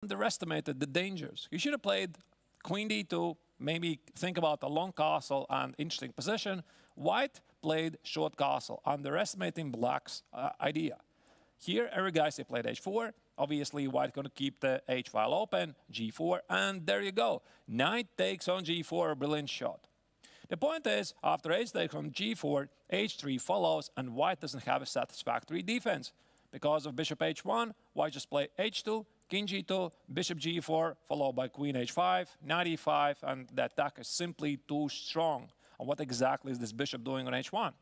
underestimated the dangers. You should have played queen d2, maybe think about a long castle and interesting position. White played short castle, underestimating black's idea. Here, Erigaisi played h4. Obviously, white going to keep the h file open, g4, and there you go. Knight takes on g4, a brilliant shot. The point is, after h takes on g4, h3 follows, and white doesn't have a satisfactory defense. Because of bishop h1, white just play h2, king g2, bishop g4, followed by queen h5, knight e5, and the attack is simply too strong. And what exactly is this bishop doing on h1?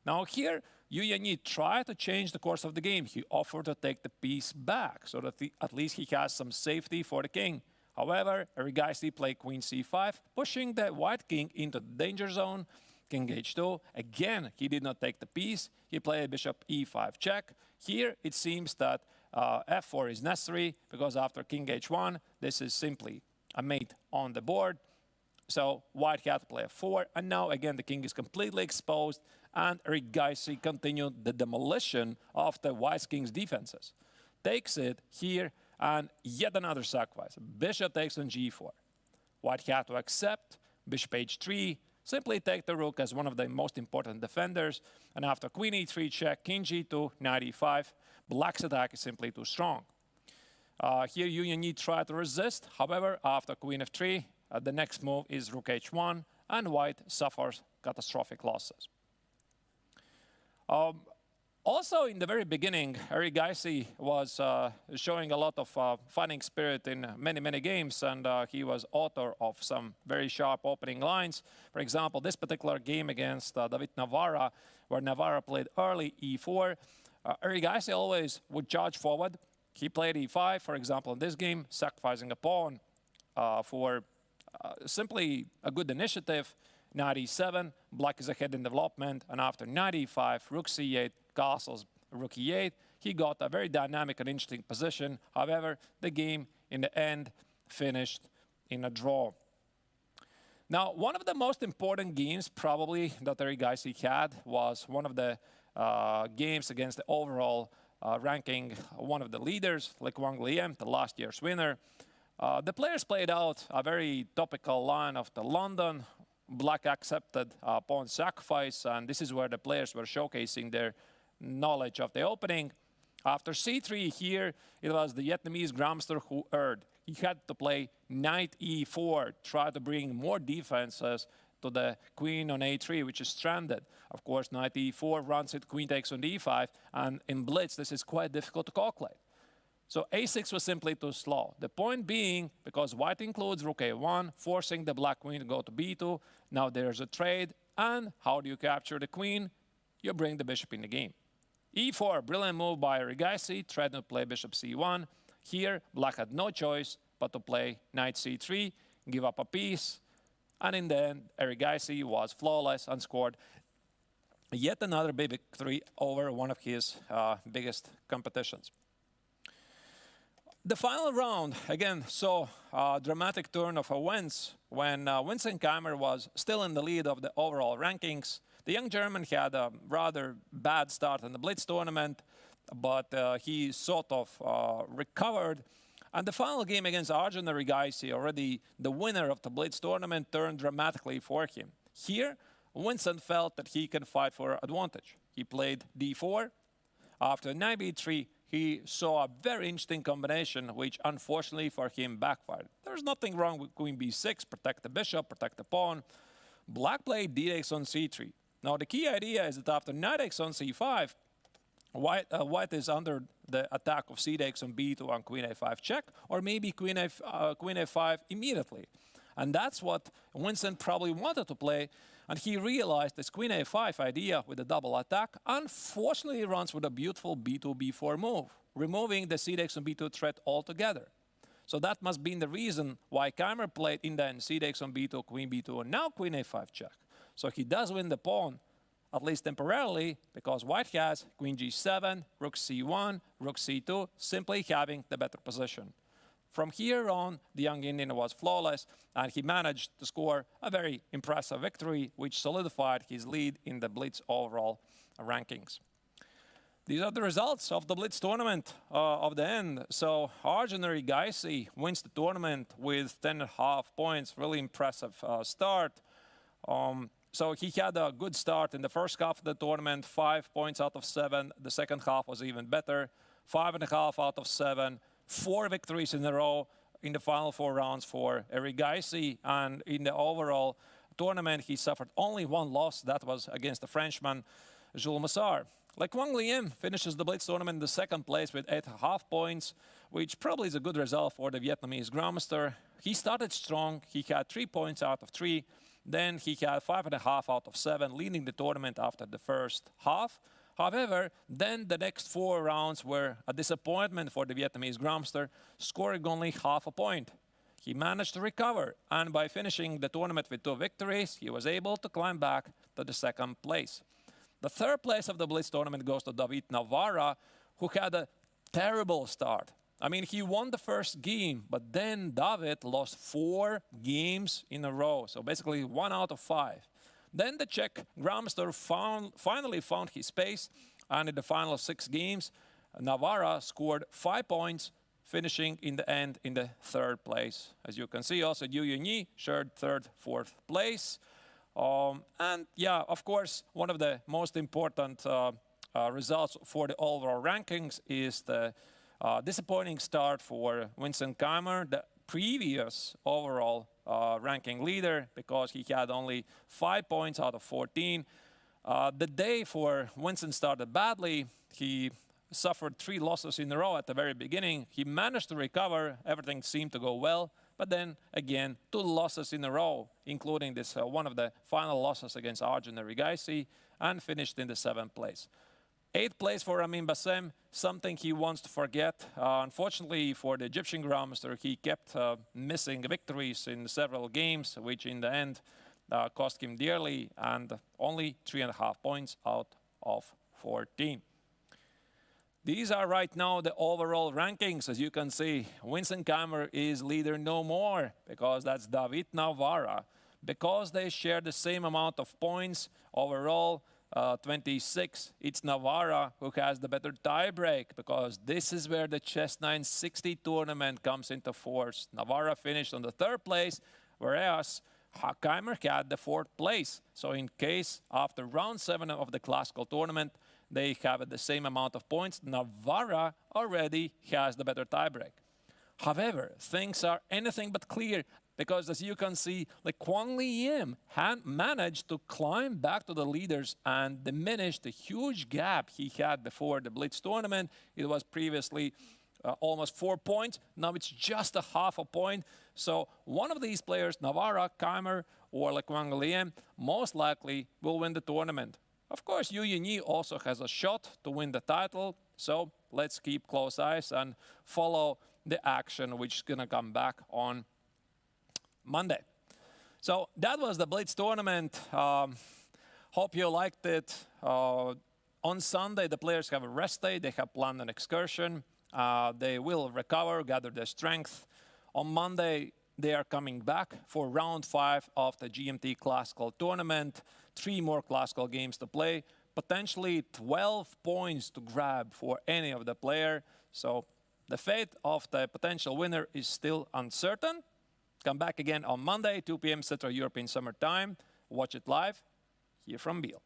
Now here, Yu Yanyi tried to change the course of the game. He offered to take the piece back, so that at least he has some safety for the king. However, Erigaisi played queen c5, pushing the white king into the danger zone. King h2. Again, he did not take the piece. He played bishop e5 check. Here, it seems that f4 is necessary, because after king h1, this is simply a mate on the board. So white had to play f4, and now again the king is completely exposed, and Erigaisi continued the demolition of the white king's defenses. Takes it here, and yet another sacrifice. Bishop takes on g4. White had to accept, bishop h3, simply take the rook as one of the most important defenders, and after queen e3 check, king g2, knight e5, black's attack is simply too strong. Here Yu Yanyi tried to resist, however, after queen f3, the next move is rook h1, and white suffers catastrophic losses. Also, in the very beginning, Erigaisi was showing a lot of fighting spirit in many games, and he was author of some very sharp opening lines. For example, this particular game against David Navarra, where Navarra played early e4, Erigaisi always would charge forward. He played e5, for example, in this game, sacrificing a pawn for simply a good initiative. Knight e7, black is ahead in development, and after knight e5, rook c8, castles, rook e8, he got a very dynamic and interesting position. However, the game in the end finished in a draw. Now, one of the most important games probably that Erigaisi had was one of the games against the overall ranking, one of the leaders, like Wang Liam, the last year's winner. The players played out a very topical line of the London. Black accepted pawn sacrifice, and this is where the players were showcasing their knowledge of the opening. After c3 here, it was the Vietnamese grandmaster who erred. He had to play knight e4, try to bring more defenses to the queen on a3, which is stranded. Of course, knight e4 runs it, queen takes on d5, and in blitz, this is quite difficult to calculate. So a6 was simply too slow. The point being, because white includes rook a1, forcing the black queen to go to b2, now there's a trade, and how do you capture the queen? You bring the bishop in the game. e4, brilliant move by Erigaisi, tried to play bishop c1. Here, black had no choice but to play knight c3, give up a piece, and in the end, Erigaisi was flawless and scored yet another big victory over one of his biggest competitions. The final round, again, saw a dramatic turn of events when Vincent Keimer was still in the lead of the overall rankings. The young German had a rather bad start in the Blitz tournament, but he sort of recovered. And the final game against Arjun Erigaisi, already the winner of the Blitz tournament, turned dramatically for him. Here, Vincent felt that he can fight for advantage. He played d4. After knight b3, he saw a very interesting combination, which unfortunately for him backfired. There's nothing wrong with queen b6, protect the bishop, protect the pawn. Black played d takes on c3. Now the key idea is that after knight takes on c5, white is under the attack of c takes on b2 and queen a5 check, or maybe queen a5 immediately. And that's what Vincent probably wanted to play, and he realized this queen a5 idea with a double attack unfortunately runs with a beautiful b2, b4 move, removing the c takes on b2 threat altogether. So that must be the reason why Keimer played in the end c takes on b2, queen b2, and now queen a5 check. So he does win the pawn, at least temporarily, because white has queen g7, rook c1, rook c2, simply having the better position. From here on, the young Indian was flawless, and he managed to score a very impressive victory, which solidified his lead in the Blitz overall rankings. These are the results of the Blitz tournament of the end. So Arjun Gaisi wins the tournament with 10.5 points. Really impressive start. So he had a good start in the first half of the tournament, 5 points out of 7. The second half was even better, 5.5 out of 7. 4 victories in a row in the final 4 rounds for Eric Gaisi. And in the overall tournament, he suffered only 1 loss. That was against the Frenchman, Jules Massard. Quang Liem finishes the Blitz tournament in the second place with 8.5 points, which probably is a good result for the Vietnamese Grandmaster. He started strong. He had 3 points out of 3. Then he had 5.5 out of 7, leading the tournament after the first half. However, then the next 4 rounds were a disappointment for the Vietnamese Grandmaster, scoring only half a point. He managed to recover, and by finishing the tournament with 2 victories, he was able to climb back to the second place. The third place of the Blitz tournament goes to David Navarra, who had a terrible start. I mean, he won the first game, but then David lost 4 games in a row, so basically 1 out of 5. Then the Czech Grandmaster finally found his pace, and in the final 6 games, Navarra scored 5 points, finishing in the end in the 3rd place. As you can see, also Yu Yunyi shared 3rd, 4th place. And yeah, of course, one of the most important results for the overall rankings is the disappointing start for Vincent Keimer, the previous overall ranking leader, because he had only 5 points out of 14. The day for Vincent started badly. He suffered 3 losses in a row at the very beginning. He managed to recover. Everything seemed to go well. But then, again, 2 losses in a row, including this one of the final losses against Arjun Erigaisi, and finished in the 7th place. 8th place for Amin Bassem, something he wants to forget. Unfortunately for the Egyptian Grandmaster, he kept missing victories in several games, which in the end cost him dearly, and only 3.5 points out of 14. These are right now the overall rankings. As you can see, Vincent Keimer is leader no more, because that's David Navarra. Because they share the same amount of points overall, 26, it's Navarra who has the better tiebreak, because this is where the Chess 960 tournament comes into force. Navarra finished on the 3rd place, whereas Keimer had the 4th place. So in case after round 7 of the classical tournament, they have the same amount of points, Navarra already has the better tiebreak. However, things are anything but clear, because as you can see, Quang Liem had managed to climb back to the leaders and diminish the huge gap he had before the Blitz tournament. It was previously almost 4 points. Now it's just a half a point. So one of these players, Navarra, Keimer, or Quang Liem, most likely will win the tournament. Of course, Yu Yunyi also has a shot to win the title, so let's keep close eyes and follow the action, which is going to come back on Monday. So that was the Blitz tournament. Hope you liked it. On Sunday, the players have a rest day. They have planned an excursion. They will recover, gather their strength. On Monday, they are coming back for round 5 of the GMT Classical Tournament. 3 more Classical games to play. Potentially 12 points to grab for any of the player. So the fate of the potential winner is still uncertain. Come back again on Monday, 2 p.m. Central European Summer Time. Watch it live here from Biel.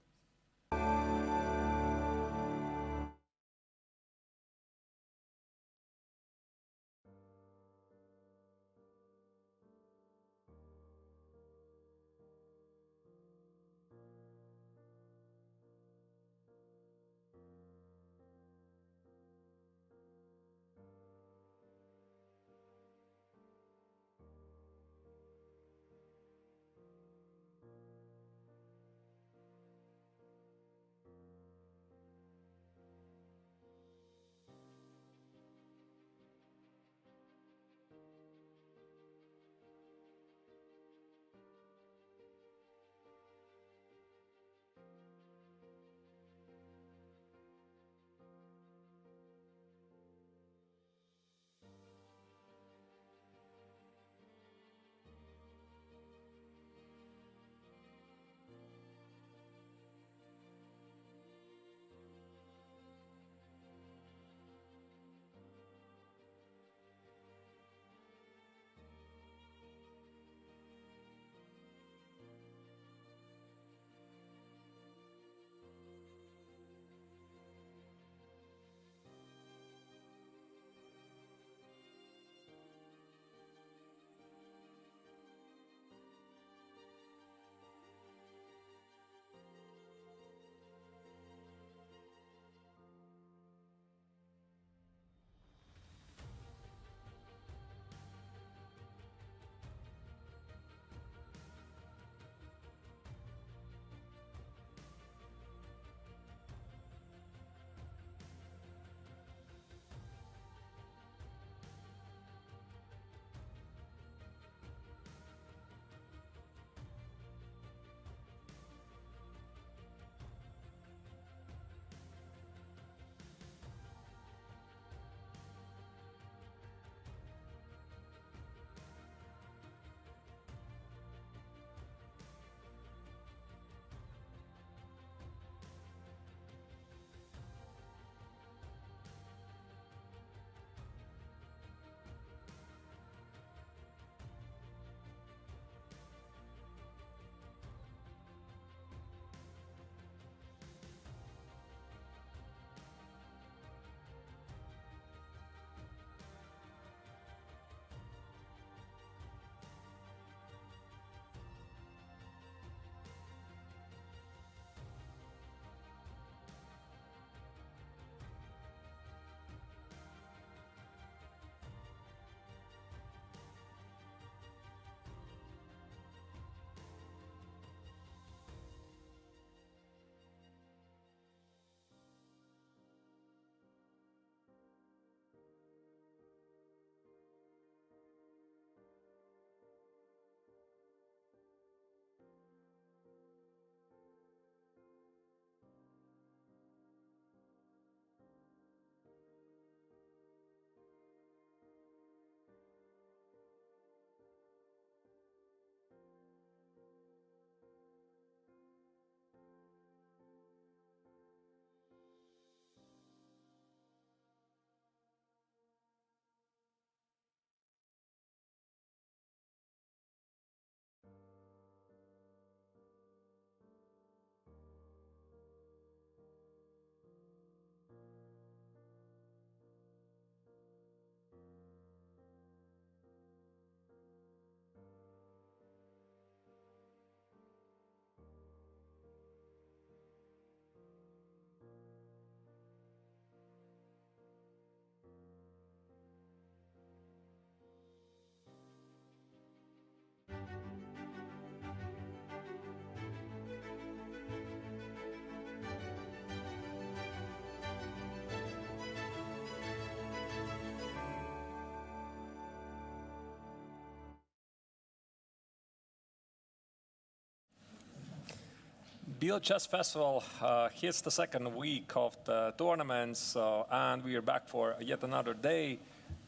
Biel Chess Festival hits the second week of the tournaments, and we are back for yet another day.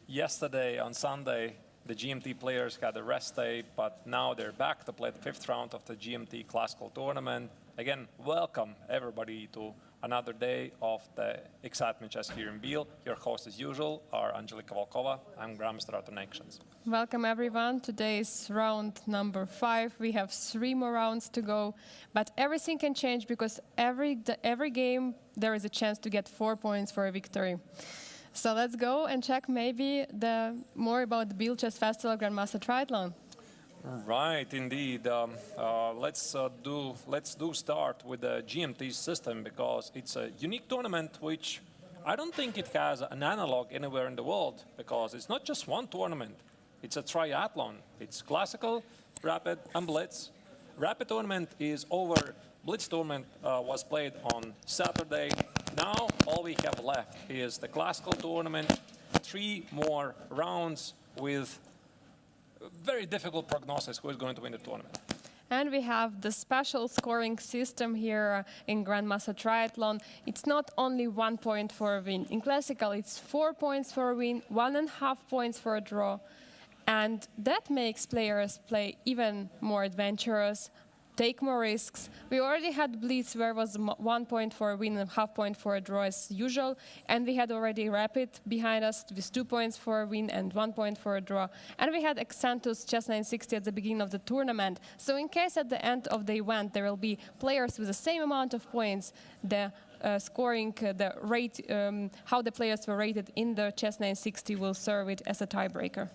Yesterday, on Sunday, the GMT players had a rest day, but now they're back to play the fifth round of the GMT Classical Tournament. Again, welcome everybody to another day of the excitement chess here in Biel. Your host, as usual, are Angelika Volkova. I'm Grandmaster Arthur Nations. Welcome everyone. Today's round number 5. We have 3 more rounds to go, but everything can change because every game there is a chance to get 4 points for a victory. So let's go and check maybe more about the Biel Chess Festival Grandmaster Triathlon. Right, indeed. Let's start with the GMT system because it's a unique tournament which I don't think it has an analog anywhere in the world because it's not just one tournament. It's a triathlon. It's classical, rapid, and blitz. Rapid tournament is over. Blitz tournament was played on Saturday. Now all we have left is the classical tournament. 3 more rounds with very difficult prognosis who is going to win the tournament. And we have the special scoring system here in Grandmaster Triathlon. It's not only 1 point for a win. In classical, it's 4 points for a win, 1.5 points for a draw. And that makes players play even more adventurous, take more risks. We already had Blitz where was 1 point for a win and 0.5 point for a draw as usual. And we had already Rapid behind us with 2 points for a win and 1 point for a draw. And we had Exantus Chess 960 at the beginning of the tournament. So in case at the end of the event there will be players with the same amount of points, the scoring, the rate, how the players were rated in the Chess 960 will serve it as a tiebreaker.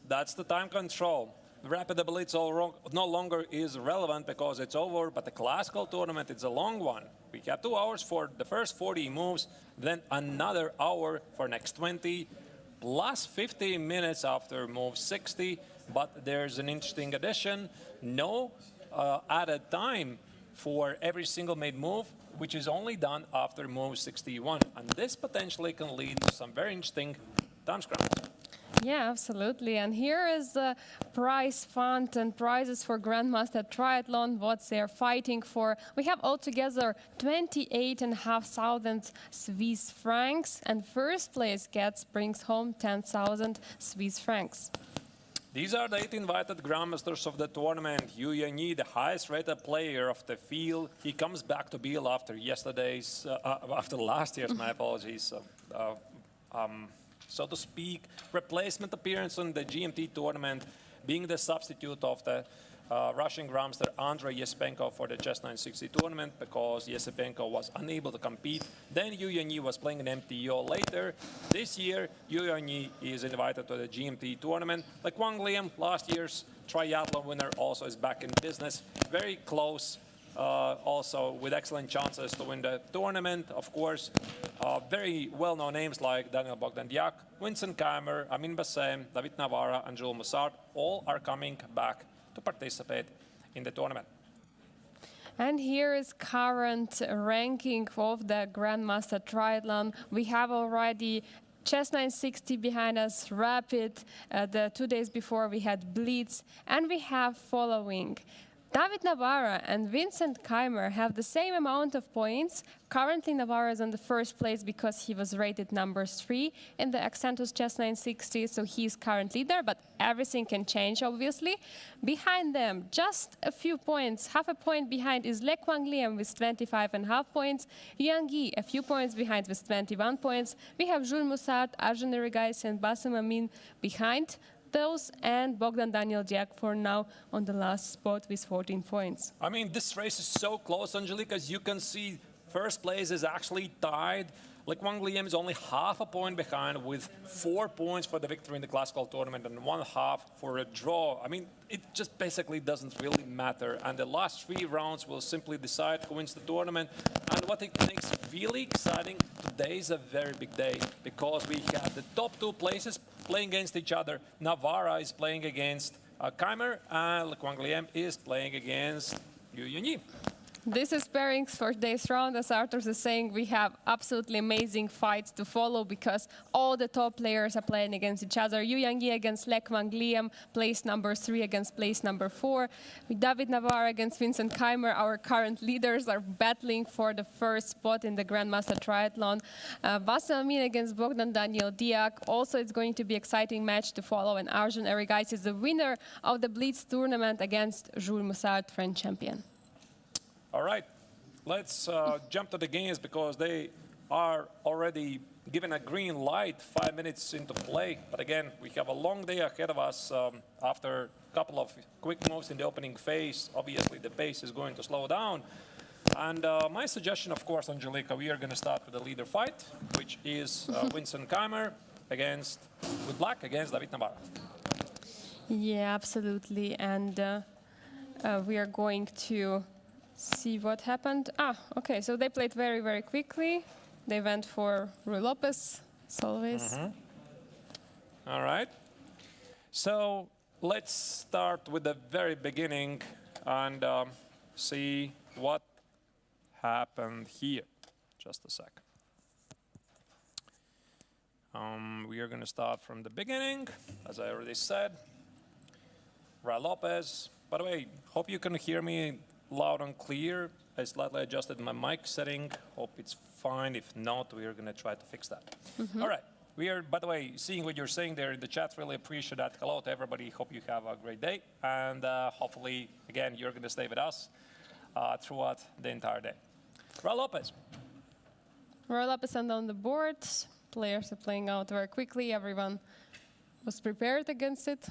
That's the time control. Rapid Blitz no longer is relevant because it's over, but the classical tournament is a long one. We have 2 hours for the first 40 moves, then another hour for next 20, plus 15 minutes after move 60. But there's an interesting addition, no added time for every single made move, which is only done after move 61. And this potentially can lead to some very interesting time scrambles. Yeah, absolutely. And here is the prize fund and prizes for Grandmaster Triathlon, what they're fighting for. We have altogether 28,500 Swiss francs, and first place brings home 10,000 Swiss francs. These are the 8 invited Grandmasters of the tournament. Yu Yanyi, the highest rated player of the field. He comes back to Biel after last year's, my apologies. So to speak, replacement appearance in the GMT tournament, being the substitute of the Russian Grandmaster Andrei Yesipenko for the Chess 960 tournament because Yesipenko was unable to compete. Then Yu Yanyi was playing an MTO later. This year, Yu Yanyi is invited to the GMT tournament. Like Wang Liam, last year's triathlon winner, also is back in business. Very close. Also with excellent chances to win the tournament. Of course, very well-known names like Daniel Bogdan-Diak, Vincent Keimer, Amin Bassem, David Navarra, and Jules Mussard all are coming back to participate in the tournament. And here is current ranking of the Grandmaster Triathlon. We have already Chess 960 behind us, Rapid. The 2 days before we had Blitz, and we have following. David Navarra and Vincent Keimer have the same amount of points. Currently, Navarra is in the first place because he was rated number 3 in the Exantus Chess 960, so he's currently there, but everything can change, obviously. Behind them, just a few points, 0.5 point behind is Le Quang Liam with 25.5 points, Yang Yi a few points behind with 21 points. We have Jules Mussard, Arjun Erigaisi, and Bassem Amin behind those, and Bogdan Daniel Diak for now on the last spot with 14 points. I mean, this race is so close, Angelika, as you can see. First place is actually tied. Like Wang Liam is only 0.5 point behind with 4 points for the victory in the classical tournament and 1.5 for a draw. I mean, it just basically doesn't really matter. And the last 3 rounds will simply decide who wins the tournament. And what it makes really exciting, today is a very big day because we have the top 2 places playing against each other. Navarra is playing against Keimer and Le Quang Liam is playing against Yu Yanyi. This is pairings for today's round. As Arthur is saying, we have absolutely amazing fights to follow because all the top players are playing against each other. Yu Yangyi against Lekman Gliam, place number 3 against place number 4. David Navarre against Vincent Keimer, our current leaders, are battling for the first spot in the Grandmaster Triathlon. Vasil Amin against Bogdan Daniel Diak. Also, it's going to be an exciting match to follow. And Arjun Erigais is the winner of the Blitz tournament against Jules Moussard, French champion. All right, let's jump to the games because they are already given a green light 5 minutes into play. But again, we have a long day ahead of us after a couple of quick moves in the opening phase. Obviously, the pace is going to slow down. And my suggestion, of course, Angelika, we are going to start with the leader fight, which is Vincent Keimer with black against David Navarre. Yeah, absolutely. And we are going to see what happened. Okay, so they played very, very quickly. They went for Rui Lopez, as always. All right. So let's start with the very beginning and see what happened here. Just a sec. We are going to start from the beginning, as I already said. Rui Lopez. By the way, hope you can hear me loud and clear. I slightly adjusted my mic setting. Hope it's fine. If not, we are going to try to fix that. All right. We are, by the way, seeing what you're saying there in the chat. Really appreciate that. Hello to everybody. Hope you have a great day. And hopefully, again, you're going to stay with us throughout the entire day. Rui Lopez. Rui Lopez and on the board. Players are playing out very quickly. Everyone was prepared against it.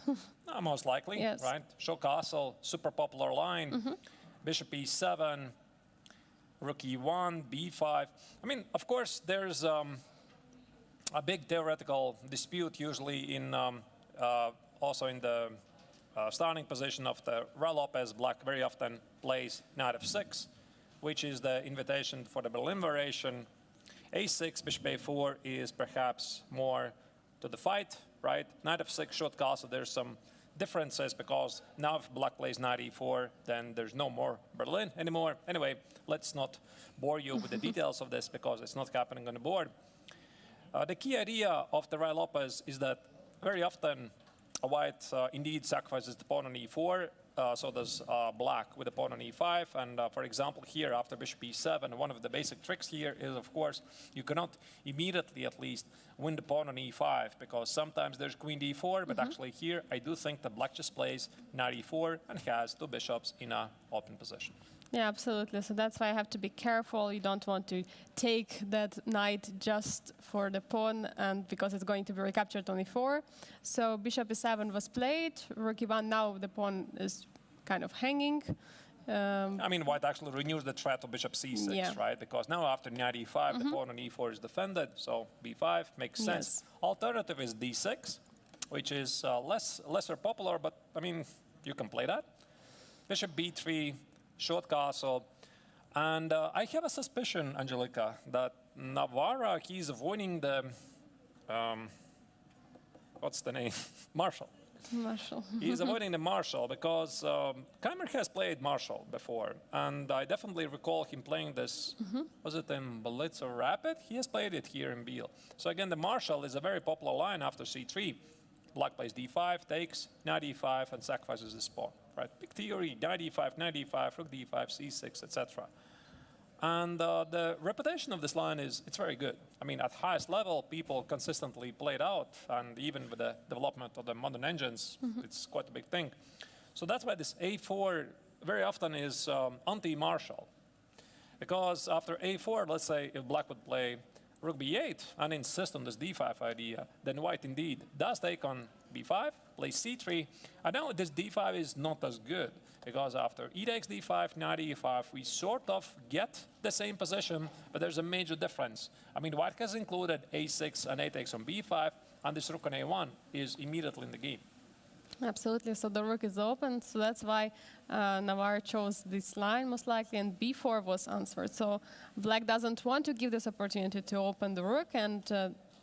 Most likely, yes. Right? Show Castle, super popular line. Bishop e7, rook e1, b5. I mean, of course, there's a big theoretical dispute usually in also in the starting position of the Rui Lopez. Black very often plays knight f6, which is the invitation for the Berlin variation. a6, bishop a4 is perhaps more to the fight, right? Knight f6, short castle, there's some differences because now if black plays knight e4, then there's no more Berlin anymore. Anyway, let's not bore you with the details of this because it's not happening on the board. The key idea of the Rui Lopez is that very often a white indeed sacrifices the pawn on e4, so does black with the pawn on e5. And for example, here after bishop e7, one of the basic tricks here is, of course, you cannot immediately at least win the pawn on e5 because sometimes there's queen d4, but actually here I do think that black just plays knight e4 and has two bishops in an open position. Yeah, absolutely. So that's why I have to be careful. You don't want to take that knight just for the pawn, and because it's going to be recaptured on e4. So bishop e7 was played. Rook e1. Now the pawn is kind of hanging. I mean, white actually renews the threat of bishop c6, right? Because now after knight e5, the pawn on e4 is defended. So b5 makes sense. Alternative is d6, which is lesser popular, but I mean, you can play that. Bishop b3. Short castle. And I have a suspicion, Angelika, that Navarre, he's avoiding the, what's the name? Marshall. Marshall. He's avoiding the Marshall because Keimer has played Marshall before. And I definitely recall him playing this, was it in Blitz or Rapid? He has played it here in Biel. So again, the Marshall is a very popular line after c3. Black plays d5, takes, knight e5, and sacrifices this pawn. Right? Big theory, knight e5, rook d5, c6, etc. And the reputation of this line is it's very good. I mean, at highest level, people consistently play it out, and even with the development of the modern engines, it's quite a big thing. So that's why this a4 very often is anti-Marshall. Because after a4, let's say if black would play rook b8 and insist on this d5 idea, then white indeed does take on b5, plays c3. I know this d5 is not as good because after e takes d5, knight e5, we sort of get the same position, but there's a major difference. I mean, white has included a6 and a takes on b5, and this rook on a1 is immediately in the game. Absolutely. So the rook is open. So that's why Navarre chose this line most likely, and b4 was answered. So black doesn't want to give this opportunity to open the rook and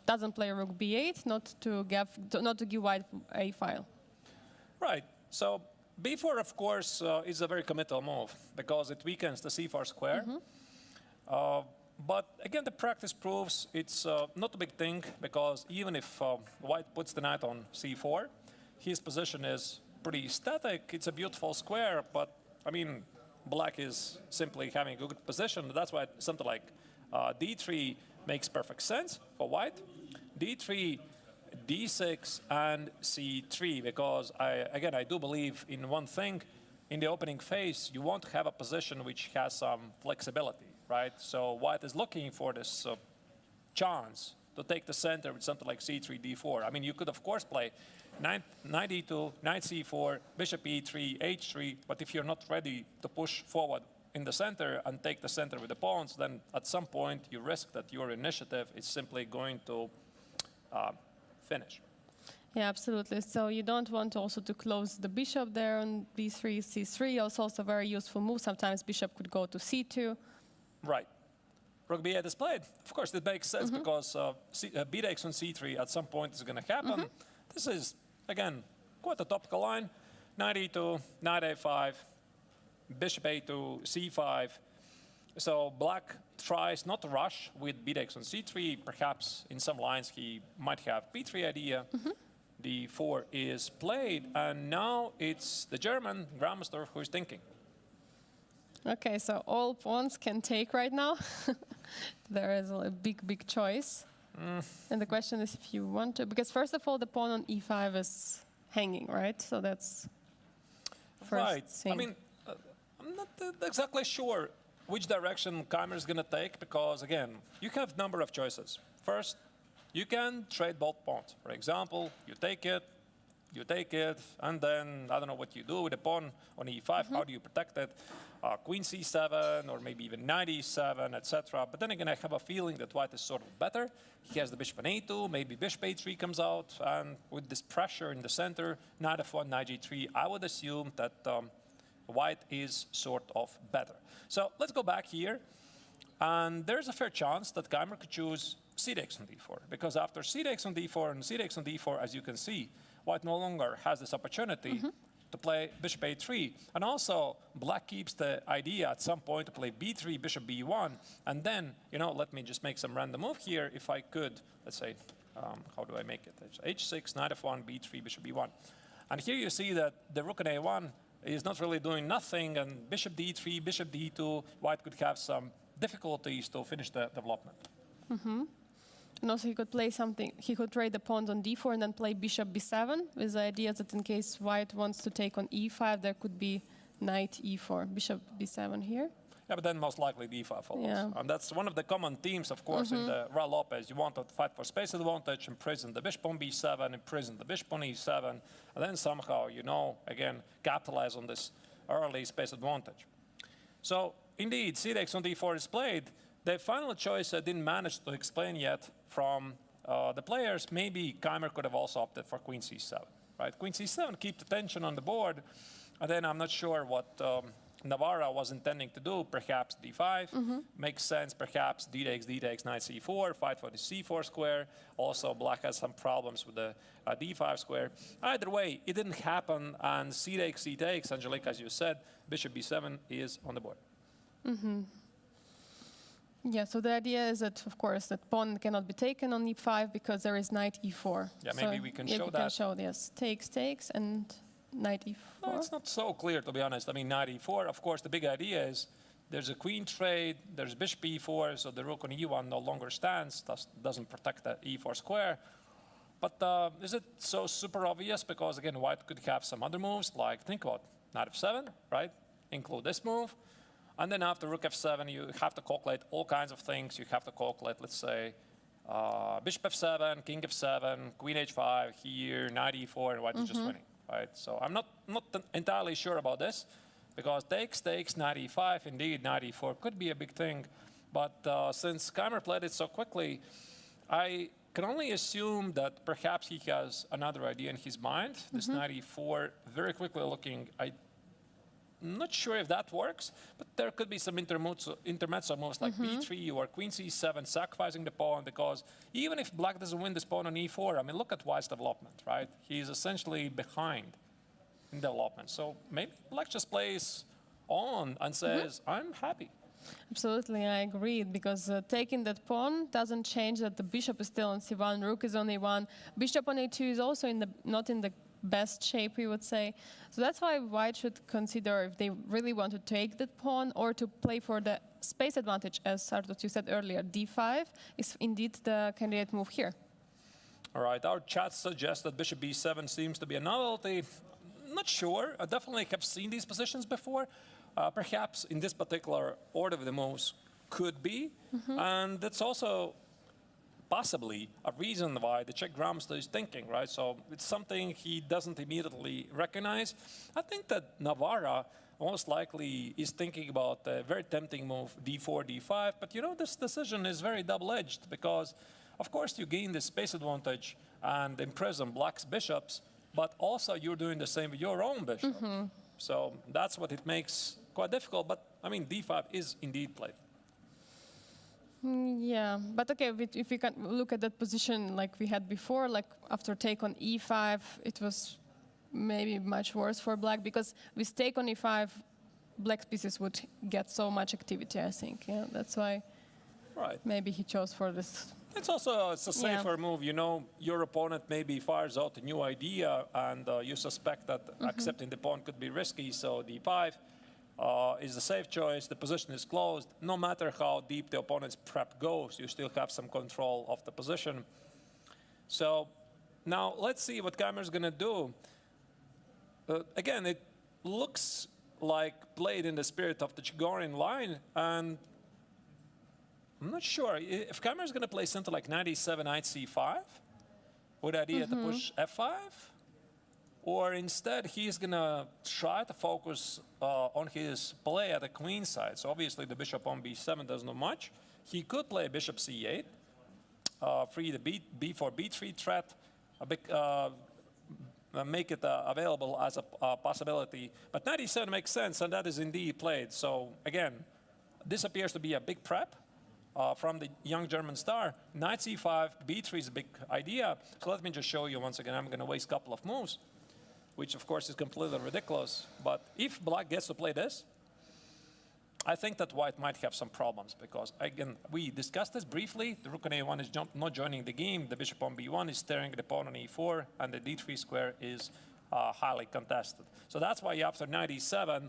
doesn't play rook b8, not to give white a file. Right. So b4, of course, is a very committal move because it weakens the c4 square. But again, the practice proves it's not a big thing because even if white puts the knight on c4, his position is pretty static. It's a beautiful square, but I mean, black is simply having a good position. That's why something like d3 makes perfect sense for white. d3, d6, and c3, because I do believe in one thing. In the opening phase, you want to have a position which has some flexibility, right? So white is looking for this chance to take the center with something like c3, d4. I mean, you could, of course, play knight d2, knight c4, bishop e3, h3, but if you're not ready to push forward in the center and take the center with the pawns, then at some point you risk that your initiative is simply going to finish. Yeah, absolutely. So you don't want also to close the bishop there on b3, c3. Also a very useful move. Sometimes bishop could go to c2. Right. Rook b8 is played. Of course, it makes sense because b takes on c3 at some point is going to happen. This is, again, quite a topical line. Knight e2, knight a5, bishop a2, c5. So black tries not to rush with b takes on c3. Perhaps in some lines he might have b3 idea. d4 is played, and now it's the German grandmaster who is thinking. Okay, so all pawns can take right now. There is a big choice. And the question is if you want to, because first of all, the pawn on e5 is hanging, right? So that's first thing. I mean, I'm not exactly sure which direction Keimer is going to take, because again, you have a number of choices. First, you can trade both pawns. For example, you take it, and then I don't know what you do with the pawn on e5. How do you protect it? Queen c7, or maybe even knight e7, etc. But then again, I have a feeling that white is sort of better. He has the bishop on a2, maybe bishop a3 comes out, and with this pressure in the center, knight f1, knight g3, I would assume that white is sort of better. So let's go back here, and there's a fair chance that Keimer could choose c takes on d4, because after c takes on d4 and c takes on d4, as you can see, white no longer has this opportunity to play bishop a3. And also, black keeps the idea at some point to play b3, bishop b1. And then, let me just make some random move here. If I could, let's say, how do I make it? h6, knight f1, b3, bishop b1. And here you see that the rook on a1 is not really doing nothing. And bishop d3, bishop d2, white could have some difficulties to finish the development. And also he could play something, he could trade the pawn on d4 and then play bishop b7 with the idea that in case white wants to take on e5, there could be knight e4, bishop b7 here. Yeah, but then most likely d5 follows. Yeah. And that's one of the common themes, of course, in the Ra Lopez. You want to fight for space advantage, imprison the bishop on b7, imprison the bishop on e7, and then somehow, again, capitalize on this early space advantage. So indeed, c takes on d4 is played. The final choice I didn't manage to explain yet from the players. Maybe Keimer could have also opted for queen c7, right? Queen c7, keep the tension on the board. And then I'm not sure what Navarra was intending to do. Perhaps d5 makes sense. Perhaps d takes, knight c4, fight for the c4 square. Also, black has some problems with the d5 square. Either way, it didn't happen. And c takes, Angelique, as you said, bishop b7 is on the board. Yeah, so the idea is that, of course, that pawn cannot be taken on e5 because there is knight e4. Yeah, maybe we can show we that. Can show this. Takes, and knight e4. No, it's not so clear, to be honest. I mean, knight e4, of course, the big idea is there's a queen trade, there's bishop e4, so the rook on e1 no longer stands, doesn't protect the e4 square. But is it so super obvious? Because, again, white could have some other moves, like think about knight f7, right? Include this move. And then after rook f7, you have to calculate all kinds of things. You have to calculate, let's say, bishop f7, king f7, queen h5 here, knight e4, and white is just winning, right? So I'm not entirely sure about this, because takes, knight e5, indeed, knight e4 could be a big thing. But since Keimer played it so quickly, I can only assume that perhaps he has another idea in his mind. This knight e4, very quickly looking, I'm not sure if that works, but there could be some intermezzo moves like b3 or queen c7, sacrificing the pawn, because even if black doesn't win this pawn on e4, I mean, look at white's development, right? He's essentially behind. in development. So maybe black just plays on and says, I'm happy. Absolutely, I agree, because taking that pawn doesn't change that the bishop is still on c1, rook is on a1, bishop on a2 is also not in the best shape, we would say. So that's why white should consider if they really want to take that pawn or to play for the space advantage, as Sartos, you said earlier. d5 is indeed the candidate move here. All right, our chat suggests that bishop b7 seems to be a novelty. Not sure. I definitely have seen these positions before. Perhaps in this particular order of the moves could be. And that's also possibly a reason why the Czech grandmaster is thinking, right? So it's something he doesn't immediately recognize. I think that Navarra most likely is thinking about a very tempting move, d4, d5. But you know, this decision is very double-edged because, of course, you gain the space advantage and imprison black's bishops, but also you're doing the same with your own bishop. So that's what it makes quite difficult. But I mean, d5 is indeed played. Yeah, but okay, if we can look at that position like we had before, like after take on e5, it was maybe much worse for black, because with take on e5, black's pieces would get so much activity, I think. Yeah, that's why maybe he chose for this. It's also a safer move. You know, your opponent maybe fires out a new idea, and you suspect that accepting the pawn could be risky, so d5 is the safe choice. The position is closed. No matter how deep the opponent's prep goes, you still have some control of the position. So now let's see what Keimer's going to do. Again, it looks like played in the spirit of the Chigorian line, and I'm not sure if Keimer's going to play something like knight e7, knight c5 with the idea to push f5. Or instead, he's going to try to focus on his play at the queen side. So obviously, the bishop on b7 doesn't do much. He could play bishop c8, free the b4, b3 threat, make it available as a possibility. But knight e7 makes sense, and that is indeed played. So again, this appears to be a big prep from the young German star. Knight c5, b3 is a big idea. So let me just show you once again. I'm going to waste a couple of moves, which of course is completely ridiculous. But if black gets to play this, I think that white might have some problems, because again, we discussed this briefly. The rook on a1 is not joining the game. The bishop on b1 is staring at the pawn on e4, and the d3 square is highly contested. So that's why after knight e7,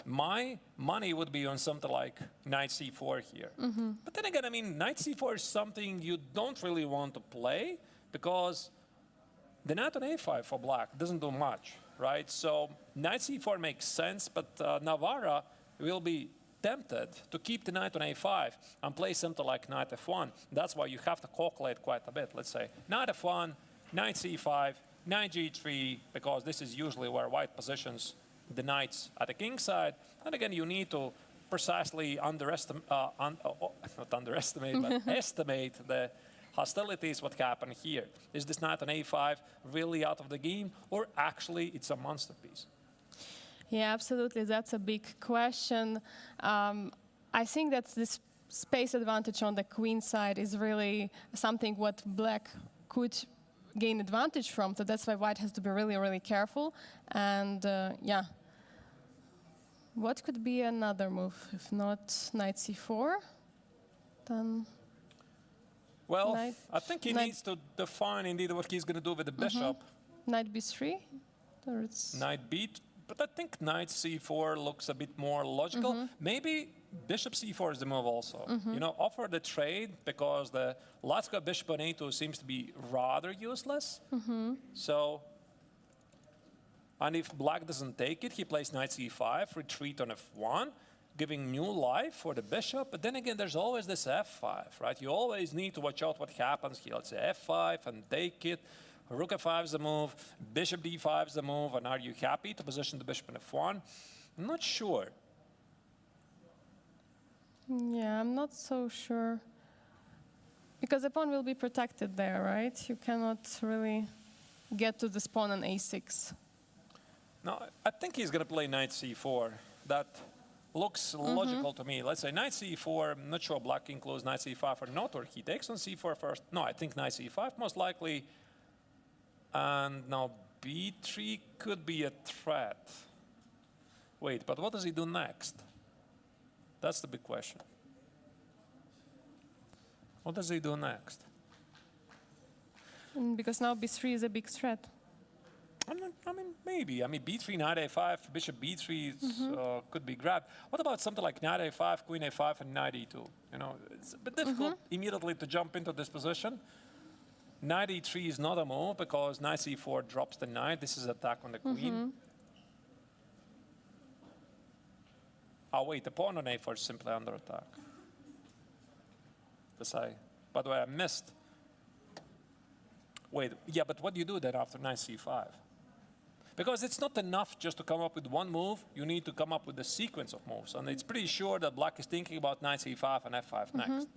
my money would be on something like knight c4 here. But then again, I mean, knight c4 is something you don't really want to play, because the knight on a5 for black doesn't do much, right? So knight c4 makes sense, but Navarra will be tempted to keep the knight on a5 and play something like knight f1. That's why you have to calculate quite a bit. Let's say knight f1, knight c5, knight g3, because this is usually where white positions the knights at the king side. And again, you need to precisely estimate the hostilities, what happened here. Is this knight on a5 really out of the game, or actually it's a monster piece? Yeah, absolutely. That's a big question. I think that this space advantage on the queen side is really something what black could gain advantage from. So that's why white has to be really, really careful. And yeah, what could be another move? If not knight c4, then... Well, I think he needs to define indeed what he's going to do with the bishop. Knight b3? Or it's knight b, but I think knight c4 looks a bit more logical. Maybe bishop c4 is the move also. You know, offer the trade, because the Latsko bishop on a2 seems to be rather useless. So, and if black doesn't take it, he plays knight c5, retreat on f1, giving new life for the bishop. But then again, there's always this f5, right? You always need to watch out what happens here. Let's say f5 and take it. Rook f5 is the move. Bishop d5 is the move. And are you happy to position the bishop in f1? I'm not sure. Yeah, I'm not so sure. Because the pawn will be protected there, right? You cannot really get to this pawn on a6. No, I think he's going to play knight c4. That looks logical to me. Let's say knight c4. I'm not sure black includes knight c5 or not, or he takes on c4 first. No, I think knight c5 most likely. And now b3 could be a threat. Wait, but what does he do next? That's the big question. What does he do next? Because now b3 is a big threat. I mean, maybe. I mean, b3, knight a5, bishop b3 could be grabbed. What about something like knight a5, queen a5, and knight e2? You know, it's a bit difficult immediately to jump into this position. Knight e3 is not a move because knight c4 drops the knight. This is attack on the queen. Oh, wait, the pawn on a4 is simply under attack. By the way, I missed. Wait, yeah, but what do you do then after knight c5? Because it's not enough just to come up with one move. You need to come up with a sequence of moves. And it's pretty sure that black is thinking about knight c5 and f5 next.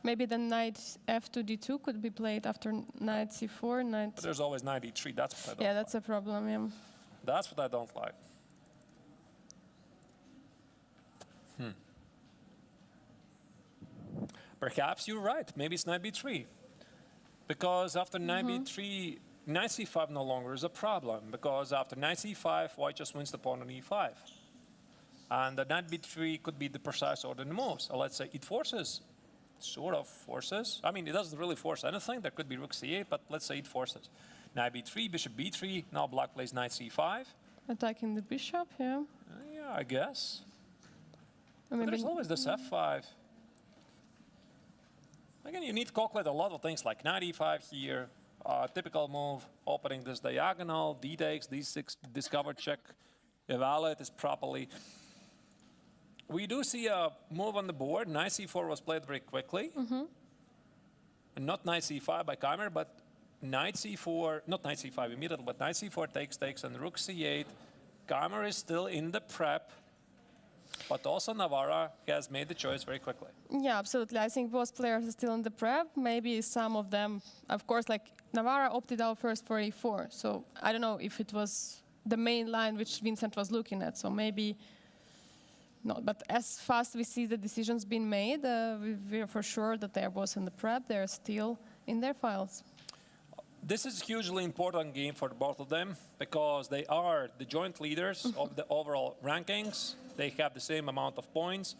Maybe the knight f2 d2 could be played after knight c4, knight... But there's always knight e3. That's what I don't like. Yeah, that's a problem, yeah. That's what I don't like. Perhaps you're right. Maybe it's knight b3. Because after knight b3, knight c5 no longer is a problem. Because after knight c5, white just wins the pawn on e5. And the knight b3 could be the precise order in the moves. So let's say it forces, sort of forces. I mean, it doesn't really force anything. There could be rook c8, but let's say it forces. Knight b3, bishop b3. Now black plays knight c5. Attacking the bishop, yeah. Yeah, I guess. But there's always this f5. Again, you need to calculate a lot of things like knight e5 here, typical move, opening this diagonal, d takes, d6, discover check, evaluate this properly. We do see a move on the board. Knight c4 was played very quickly. And not knight c5 by Keimer, but knight c4, not knight c5 immediately, but knight c4 takes, and rook c8. Keimer is still in the prep. But also Navarra has made the choice very quickly. Yeah, absolutely. I think both players are still in the prep. Maybe some of them, of course, like Navarra opted out first for a4. So I don't know if it was the main line which Vincent was looking at. So maybe not. But as fast we see the decisions being made, we're for sure that they're both in the prep. They're still in their files. This is a hugely important game for both of them because they are the joint leaders of the overall rankings. They have the same amount of points.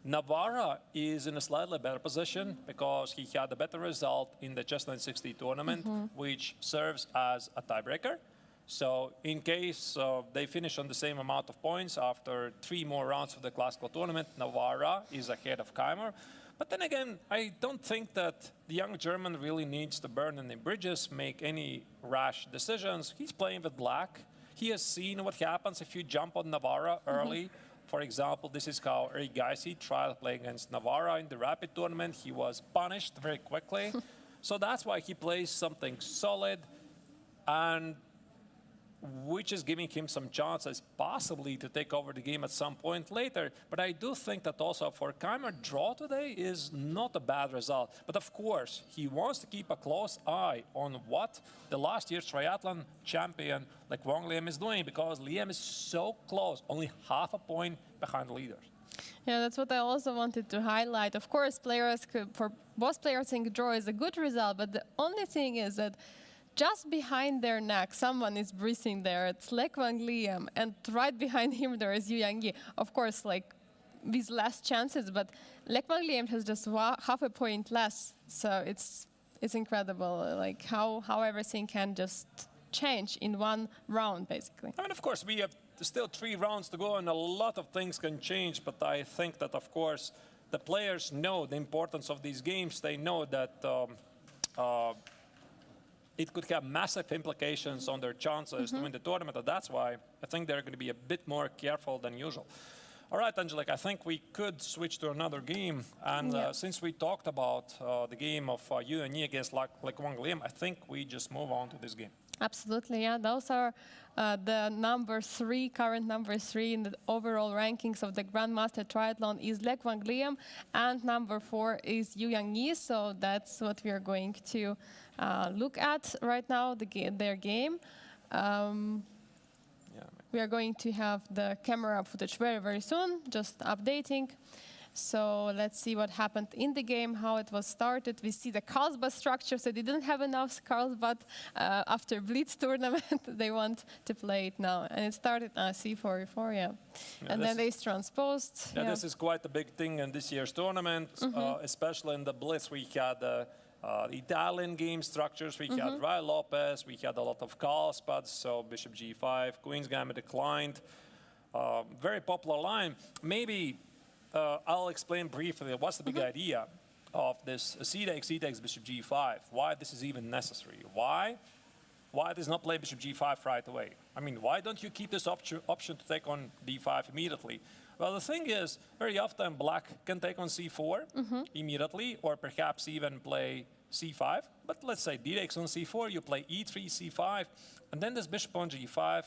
Navarra is in a slightly better position because he had a better result in the Chess 960 tournament, which serves as a tiebreaker. So in case they finish on the same amount of points after 3 more rounds of the classical tournament, Navarra is ahead of Keimer. But then again, I don't think that the young German really needs to burn any bridges, make any rash decisions. He's playing with black. He has seen what happens if you jump on Navarra early. For example, this is how Eric Gaisi tried to play against Navarra in the Rapid tournament. He was punished very quickly. So that's why he plays something solid, and which is giving him some chances possibly to take over the game at some point later. But I do think that also for Keimer, draw today is not a bad result. But of course, he wants to keep a close eye on what the last year's triathlon champion like Wang Liam is doing, because Liam is so close, only half a point behind the leaders. Yeah, that's what I also wanted to highlight. Of course, for both players think draw is a good result, but the only thing is that just behind their neck, someone is breathing there. It's Lek Wang Liam, and right behind him there is Yu Yang. Of course, like with less chances, but Lek Wang Liam has just half a point less. So it's incredible, like how everything can just change in one round, basically. I mean, of course, we have still 3 rounds to go, and a lot of things can change. But I think that, of course, the players know the importance of these games. They know that it could have massive implications on their chances to win the tournament. And that's why I think they're going to be a bit more careful than usual. All right, Angelique, I think we could switch to another game. And since we talked about the game of Yu and Yi against Lek Wang Liam, I think we just move on to this game. Absolutely, yeah. Those are the current number 3 in the overall rankings of the Grandmaster Triathlon is Lek Wang Liam, and number 4 is Yu Yang. So that's what we are going to look at right now, their game. Yeah. We are going to have the camera footage very, very soon, just updating. So let's see what happened in the game, how it was started. We see the Carlsbad structure, so they didn't have enough Carlsbad after Blitz tournament. They want to play it now. And it started c4, e4, yeah. And then they transposed. Yeah, this is quite a big thing in this year's tournament, especially in the Blitz. We had the Italian game structures. We had Rai Lopez. We had a lot of Carlsbads, so bishop g5, queen's gambit declined. Very popular line. Maybe I'll explain briefly what's the big idea of this c takes bishop g5. Why this is even necessary? Why does not play bishop g5 right away? I mean, why don't you keep this option to take on d5 immediately? Well, the thing is, very often black can take on c4 immediately, or perhaps even play c5. But let's say d takes on c4, you play e3, c5, and then this bishop on g5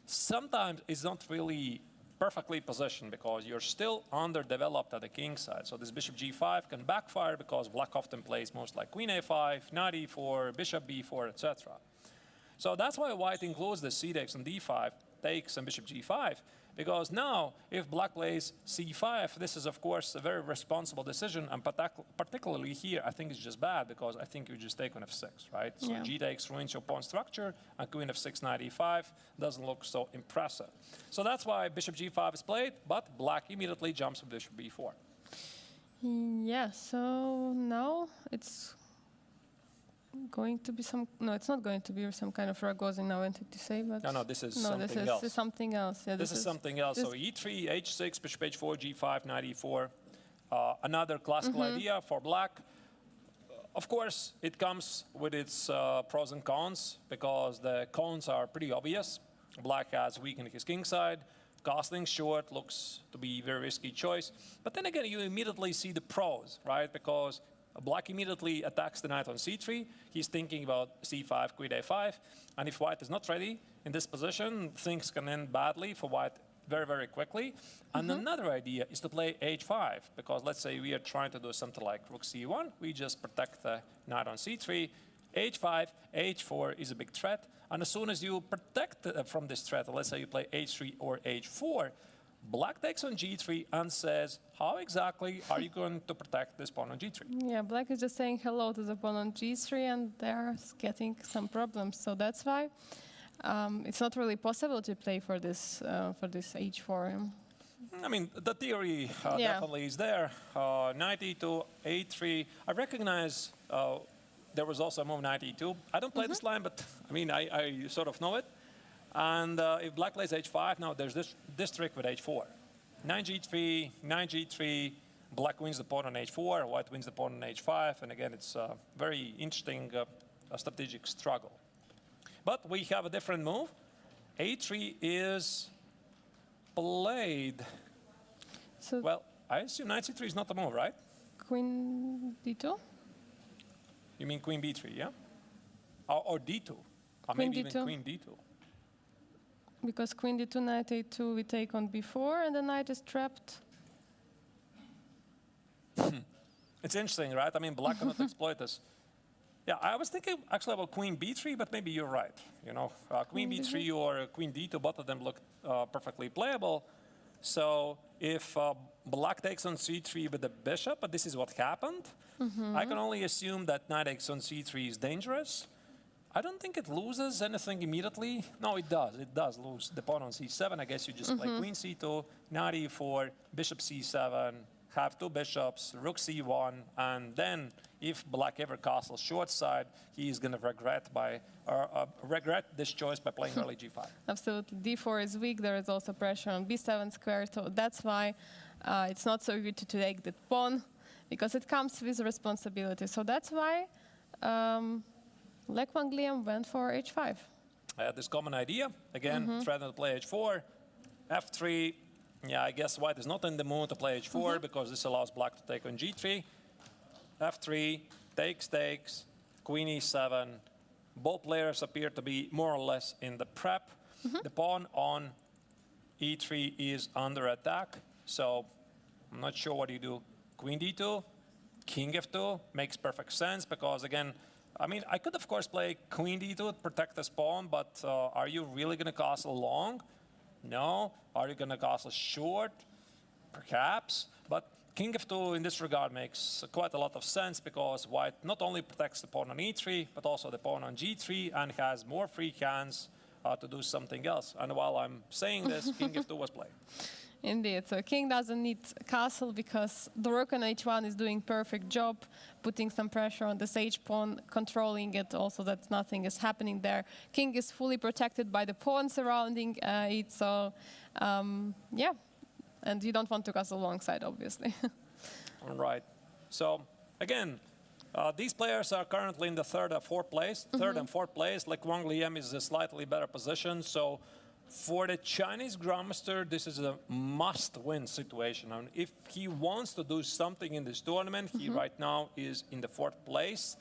sometimes is not really perfectly positioned because you're still underdeveloped at the king side. So this bishop g5 can backfire because black often plays most like queen a5, knight e4, bishop b4, etc. So that's why white includes the c takes on d5, takes and bishop g5, because now if black plays c5, this is of course a very responsible decision, and particularly here I think it's just bad because I think you just take on f6, right? So g takes ruins your pawn structure, and queen f6, knight e5 doesn't look so impressive. So that's why bishop g5 is played, but black immediately jumps with bishop b4. Yeah, so now it's going to be some, no, it's not going to be some kind of Ragozin, I wanted to say, but... No, this is something else. This is something else. Yeah, this is something else. So e3, h6, bishop h4, g5, knight e4. Another classical idea for black. Of course, it comes with its pros and cons, because the cons are pretty obvious. Black has weakened his king side. Castling short looks to be a very risky choice. But then again, you immediately see the pros, right? Because black immediately attacks the knight on c3. He's thinking about c5, queen a5. And if white is not ready in this position, things can end badly for white very, very quickly. And another idea is to play h5, because let's say we are trying to do something like rook c1. We just protect the knight on c3. h5, h4 is a big threat. And as soon as you protect from this threat, let's say you play h3 or h4, black takes on g3 and says, how exactly are you going to protect this pawn on g3? Yeah, black is just saying hello to the pawn on g3, and they're getting some problems. So that's why it's not really possible to play for this h4. I mean, the theory definitely is there. Knight e2, a3. I recognize there was also a move knight e2. I don't play this line, but I mean, I sort of know it. And if black plays h5, now there's this trick with h4. 9g3, 9g3, black wins the pawn on h4, white wins the pawn on h5, and again, it's a very interesting strategic struggle. But we have a different move. a3 is played. So well, I assume knight c3 is not the move, right? Queen d2? You mean queen b3, yeah? Or d2, or queen maybe d2. even queen d2. Because queen d2, knight a2, we take on b4, and the knight is trapped. It's interesting, right? I mean, black cannot exploit this. Yeah, I was thinking actually about queen b3, but maybe you're right. You know, queen b3 or queen d2, both of them look perfectly playable. So if black takes on c3 with the bishop, but this is what happened, I can only assume that knight takes on c3 is dangerous. I don't think it loses anything immediately. No, it does. It does lose the pawn on c7. I guess you just play queen c2, knight e4, bishop c7, have two bishops, rook c1, and then if black ever castles short side, he is going to regret this choice by playing early g5. Absolutely. d4 is weak. There is also pressure on b7 square. So that's why it's not so good to take the pawn, because it comes with responsibility. So that's why Lech Van Gliem went for h5. I had this common idea. Again, threatening to play h4, f3. Yeah, I guess white is not in the mood to play h4 because this allows black to take on g3. f3, takes, queen e7. Both players appear to be more or less in the prep. The pawn on e3 is under attack, so I'm not sure what you do. Queen d2, king f2 makes perfect sense because, again, I mean, I could, of course, play queen d2 to protect this pawn, but are you really going to castle long? No. Are you going to castle short? Perhaps. But King f2 in this regard makes quite a lot of sense because white not only protects the pawn on e3, but also the pawn on g3 and has more free hands to do something else. And while I'm saying this, King f2 was played. Indeed. So king doesn't need castle because the rook on h1 is doing perfect job, putting some pressure on the sage pawn, controlling it also that nothing is happening there. King is fully protected by the pawn surrounding it. So yeah, and you don't want to castle alongside, obviously. All right. So again, these players are currently in the third and fourth place. Third and fourth place, like Wang Liam is a slightly better position. So for the Chinese Grandmaster, this is a must-win situation. And if he wants to do something in this tournament, he right now is in the fourth place.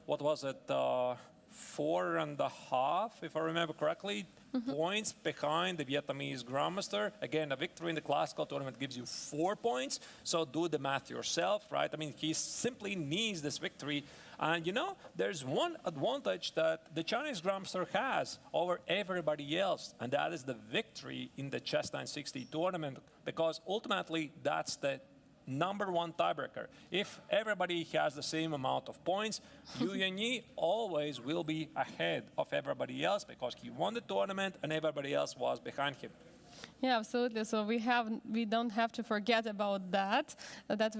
What was it? 4.5, if I remember correctly, points behind the Vietnamese Grandmaster. Again, a victory in the classical tournament gives you 4 points. So do the math yourself, right? I mean, he simply needs this victory. And you know, there's one advantage that the Chinese Grandmaster has over everybody else, and that is the victory in the Chess 960 tournament, because ultimately that's the #1 tiebreaker. If everybody has the same amount of points, Yu Yanyi always will be ahead of everybody else because he won the tournament and everybody else was behind him. Yeah, absolutely. So we don't have to forget about that. That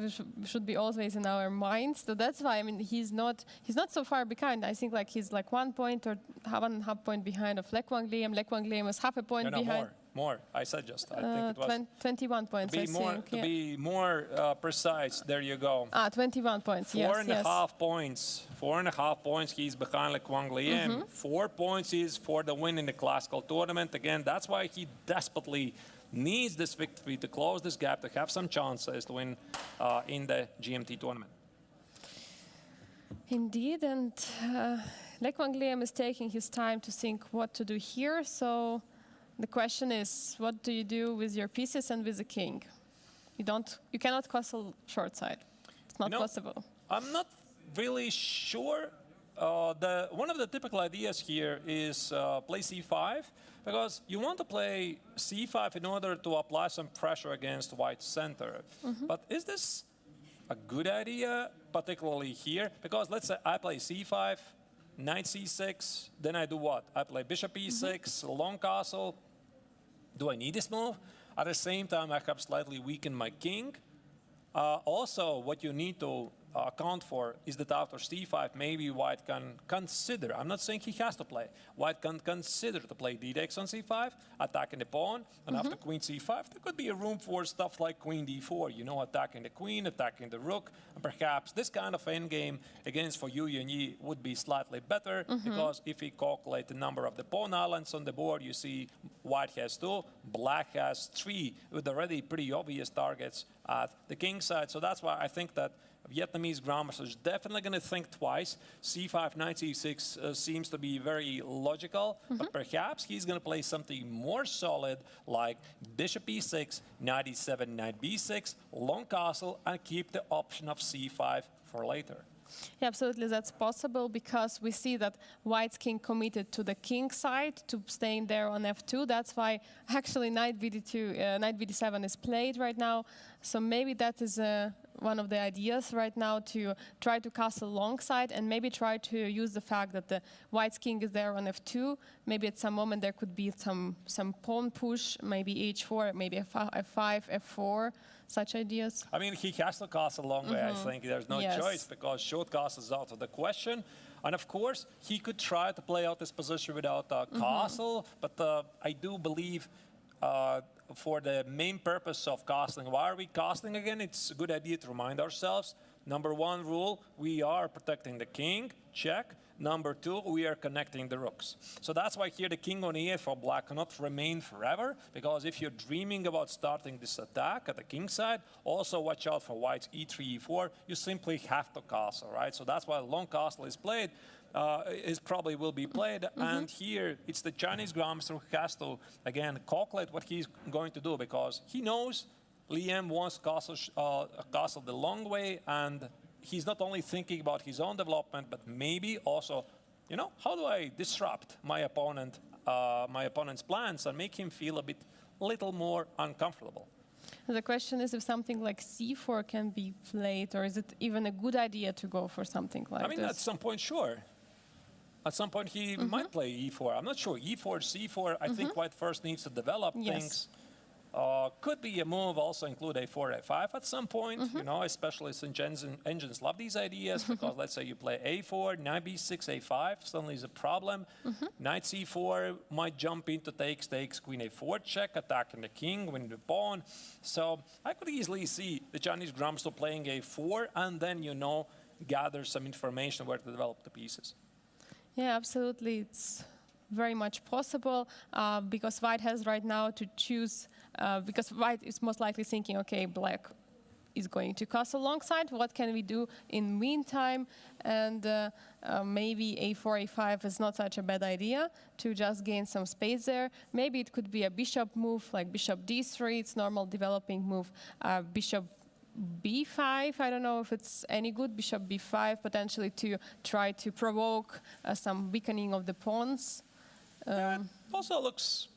should be always in our minds. So that's why, I mean, he's not so far behind. I think like he's like 1 point or 1.5 point behind of Lek Wang Liam. Lek Wang Liam is half a point behind. More. I said just. I think it was 21 points. To be more precise, there you go. 21 points. Four and a half points. 4.5 points. He's behind Lek Wang Liam. 4 points is for the win in the classical tournament. Again, that's why he desperately needs this victory to close this gap, to have some chances to win in the GMT tournament. Indeed, and Lek Wang Liam is taking his time to think what to do here. So the question is, what do you do with your pieces and with the king? You cannot castle short side. It's not possible. I'm not really sure. One of the typical ideas here is play c5, because you want to play c5 in order to apply some pressure against white center. But is this a good idea, particularly here? Because let's say I play c5, knight c6, then I do what? I play bishop e6, long castle. Do I need this move? At the same time, I have slightly weakened my king. Also, what you need to account for is that after c5, maybe white can consider, I'm not saying he has to play, white can consider to play d takes on c5, attacking the pawn, and after queen c5, there could be a room for stuff like queen d4, you know, attacking the queen, attacking the rook, and perhaps this kind of endgame against for Yu Yanyi would be slightly better, because if we calculate the number of the pawn islands on the board, you see white has 2, black has 3, with already pretty obvious targets at the king side. So that's why I think that Vietnamese Grandmaster is definitely going to think twice. c5, knight c6 seems to be very logical, but perhaps he's going to play something more solid like bishop e6, knight e7, knight b6, long castle, and keep the option of c5 for later. Yeah, absolutely, that's possible because we see that white's king committed to the king side, to staying there on f2. That's why actually knight bd7 is played right now. So maybe that is one of the ideas right now, to try to castle alongside and maybe try to use the fact that the white's king is there on f2. Maybe at some moment there could be some pawn push, maybe h4, maybe f5, f4. Such ideas? I mean, he has to castle a long way, I think. There's no choice, because short castle is out of the question. And of course, he could try to play out this position without a castle, but I do believe for the main purpose of castling, why are we castling again? It's a good idea to remind ourselves. #1 rule, we are protecting the king, check. #2, we are connecting the rooks. So that's why here the king on e8 for black cannot remain forever, because if you're dreaming about starting this attack at the king side, also watch out for white's e3, e4. You simply have to castle, right? So that's why long castle is played, probably will be played. And here it's the Chinese Grandmaster who has to, again, calculate what he's going to do, because he knows Liam wants castle the long way, and he's not only thinking about his own development, but maybe also, you know, how do I disrupt my opponent's plans and make him feel a little more uncomfortable? The question is if something like c4 can be played, or is it even a good idea to go for something like I mean, this? at some point, sure. At some point, he might play e4. I'm not sure. E4, c4, I think white first needs to develop things. Could be a move, also include a4, a5 at some point, you know, especially since engines love these ideas, because let's say you play a4, knight b6, a5, suddenly is a problem. Knight c4 might jump into takes, queen a4 check, attacking the king, winning the pawn. So I could easily see the Chinese grandmaster playing a4 and then, you know, gather some information where to develop the pieces. Yeah, absolutely. It's very much possible because white has right now to choose, because white is most likely thinking, okay, black is going to castle alongside. What can we do in meantime? And maybe a4, a5 is not such a bad idea to just gain some space there. Maybe it could be a bishop move, like bishop d3. It's normal developing move. Bishop b5, I don't know if it's any good. Bishop b5, potentially to try to provoke some weakening of the pawns. Also looks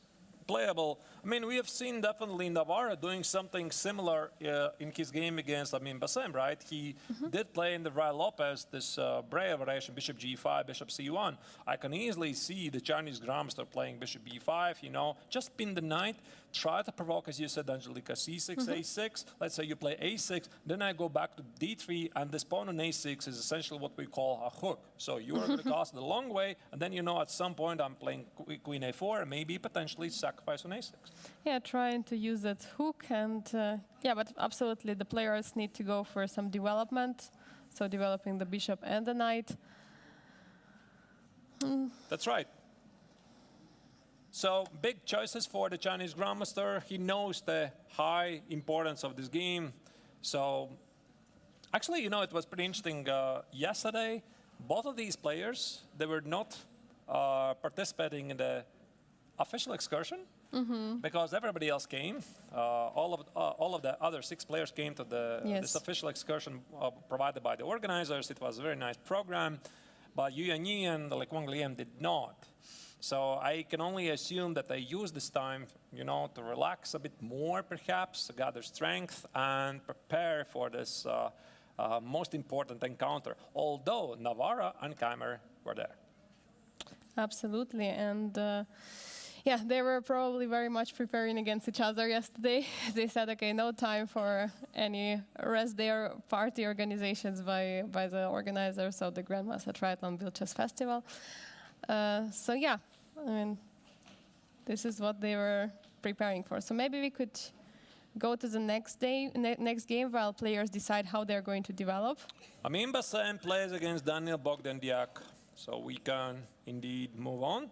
playable. I mean, we have seen definitely Navarra doing something similar in his game against Amin Bassem, right? He did play in the Ray Lopez, this Brea variation, bishop g5, bishop c1. I can easily see the Chinese grandmaster playing bishop b5, you know, just pin the knight, try to provoke, as you said, Angelica, c6, a6. Let's say you play a6, then I go back to d3, and this pawn on a6 is essentially what we call a hook. So you are going to cast the long way, and then, you know, at some point I'm playing queen a4, and maybe potentially sacrifice on a6. Yeah, trying to use that hook, and yeah, but absolutely the players need to go for some development, so developing the bishop and the knight. That's right. So big choices for the Chinese grandmaster. He knows the high importance of this game. So actually, you know, it was pretty interesting. Yesterday, both of these players, they were not participating in the official excursion. Because everybody else came. All of the other 6 players came to this official excursion provided by the organizers. It was a very nice program, but Yu Yanyi and Wang Liam did not. So I can only assume that they used this time, you know, to relax a bit more, perhaps, gather strength and prepare for this most important encounter. Although Navarra and Keimer were there. Absolutely, and. Yeah, they were probably very much preparing against each other yesterday. They said, okay, no time for any rest day party organizations by the organizers of the Grandmaster Triathlon Biel Chess Festival. So yeah, I mean, this is what they were preparing for. So maybe we could go to the next game while players decide how they're going to develop. Amin Bassem plays against Daniel Bogdandiak, so we can indeed move on.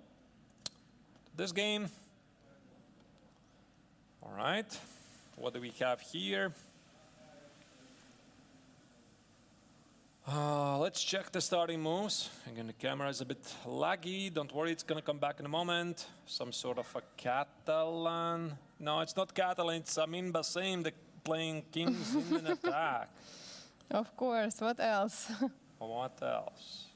This game. All right, what do we have here? Let's check the starting moves. Again, the camera is a bit laggy. Don't worry, it's going to come back in a moment. Some sort of a Catalan. No, it's not Catalan. It's Amin Bassem playing kings in an attack. Of course. What else? What else?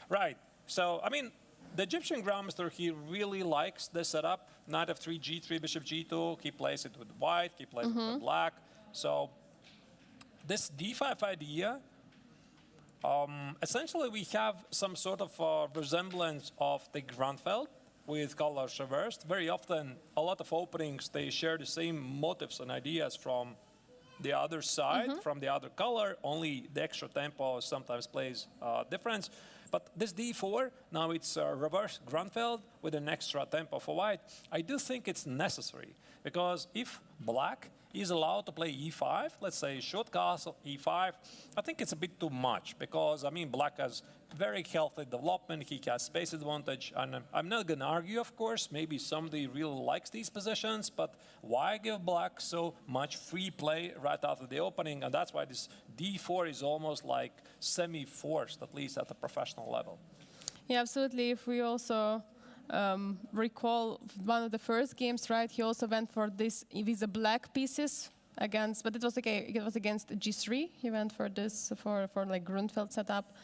Right. So, I mean, the Egyptian grandmaster, he really likes this setup. Knight f3, g3, bishop g2. He plays it with white. He plays it with black. So this d5 idea, essentially we have some sort of resemblance of the Grunfeld with colors reversed. Very often, a lot of openings, they share the same motives and ideas from the other side, from the other color. Only the extra tempo sometimes plays difference. But this d4, now it's a reverse Grunfeld with an extra tempo for white. I do think it's necessary, because if black is allowed to play e5, let's say short castle, e5, I think it's a bit too much, because, I mean, black has very healthy development, he has space advantage, and I'm not going to argue, of course, maybe somebody really likes these positions, but why give black so much free play right after the opening? And that's why this d4 is almost like semi-forced, at least at the professional level. Yeah, absolutely. If we also recall one of the first games, right, he also went for this with the black pieces against, but it was okay, it was against g3. He went for this, for like Grunfeld setup.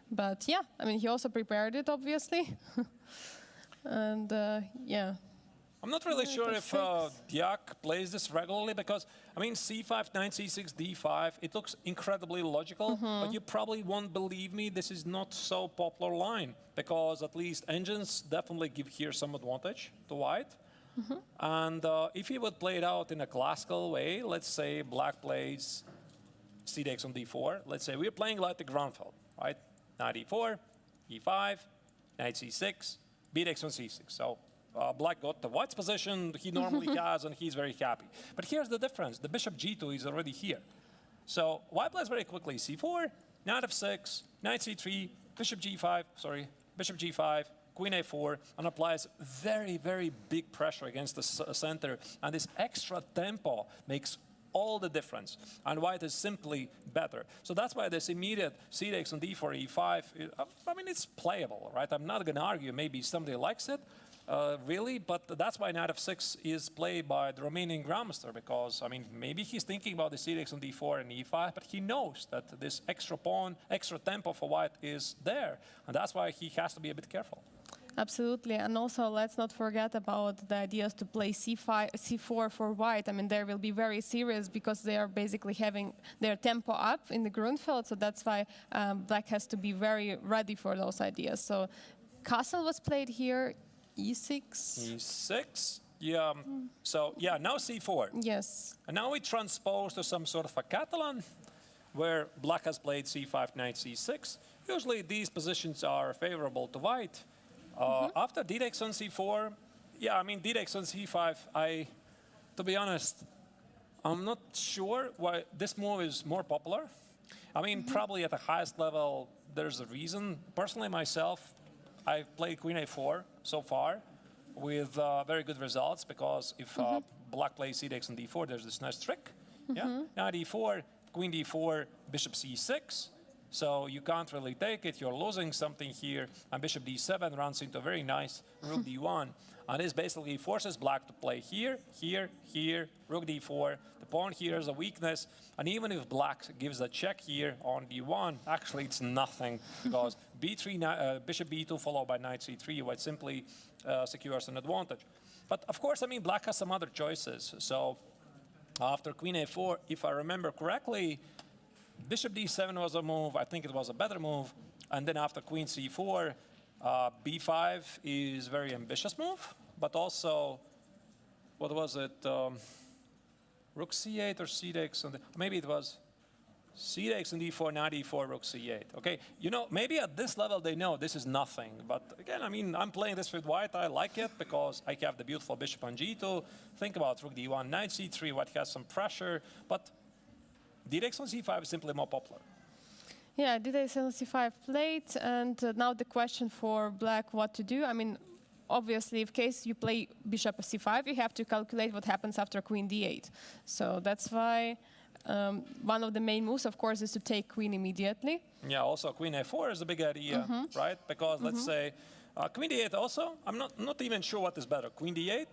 But yeah, I mean, he also prepared it, obviously. And yeah. I'm not really sure if F6. Diak plays this regularly because, I mean, c5, knight c6, d5, it looks incredibly logical, but you probably won't believe me, this is not so popular line because at least engines definitely give here some advantage to white. And if he would play it out in a classical way, let's say black plays c takes on d4, let's say we're playing like the Grunfeld, right? Knight e4, e5, knight c6, b takes on c6. So black got the white's position he normally has, and he's very happy. But here's the difference. The bishop g2 is already here. So white plays very quickly c4, knight f6, knight c3, bishop g5, sorry, bishop g5, queen a4, and applies very, very big pressure against the center. And this extra tempo makes all the difference. And white is simply better. So that's why this immediate c takes on d4, e5, I mean, it's playable, right? I'm not going to argue. Maybe somebody likes it, really, but that's why knight f6 is played by the Romanian grandmaster, because, I mean, maybe he's thinking about the c takes on d4 and e5, but he knows that this extra pawn, extra tempo for white is there. And that's why he has to be a bit careful. Absolutely, and also let's not forget about the ideas to play c5, c4 for white. I mean, they will be very serious because they are basically having their tempo up in the Grunfeld, so that's why black has to be very ready for those ideas. So castle was played here, e6. e6, yeah. So yeah, now c4. Yes. And now we transpose to some sort of a Catalan where black has played c5, knight c6. Usually these positions are favorable to white. After d takes on c4, yeah, I mean, d takes on c5, to be honest, I'm not sure why this move is more popular. I mean, probably at the highest level, there's a reason. Personally, myself, I played queen a4 so far with very good results, because if black plays c takes on d4, there's this nice trick. Yeah, now d4, queen d4, bishop c6. So you can't really take it, you're losing something here, and bishop d7 runs into a very nice rook d1. And this basically forces black to play here, here, here, rook d4. The pawn here is a weakness, and even if black gives a check here on d1, actually it's nothing, because b3, bishop b2 followed by knight c3, which simply secures an advantage. But of course, I mean, black has some other choices. So after queen a4, if I remember correctly, bishop d7 was a move. I think it was a better move. And then after queen c4, b5 is a very ambitious move. But also, what was it? Rook c8 or c takes on the, maybe it was c takes on d4, knight e4, rook c8. Okay, you know, maybe at this level they know this is nothing. But again, I mean, I'm playing this with white. I like it because I have the beautiful bishop on g2. Think about rook d1, knight c3, white has some pressure. But d takes on c5 is simply more popular. Yeah, d takes on c5 played, and now the question for black, what to do. I mean, obviously, in case you play bishop c5, you have to calculate what happens after queen d8. So that's why one of the main moves, of course, is to take queen immediately. Yeah, also queen a4 is a big idea, right? Because let's say queen d8 also, I'm not even sure what is better, queen d8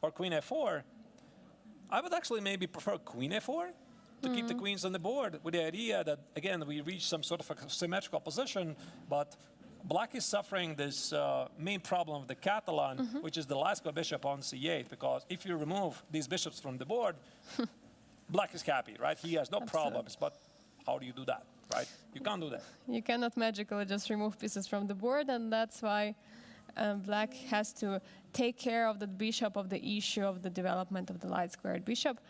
or queen a4. I would actually maybe prefer queen a4 to keep the queens on the board, with the idea that, again, we reach some sort of a symmetrical position, but black is suffering this main problem of the Catalan, which is the Lascaux bishop on c8, because if you remove these bishops from the board, black is happy, right? He has no problems, but how do you do that, right? You can't do that. You cannot magically just remove pieces from the board, and that's why black has to take care of the bishop, of the issue of the development of the light-squared bishop.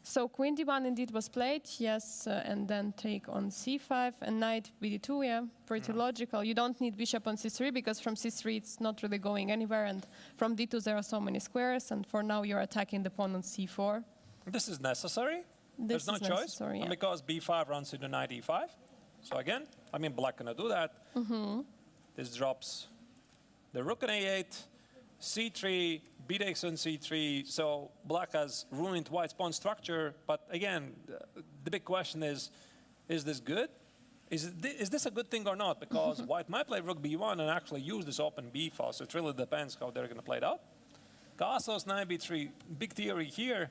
So queen d1 indeed was played, yes, and then take on c5 and knight bd2, yeah, pretty logical. You don't need bishop on c3 because from c3 it's not really going anywhere, and from d2 there are so many squares, and for now you're attacking the pawn on c4. This is necessary. There's no choice, yeah. because b5 runs into knight e5. So again, I mean, black cannot do that. This drops the rook on a8, c3, b takes on c3, so black has ruined white's pawn structure. But again, the big question is this good? Is this a good thing or not? Because white might play rook b1 and actually use this open b file, so it really depends how they're going to play it out. Castles, knight b3, big theory here,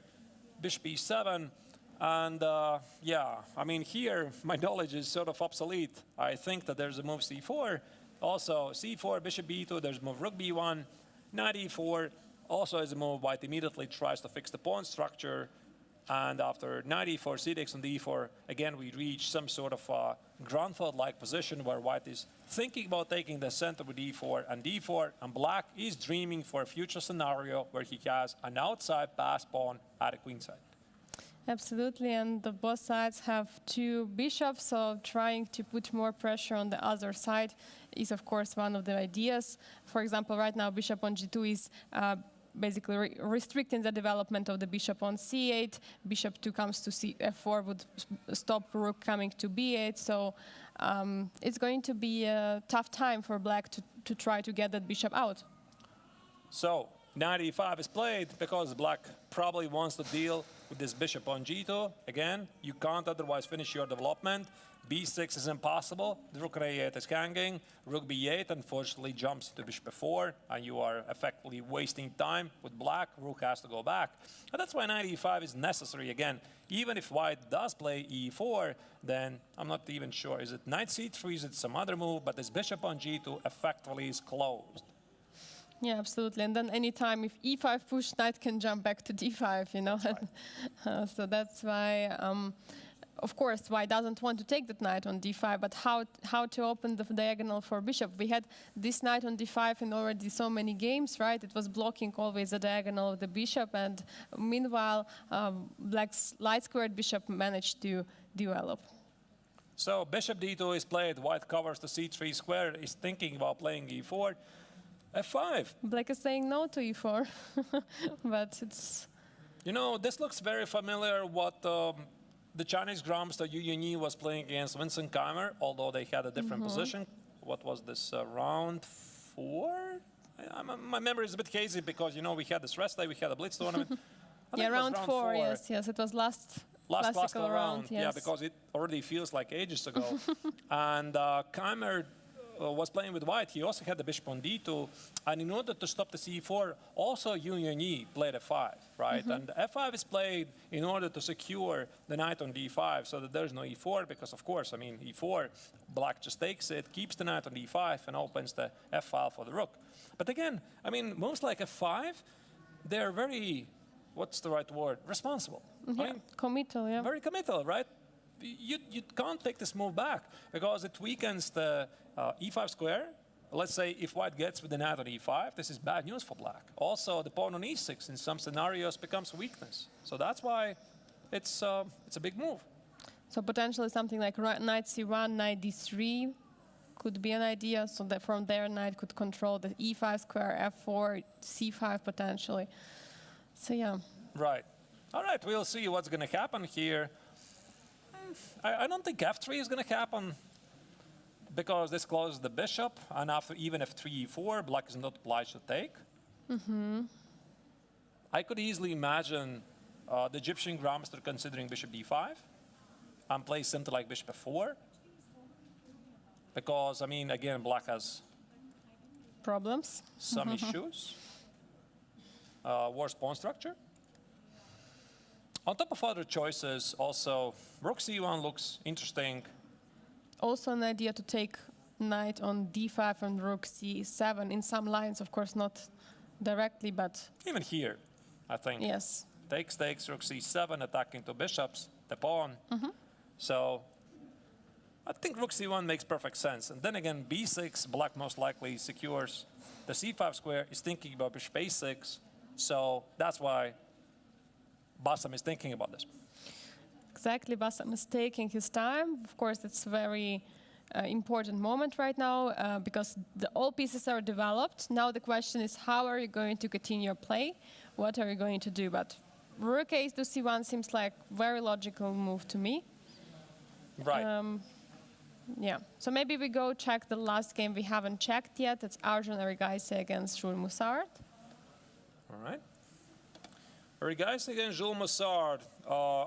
bishop e7, and yeah, I mean, here my knowledge is sort of obsolete. I think that there's a move c4, also c4, bishop b2, there's a move rook b1, knight e4, Also, as a move, white immediately tries to fix the pawn structure. And after knight e4, c takes on d4, again, we reach some sort of Grunfeld-like position where white is thinking about taking the center with e4 and d4, and black is dreaming for a future scenario where he has an outside pass pawn at a queenside. Absolutely, and both sides have two bishops, so trying to put more pressure on the other side is, of course, one of the ideas. For example, right now, bishop on g2 is basically restricting the development of the bishop on c8. Bishop 2 comes to f4 would stop rook coming to b8, so it's going to be a tough time for black to try to get that bishop out. So, knight e5 is played because black probably wants to deal with this bishop on g2. Again, you can't otherwise finish your development. b6 is impossible. The rook on a8 is hanging. Rook b8 unfortunately jumps to bishop f4, and you are effectively wasting time with black. Rook has to go back. And that's why knight e5 is necessary again. Even if white does play e4, then I'm not even sure. Is it knight c3? Is it some other move? But this bishop on g2 effectively is closed. Yeah, absolutely. And then anytime if e5 push, knight can jump back to d5, you know. Right. So that's why, of course, white doesn't want to take that knight on d5, but how to open the diagonal for bishop? We had this knight on d5 in already so many games, right? It was blocking always the diagonal of the bishop, and meanwhile, black's light-squared bishop managed to develop. So bishop d2 is played. White covers the c3 square, is thinking about playing e4. f5. Black is saying no to e4, but it's... You know, this looks very familiar what the Chinese grandmaster Yu Yunyi was playing against Vincent Keimer, although they had a different position. What was this, round 4? My memory is a bit hazy because, you know, we had this rest day, we had a blitz tournament. Yeah, round 4, yes, it was last classical round. Yes. Yeah, because it already feels like ages ago. And Keimer was playing with white. He also had the bishop on d2, and in order to stop the c4, also Yu Yunyi played f5, right? And f5 is played in order to secure the knight on d5, so that there's no e4, because of course, I mean, e4, black just takes it, keeps the knight on d5, and opens the f file for the rook. But again, I mean, moves like f5, they're very, what's the right word? Responsible. Yeah, I mean, committal, yeah. very committal, right? You can't take this move back because it weakens the e5 square. Let's say if white gets with the knight on e5, this is bad news for black. Also, the pawn on e6 in some scenarios becomes a weakness. So that's why it's a big move. So potentially something like knight c1, knight d3 could be an idea. So that from there, knight could control the e5 square, f4, c5 potentially. So yeah. Right. All right, we'll see what's going to happen here. I don't think f3 is going to happen because this closes the bishop, and after even f3, e4, black is not obliged to take. I could easily imagine the Egyptian grandmaster considering bishop d5 and play something like bishop f4 because, I mean, again, black has Problems. some issues. Worse pawn structure. On top of other choices, also, rook c1 looks interesting. Also an idea to take knight on d5 and rook c7 in some lines, of course, not directly, but... Even here, I think. Yes. Takes, rook c7, attacking two bishops, the pawn. So I think rook c1 makes perfect sense. And then again, b6, black most likely secures the c5 square, is thinking about bishop a6. So that's why Bassam is thinking about this. Exactly, Bassam is taking his time. Of course, it's a very important moment right now because all pieces are developed. Now the question is, how are you going to continue your play? What are you going to do? But rook a to c1 seems like very logical move to me. Right. Yeah. So maybe we go check the last game we haven't checked yet. It's Arjun Erigaisi against Jules Moussard. All right. Erigaisi against Jules Moussard.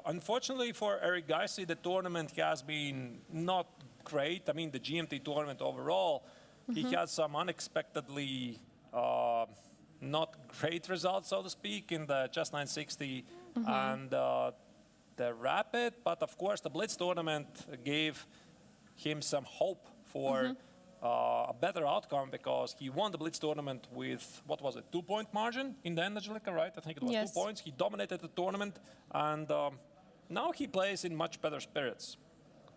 Unfortunately for Erigaisi, the tournament has been not great. I mean, the GMT tournament overall, he had some unexpectedly not great results, so to speak, in the Chess 960 and the Rapid. But of course, the Blitz tournament gave him some hope for a better outcome because he won the Blitz tournament with, what was it, 2-point margin in the end, Angelica, right? I think it was Yes. 2 points. He dominated the tournament, and now he plays in much better spirits.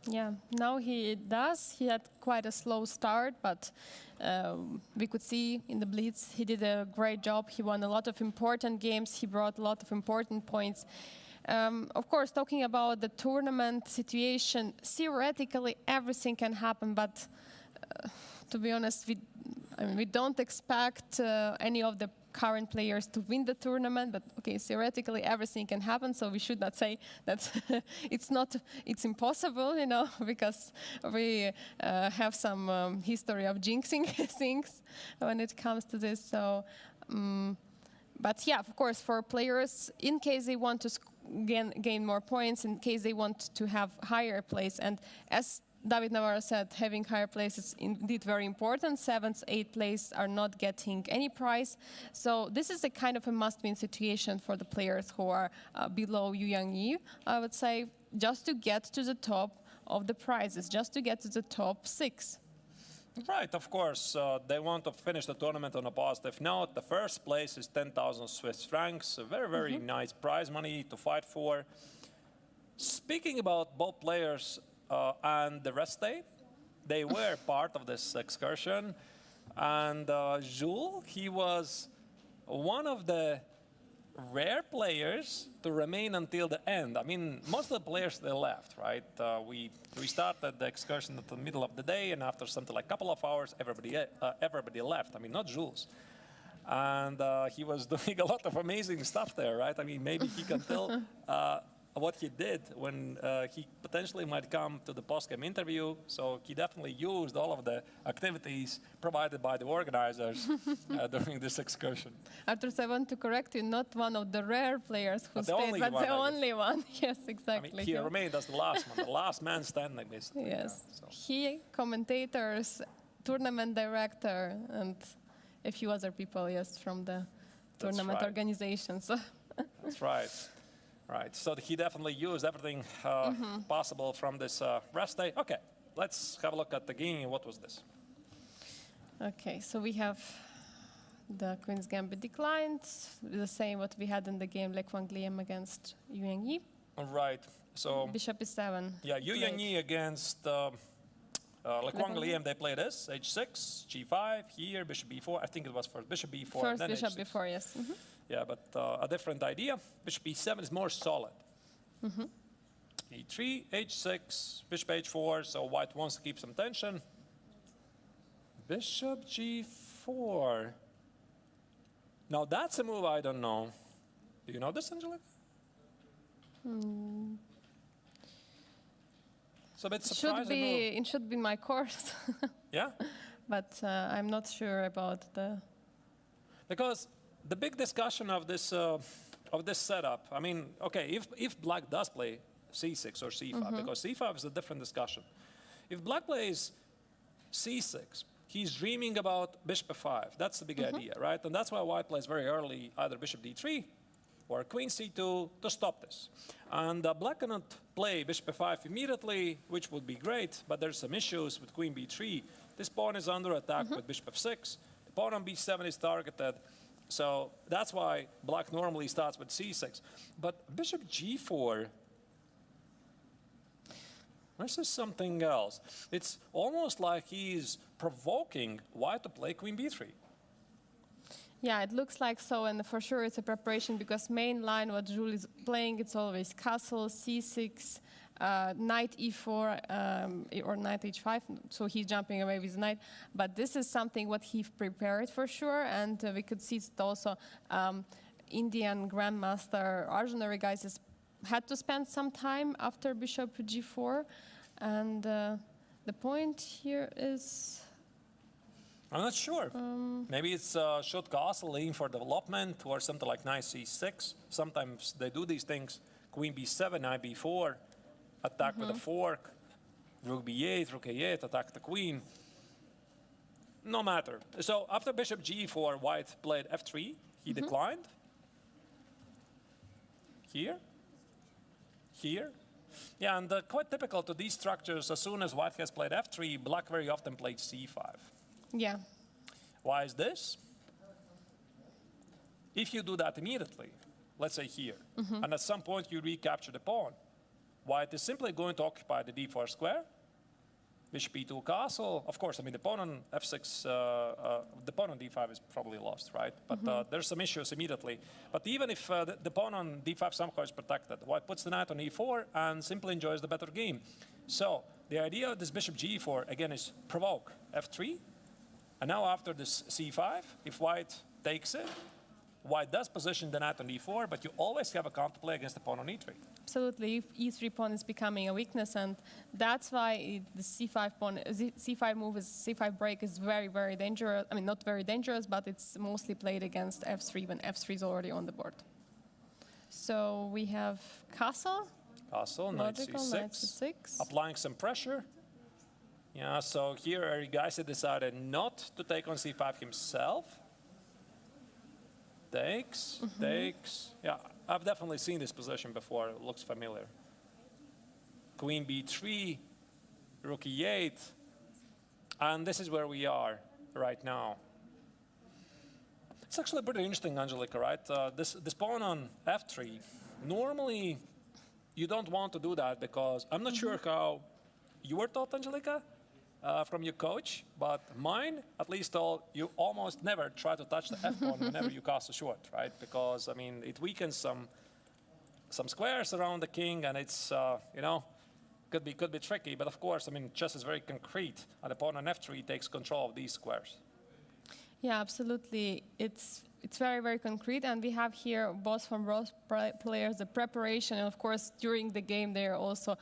Yeah, now he does. He had quite a slow start, but we could see in the Blitz he did a great job. He won a lot of important games. He brought a lot of important points. Of course, talking about the tournament situation, theoretically everything can happen, but to be honest, we don't expect any of the current players to win the tournament, but okay, theoretically everything can happen, so we should not say that it's impossible, you know, because we have some history of jinxing things when it comes to this. So, but yeah, of course, for players, in case they want to gain more points, in case they want to have higher place, and as David Navarro said, having higher place is indeed very important. 7th, 8th place are not getting any prize. So this is a kind of a must-win situation for the players who are below Yu Yang, I would say, just to get to the top of the prizes, just to get to the top 6. Right, of course. They want to finish the tournament on a positive note. The first place is 10,000 Swiss francs, a very, very nice prize money to fight for. Speaking about both players, and the rest day, they were part of this excursion. And Jules, he was one of the rare players to remain until the end. I mean, most of the players, they left, right? We started the excursion at the middle of the day, and after something like a couple of hours, everybody left. I mean, not Jules. And he was doing a lot of amazing stuff there, right? I mean, maybe he can tell what he did when he potentially might come to the post-game interview. So he definitely used all of the activities provided by the organizers during this excursion. Arthur, I want to correct you, not one of the rare players who stayed, but one, the only one. Yes, exactly. I mean, he remained as the last one, the last man standing, basically. Yes. Yeah, so. He, commentators, tournament director, and a few other people, yes, from the tournament organization. So. That's right. Right, so he definitely used everything possible from this rest day. Okay, let's have a look at the game. What was this? Okay, so we have the Queen's Gambit declined, the same what we had in the game Le Quang Liem against Yu Yang. Right, so... Bishop E7. Yeah, Yu Yang against Le Quang Liem, they played this, H6, G5, here, Bishop B4. I think it was first Bishop B4, First then Bishop H6. B4, yes. Yeah, but a different idea. Bishop E7 is more solid. E3, H6, Bishop H4, so white wants to keep some tension. Bishop G4. Now that's a move I don't know. Do you know this, Angelica? It's a bit surprising move. It should be my course. Yeah? But I'm not sure about the... Because the big discussion of this setup, I mean, okay, if black does play c6 or c5, because c5 is a different discussion. If black plays c6, he's dreaming about bishop f5. That's the big idea, right? And that's why white plays very early either bishop d3 or queen c2 to stop this. And black cannot play bishop f5 immediately, which would be great, but there's some issues with queen b3. This pawn is under attack with bishop f6. The pawn on b7 is targeted. So that's why black normally starts with c6. But bishop g4, this is something else. It's almost like he's provoking white to play queen b3. Yeah, it looks like so, and for sure it's a preparation because main line what Jules is playing, it's always castle, c6, knight e4 or knight h5, so he's jumping away with knight. But this is something what he prepared for sure, and we could see it also. Indian Grandmaster Arjun Erigaisi had to spend some time after bishop g4, and the point here is... I'm not sure. Maybe it's should castle lean for development or something like knight c6. Sometimes they do these things. Queen b7, knight b4, attack with a fork. Rook b8, rook a8, attack the queen. No matter. So after bishop g4, white played f3. He declined. Here. Here. Yeah, and quite typical to these structures, as soon as white has played f3, black very often played c5. Yeah. Why is this? If you do that immediately, let's say here, and at some point you recapture the pawn, white is simply going to occupy the d4 square, bishop e2 castle. Of course, I mean, the pawn on f6, the pawn on d5 is probably lost, right? But there's some issues immediately. But even if the pawn on d5 somehow is protected, white puts the knight on e4 and simply enjoys the better game. So the idea of this bishop g4, again, is provoke f3. And now after this c5, if white takes it, white does position the knight on e4, but you always have a counterplay against the pawn on e3. Absolutely, e3 pawn is becoming a weakness, and that's why the c5 pawn, c5 move, c5 break is very, very dangerous. I mean, not very dangerous, but it's mostly played against f3 when f3 is already on the board. So we have castle. Castle, knight c6. Knight c6. Applying some pressure. Yeah, so here Erigaisi decided not to take on c5 himself. Takes, takes. Yeah, I've definitely seen this position before. It looks familiar. Queen b3, rook e8. And this is where we are right now. It's actually pretty interesting, Angelica, right? This pawn on f3, normally you don't want to do that because I'm not sure how you were taught, Angelica, from your coach, but mine, at least all, you almost never try to touch the f-pawn whenever you castle short, right? Because, I mean, it weakens some squares around the king, and it's, you know, could be tricky. But of course, I mean, chess is very concrete, and the pawn on f3 takes control of these squares. Yeah, absolutely. It's very, very concrete, and we have here both from both players the preparation, and of course, during the game, they're also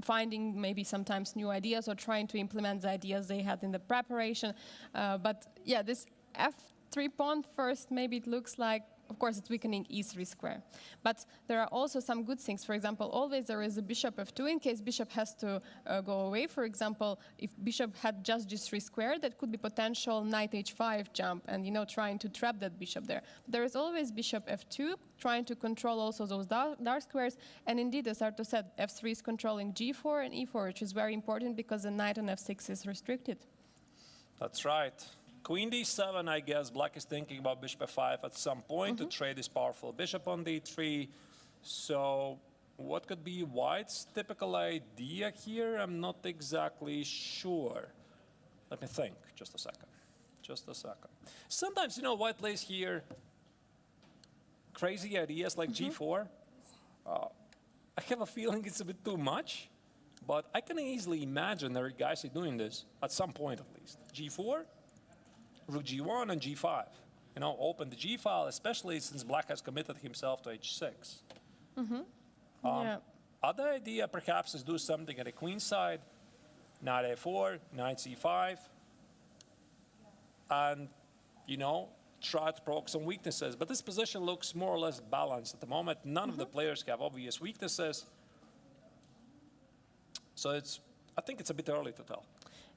finding maybe sometimes new ideas or trying to implement the ideas they had in the preparation. But yeah, this f3 pawn first, maybe it looks like, of course, it's weakening e3 square. But there are also some good things. For example, always there is a bishop f2 in case bishop has to go away. For example, if bishop had just g3 square, that could be potential knight h5 jump and, you know, trying to trap that bishop there. There is always bishop f2, trying to control also those dark squares. And indeed, as Arto said, f3 is controlling g4 and e4, which is very important because the knight on f6 is restricted. That's right. Queen d7, I guess black is thinking about bishop f5 at some point to trade this powerful bishop on d3. So what could be white's typical idea here? I'm not exactly sure. Let me think, just a second. Just a second. Sometimes, you know, white plays here crazy ideas like g4. I have a feeling it's a bit too much, but I can easily imagine there are guys doing this at some point at least. g4, rook g1 and g5. You know, open the g file, especially since black has committed himself to h6. Yeah. Other idea perhaps is do something at the queen side, knight a4, knight c5, and, you know, try to provoke some weaknesses. But this position looks more or less balanced at the moment. None of the players have obvious weaknesses. So I think it's a bit early to tell.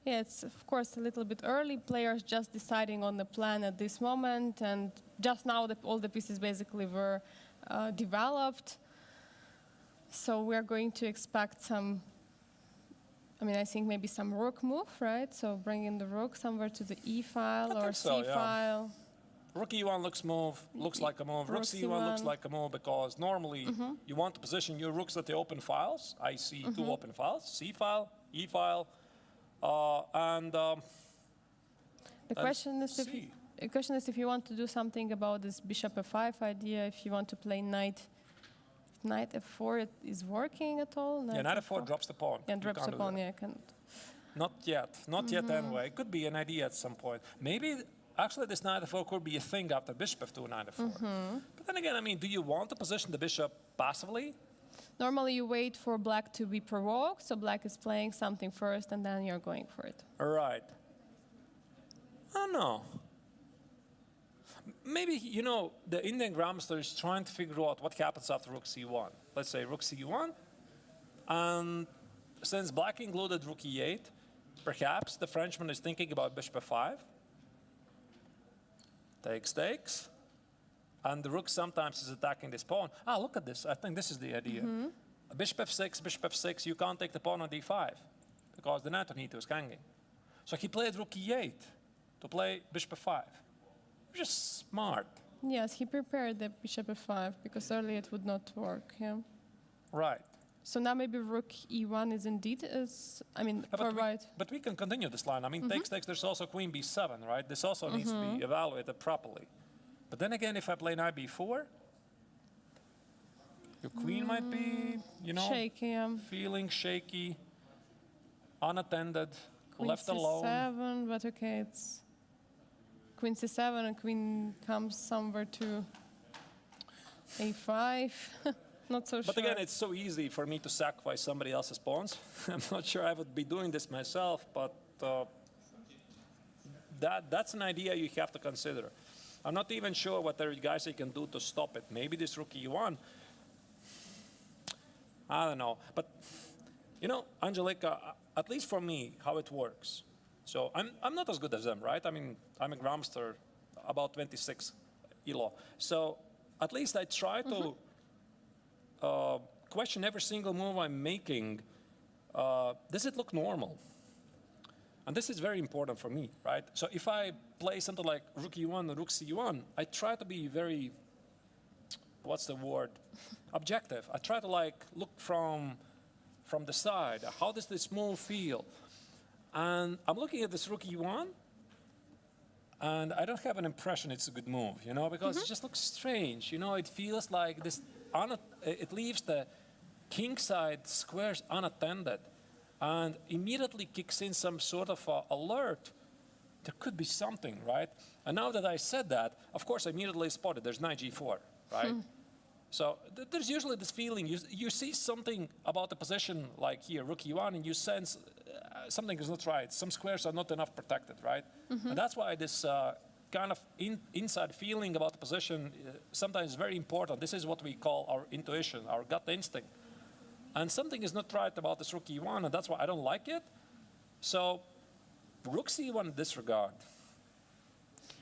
Yeah, it's of course a little bit early. Players just deciding on the plan at this moment, and just now all the pieces basically were developed. So we're going to expect some, I mean, I think maybe some rook move, right? So bringing the rook somewhere to the e file or c file. Yeah. Rook e1 looks like a move. Rook c1 looks like a move because normally you want to position your rooks at the open files. I see two open files: c file, e file. The question is if you want to do something about this bishop f5 idea, if you want to play knight f4, it is working at all? Knight f4 drops the pawn. Yeah, drops the pawn, yeah, I can't. Not yet anyway. It could be an idea at some point. Maybe, actually, this knight f4 could be a thing after bishop f2, knight f4. But then again, I mean, do you want to position the bishop passively? Normally, you wait for black to be provoked, so black is playing something first, and then you're going for it. All right. I don't know. Maybe, you know, the Indian grandmaster is trying to figure out what happens after rook c1. Let's say rook c1, and since black included rook e8, perhaps the Frenchman is thinking about bishop f5. Takes. And the rook sometimes is attacking this pawn. Ah, look at this. I think this is the idea. bishop f6, you can't take the pawn on d5 because the knight on e2 is hanging. So he played rook e8 to play bishop f5. Which is smart. Yes, he prepared the bishop f5 because earlier it would not work. Yeah. Right. So now maybe rook e1 is indeed for white. But we can continue this line. I mean, takes. There's also queen b7, right? This also needs to be evaluated properly. But then again, if I play knight b4, your queen might be, shaky. Feeling shaky, unattended, Queen left c7, alone. but okay, it's queen c7 and queen comes somewhere to a5. Not so sure. But again, it's so easy for me to sacrifice somebody else's pawns. I'm not sure I would be doing this myself, but that's an idea you have to consider. I'm not even sure what the guys can do to stop it. Maybe this rook e1. I don't know. But, Angelika, at least for me, how it works. So I'm not as good as them, right? I mean, I'm a grandmaster, about 26 elo. So at least I try to question every single move I'm making. Does it look normal? And this is very important for me, right? So if I play something like rook e1 or rook c1, I try to be very, what's the word? Objective. I try to look from the side. How does this move feel? And I'm looking at this rook e1, and I don't have an impression it's a good move, because it just looks strange. It feels like this, it leaves the king side squares unattended, and immediately kicks in some sort of alert. There could be something, right? And now that I said that, of course, I immediately spotted there's knight g4, right? So there's usually this feeling, you see something about the position like here, rook e1, and you sense something is not right. Some squares are not enough protected, right? And that's why this kind of inside feeling about the position sometimes is very important. This is what we call our intuition, our gut instinct. And something is not right about this rook e1, and that's why I don't like it. So rook c1 in this regard,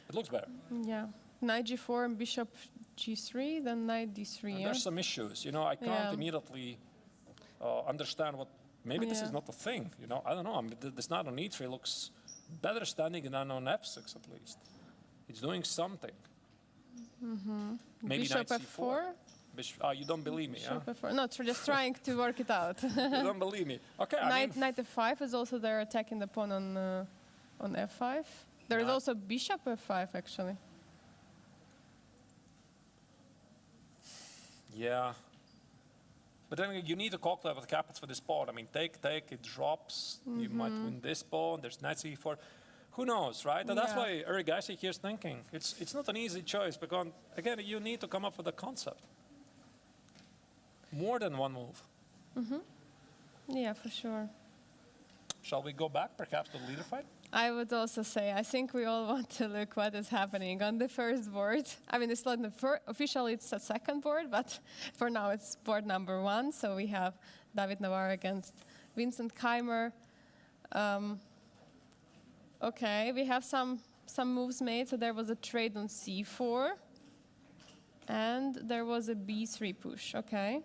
it looks better. Yeah. Knight g4 and bishop g3, then knight d3. And there's some issues. I can't immediately understand what. Maybe this is not a thing. I don't know. I mean, this knight on e3 looks better standing than on f6 at least. It's doing something. Maybe Bishop knight f4. You don't believe me, huh? Bishop f4. No, just trying to work it out. You don't believe me. Okay. Knight f5 is also there attacking the pawn on f5. There is also bishop f5 actually. Yeah. But then you need to calculate what happens for this pawn. I mean, take, it drops. You might win this pawn. There's knight c4. Who knows, right? And that's why Eric Gaisi here is thinking. It's not an easy choice because, again, you need to come up with a concept. More than one move. Yeah, for sure. Shall we go back, perhaps, to the leader fight? I would also say, I think we all want to look what is happening on the first board. I mean, it's not officially it's a second board, but for now it's board number 1. So we have David Navarro against Vincent Keimer. Okay, we have some moves made. So there was a trade on c4, and there was a b3 push. Okay.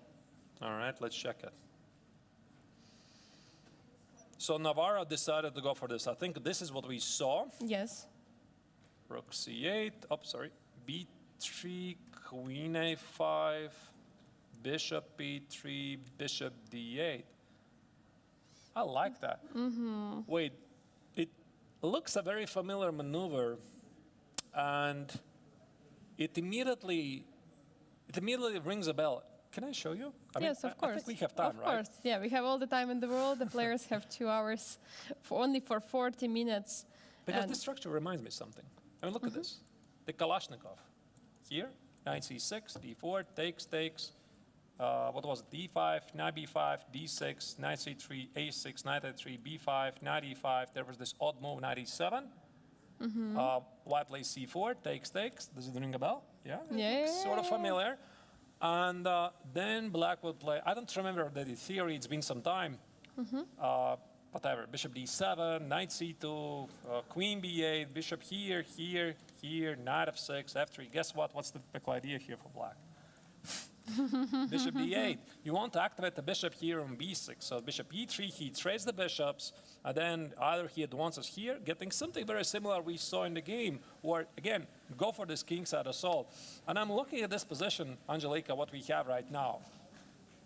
All right, let's check it. So Navarro decided to go for this. I think this is what we saw. Yes. Rook c8, b3, queen a5, bishop b3, bishop d8. I like that. Wait, it looks a very familiar maneuver, and it immediately rings a bell. Can I show you? Yes, of course. I think we have time, right? Of course, yeah, we have all the time in the world. The players have 2 hours, only for 40 minutes. Because this structure reminds me of something. I mean, look at this. The Kalashnikov. Here, knight c6, d4, takes. What was it? d5, knight b5, d6, knight c3, a6, knight a3, b5, knight e5. There was this odd move, knight e7. White plays c4, takes. Does it ring a bell? Yeah? Yeah. Sort of familiar. And then black will play, I don't remember the theory, it's been some time. Whatever, bishop d7, knight c2, queen b8, bishop here, knight f6, f3. Guess what? What's the typical idea here for black? Bishop d8. You want to activate the bishop here on b6. So bishop e3, he trades the bishops, and then either he advances here, getting something very similar we saw in the game, or again, go for this kingside assault. And I'm looking at this position, Angelika, what we have right now.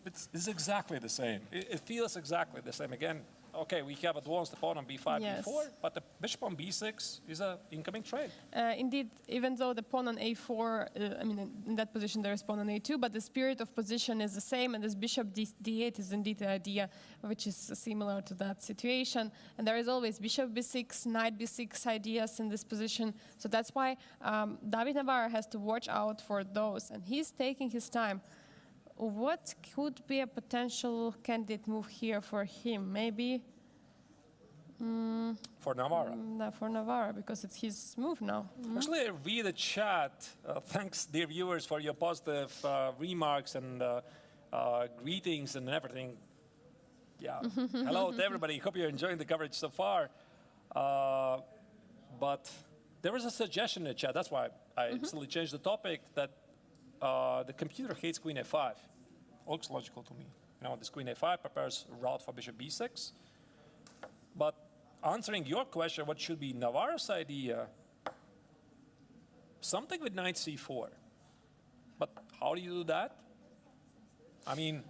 It's exactly the same. It feels exactly the same. Again, okay, we have advanced the pawn on b5, Yes. b4, but the bishop on b6 is an incoming trade. Indeed, even though the pawn on a4, I mean, in that position there is pawn on a2, but the spirit of position is the same, and this bishop d8 is indeed the idea, which is similar to that situation. And there is always bishop b6, knight b6 ideas in this position. So that's why David Navarro has to watch out for those, and he's taking his time. What could be a potential candidate move here for him? Maybe For Navarro. for Navarro, because it's his move now. Actually, I read the chat. Thanks, dear viewers, for your positive remarks and greetings and everything. Yeah. Hello to everybody. Hope you're enjoying the coverage so far. But there was a suggestion in the chat. That's why I instantly changed the topic, that the computer hates queen a5. Looks logical to me. You know, this queen a5 prepares a route for bishop b6. But answering your question, what should be Navarro's idea? Something with knight c4. But how do you do that? I mean,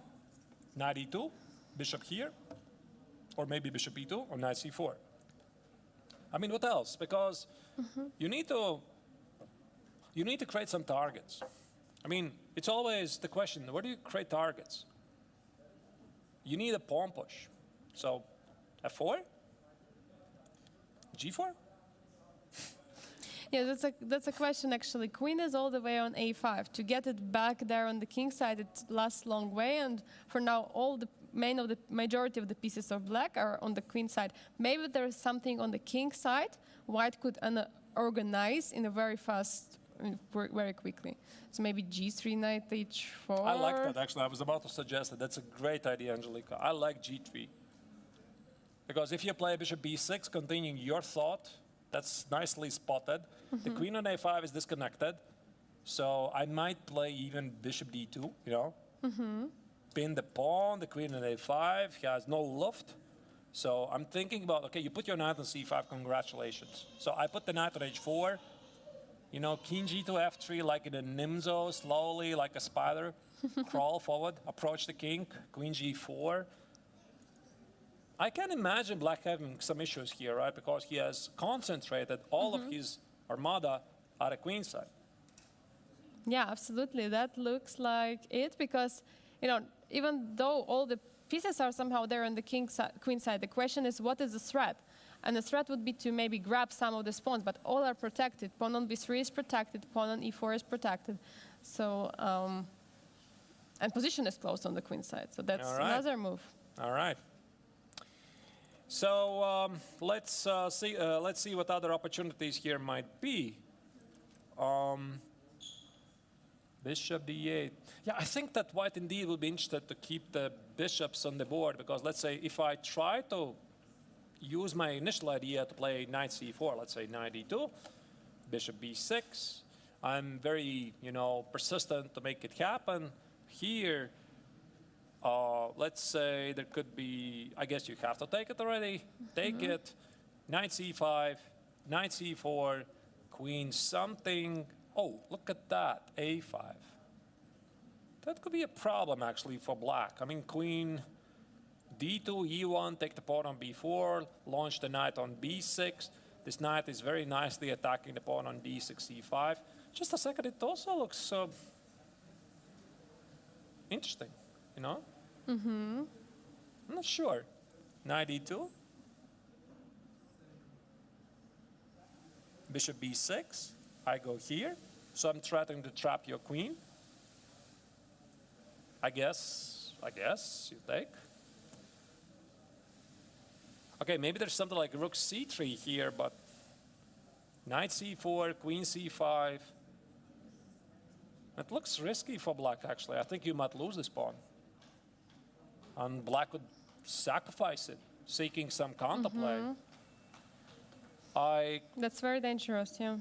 knight e2, bishop here, or maybe bishop e2 or knight c4. I mean, what else? Because you need to create some targets. I mean, it's always the question, where do you create targets? You need a pawn push. So f4? g4? Yeah, that's a question actually. Queen is all the way on a5. To get it back there on the king side, it lasts long way, and for now all the majority of the pieces of black are on the queen side. Maybe there is something on the king side white could organize in a very fast, very quickly. So maybe g3, knight h4. I like that, actually. I was about to suggest that. That's a great idea, Angelika. I like g3. Because if you play bishop b6, continuing your thought, that's nicely spotted. The queen on a5 is disconnected. So I might play even bishop d2, you know? Pin the pawn, the queen on a5. He has no luft. So I'm thinking about, okay, you put your knight on c5, congratulations. So I put the knight on h4. You know, king g to f3, like in a nimzo, slowly, like a spider. Crawl forward, approach the king, queen g4. I can imagine black having some issues here, right? Because he has concentrated all of his armada at a queen side. Yeah, absolutely. That looks like it, because, you know, even though all the pieces are somehow there on the queen side, the question is, what is the threat? And the threat would be to maybe grab some of the pawns, but all are protected. Pawn on b3 is protected, pawn on e4 is protected. So, and position is closed on the queen side. So that's another move. All right. So let's see what other opportunities here might be. Bishop d8. Yeah, I think that white indeed will be interested to keep the bishops on the board, because let's say if I try to use my initial idea to play knight c4, let's say knight e2, bishop b6, I'm very, you know, persistent to make it happen. Here, let's say there could be, I guess you have to take it already. Take it, knight c5, knight c4, queen something. Oh, look at that, a5. That could be a problem actually for black. I mean, queen d2, e1, take the pawn on b4, launch the knight on b6. This knight is very nicely attacking the pawn on d6, e5. Just a second, it also looks interesting, you know? I'm not sure. Knight e2. Bishop b6. I go here. So I'm trying to trap your queen. I guess you take. Okay, maybe there's something like rook c3 here, but knight c4, queen c5. It looks risky for black, actually. I think you might lose this pawn. And black would sacrifice it, seeking some counterplay. That's very dangerous, yeah.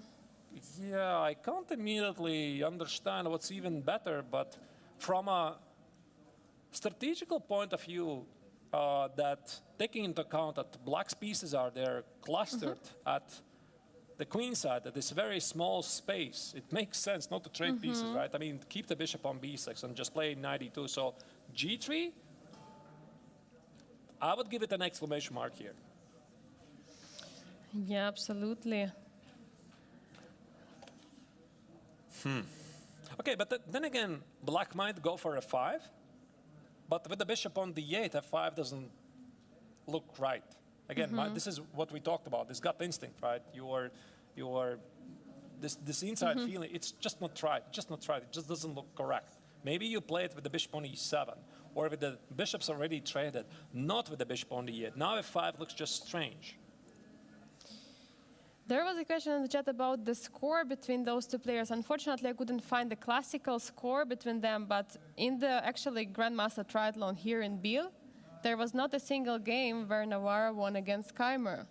Yeah, I can't immediately understand what's even better, but from a strategical point of view, that taking into account that black's pieces are there clustered at the queen side, at this very small space, it makes sense not to trade pieces, right? I mean, keep the bishop on b6 and just play knight e2. So g3, I would give it an exclamation mark here. Yeah, absolutely. Okay, but then again, black might go for f5, but with the bishop on d8, f5 doesn't look right. Again, this is what we talked about, this gut instinct, right? This inside feeling, it's just not right, it just doesn't look correct. Maybe you play it with the bishop on e7, or with the bishops already traded, not with the bishop on d8. Now f5 looks just strange. There was a question in the chat about the score between those two players. Unfortunately, I couldn't find the classical score between them, but in the actually Grandmaster Triathlon here in Biel, there was not a single game where Navarra won against Keimer.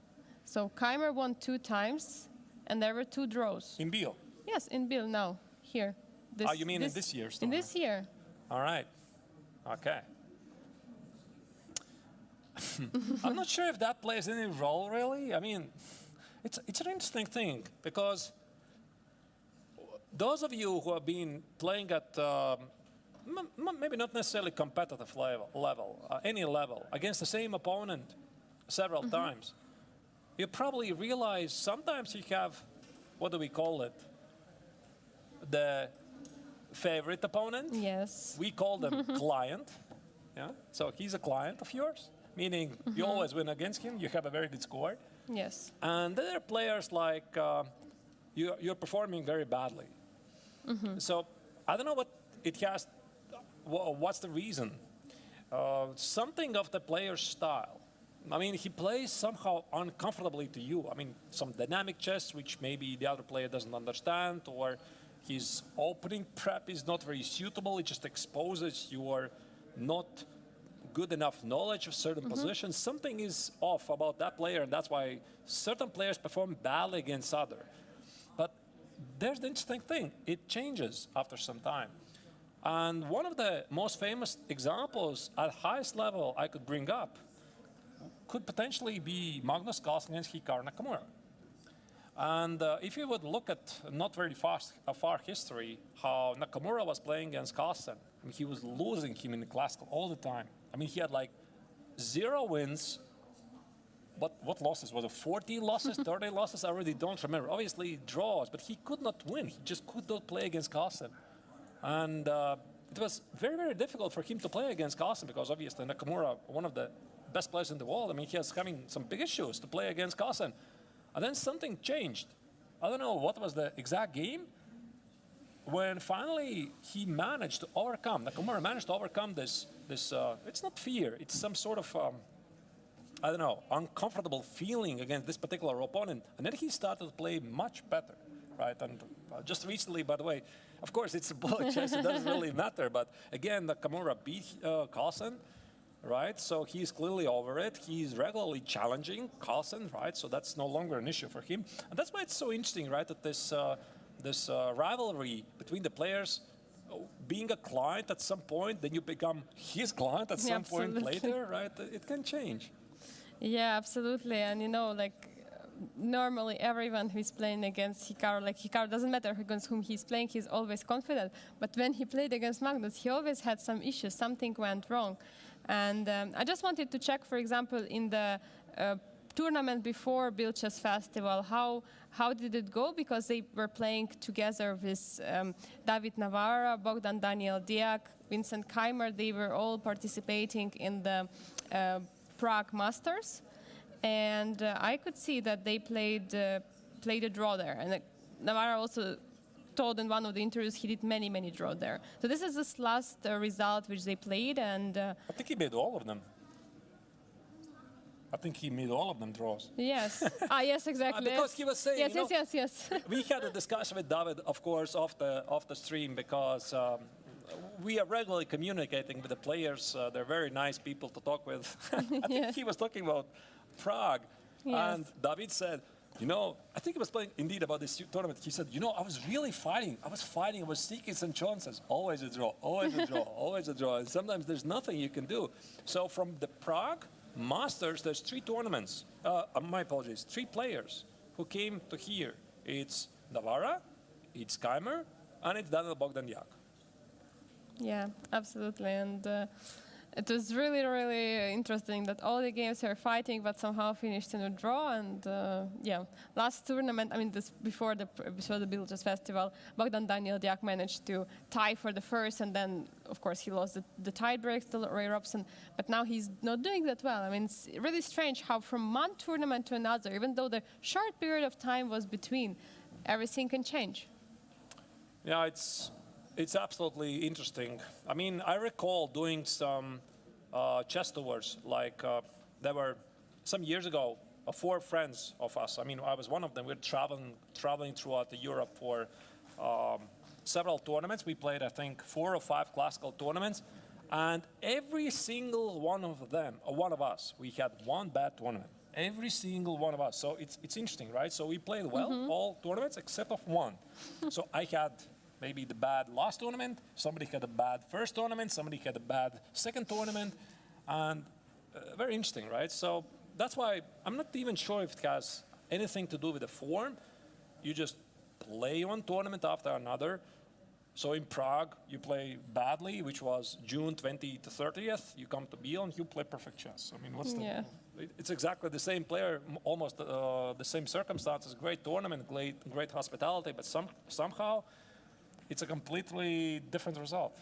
So Keimer won 2 times, and there were 2 draws. In Biel? Yes, in Biel now, here. You mean in this year's tournament? In this year. All right. Okay. I'm not sure if that plays any role, really. I mean, it's an interesting thing, because those of you who have been playing at maybe not necessarily competitive level, any level, against the same opponent several times, you probably realize sometimes you have, what do we call it? The favorite opponent. Yes. We call them client. Yeah. So he's a client of yours, meaning you always win against him. You have a very good score. Yes. And there are players like you're performing very badly. So I don't know what it has. What's the reason? Something of the player's style. I mean, he plays somehow uncomfortably to you. I mean, some dynamic chess, which maybe the other player doesn't understand, or his opening prep is not very suitable. It just exposes your not good enough knowledge of certain positions. Something is off about that player, and that's why certain players perform badly against others. But there's the interesting thing. It changes after some time. And one of the most famous examples at highest level I could bring up could potentially be Magnus Carlsen against Hikaru Nakamura. And if you would look at not very far history, how Nakamura was playing against Carlsen, I mean, he was losing him in the classical all the time. I mean, he had like 0 wins. What losses? Was it 14 losses, 30 losses? I really don't remember. Obviously draws, but he could not win. He just could not play against Carlsen. And it was very, very difficult for him to play against Carlsen, because obviously Nakamura, one of the best players in the world, I mean, he was having some big issues to play against Carlsen. And then something changed. I don't know what was the exact game, when finally he managed to overcome, Nakamura managed to overcome this it's not fear, it's some sort of, I don't know, uncomfortable feeling against this particular opponent. And then he started to play much better, right? And just recently, by the way, of course, it's a bullet chess, it doesn't really matter. But again, Nakamura beat Carlsen, right? So he's clearly over it. He's regularly challenging Carlsen, right? So that's no longer an issue for him. And that's why it's so interesting, right? That this rivalry between the players, being a client at some point, then you become his client at some point later, right? It can change. Yeah, absolutely. And you know, like, normally everyone who's playing against Hikaru, like Hikaru, doesn't matter against whom he's playing, he's always confident. But when he played against Magnus, he always had some issues, something went wrong. And I just wanted to check, for example, in the tournament before Biel Chess Festival, how did it go? Because they were playing together with David Navarra, Bogdan Daniel Diak, Vincent Keimer. They were all participating in the Prague Masters. And I could see that they played a draw there. And Navarra also told in one of the interviews he did many draws there. So this is this last result which they played, and I think he made all of them. I think he made all of them draws. Yes. Yes, exactly. Because he was saying, yes. We had a discussion with David, of course, off the stream, because we are regularly communicating with the players. They're very nice people to talk with. I think he was talking about Prague, and David said, You know, I think he was playing indeed about this tournament. He said, you know, I was really fighting. I was seeking some chances. Always a draw, always a draw, always a draw. And sometimes there's nothing you can do. So from the Prague Masters, there's 3 tournaments. My apologies, 3 players who came to here. It's Navara, it's Keimer, and it's Daniel Bogdanyak. Yeah, absolutely. And it was really, really interesting that all the games were fighting, but somehow finished in a draw. And yeah, last tournament, I mean, this before the Biel Festival, Bogdan Daniel-Diak managed to tie for the first, and then, of course, he lost the tie breaks to Ray Robson. But now he's not doing that well. I mean, it's really strange how from one tournament to another, even though the short period of time was between, everything can change. Yeah, it's absolutely interesting. I mean, I recall doing some chess tours, like there were some years ago, 4 friends of us. I mean, I was one of them. We were traveling throughout Europe for several tournaments. We played, I think, 4 or 5 classical tournaments, and every single one of them, one of us, we had one bad tournament. Every single one of us. So it's interesting, right? So we played well all tournaments except of one. So I had maybe the bad last tournament, somebody had a bad first tournament, somebody had a bad second tournament, and very interesting, right? So that's why I'm not even sure if it has anything to do with the form. You just play one tournament after another. So in Prague, you play badly, which was June 20 to 30th. You come to Biel and you play perfect chess. I mean, what's the... It's exactly the same player, almost the same circumstances, great tournament, great hospitality, but somehow it's a completely different result.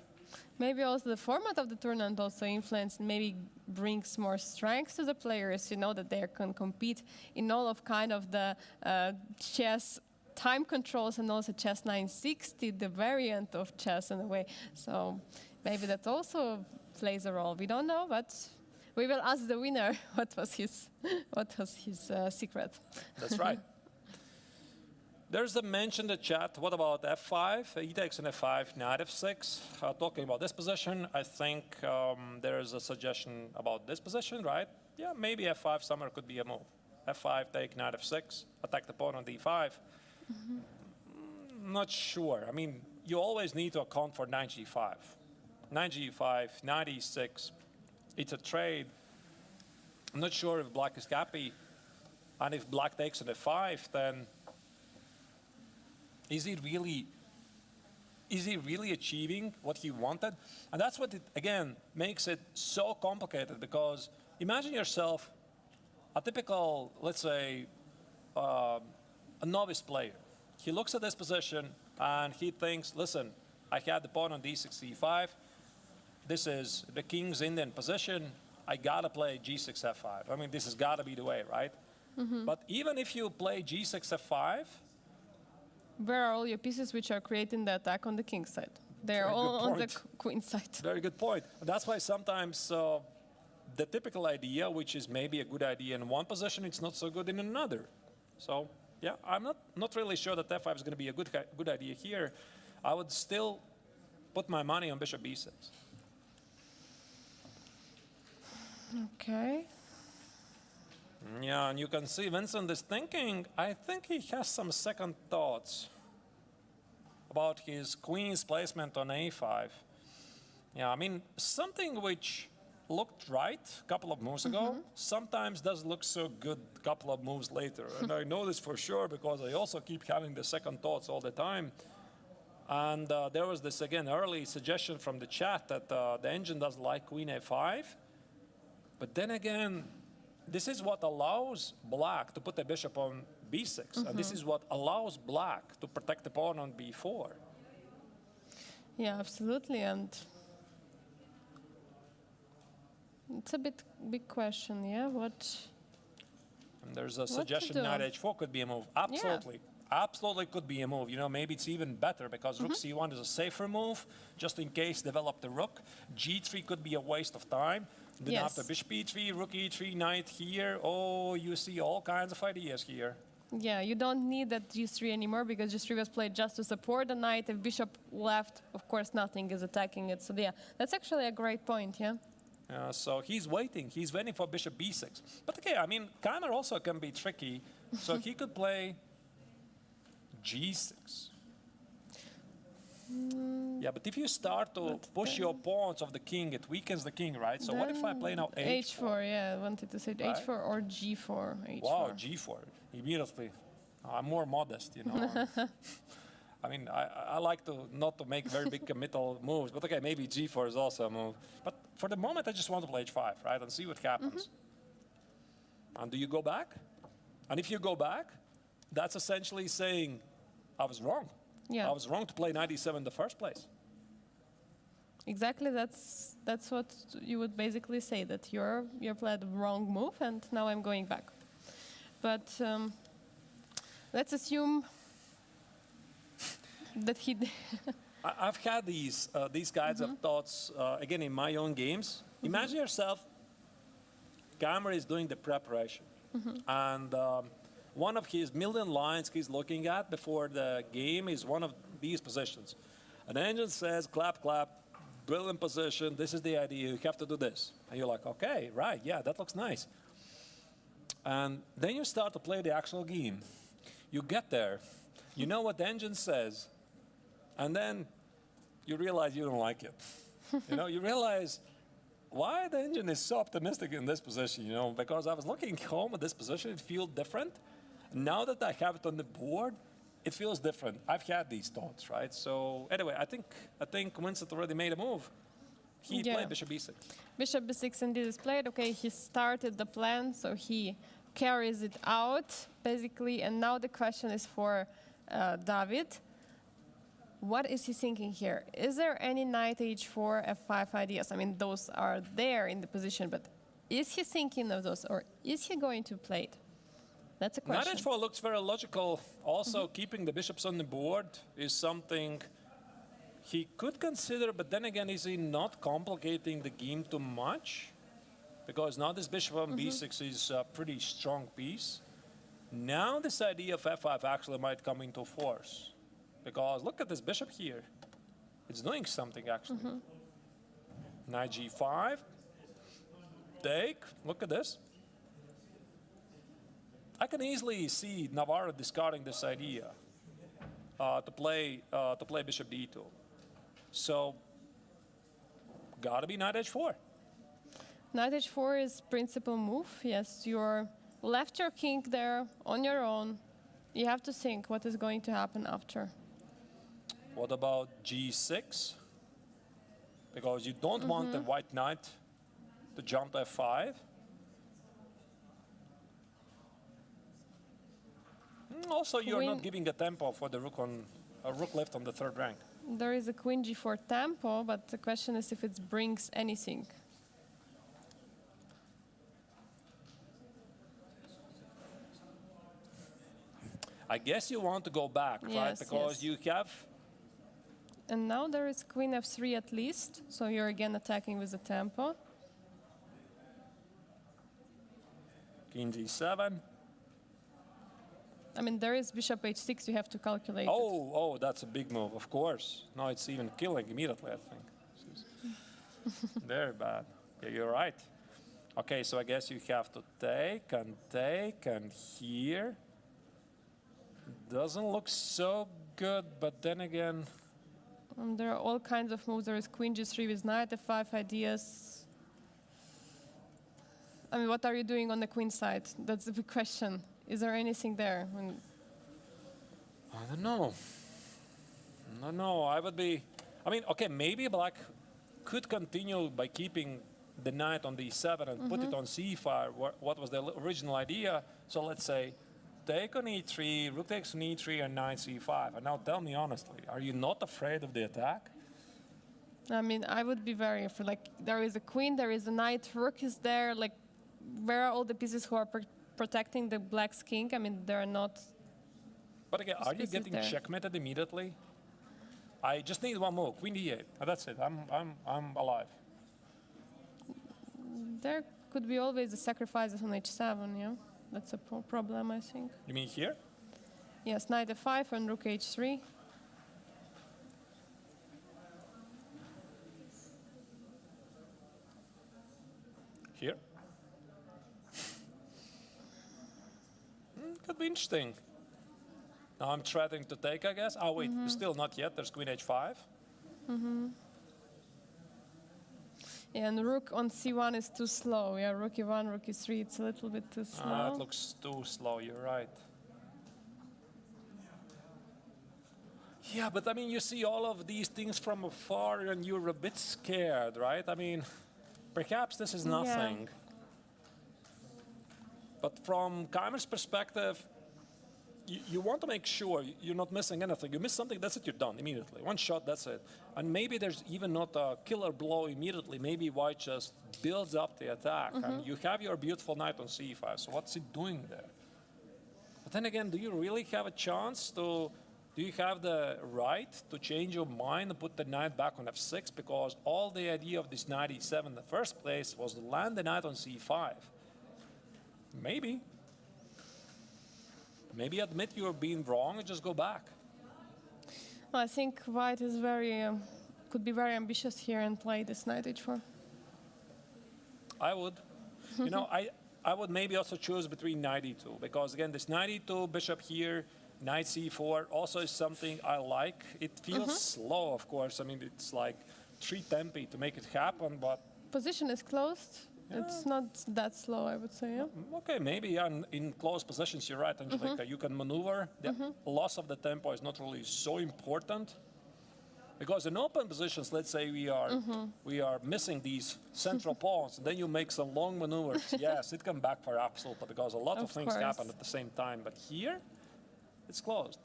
Maybe also the format of the tournament also influenced, maybe brings more strength to the players, you know, that they can compete in all of kind of the chess time controls and also chess 960, the variant of chess in a way. So maybe that also plays a role. We don't know, but we will ask the winner what was his secret. That's right. There's a mention in the chat. What about f5? He takes an f5, knight f6. Talking about this position, I think there is a suggestion about this position, right? Yeah, maybe f5 somewhere could be a move. f5, take knight f6, attack the pawn on d5. Not sure. I mean, you always need to account for knight g5. Knight g5, knight e6. It's a trade. I'm not sure if black is happy. And if black takes an f5, then is he really achieving what he wanted? And that's what, again, makes it so complicated, because imagine yourself a typical, let's say, a novice player. He looks at this position and he thinks, listen, I had the pawn on d6, e5. This is the king's Indian position. I gotta play g6, f5. I mean, this has gotta be the way, right? But even if you play g6, f5, where are all your pieces which are creating the attack on the king side? They're all on the queen side. Very good point. That's why sometimes the typical idea, which is maybe a good idea in one position, it's not so good in another. So yeah, I'm not really sure that f5 is going to be a good idea here. I would still put my money on bishop b6. Okay. Yeah, and you can see Vincent is thinking, I think he has some second thoughts about his queen's placement on a5. Yeah, I mean, something which looked right a couple of moves ago sometimes doesn't look so good a couple of moves later. And I know this for sure because I also keep having the second thoughts all the time. And there was this, again, early suggestion from the chat that the engine doesn't like queen a5. But then again, this is what allows black to put the bishop on b6. And this is what allows black to protect the pawn on b4. Yeah, absolutely. And it's a big question, yeah? And there's a suggestion knight h4 could be a move. Absolutely. Yeah. Absolutely could be a move. You know, maybe it's even better because rook c1 is a safer move, just in case develop the rook. g3 could be a waste of time. Then after bishop e3, rook e3, knight here. Oh, you see all kinds of ideas here. Yeah, you don't need that g3 anymore because g3 was played just to support the knight. If bishop left, of course, nothing is attacking it. So yeah, that's actually a great point, yeah? So he's waiting for bishop b6. But okay, I mean, Keimer also can be tricky So he could play g6. Yeah, but if you start to push your pawns of the king, it weakens the king, right? So what if I play now h4? h4, yeah, I wanted to say Right. h4 or g4. h4. Wow, g4. Immediately. I'm more modest, you know. I mean, I like to not to make very big committal moves, but okay, maybe g4 is also a move. But for the moment, I just want to play h5, right, and see what happens. And do you go back? And if you go back, that's essentially saying, I was wrong. Yeah. I was wrong to play knight e7 in the first place. Exactly, that's what you would basically say, that you played the wrong move and now I'm going back. But let's assume that he I've had these kinds of thoughts, again, in my own games. Imagine yourself, Cameron is doing the preparation. And one of his million lines he's looking at before the game is one of these positions. An engine says, clap, clap, brilliant position, this is the idea, you have to do this. And you're like, okay, right, yeah, that looks nice. And then you start to play the actual game. You get there, you know what the engine says, and then you realize you don't like it. You realize why the engine is so optimistic in this position, because I was looking home at this position, it feels different. Now that I have it on the board, it feels different. I've had these thoughts, right? So anyway, I think Winston already made a move. He played bishop b6. Bishop b6 indeed is played. Okay, he started the plan, so he carries it out, basically. And now the question is for David. What is he thinking here? Is there any knight h4, f5 ideas? I mean, those are there in the position, but is he thinking of those, or is he going to play it? That's a question. Knight h4 looks very logical. Also, keeping the bishops on the board is something he could consider, but then again, is he not complicating the game too much? Because now this bishop on b6 is a pretty strong piece. Now this idea of f5 actually might come into force. Because look at this bishop here. It's doing something, actually. Knight g5. Take. Look at this. I can easily see Navarro discarding this idea to play bishop d2. So, gotta be knight h4. Knight h4 is principal move. Yes, you're left your king there on your own. You have to think what is going to happen after. What about g6? Because you don't want the white knight to jump to f5. Also, you're not giving a tempo for the rook left on the third rank. There is a queen g4 tempo, but the question is if it brings anything. I guess you want to go back, right? Yes, Because you have... And now there is queen f3 at least, so you're again attacking with the tempo. King g7. I mean, there is bishop h6, you have to calculate it. Oh, that's a big move, of course. Now it's even killing immediately, I think. Very bad. Yeah, you're right. Okay, so I guess you have to take, and here. Doesn't look so good, but then again... There are all kinds of moves. There is queen g3 with knight f5 ideas. I mean, what are you doing on the queen side? That's the big question. Is there anything there? I don't know. I would be... I mean, okay, maybe black could continue by keeping the knight on d7 and put it on c5, what was the original idea. So let's say, take on e3, rook takes on e3, and knight c5. And now tell me honestly, are you not afraid of the attack? I mean, I would be very afraid. Like, there is a queen, there is a knight, rook is there. Like, where are all the pieces who are protecting the black's king? I mean, they're not... But again, are you getting checkmated immediately? I just need one more, queen d8. That's it, I'm alive. There could be always the sacrifices on h7, yeah? That's a problem, I think. You mean here? Yes, knight f5 and rook h3. Here? Could be interesting. Now I'm threatening to take, I guess. Oh, wait, still not yet. There's queen h5. Yeah, and rook on c1 is too slow. Yeah, rook e1, rook e3, it's a little bit too slow. It looks too slow, you're right. Yeah, but I mean, you see all of these things from afar and you're a bit scared, right? I mean, perhaps this is nothing. But from Keimer's perspective, you want to make sure you're not missing anything. You miss something, that's it, you're done immediately. One shot, that's it. And maybe there's even not a killer blow immediately. Maybe white just builds up the attack. And you have your beautiful knight on c5, so what's it doing there? But then again, do you really have a chance to, do you have the right to change your mind and put the knight back on f6? Because all the idea of this knight e7 in the first place was to land the knight on c5. Maybe. Maybe admit you're being wrong and just go back. Well, I think white is could be very ambitious here and play this knight h4. I would. You know, I would maybe also choose between knight e2, because again, this knight e2, bishop here, knight c4 also is something I like. It feels slow, of course. I mean, it's like 3 tempi to make it happen, but... Position is closed. It's not that slow, I would say, yeah? Okay, maybe in close positions, you're right, Angelica. You can maneuver. The loss of the tempo is not really so important. Because in open positions, let's say we are missing these central pawns, and then you make some long maneuvers. Yes, it can backfire absolutely, because a lot of things happen at the same time. But here, it's closed.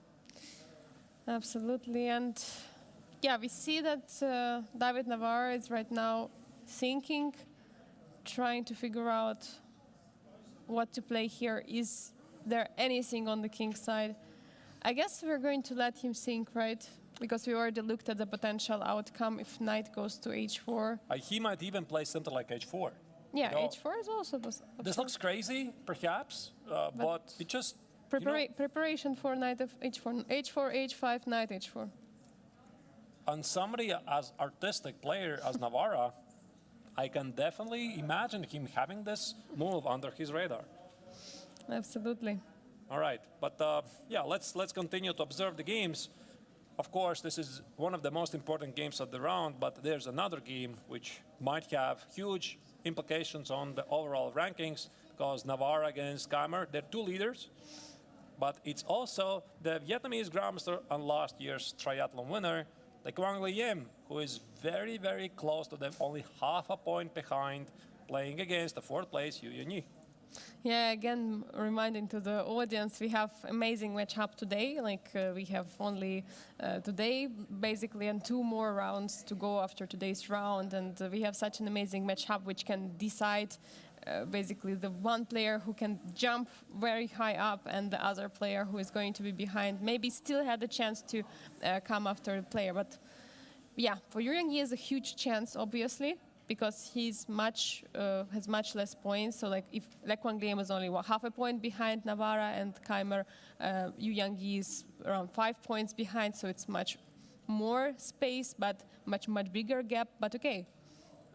Absolutely, and yeah, we see that David Navarro is right now thinking, trying to figure out what to play here. Is there anything on the king side? I guess we're going to let him think, right? Because we already looked at the potential outcome if knight goes to h4. He might even play something like h4. Yeah, h4 is also possible. This looks crazy, perhaps, but it just... preparation for knight of h4, h4, h5, knight h4. And somebody as artistic player as Navarra, I can definitely imagine him having this move under his radar. Absolutely. All right, but yeah, let's continue to observe the games. Of course, this is one of the most important games of the round, but there's another game which might have huge implications on the overall rankings, because Navarra against Keimer, they're 2 leaders, but it's also the Vietnamese Grandmaster and last year's triathlon winner, the Quang Liem, who is very, very close to them, only half a point behind, playing against the 4th place Yu Yunyi. Yeah, again, reminding to the audience, we have amazing matchup today. Like we have only today, basically, and 2 more rounds to go after today's round. And we have such an amazing matchup which can decide basically the one player who can jump very high up and the other player who is going to be behind maybe still had a chance to come after the player. But yeah, for Yu Yunyi is a huge chance, obviously, because he's has much less points. So like if Quang Liem is only half a point behind Navarra and Keimer, Yu Yunyi is around 5 points behind, so it's much more space, but much bigger gap. But okay,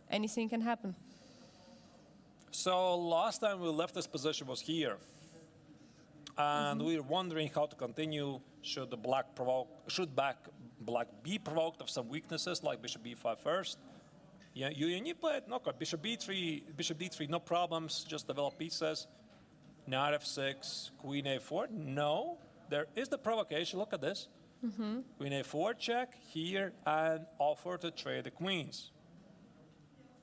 anything can happen. So last time we left this position was here. And we were wondering how to continue. Should black be provoked of some weaknesses like bishop b5 first? Yeah, Yu Yunyi played knockout. Bishop d3, no problems, just develop pieces. Knight f6, queen a4. No, there is the provocation. Look at this. Queen a4 check here and offer to trade the queens.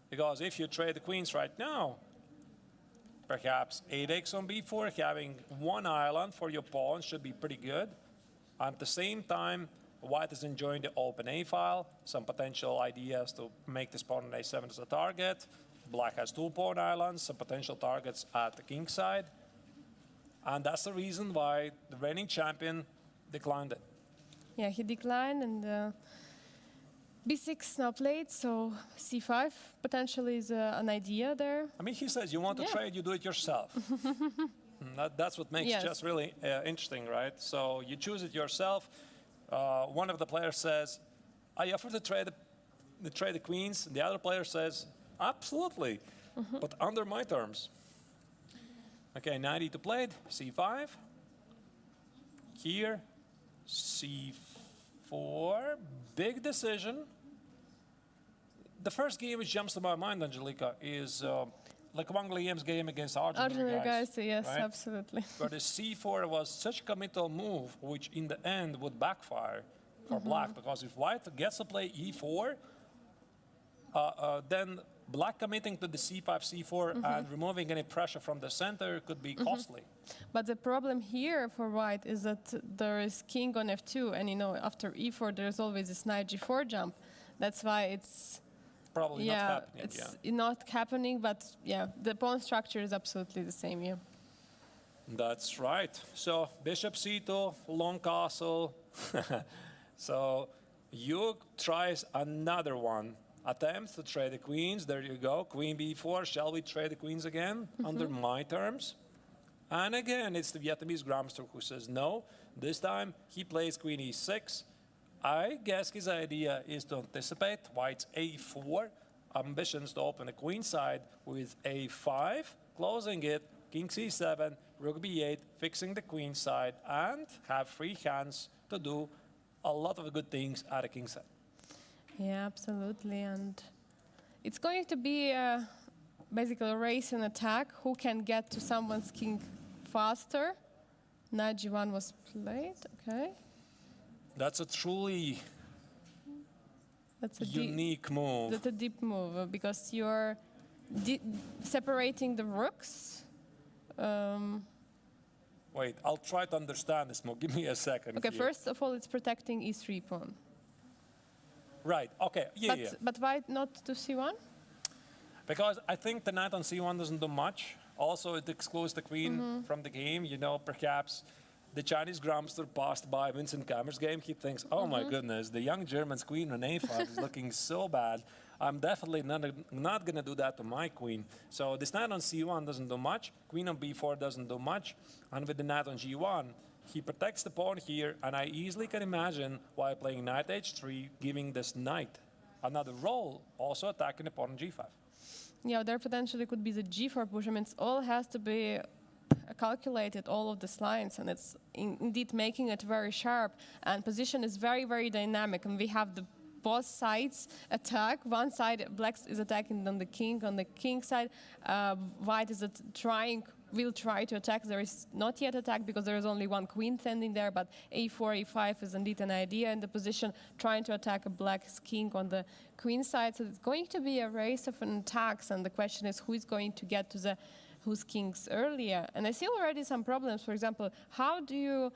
Because if you trade the queens right now, perhaps 8x on b4, having 1 island for your pawn should be pretty good. At the same time, white is enjoying the open a file, some potential ideas to make this pawn on a7 as a target. Black has 2 pawn islands, some potential targets at the king side. And that's the reason why the reigning champion declined it. Yeah, he declined, and b6 now played, so c5 potentially is an idea there. I mean, he says you want to trade, you do it yourself. That's what makes chess really interesting, right? So you choose it yourself. One of the players says, I offer to trade the queens. The other player says, absolutely, but under my terms. Okay, knight e2 played, c5. Here, c4, big decision. The first game which jumps to my mind, Angelica, is like Wang Liam's game against Arjun guys, yes, right? absolutely. Where the c4 was such a committal move, which in the end would backfire for black, because if white gets to play e4, then black committing to the c5, c4, and removing any pressure from the center could be costly. But the problem here for white is that there is king on f2, and after e4 there's always this knight g4 jump. That's why it's Probably not happening. It's not happening, but the pawn structure is absolutely the same. Yeah. That's right. So bishop c2, long castle. So you tries another one. Attempts to trade the queens. There you go. Queen b4. Shall we trade the queens again under my terms? And again, it's the Vietnamese grandmaster who says no. This time he plays queen e6. I guess his idea is to anticipate white's a4 ambitions to open the queen side with a5, closing it, king c7, rook b8, fixing the queen side, and have free hands to do a lot of good things at the king side. Yeah, absolutely. And it's going to be basically a race and attack. Who can get to someone's king faster? Knight g1 was played. Okay. That's a truly unique move. That's a deep move because you're separating the rooks. Wait, I'll try to understand this move. Give me a second. Okay, here. first of all, it's protecting e3 pawn. Right, okay, yeah. But why not to c1? Because I think the knight on c1 doesn't do much. Also, it excludes the queen from the game. Perhaps the Chinese grandmaster passed by Vincent Kammer's game. He thinks, oh my goodness, the young German's queen on a5 is looking so bad. I'm definitely not going to do that to my queen. So this knight on c1 doesn't do much. Queen on b4 doesn't do much. And with the knight on g1, he protects the pawn here. And I easily can imagine while playing knight h3, giving this knight another role, also attacking the pawn on g5. Yeah, there potentially could be the g4 push. I mean, it all has to be calculated, all of these lines, and it's indeed making it very sharp. And position is very, very dynamic. And we have the both sides attack. One side, black is attacking on the king side. White is will try to attack. There is not yet attack because there is only one queen standing there, but a4, a5 is indeed an idea in the position, trying to attack a black's king on the queen side. So it's going to be a race of attacks, and the question is who is going to get to whose kings earlier. And I see already some problems. For example, how do you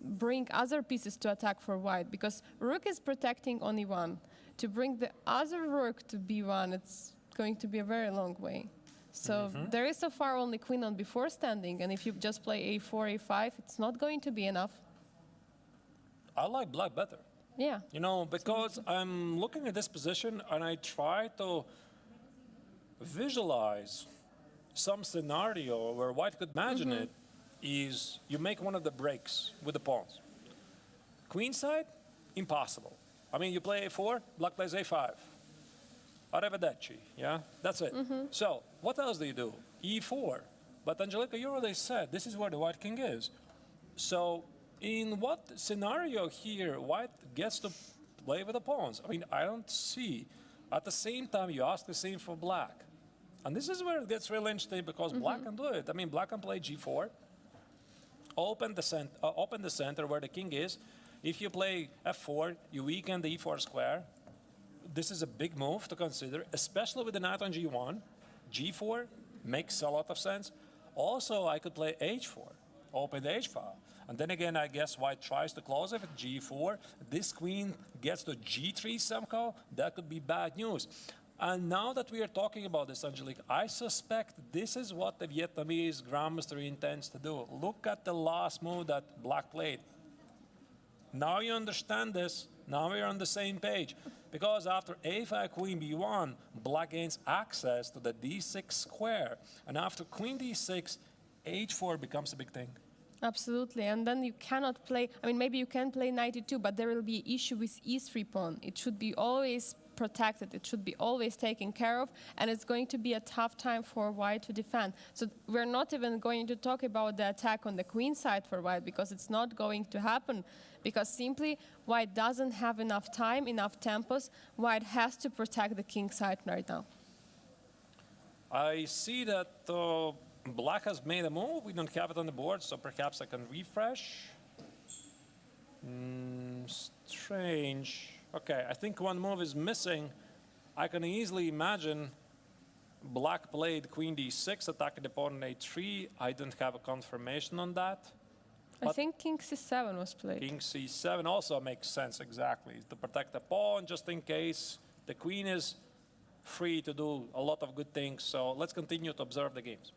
bring other pieces to attack for white? Because rook is protecting on e1. To bring the other rook to b1, it's going to be a very long way. So there is so far only queen on b4 standing, and if you just play a4, a5, it's not going to be enough. I like black better. Yeah. Because I'm looking at this position and I try to visualize some scenario where white could imagine it is you make one of the breaks with the pawns. Queen side, impossible. I mean, you play a4, black plays a5. Arrivederci, yeah? That's it. So, what else do you do? e4. But Angelica, you already said this is where the white king is. So, in what scenario here white gets to play with the pawns? I mean, I don't see. At the same time, you ask the same for black. And this is where it gets really interesting because black can do it. I mean, black can play g4, open the center where the king is. If you play f4, you weaken the e4 square. This is a big move to consider, especially with the knight on g1. g4 makes a lot of sense. Also, I could play h4, open the h-file. And then again, I guess white tries to close it with g4. This queen gets to g3 somehow. That could be bad news. And now that we are talking about this, Angelique, I suspect this is what the Vietnamese grandmaster intends to do. Look at the last move that black played. Now you understand this. Now we're on the same page. Because after a5, queen b1, black gains access to the d6 square. And after queen d6, h4 becomes a big thing. Absolutely. And then you cannot play, I mean, maybe you can play knight e2, but there will be an issue with e3 pawn. It should be always protected. It should be always taken care of, and it's going to be a tough time for white to defend. So we're not even going to talk about the attack on the queen side for white, because it's not going to happen, because simply white doesn't have enough time, enough tempos. White has to protect the king side right now. I see that black has made a move. We don't have it on the board, so perhaps I can refresh. Strange. Okay, I think one move is missing. I can easily imagine black played queen d6, attacking the pawn on a3. I don't have a confirmation on that. I think king c7 was played. King c7 also makes sense, exactly, to protect the pawn, just in case the queen is free to do a lot of good things. So let's continue to observe the games.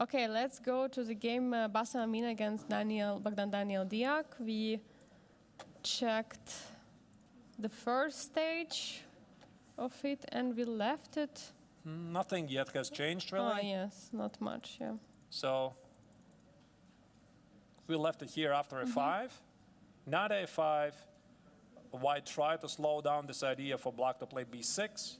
Okay, let's go to the game Bassam Amin against Bogdan Daniel Diak. We checked the first stage of it and we left it. Nothing yet has changed, really. Oh, yes, not much, yeah. So we left it here after a5. Not a5. White tried to slow down this idea for black to play b6.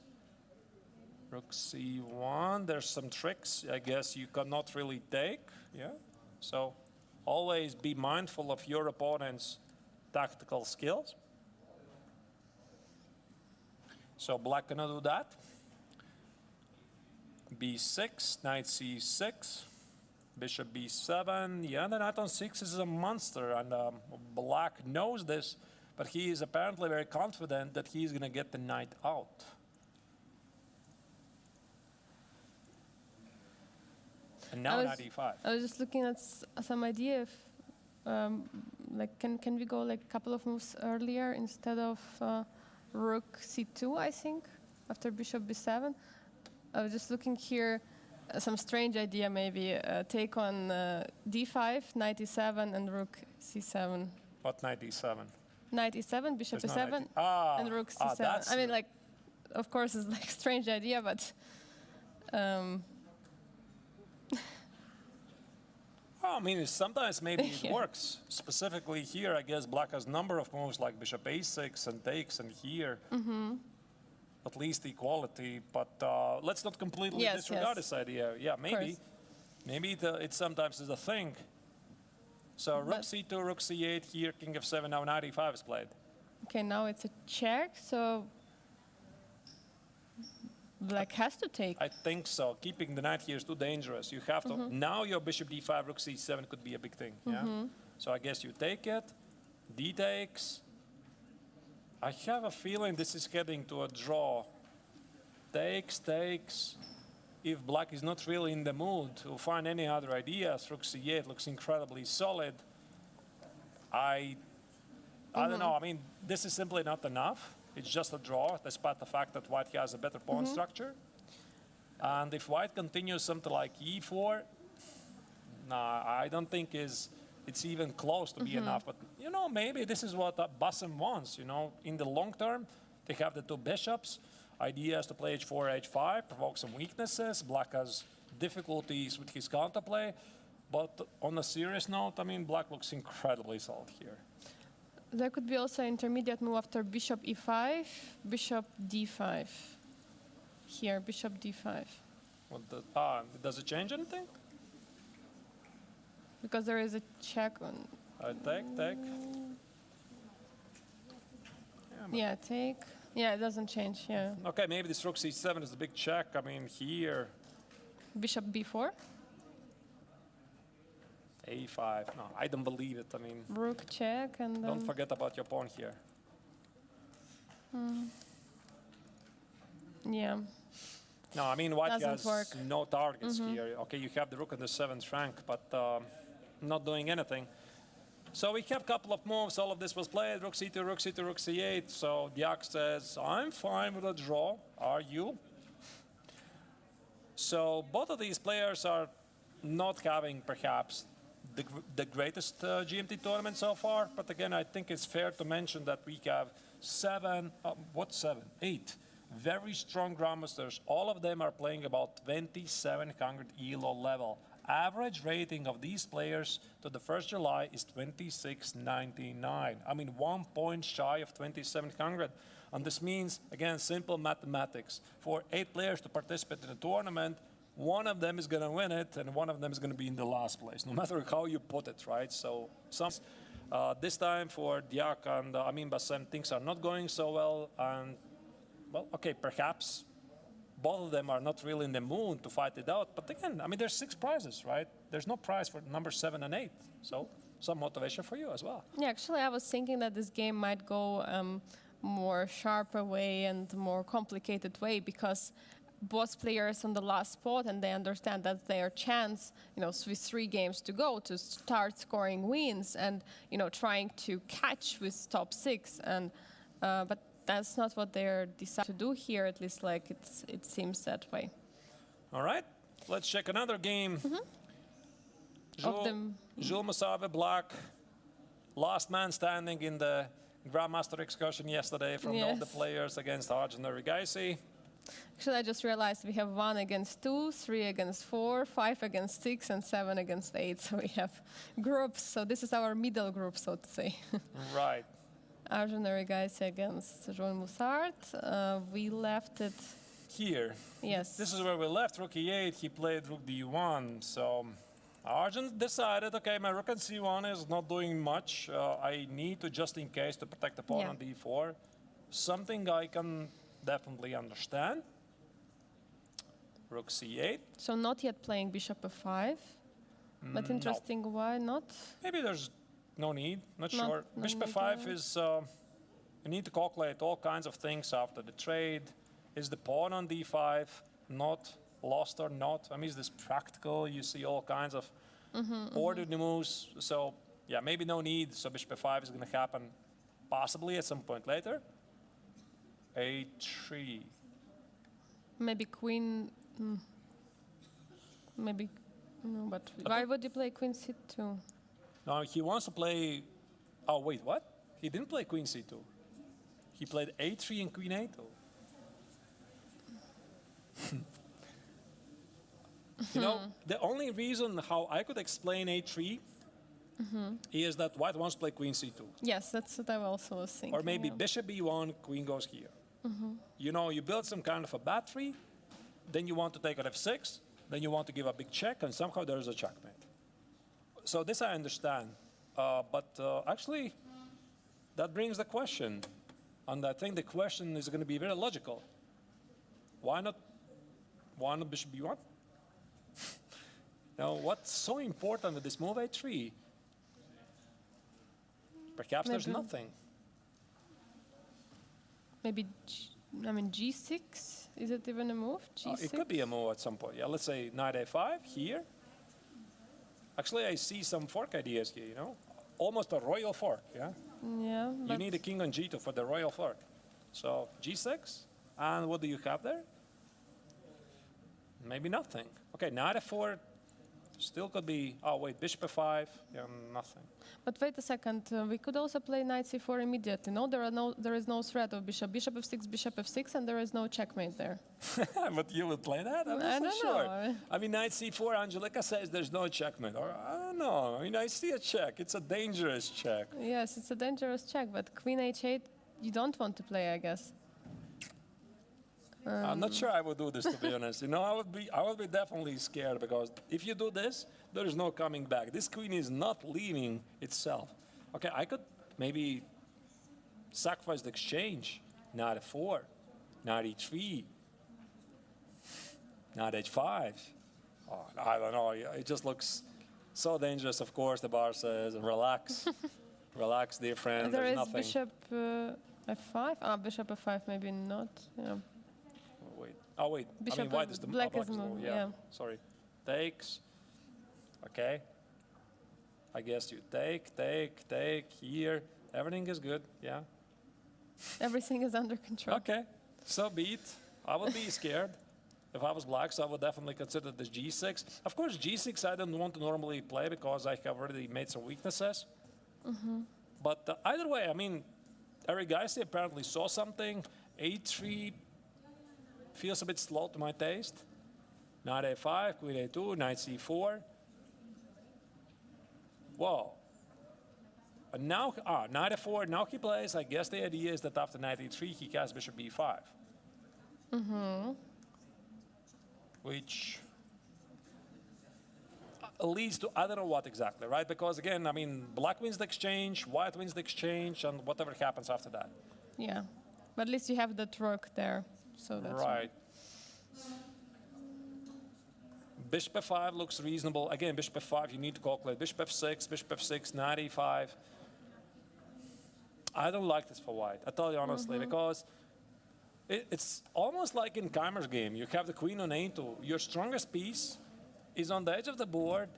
Rook c1. There's some tricks I guess you cannot really take. Yeah. So always be mindful of your opponent's tactical skills. So black cannot do that. b6, knight c6, bishop b7. Yeah, the knight on 6 is a monster, and black knows this, but he is apparently very confident that he's going to get the knight out. And now knight e5. I was just looking at some idea if, like, can we go like a couple of moves earlier instead of rook c2, I think, after bishop b7. I was just looking here, some strange idea maybe, take on d5, knight e7, and rook c7. What knight e7? Knight e7, bishop There's e7, no and rook c7. I mean, like, of course, it's like strange idea, but. Well, I mean, sometimes maybe it works. Specifically here, I guess black has a number of moves like bishop a6 and takes, and here at least equality. But let's not completely disregard this idea. Yeah, maybe it sometimes is a thing. So rook c2, rook c8 here, king f7. Now knight e5 is played. Okay, now it's a check. So black has to take. I think so. Keeping the knight here is too dangerous. You have to. Now your bishop d5, rook c7 could be a big thing. Yeah. So I guess you take it. D takes. I have a feeling this is heading to a draw. Takes, takes. If black is not really in the mood to find any other ideas, rook c8 looks incredibly solid. I don't know. I mean, this is simply not enough. It's just a draw, despite the fact that white has a better pawn structure. And if white continues something like e4, I don't think it's even close to be enough. But, you know, maybe this is what Bassam wants, you know. In the long term, they have the two bishops. Idea is to play h4, h5, provoke some weaknesses. Black has difficulties with his counterplay. But on a serious note, I mean, black looks incredibly solid here. There could be also an intermediate move after bishop e5, bishop d5. Here, bishop d5. Does it change anything? Because there is a check on. Take. Yeah, take. Yeah, it doesn't change. Yeah. Okay, maybe this rook c7 is the big check. I mean, here. Bishop b4. a5. No, I don't believe it. I mean, rook check and. Don't forget about your pawn here. Yeah. No, I mean, white has no targets here. Okay, you have the rook in the 7th rank, but not doing anything. So we have a couple of moves. All of this was played. Rook c2, rook c2, rook c8. So Diak says, I'm fine with a draw. Are you? So both of these players are not having, perhaps, the greatest GMT tournament so far. But again, I think it's fair to mention that we have 8 very strong grandmasters. All of them are playing about 2700 ELO level. Average rating of these players to the 1st July is 2699. I mean, 1 point shy of 2700. And this means, again, simple mathematics. For 8 players to participate in a tournament, one of them is going to win it, and one of them is going to be in the last place, no matter how you put it, right? So this time for Diak and Amin Bassem, things are not going so well. And, well, okay, perhaps both of them are not really in the mood to fight it out. But again, I mean, there's 6 prizes, right? There's no prize for number 7 and 8. So some motivation for you as well. Yeah, actually, I was thinking that this game might go more sharper way and more complicated way because both players on the last spot and they understand that's their chance, with 3 games to go to start scoring wins and, trying to catch with top 6. And but that's not what they're deciding to do here. At least, like it seems that way. All right, let's check another game. Jules Masave Black, last man standing in the Grandmaster excursion yesterday from all the players against Arjun Erigaisi. Actually, I just realized we have 1 against 2, 3 against 4, 5 against 6, and 7 against 8. So we have groups. So this is our middle group, so to say. Right. Arjun Erigaisi against Jules Moussard. We left it here. Yes. This is where we left. Rook E8. He played Rook D1. So Arjun decided, okay, my Rook on C1 is not doing much. I need to, just in case, to protect the pawn on D4. Something I can definitely understand. Rook C8. So not yet playing Bishop F5. But interesting, why not? Maybe there's no need, not sure. Bishop F5 is, you need to calculate all kinds of things after the trade. Is the pawn on D5 not lost or not? I mean, is this practical? You see all kinds of ordered moves. So, yeah, maybe no need. So Bishop F5 is going to happen possibly at some point later. A3. Maybe queen. Maybe. No, but why would you play queen C2? No, he wants to play. Oh, wait, what? He didn't play queen C2. He played A3 and queen A2. The only reason how I could explain A3 is that white wants to play queen C2. Yes, that's what I also was thinking. Or maybe bishop B1, queen goes here. You build some kind of a battery, then you want to take at F6, then you want to give a big check, and somehow there is a checkmate. So this I understand. But actually, that brings the question. And I think the question is going to be very logical. Why not bishop B1? Now, what's so important with this move A3? Perhaps there's nothing. Maybe, G6? Is it even a move? G6? It could be a move at some point. Yeah, let's say knight A5 here. Actually, I see some fork ideas here, Almost a royal fork, yeah? Yeah. You need a king on G2 for the royal fork. So G6, and what do you have there? Maybe nothing. Okay, knight F4 still could be, oh wait, bishop F5, yeah, nothing. But wait a second, we could also play knight C4 immediately. No, there is no threat of bishop Bishop F6, and there is no checkmate there. But you would play that? I don't sure. know. I mean, knight C4, Angelica says there's no checkmate. Or I don't know. I mean, I see a check. It's a dangerous check. Yes, it's a dangerous check, but queen H8, you don't want to play, I guess. I'm not sure I would do this, to be honest. I would be definitely scared, because if you do this, there is no coming back. This queen is not leaving itself. Okay, I could maybe sacrifice the exchange. Knight F4, knight E3, knight H5. Oh, I don't know. It just looks so dangerous. Of course, the bar says, relax. Relax, dear friend. There There's is nothing. bishop F5. Bishop F5 maybe not. Yeah. Oh, wait. Bishop white is the black black is move. yeah. Sorry. Takes. Okay. I guess you take here. Everything is good. Yeah. Everything is under control. Okay. So be it. I would be scared if I was black, so I would definitely consider this G6. Of course, G6 I don't want to normally play because I have already made some weaknesses. But either way, I mean, Erigaisi apparently saw something. A3 feels a bit slow to my taste. Knight A5, queen A2, knight C4. Whoa. Now, knight f4, now he plays, I guess the idea is that after knight e3, he has bishop b5. Which leads to, I don't know what exactly, right? Because again, I mean, black wins the exchange, white wins the exchange, and whatever happens after that. Yeah, but at least you have that rook there, so that's right. Bishop f5 looks reasonable. Again, bishop f5, you need to calculate. Bishop f6, knight e5. I don't like this for white, I tell you honestly, because it's almost like in Keimer's game. You have the queen on a2. Your strongest piece is on the edge of the board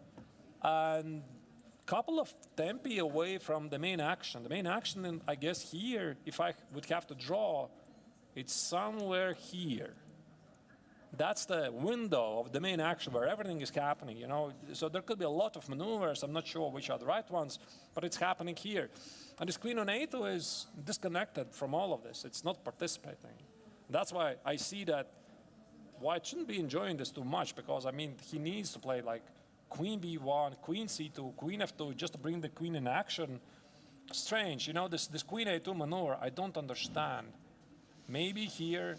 and a couple of tempi away from the main action. The main action, I guess here, if I would have to draw, it's somewhere here. That's the window of the main action where everything is happening, you know. So there could be a lot of maneuvers. I'm not sure which are the right ones, but it's happening here. And this queen on a2 is disconnected from all of this. It's not participating. That's why I see that white shouldn't be enjoying this too much, because, I mean, he needs to play like queen b1, queen c2, queen f2, just to bring the queen in action. Strange, you know, this queen a2 maneuver, I don't understand. Maybe here,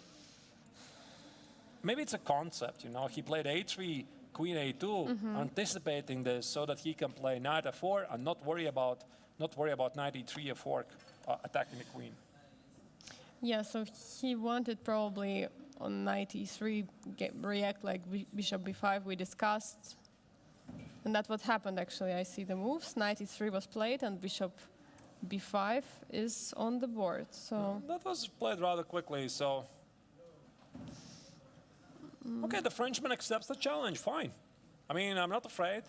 maybe it's a concept, you know. He played a3, queen a2, anticipating this so that he can play knight f4 and not worry about knight e3 f4 attacking the queen. Yeah, so he wanted probably on knight e3 react like bishop b5 we discussed. And that's what happened actually. I see the moves. Knight e3 was played and bishop b5 is on the board. So that was played rather quickly, so okay, the Frenchman accepts the challenge, fine. I mean, I'm not afraid.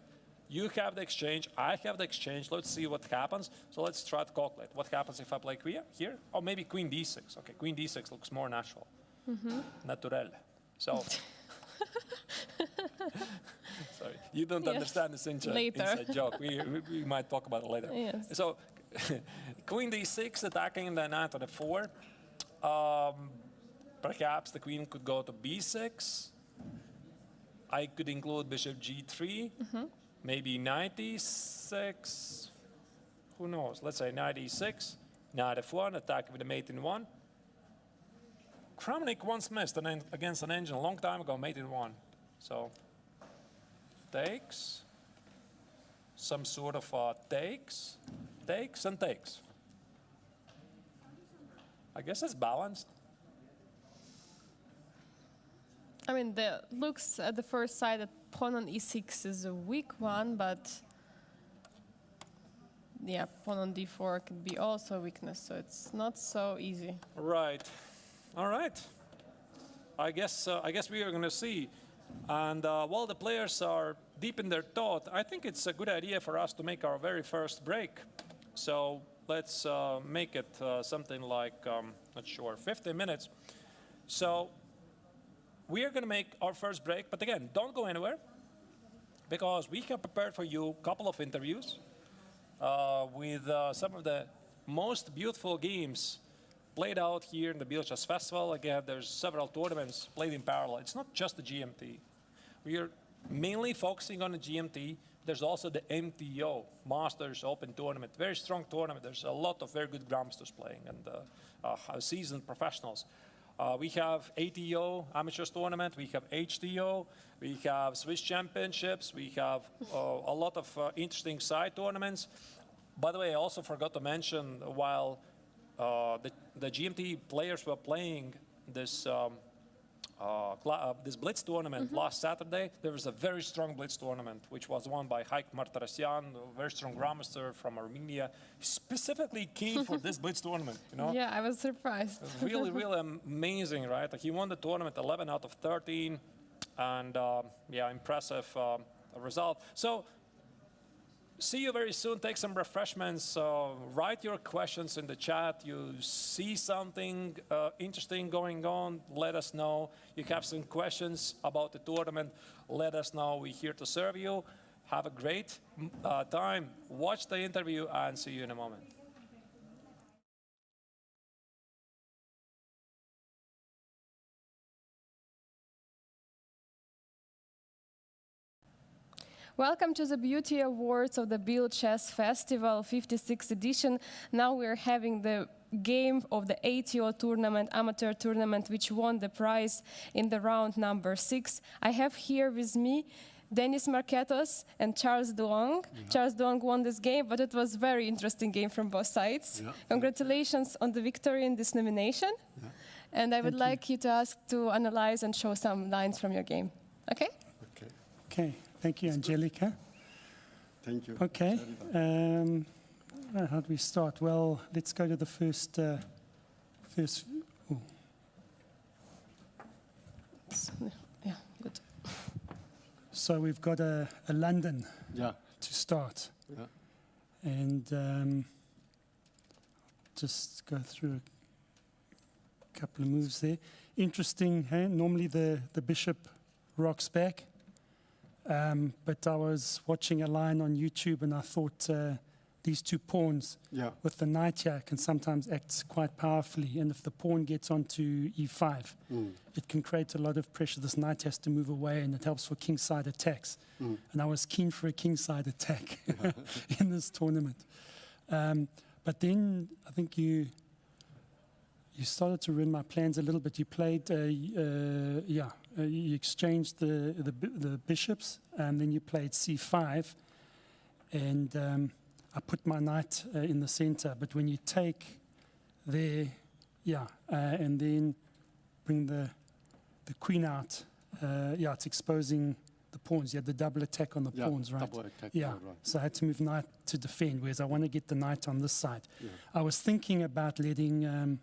You have the exchange, I have the exchange. Let's see what happens. So let's try to calculate. What happens if I play queen here? Oh, maybe queen d6. Okay, queen d6 looks more natural. Natural. So, sorry, you don't understand this inside joke. We might talk about it later. Yes. So, queen d6 attacking the knight on f4. Perhaps the queen could go to b6. I could include bishop g3. Maybe knight e6, who knows? Let's say knight e6, knight f1, attack with the mate in 1. Kramnik once missed against an engine a long time ago, mate in 1. So, takes, some sort of takes, and takes. I guess it's balanced. I mean, the looks at the first sight that pawn on e6 is a weak one, but yeah, pawn on d4 could be also a weakness, so it's not so easy. Right. All right. I guess we are going to see. And while the players are deep in their thought, I think it's a good idea for us to make our very first break. So let's make it something like, not sure, 15 minutes. So we are going to make our first break, but again, don't go anywhere, because we have prepared for you a couple of interviews with some of the most beautiful games played out here in the Biel Chess Festival. Again, there's several tournaments played in parallel. It's not just the GMT. We are mainly focusing on the GMT. There's also the MTO, Masters Open Tournament, very strong tournament. There's a lot of very good grandmasters playing and seasoned professionals. We have ATO, Amateurs Tournament, we have HTO, we have Swiss Championships, we have a lot of interesting side tournaments. By the way, I also forgot to mention, while the GMT players were playing this this Blitz tournament last Saturday, there was a very strong Blitz tournament, which was won by Haik Martirosyan, a very strong grandmaster from Armenia. He specifically came for this Blitz tournament, you know? Yeah, I was surprised. Really, really amazing, right? He won the tournament 11 out of 13, and yeah, impressive result. So, see you very soon. Take some refreshments. Write your questions in the chat. You see something interesting going on, let us know. You have some questions about the tournament, let us know. We're here to serve you. Have a great time. Watch the interview and see you in a moment. Welcome to the Beauty Awards of the Biel Chess Festival 56th edition. Now we're having the game of the ATO tournament, amateur tournament, which won the prize in the round number 6. I have here with me Denis Marketos and Charles Duong. Yeah. Charles Duong won this game, but it was a very interesting game from both sides. Yeah. Congratulations on the victory in this nomination. Yeah. And I would like you to ask to analyze and show some lines from your game. Okay? Okay. Thank you, Angelica. Thank you. Okay. How do we start? Well, let's go to the first. Ooh. Yeah, good. So we've got a London to start. Yeah. And just go through a couple of moves there. Interesting, hey? Normally the bishop rocks back. But I was watching a line on YouTube and I thought these two pawns with the knight here can sometimes act quite powerfully. And if the pawn gets onto e5, it can create a lot of pressure. This knight has to move away and it helps for kingside attacks. And I was keen for a kingside attack in this tournament. But then I think you started to ruin my plans a little bit. You played, you exchanged the bishops, and then you played c5, and I put my knight in the center. But when you take there, and then bring the queen out, it's exposing the pawns. You had the double attack on the pawns, right? Double attack, right. So I had to move knight to defend, whereas I want to get the knight on this side. Yeah. I was thinking about letting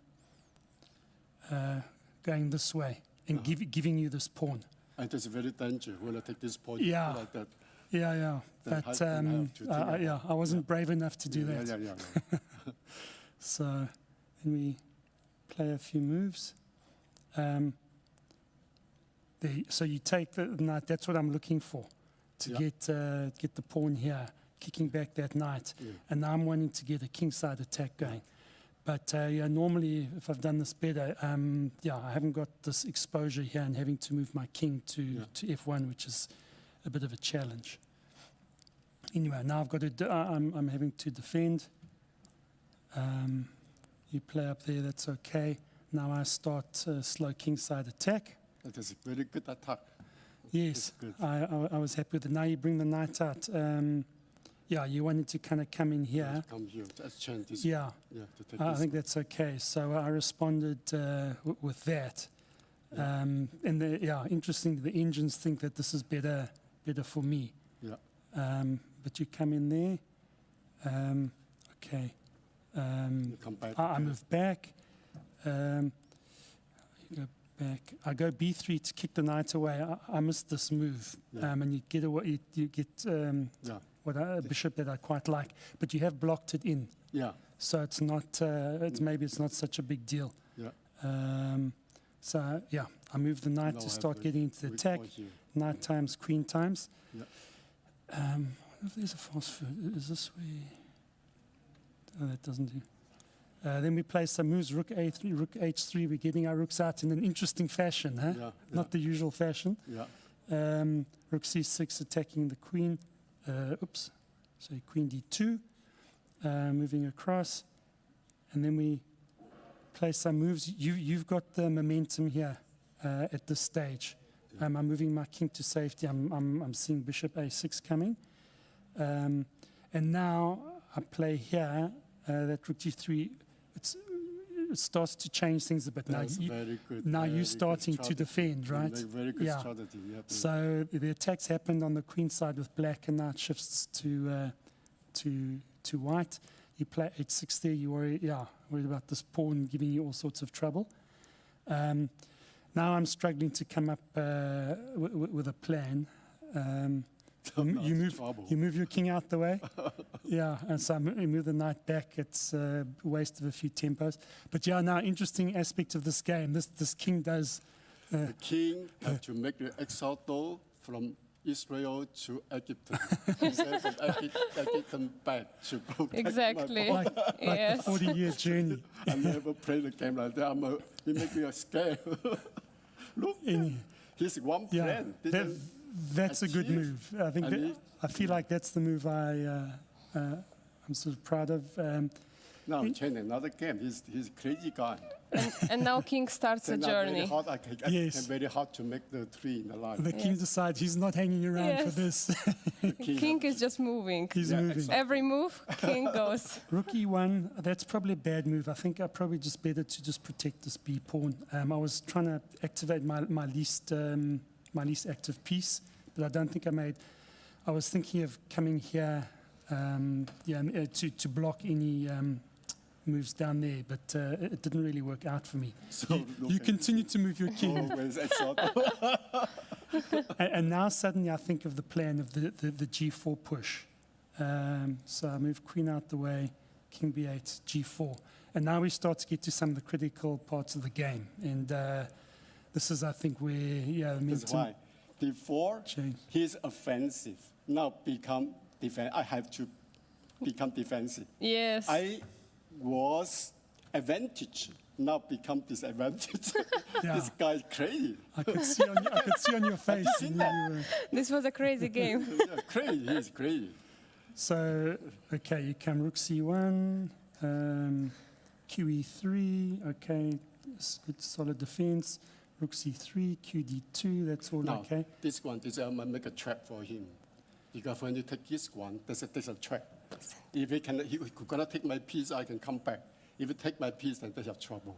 going this way and giving you this pawn. And it's very dangerous when I take this pawn like that. Yeah. But I wasn't brave enough to do that. Yeah. So then we play a few moves. So you take the knight. That's what I'm looking for, to get the pawn here, kicking back that knight. Yeah. And now I'm wanting to get a kingside attack going. But normally, if I've done this better, I haven't got this exposure here and having to move my king to f1, which is a bit of a challenge. Anyway, now I've got to. I'm having to defend. You play up there. That's okay. Now I start slow kingside attack. That is a very good attack. Yes, I was happy with it. Now you bring the knight out. You wanted to kind of come in here. Come here. Let's change this. I think that's okay. So I responded with that. Interesting. The engines think that this is better for me. Yeah. But you come in there. Okay. Come back. I move back. You go back. I go b3 to kick the knight away. I missed this move. And you get away. You get. A bishop that I quite like, but you have blocked it in. Yeah. So it's not. Maybe it's not such a big deal. Yeah. I move the knight to start getting into the attack. Knight times queen times. Yeah. If there's a fast foot, is this way? Oh, that doesn't do. Then we play some moves. Rook a3, rook h3. We're getting our rooks out in an interesting fashion, huh? Yeah. Not the usual fashion. Yeah. Rook c6 attacking the queen. So queen d2, moving across, and then we play some moves. You've got the momentum here at this stage. I'm moving my king to safety. I'm seeing bishop a6 coming, and now I play here that rook g3. It starts to change things a bit. That's very good. Now you're starting to defend, right? Very good strategy. So the attacks happened on the queen side with black, and now it shifts to white. You play h6 there. You worried about this pawn giving you all sorts of trouble. Now I'm struggling to come up with a plan. You move your king out the way. And so you move the knight back. It's a waste of a few tempos. But now interesting aspect of this game. This king does. The king had to make the exodus from Israel to Egypt. Instead from Egypt back to go back. Exactly. Like a 40-year journey. I never played a game like that. It makes me scared. Look. He's one plan. That's a good achieve. move. I think And I feel like that's the move I'm sort of proud of. Now Chen, another game. He's a crazy guy. And now King starts the Then very journey. hard. Yes. It's very hard to make the 3 in the line. The king decides he's not hanging around for Yes. this. King is just moving. He's Yeah, moving. exactly. Every move, King goes. Rook e1, that's probably a bad move. I think I probably just better to just protect this b pawn. I was trying to activate my least active piece, but I don't think I made. I was thinking of coming here, to block any moves down there, but it didn't really work out for me. So You continue to move your king, always exalt. and now suddenly I think of the plan of the g4 push. So I move queen out the way, king b8, g4. And now we start to get to some of the critical parts of the game. And this is, I think, where, the That's momentum why. Before, change. he's offensive. Now become defensive. I have to become defensive. Yes. I was advantage. Now become disadvantage. Yeah. This guy's crazy. I could see on your face. seen and that? you, This was a crazy game. Yeah, crazy. He's crazy. so, okay, you come rook c1, qe3, okay, good solid defense. Rook c3, qd2, that's all Now, okay. this I'm gonna make a trap for him. Because when you take this one, there's a trap. If he gonna take my piece, I can come back. If you take my piece, then they have trouble.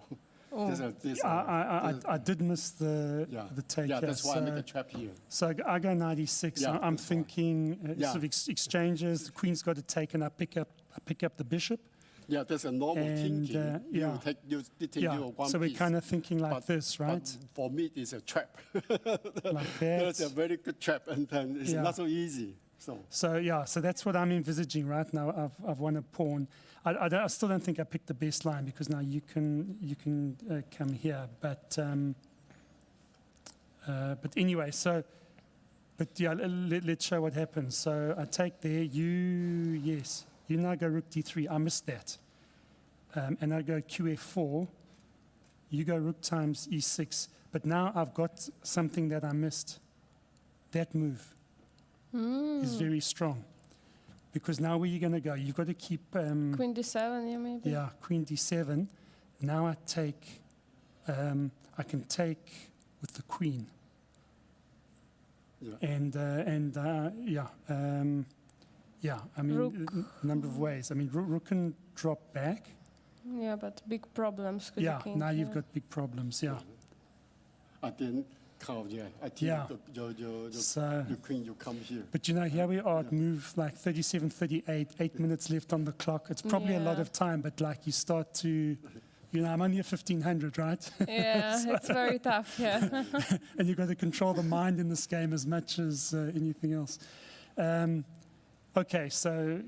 I did miss the take. Yeah, that's why I make so, a trap here. so I go 96. Yeah, I'm that's why. thinking Yeah. sort of exchanges. The queen's got to take, and I pick up the bishop. Yeah, that's a normal And, thinking. yeah. You take Yeah. your one So we're piece. kind of thinking like But- this, right? But for me, it's a trap. Like That's a that. very good trap, and then it's Yeah. not so easy. So So that's what I'm envisaging right now. I've won a pawn. I still don't think I picked the best line because now you can come here, but anyway. So, but yeah, let's show what happens. So I take there. You now go rook d3. I missed that, and I go qf4. You go rook times e6. But now I've got something that I missed. That move is very strong. Because now where you're going to go, you've got to keep... Queen d7, yeah, maybe. Yeah, queen d7. Now I take... I can take with the queen. yeah. I mean, Rook. a number of ways. I mean, rook can drop back. Yeah, but big problems. with Yeah, the king, now you've yeah. got big problems, yeah. I didn't count, yeah. I think Yeah. So, your queen, you come here. but you know, here we are at move like 37, 38, 8 minutes left on the clock. It's probably a lot Yeah. of time, but like you start to, I'm only at 1500, right? Yeah, it's very tough, yeah. And you've got to control the mind in this game as much as anything else. Okay, so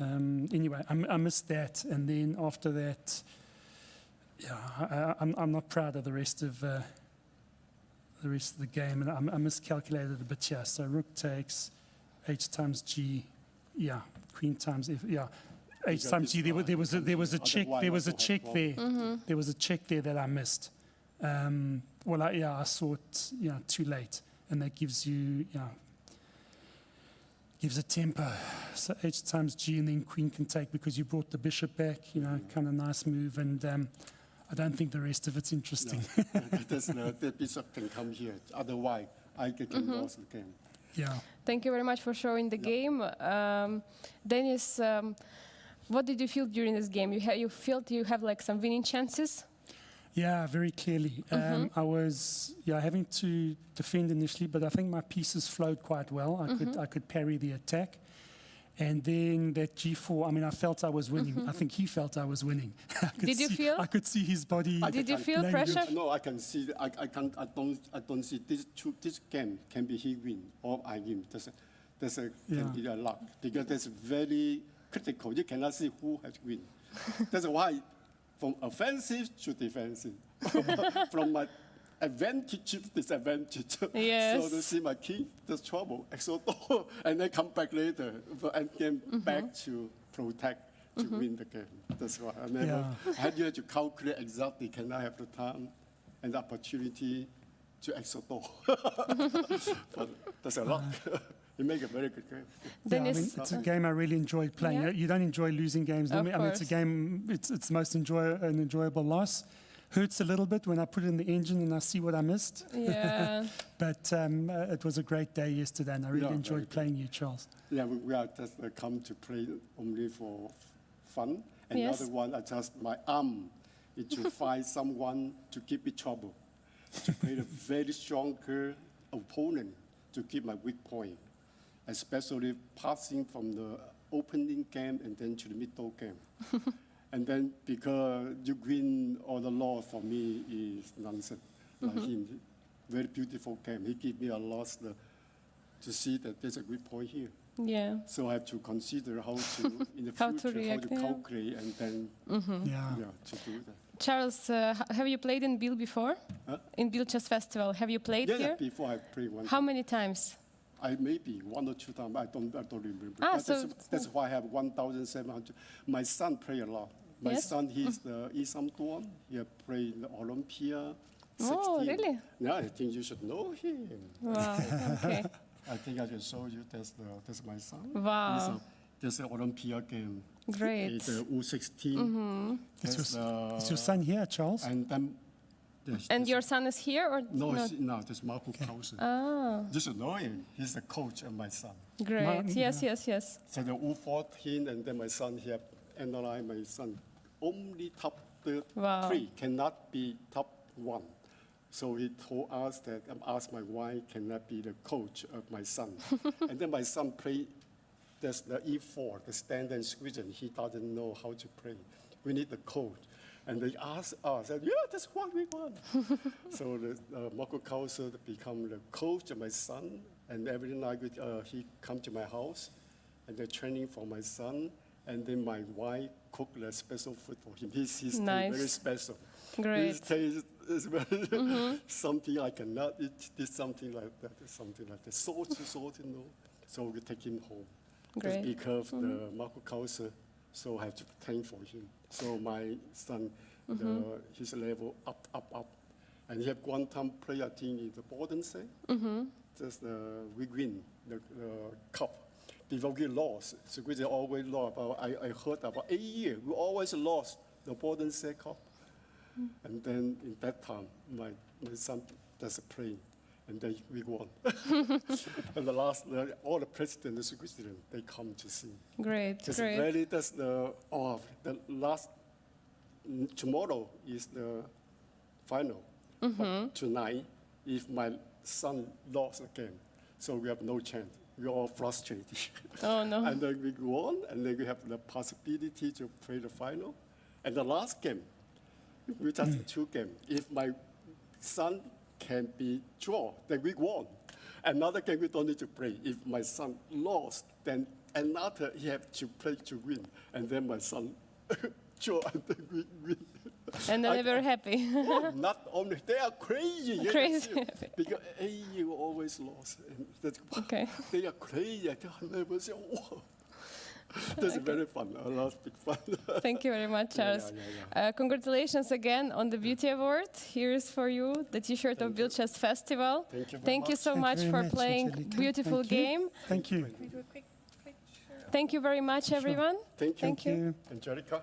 anyway, I missed that, and then after that, I'm not proud of the rest of the game, and I miscalculated a bit here. So rook takes, h times g, queen times f, h got times this g. one. There was a check. Otherwise There was a also check have there. Mm-hmm. There was a check there that I missed. I saw it too late, and that gives you gives a tempo. So h times g, and then queen can take because you brought the bishop back. Kind of nice move, and I don't think the rest of it's interesting. The bishop can come here. Otherwise, I can lose the game. Yeah. Thank you very much for showing the game. Dennis, what did you feel during this game? You felt you have like some winning chances? Yeah, very clearly. I was having to defend initially, but I think my pieces flowed quite well. I could parry the attack. And then that g4, I mean, I felt I was winning. I think he felt I was winning. Did you feel? I could see his body. Did you feel language. pressure? No, I can see. I don't see this game can be he win or I win. Can be a luck because that's very critical. You cannot see who has win. That's why from offensive to defensive, from my advantage to disadvantage. Yes. So to see my king, there's trouble. And then come back later and then back to protect to win the game. That's why I had to calculate exactly can I have the time and the opportunity to extra door. But that's a luck. He make a very good game. Then Yeah, I mean, it's- it's a game I really enjoyed playing. Yeah. You don't enjoy losing games. Of Normally, I mean, it's a course. game. It's the most an enjoyable loss. Hurts a little bit when I put it in the engine and I see what I missed. Yeah. But it was a great day yesterday, and I really Yeah, very enjoyed good. playing you, Charles. Yeah, we are just come to play only for fun. And Yes. the other one, I just my arm is to find someone to give me trouble, to play a very stronger opponent to keep my weak point, especially passing from the opening game and then to the middle game. And then because you win or the loss for me is nonsense. Like him, very beautiful game. He give me a lot to see that there's a good point here. Yeah. So I have to consider how to in the How to future react, how to yeah. calculate and then Yeah. to do that. Charles, have you played in Biel before? Huh? In Biel Chess Festival, have you played Yeah, here? before I play one. How many times? I maybe 1 or 2 times. I don't remember. Ah, But so- that's why I have 1,700. My son play a lot. My Yes? son, he's the Isamtuan. He played in the Olympia. 16. Oh, really? Yeah, I think you should know him. Wow. Okay. I think I can show you. That's my son. Wow. There's an Olympia game. Great. It's the U16. Is There's, your son here, Charles? And then there's And this- your son is here or no, not? no, there's Marco Krause. Ah, You should know him. He's the coach of my son. great. Yes, yes, yes. So the U14, and then my son here analyzed my son. Only top Wow. 3 cannot be top 1. So he told us that asked my wife cannot be the coach of my son. And then my son played there's the E4, the standard squeeze, and he doesn't know how to play. We need the coach. And they asked us, yeah, that's what we want. So Marco Krause become the coach of my son, and every night he come to my house, and they're training for my son, and then my wife cook the special food for him. His taste Nice. very special. Great. His taste is very something I cannot eat. This something like that. Something like that. Salt, you know. So we take him home. Great. Just because the Marco Krause, so I have to thank for him. So my son, his level up. And he have one time play, I think, in the Borden say. Just we win the cup. Before we lost, so we always lost. I heard about 8 years, we always lost the Borden say cup. And then in that time, my son does a play, and then we won. And the last, all the presidents of Switzerland, they come to see. Great, That's great. very, that's the last, tomorrow is the final. But tonight, if my son lost again, so we have no chance. We're all frustrated. Oh, no. And then we go on, and then we have the possibility to play the final. And the last game, we just 2 games. If my son can be draw, then we won. Another game we don't need to play. If my son lost, then another he have to play to win. And then my son draw, and then we win. And then they were happy. Oh, not only, they are crazy. you Crazy. can see. Because you always lost. And that's, Okay. They are crazy. I can never say, wow. That's very fun. A lot of big fun. Thank you very much, Yeah, Charles. yeah. Congratulations again on the Beauty Award. Here is for you the T-shirt of Biel Chess Festival. Thank you very Thank you much. so Thank you much very for much, playing Angelica. beautiful Thank you. game. Thank you. Thank you very much, everyone. Thank you. Thank you. Angelica.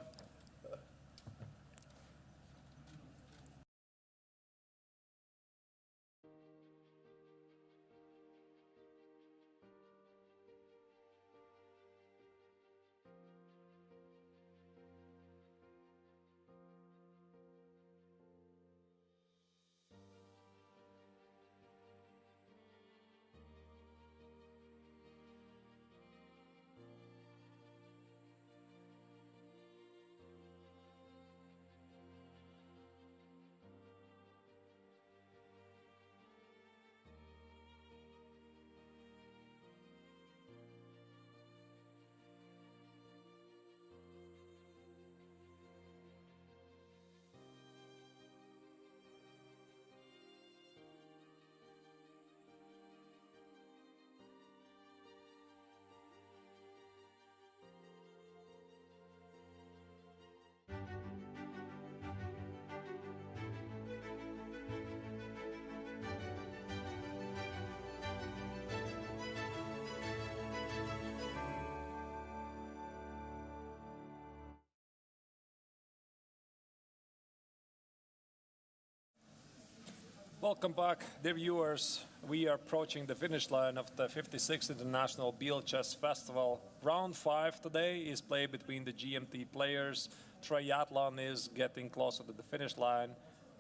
Welcome back, dear viewers. We are approaching the finish line of the 56th International Biel Chess Festival. Round 5 today is played between the GMT players. Triathlon is getting closer to the finish line.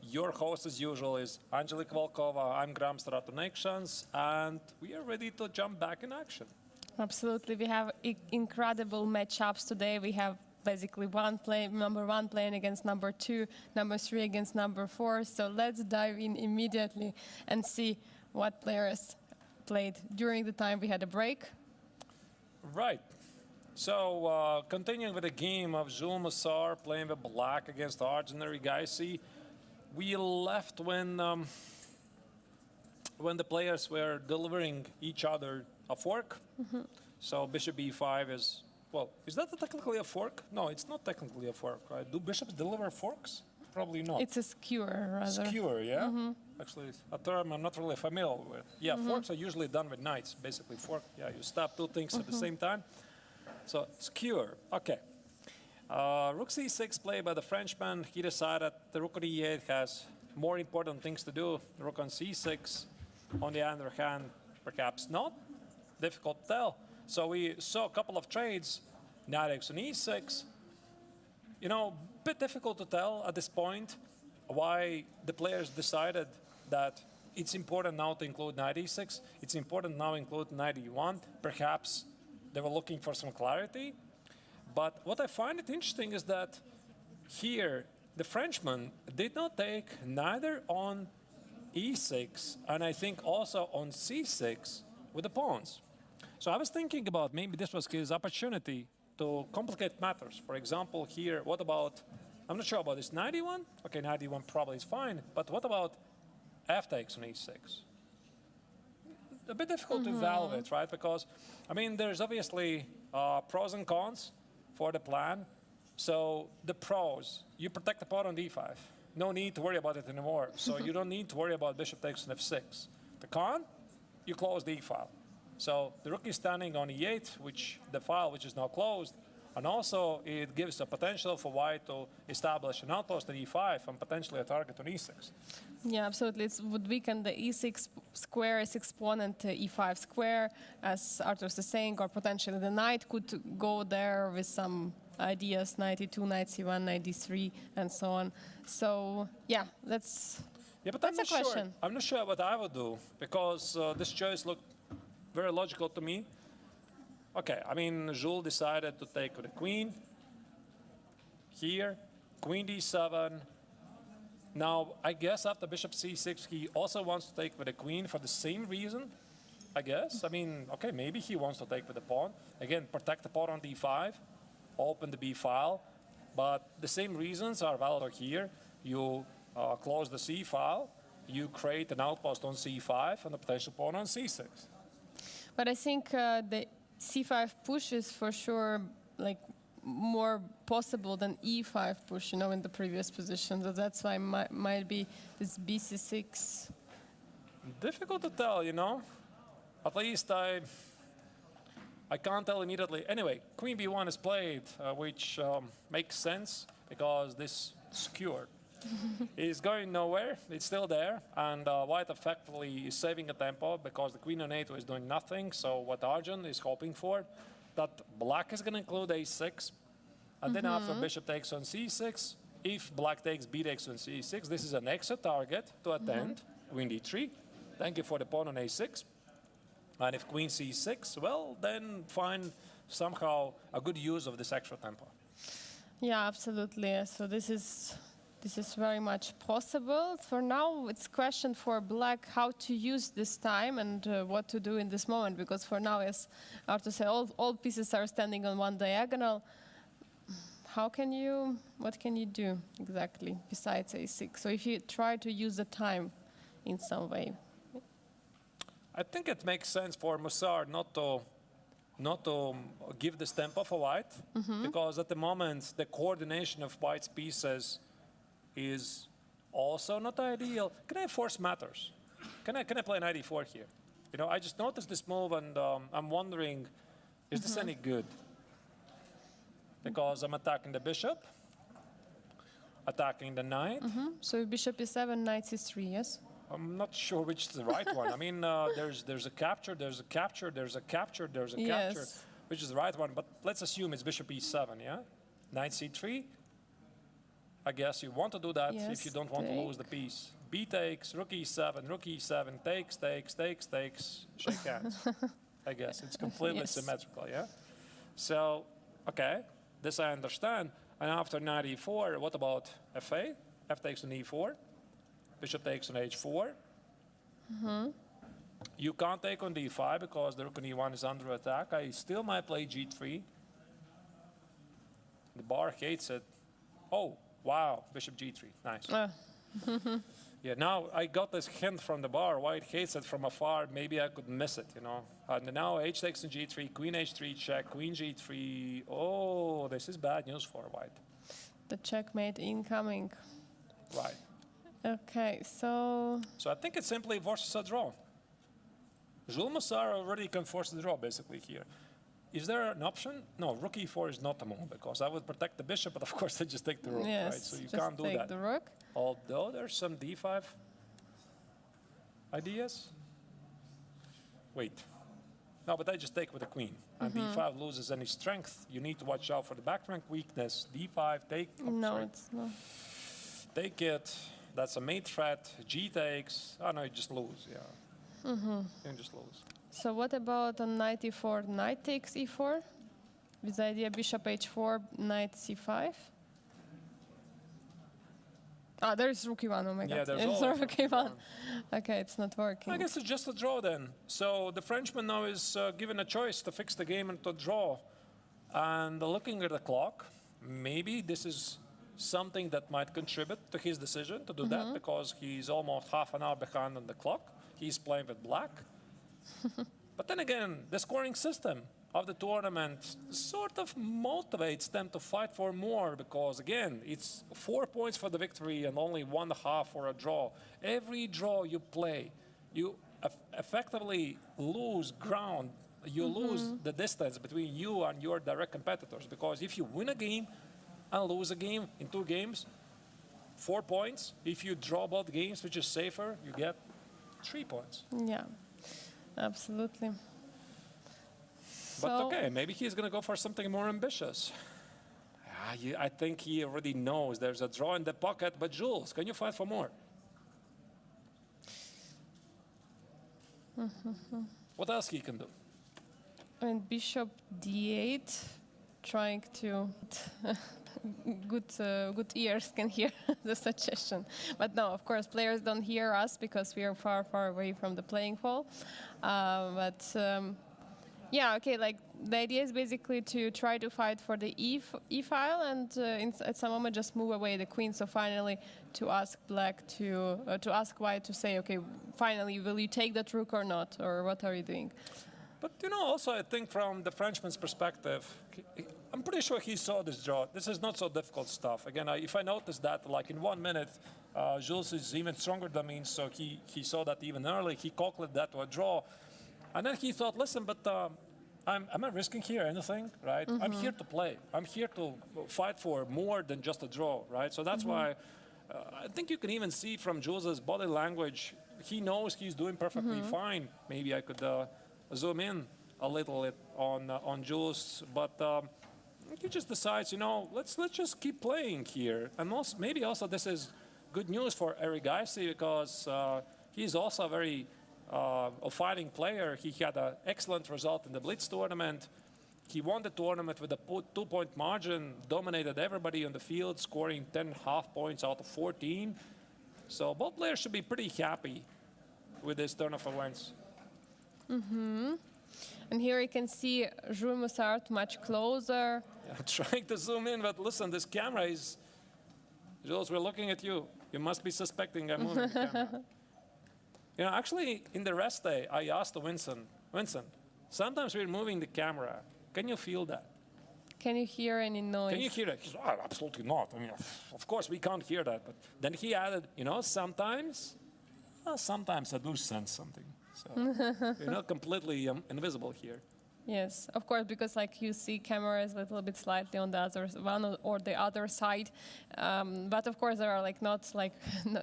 Your host, as usual, is Angelika Volkova. I'm Graham Stratonactions, and we are ready to jump back in action. Absolutely. We have incredible matchups today. We have basically number one playing against number 2, number 3 against number 4. So let's dive in immediately and see what players played during the time we had a break. Right. So continuing with the game of Jules Massard playing with black against Arjun Erigaisi. We left when the players were delivering each other a fork. So bishop b5 is, well, is that technically a fork? No, it's not technically a fork, right? Do bishops deliver forks? Probably not. It's a skewer, rather. Skewer, yeah? Actually, it's a term I'm not really familiar with. Yeah, forks are usually done with knights, basically fork. Yeah, you stab two things at the same time. So skewer, okay. Rook c6 played by the Frenchman. He decided the rook on e8 has more important things to do. Rook on c6, on the other hand, perhaps not. Difficult to tell. So we saw a couple of trades. Knight x on e6. You know, bit difficult to tell at this point why the players decided that it's important now to include knight e6. It's important now to include knight e1. Perhaps they were looking for some clarity. But what I find it interesting is that here, the Frenchman did not take neither on e6 and I think also on c6 with the pawns. So I was thinking about maybe this was his opportunity to complicate matters. For example, here, what about, I'm not sure about this, knight e1? Okay, knight e1 probably is fine, but what about f takes on e6? A bit difficult to evaluate, right? Because, I mean, there's obviously pros and cons for the plan. So the pros, you protect the pawn on d5. No need to worry about it anymore. So you don't need to worry about bishop takes on f6. The con, you close the e-file. So the rook is standing on e8, which the file which is now closed, and also it gives a potential for white to establish an outpost at e5 and potentially a target on e6. Yeah, absolutely. It would weaken the e6 square, e6 pawn, and e5 square, as Arthur was saying, or potentially the knight could go there with some ideas, knight e2, knight c1, knight d3, and so on. So, yeah, that's but that's a question. I'm not sure what I would do, because this choice looked very logical to me. Okay, I mean, Jules decided to take with the queen. Here, queen d7. Now, I guess after bishop c6, he also wants to take with the queen for the same reason, I guess. I mean, okay, maybe he wants to take with the pawn. Again, protect the pawn on d5, open the b file. But the same reasons are valid here. You close the c file, you create an outpost on c5 and a potential pawn on c6. But I think the c5 push is for sure like more possible than e5 push, you know, in the previous position. So that's why might be this bc6. Difficult to tell, you know. At least I can't tell immediately. Anyway, queen b1 is played, which makes sense because this skewer is going nowhere. It's still there, and white effectively is saving a tempo because the queen on a2 is doing nothing. So what Arjun is hoping for, that black is going to include a6, and then after bishop takes on c6, if black takes b takes on c6, this is an extra target to attend. Queen d3. Thank you for the pawn on a6. And if queen c6, well, then find somehow a good use of this extra tempo. Yeah, absolutely. So this is very much possible. For now, it's a question for black how to use this time and what to do in this moment. Because for now, as Arthur said, all pieces are standing on one diagonal. What can you do exactly besides a6? So if you try to use the time in some way. I think it makes sense for Massard not to give this tempo for white, because at the moment the coordination of white's pieces is also not ideal. Can I force matters? Can I play knight e4 here? You know, I just noticed this move and I'm wondering, is this any good? Because I'm attacking the bishop, attacking the knight. So bishop e7, knight c3, yes? I'm not sure which is the right one. I mean, there's a capture, there's a capture, there's a capture, there's a capture. Yes. Which is the right one? But let's assume it's bishop e7, yeah? Knight c3. I guess you want to do that Yes, if you don't want to lose the piece. B takes, rook e7, takes, shake hands. I guess it's completely Yes. symmetrical, yeah? So, okay, this I understand. And after knight e4, what about fa? F takes on e4. Bishop takes on h4. You can't take on d5 because the rook on e1 is under attack. I still might play g3. The bar hates it. Oh, wow, bishop g3, nice. Yeah, now I got this hint from the bar. White hates it from afar. Maybe I could miss it, you know. And now h takes on g3, queen h3 check, queen g3. Oh, this is bad news for white. The checkmate incoming. Right. Okay, so So I think it simply forces a draw. Jules Mussar already can force the draw basically here. Is there an option? No, rook e4 is not a move because I would protect the bishop, but of course I just take the rook, yes, right? So you just can't do take that. the rook. Although there's some d5 ideas. Wait. No, but I just take with the queen. And d5 loses any strength. You need to watch out for the back rank weakness. d5, take. Oh, No, sorry. it's not. Take it. That's a mate threat. G takes. Oh no, you just lose. Yeah. You just lose. So what about on knight e4, knight takes e4? With the idea bishop h4, knight c5? Ah, there's rook e1, oh my Yeah, god. there's It's always rook e1. Okay, it's not working. I guess it's just a draw then. So the Frenchman now is given a choice to fix the game and to draw. And looking at the clock, maybe this is something that might contribute to his decision to do that because he's almost half an hour behind on the clock. He's playing with black. But then again, the scoring system of the tournament sort of motivates them to fight for more because, again, it's 4 points for the victory and only 1.5 for a draw. Every draw you play, you effectively lose ground. You lose the distance between you and your direct competitors because if you win a game and lose a game in 2 games, 4 points. If you draw both games, which is safer, you get 3 points. Yeah, absolutely. But So- okay, maybe he's going to go for something more ambitious. I think he already knows there's a draw in the pocket. But Jules, can you fight for more? What else he can do? I mean, bishop d8, trying to good ears can hear the suggestion. But no, of course, players don't hear us because we are far, far away from the playing hall. Yeah, okay, like the idea is basically to try to fight for the e file and at some moment just move away the queen. So finally to ask black to ask white to say, okay, finally, will you take that rook or not? Or what are you doing? But you know, also I think from the Frenchman's perspective, I'm pretty sure he saw this draw. This is not so difficult stuff. Again, if I notice that, like in 1 minute, Jules is even stronger than me, so he saw that even early. He calculated that to a draw. And then he thought, listen, but am I risking here anything, right? I'm here to play. I'm here to fight for more than just a draw, right? So that's why I think you can even see from Jules' body language, he knows he's doing perfectly fine. Maybe I could zoom in a little bit on Jules, but he just decides, you know, let's just keep playing here. And maybe also this is good news for Eric Geisy because he's also a very a fighting player. He had an excellent result in the Blitz tournament. He won the tournament with a 2-point margin, dominated everybody on the field, scoring 10.5 points out of 14. So both players should be pretty happy with this turn of events. And here you can see Jules Mussart much closer. I'm trying to zoom in, but listen, this camera is... Jules, we're looking at you. You must be suspecting I'm moving the camera. You know, actually, in the rest day, I asked Vincent, sometimes we're moving the camera. Can you feel that? Can you hear any noise? Can you hear it? He said, oh, absolutely not. I mean, of course we can't hear that. But then he added, you know, sometimes I do sense something. So you're not completely invisible here. Yes, of course, because like you see cameras a little bit slightly on the other one or the other side, but of course there are like not like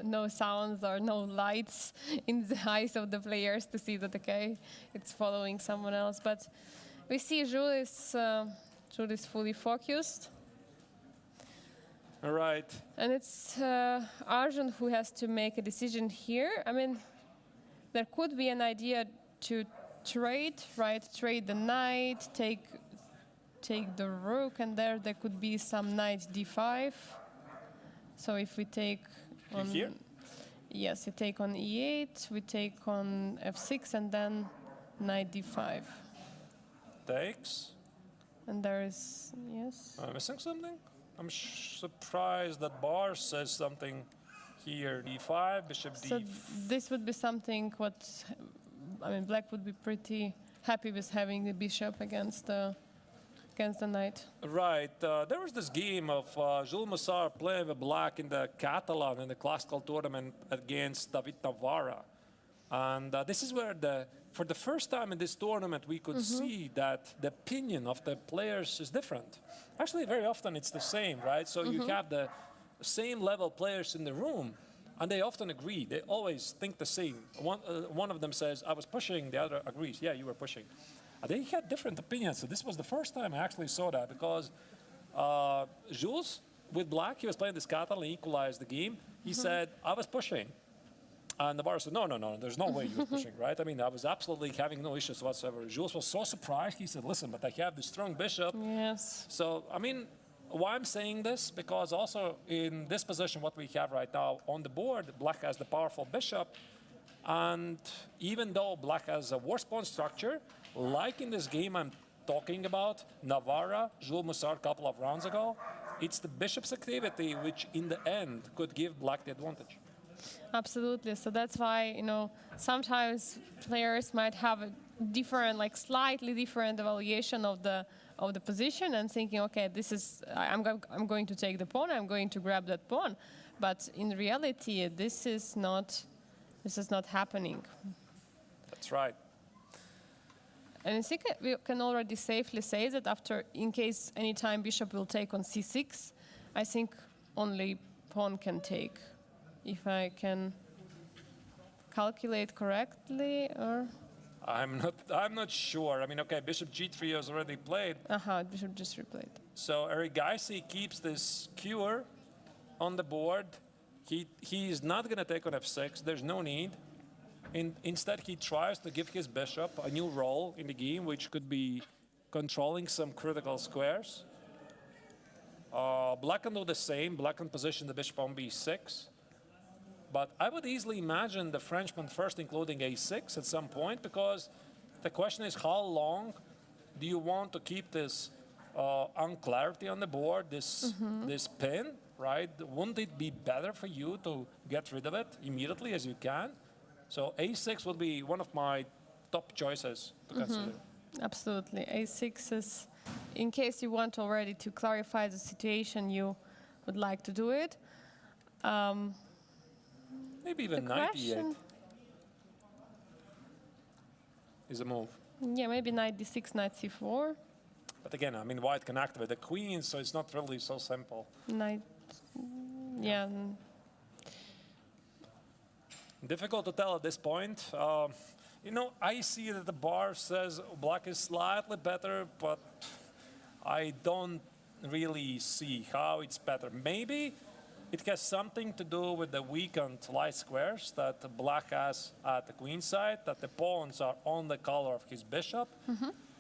no sounds or no lights in the eyes of the players to see that okay, it's following someone else. But we see Jules is fully focused. All right. And it's Arjun who has to make a decision here. I mean, there could be an idea to trade, right? Trade the knight, take the rook, and there could be some knight d5. So if we take on Here? Yes, we take on e8, we take on f6, and then knight d5. Takes. And there is yes. Am I missing something? I'm surprised that Bar says something here. d5, bishop So d. this would be something what I mean. Black would be pretty happy with having the bishop against the knight. Right. There was this game of Jules Massard playing with Black in the Catalan in the classical tournament against David Navarra, and this is where for the first time in this tournament we could see that the opinion of the players is different. Actually, very often it's the same, right? So you have the same level players in the room, and they often agree. They always think the same. One of them says, I was pushing, the other agrees, yeah, you were pushing. They had different opinions, so this was the first time I actually saw that, because Jules, with Black, he was playing this Catalan, he equalized the game. He said, I was pushing. And Navarro said, no, there's no way you were pushing, right? I mean, I was absolutely having no issues whatsoever. Jules was so surprised. He said, listen, but I have this strong bishop. Yes. So, I mean, why I'm saying this, because also in this position, what we have right now on the board, Black has the powerful bishop. And even though Black has a worse pawn structure, like in this game I'm talking about, Navarra, Jules Massard a couple of rounds ago, it's the bishop's activity which in the end could give Black the advantage. Absolutely. So that's why, sometimes players might have a different, like slightly different evaluation of the position and thinking, okay, I'm going to take the pawn, I'm going to grab that pawn. But in reality, this is not happening. That's right. And I think we can already safely say that in case any time bishop will take on c6, I think only pawn can take. If I can calculate correctly, or I'm not sure. I mean, okay, bishop g3 has already played. bishop just replayed. So Erigaisi keeps this cure on the board. He's not going to take on f6. There's no need. Instead, he tries to give his bishop a new role in the game, which could be controlling some critical squares. Black can do the same. Black can position the bishop on b6. But I would easily imagine the Frenchman first including a6 at some point, because the question is, how long do you want to keep this unclarity on the board, this pin, right? Wouldn't it be better for you to get rid of it immediately as you can? So a6 would be one of my top choices to consider. Absolutely. A6 is, in case you want already to clarify the situation, you would like to do it. Maybe even knight e8 is a move. Yeah, maybe knight d6, knight c4. But again, I mean, white can activate the queen, so it's not really so simple. Knight, yeah. Difficult to tell at this point. I see that the bar says Black is slightly better, but I don't really see how it's better. Maybe it has something to do with the weakened light squares that Black has at the queen side, that the pawns are on the color of his bishop.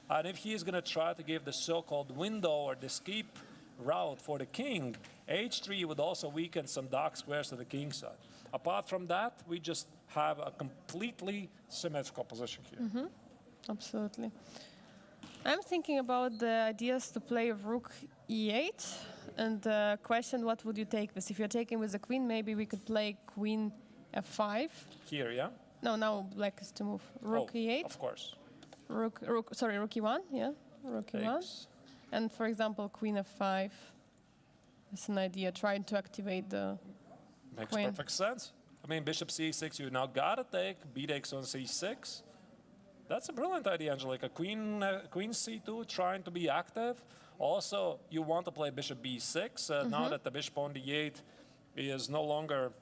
And if he is going to try to give the so-called window or the escape route for the king, h3 would also weaken some dark squares to the king side. Apart from that, we just have a completely symmetrical position here. Absolutely. I'm thinking about the ideas to play rook e8 and the question, what would you take with? If you're taking with the queen, maybe we could play queen f5. Here, yeah? No, now black is to move rook e8. Of course. Rook e1, yeah, rook e1. And for example, queen f5 is an idea, trying to activate the Makes queen. perfect sense. I mean, bishop c6, you now gotta take, b takes on c6. That's a brilliant idea, Angelica. Queen c2, trying to be active. Also, you want to play bishop b6 now that the bishop on d8 is no longer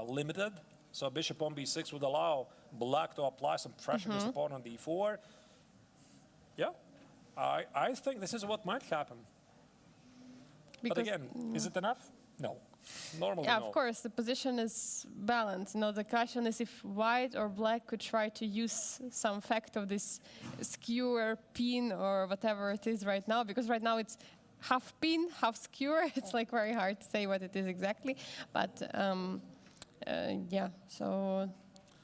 limited. So bishop on b6 would allow black to apply some pressure to his pawn on d4. Yeah, I think this is what might happen. But Because, again, is it enough? No. Normally, yeah, no. of course, the position is balanced. You know, the question is if white or black could try to use some fact of this skewer pin or whatever it is right now, because right now it's half pin, half skewer. It's like very hard to say what it is exactly. But yeah, so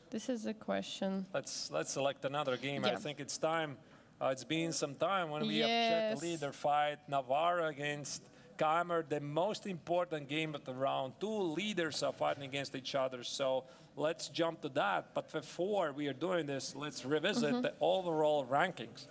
this is a question. Let's select another game. Yeah. I think it's time. It's been some time when we have checked the Yes. leader fight. Navarra against Keimer, the most important game of the round. Two leaders are fighting against each other. So let's jump to that. But before we are doing this, let's revisit the overall rankings.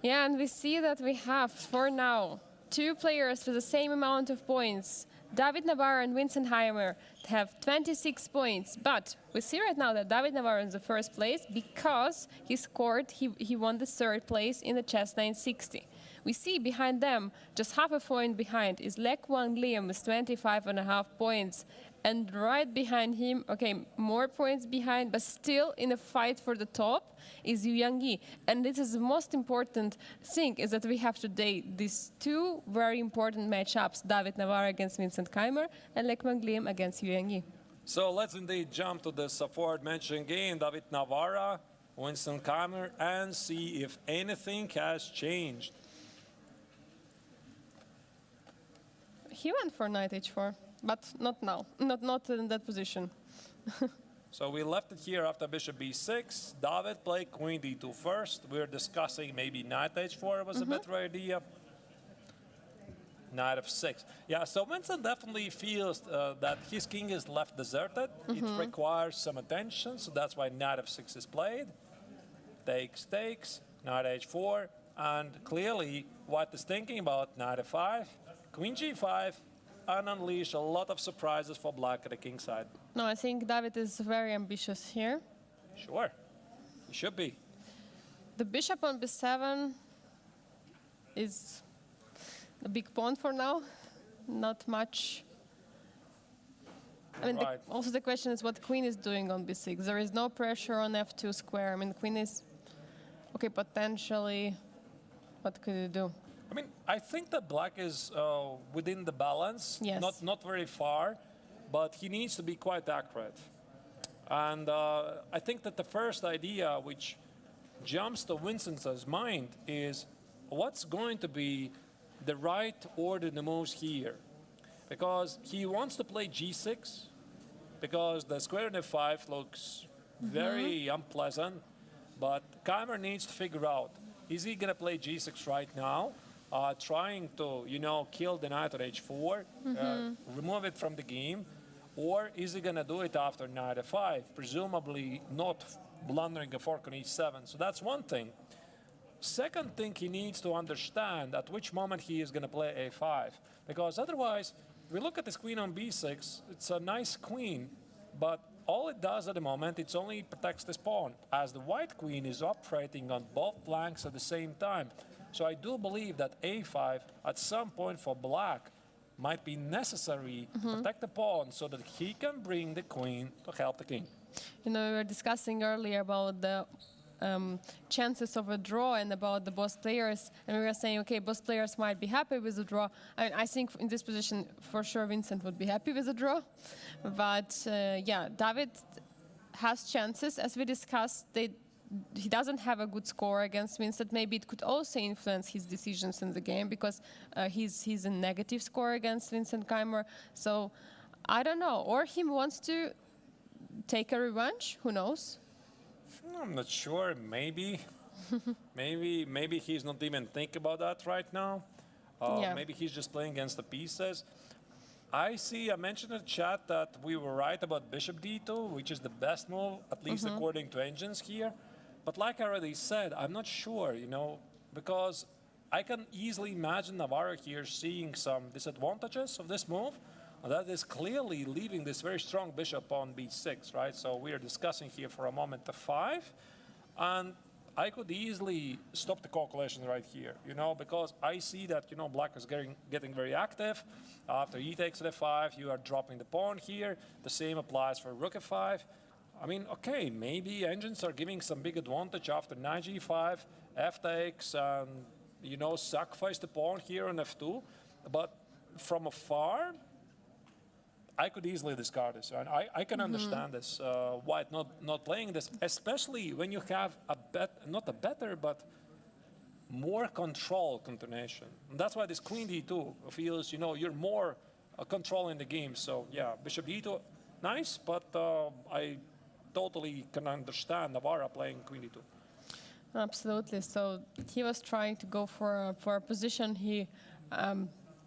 Yeah, and we see that we have, for now, two players with the same amount of points. David Navarro and Vincent Heimer have 26 points. But we see right now that David Navarro is the first place because he won the third place in the chess 960. We see behind them, just half a point behind, is Lek Wang Liam with 25.5 points. And right behind him, okay, more points behind, but still in a fight for the top, is Yu Yang. And this is the most important thing, is that we have today these two very important matchups, David Navarro against Vincent Keimer and Lek Wang Liam against Yu Yang. So let's indeed jump to this aforementioned game, David Navarra, Vincent Keimer, and see if anything has changed. He went for knight h4, but not now, not in that position. So we left it here after bishop b6. David played queen d2 first. We were discussing maybe knight h4 was a better idea. Knight f6. Yeah, so Vincent definitely feels that his king is left deserted. It requires some attention, so that's why knight f6 is played. Takes, takes, knight h4. And clearly, White is thinking about knight f5, queen g5, and unleash a lot of surprises for black at the king side. No, I think David is very ambitious here. Sure, he should be. The bishop on b7 is a big pawn for now. Not much. I mean, Right. also the question is what queen is doing on b6. There is no pressure on f2 square. I mean, queen is, okay, potentially, what could you do? I mean, I think that black is within the balance, Yes. not very far, but he needs to be quite accurate. And I think that the first idea which jumps to Vincent's mind is what's going to be the right order in the moves here. Because he wants to play g6, because the square in f5 looks very unpleasant, but Keimer needs to figure out, is he going to play g6 right now? Trying to, kill the knight at h4, remove it from the game, or is he going to do it after knight f5, presumably not blundering a fork on e7. So that's one thing. Second thing, he needs to understand at which moment he is going to play a5, because otherwise, we look at this queen on b6, it's a nice queen, but all it does at the moment, it only protects this pawn, as the white queen is operating on both flanks at the same time. So I do believe that a5 at some point for black might be necessary to protect the pawn so that he can bring the queen to help the king. You know, we were discussing earlier about the chances of a draw and about the both players, and we were saying, okay, both players might be happy with the draw. I think in this position, for sure, Vincent would be happy with the draw. But yeah, David has chances, as we discussed. He doesn't have a good score against Vincent. Maybe it could also influence his decisions in the game because he's a negative score against Vincent Keimer. So I don't know. Or he wants to take a revenge. Who knows? I'm not sure. Maybe. maybe he's not even thinking about that right now. Yeah. Maybe he's just playing against the pieces. I mentioned in the chat that we were right about bishop d2, which is the best move, at least according to engines here. But like I already said, I'm not sure, because I can easily imagine Navarro here seeing some disadvantages of this move. That is clearly leaving this very strong bishop on b6, right? So we are discussing here for a moment the 5. And I could easily stop the calculation right here, because I see that, black is getting very active. After he takes at f5, you are dropping the pawn here. The same applies for rook f5. I mean, okay, maybe engines are giving some big advantage after knight g5, f takes, and, sacrifice the pawn here on f2. But from afar, I could easily discard this, and I can understand this, white not playing this, especially when you have not a better, but more control continuation. And that's why this queen d2 feels, you're more controlling the game. So yeah, bishop d2, nice, but I totally can understand Navarra playing queen d2. Absolutely. So he was trying to go for a position he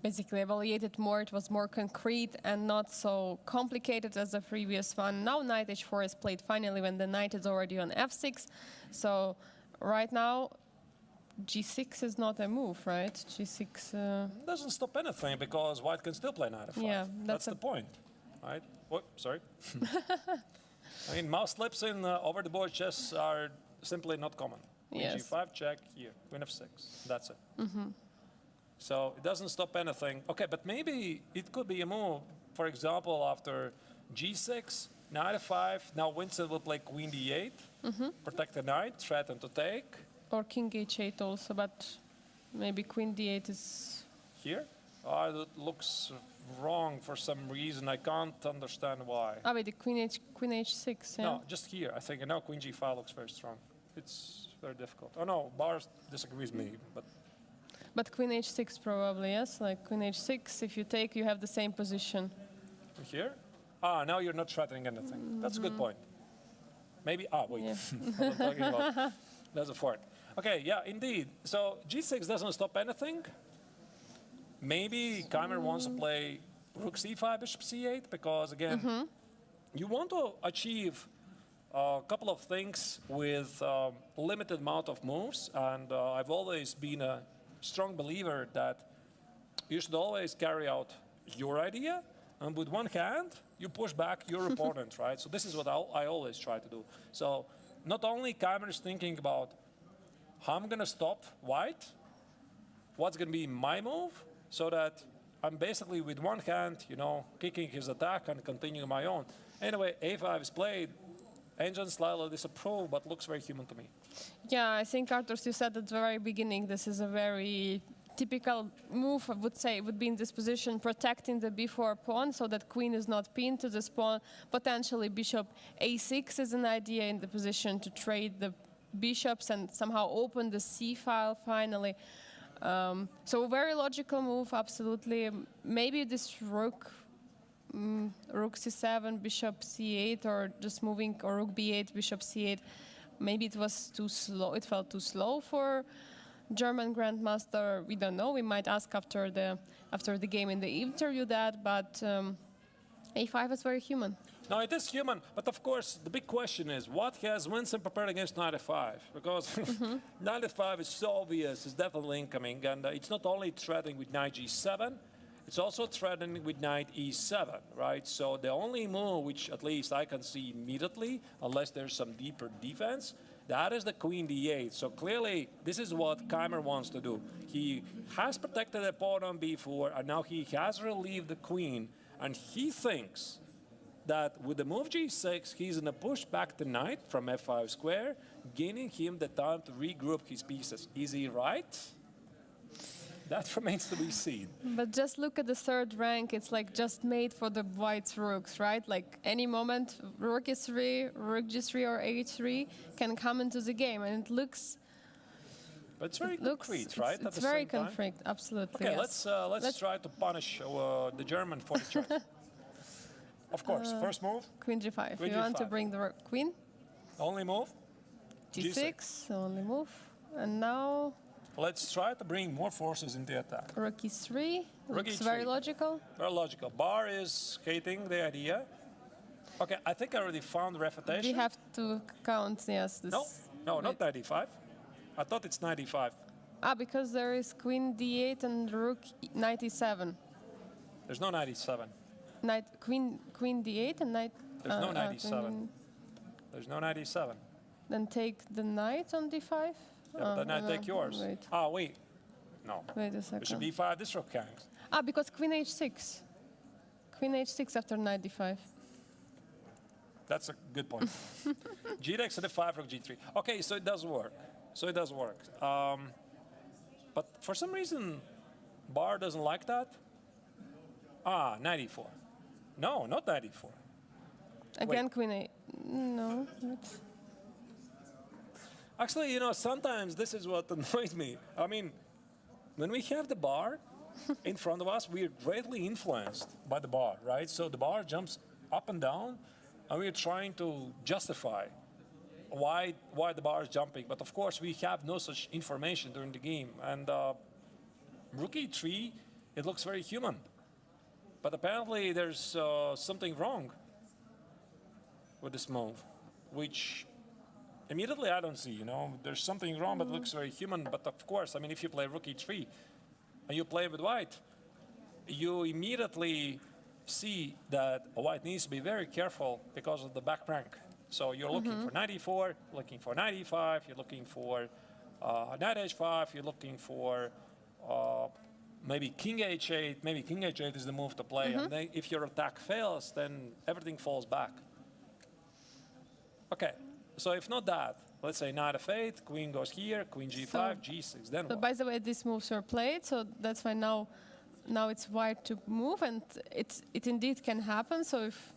basically evaluated more. It was more concrete and not so complicated as the previous one. Now knight h4 is played finally when the knight is already on f6. So right now g6 is not a move, right? G6 doesn't stop anything because white can still play knight f5. Yeah, that's the point, right? What? Sorry. I mean, mouse slips in over the board chess are simply not common. Queen Yes. g5 check here, queen f6. That's it. So it doesn't stop anything. Okay, but maybe it could be a move. For example, after g6, knight f5. Now Winston will play queen d8, protect the knight, threaten to take. or king h8 also, but maybe queen d8 is... Here? That looks wrong for some reason. I can't understand why. Ah, wait, the queen h6, yeah? No, just here. I think now queen g5 looks very strong. It's very difficult. Oh no, Bars disagrees with me, but But queen h6 probably, yes? Like queen h6, if you take, you have the same position. here? Now you're not threatening anything. That's a good point. Maybe, wait. Yeah. What I'm talking about. There's a fork. Okay, yeah, indeed. So g6 doesn't stop anything. Maybe Keimer wants to play rook c5, bishop c8, because again, you want to achieve a couple of things with limited amount of moves, and I've always been a strong believer that you should always carry out your idea, and with one hand, you push back your opponent, right? So this is what I always try to do. So not only Keimer is thinking about how I'm going to stop white, what's going to be my move, so that I'm basically with one hand, kicking his attack and continuing my own. Anyway, a5 is played. Engine slightly disapprove, but looks very human to me. Yeah, I think, Artur, you said at the very beginning, this is a very typical move, I would say, would be in this position, protecting the b4 pawn so that queen is not pinned to this pawn. Potentially bishop a6 is an idea in the position to trade the bishops and somehow open the c file finally. So very logical move, absolutely. Maybe this rook c7, bishop c8, or just moving, or rook b8, bishop c8. Maybe it was too slow. It felt too slow for German grandmaster. We don't know. We might ask after the game in the interview that. But a5 is very human. No, it is human, but of course the big question is what has Winston prepared against knight f5? Because knight f5 is so obvious, it's definitely incoming, and it's not only threatening with knight g7, it's also threatening with knight e7, right? So the only move which at least I can see immediately, unless there's some deeper defense, that is the queen d8. So clearly this is what Keimer wants to do. He has protected the pawn on b4, and now he has relieved the queen, and he thinks that with the move g6, he's going to push back the knight from f5 square, gaining him the time to regroup his pieces. Is he right? That remains to be seen. But just look at the third rank. It's like just made for the white rooks, right? Like any moment, rook e3, rook g3, or a3 can come into the game, and it looks. But it's very concrete, right? It's very concrete, absolutely. Okay, yes. let's try to punish the German for the choice. Of course, first move. Queen g5. Queen You want to g5. bring the queen? Only move. G6, only move. And now Let's try to bring more forces into the attack. rook e3. Rook Looks e3. very logical. Very logical. Bar is hating the idea. Okay, I think I already found refutation. We have to count, yes. This No, not 95. I thought it's 95. because there is queen d8 and rook knight e7. There's no 97. Queen d8 and knight. There's no queen- 97. There's no 97. Then take the knight on d5. Yeah, but then I take yours. Wait, Ah, wait. No. wait a Bishop second. b5, this rook hangs. Ah, because queen h6. Queen h6 after knight d5. That's a good point. G takes to the 5, rook g3. Okay, so it does work. So it does work. But for some reason, Bar doesn't like that. Ah, knight e4. No, not knight e4. Again, queen a. No. That's... Actually, you know, sometimes this is what annoys me. I mean, when we have the bar in front of us, we're greatly influenced by the bar, right? So the bar jumps up and down, and we're trying to justify why the bar is jumping. But of course, we have no such information during the game. And rook e3, it looks very human. But apparently, there's something wrong with this move, which immediately I don't see, you know. There's something wrong, but it looks very human. But of course, I mean, if you play rook e3 and you play with white, you immediately see that white needs to be very careful because of the back rank. So you're looking for knight e4, looking for knight e5, you're looking for knight h5, you're looking for maybe king h8. Maybe king h8 is the move to play. And then if your attack fails, then everything falls back. Okay, so if not that, let's say knight f8, queen goes here, queen g5, So- g6, then So what? by the way, these moves were played, so that's why now it's white to move, and it indeed can happen. So if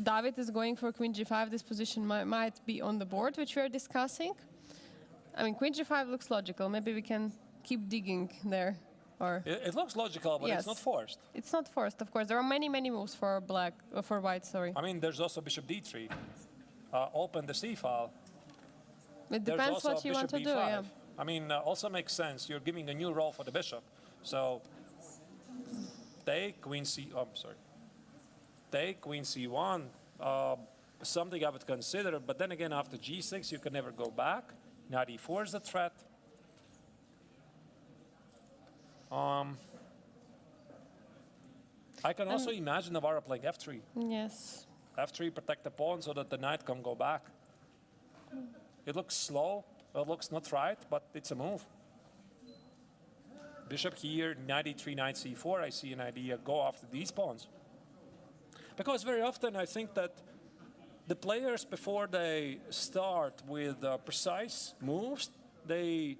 David is going for queen g5, this position might be on the board, which we are discussing. I mean, queen g5 looks logical. Maybe we can keep digging there, or It looks logical, but it's not Yes. forced. it's not forced, of course. There are many moves for black, for white. Sorry, I mean, there's also bishop d3. Open the c file. it There's depends also what you want to bishop do. b5. Yeah. I mean, also makes sense. You're giving a new role for the bishop. So take queen c. Oh, I'm sorry. Take queen c1. Something I would consider. But then again, after g6, you can never go back. Knight e4 is the threat. I can also imagine Navarra playing f3. Yes. f3, protect the pawn so that the knight can go back. It looks slow, it looks not right, but it's a move. Bishop here, knight e3, knight c4, I see an idea, go after these pawns. Because very often I think that the players, before they start with precise moves, they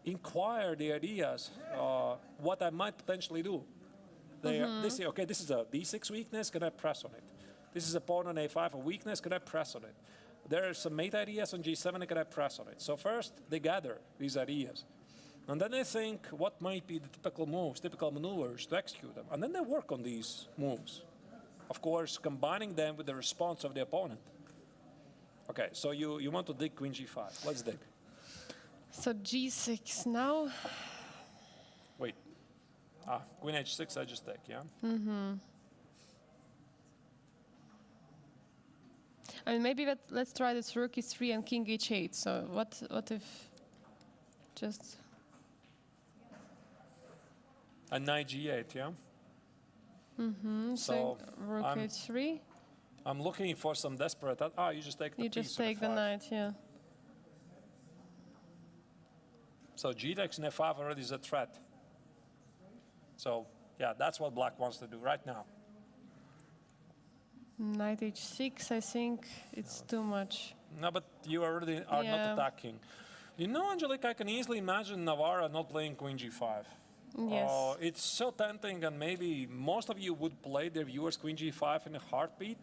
inquire the ideas, what I might potentially do. They say, okay, this is a d6 weakness, can I press on it? This is a pawn on a5, a weakness, can I press on it? There are some mate ideas on g7, can I press on it? So first, they gather these ideas. And then they think what might be the typical moves, typical maneuvers to execute them. And then they work on these moves. Of course, combining them with the response of the opponent. Okay, so you want to dig queen g5. Let's dig. So g6 now. Wait. Queen h6, I just take, yeah? I mean, maybe let's try this rook e3 and king h8. So what if just... And knight g8, yeah? So rook I'm- h3, I'm looking for some desperate... you just take the you piece just with take the f5. knight, yeah. So g takes and f5 already is a threat. So, yeah, that's what black wants to do right now. Knight h6, I think it's too much. No, but you already are Yeah. not attacking. You know, Angelique, I can easily imagine Navarra not playing queen g5. Yes. It's so tempting, and maybe most of you would play their viewers queen g5 in a heartbeat.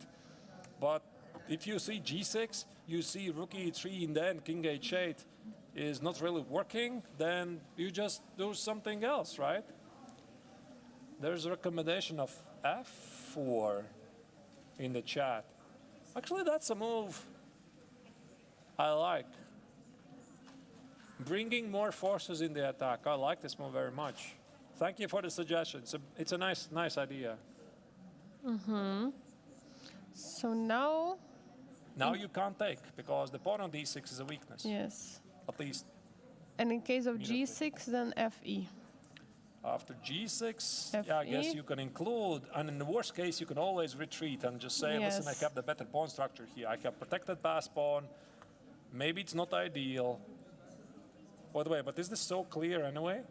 But if you see g6, you see rook e3, and then king h8 is not really working, then you just do something else, right? There's a recommendation of f4 in the chat. Actually, that's a move I like. Bringing more forces in the attack. I like this move very much. Thank you for the suggestion. It's a nice idea. So now, Now you can't take, because the pawn on d6 is a weakness. yes. At least And in case of Immediately. g6, then fe. after g6, yeah, I guess FE. you can include, and in the worst case, you can always retreat and just say, listen, I Yes. have the better pawn structure here. I have protected pass pawn. Maybe it's not ideal. By the way, but is this so clear anyway?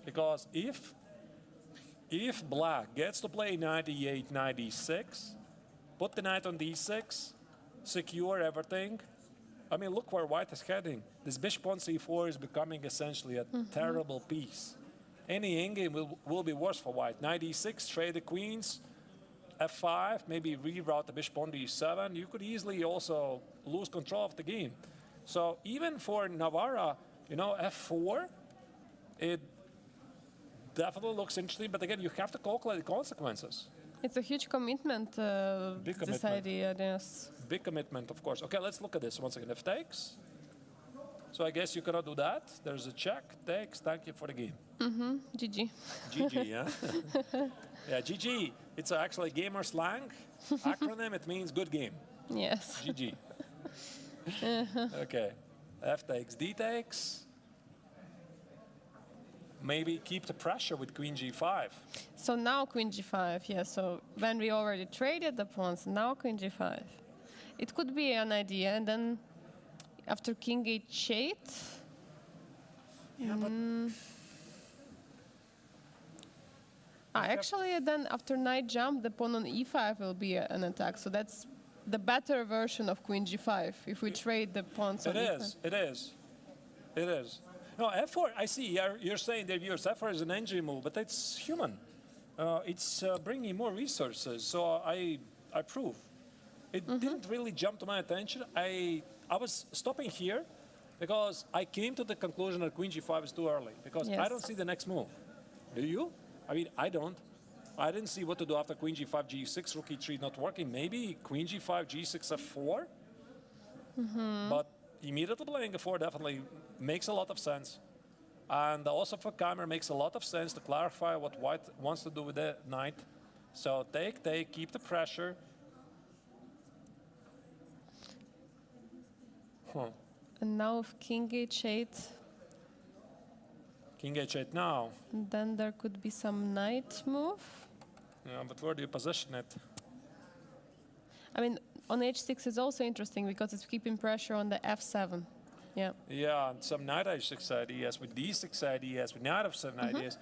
Because if black gets to play 98, 96, put the knight on d6, secure everything. I mean, look where white is heading. This bishop on c4 is becoming essentially a terrible piece. Any endgame will be worse for white. Knight e6, trade the queens, f5, maybe reroute the bishop on d7. You could easily also lose control of the game. So even for Navarra, you know, f4, it definitely looks interesting. But again, you have to calculate the consequences. It's a huge commitment, Big this commitment. idea, yes. Big commitment, of course. Okay, let's look at this once again. F takes. So I guess you cannot do that. There's a check, takes, thank you for the game. GG. GG, yeah? Yeah, GG. It's actually gamer slang acronym. It means good game. Yes. GG. Okay. F takes, D takes. Maybe keep the pressure with queen g5. So now queen g5, yes. So when we already traded the pawns, now queen g5. It could be an idea, and then after king h8. Yeah, but Actually, then after knight jump, the pawn on e5 will be an attack. So that's the better version of queen g5 if we trade the pawns on it e5. is. It is. It is. No, f4, I see. You're saying that viewers, f4 is an engine move, but it's human. It's bringing more resources, so I approve. It didn't really jump to my attention. I was stopping here because I came to the conclusion that queen g5 is too early because I Yes. don't see the next move. Do you? I mean, I don't. I didn't see what to do after queen g5, g6, rook e3 not working. Maybe queen g5, g6, f4. But immediately playing f4 definitely makes a lot of sense. And also for camera makes a lot of sense to clarify what white wants to do with the knight. So take, keep the pressure. And now if king h8, King h8 now. then there could be some knight move. Yeah, but where do you position it? I mean, on h6 is also interesting because it's keeping pressure on the f7. Yeah. Yeah, and some knight h6 ideas, with d6 ideas, with knight f7 ideas.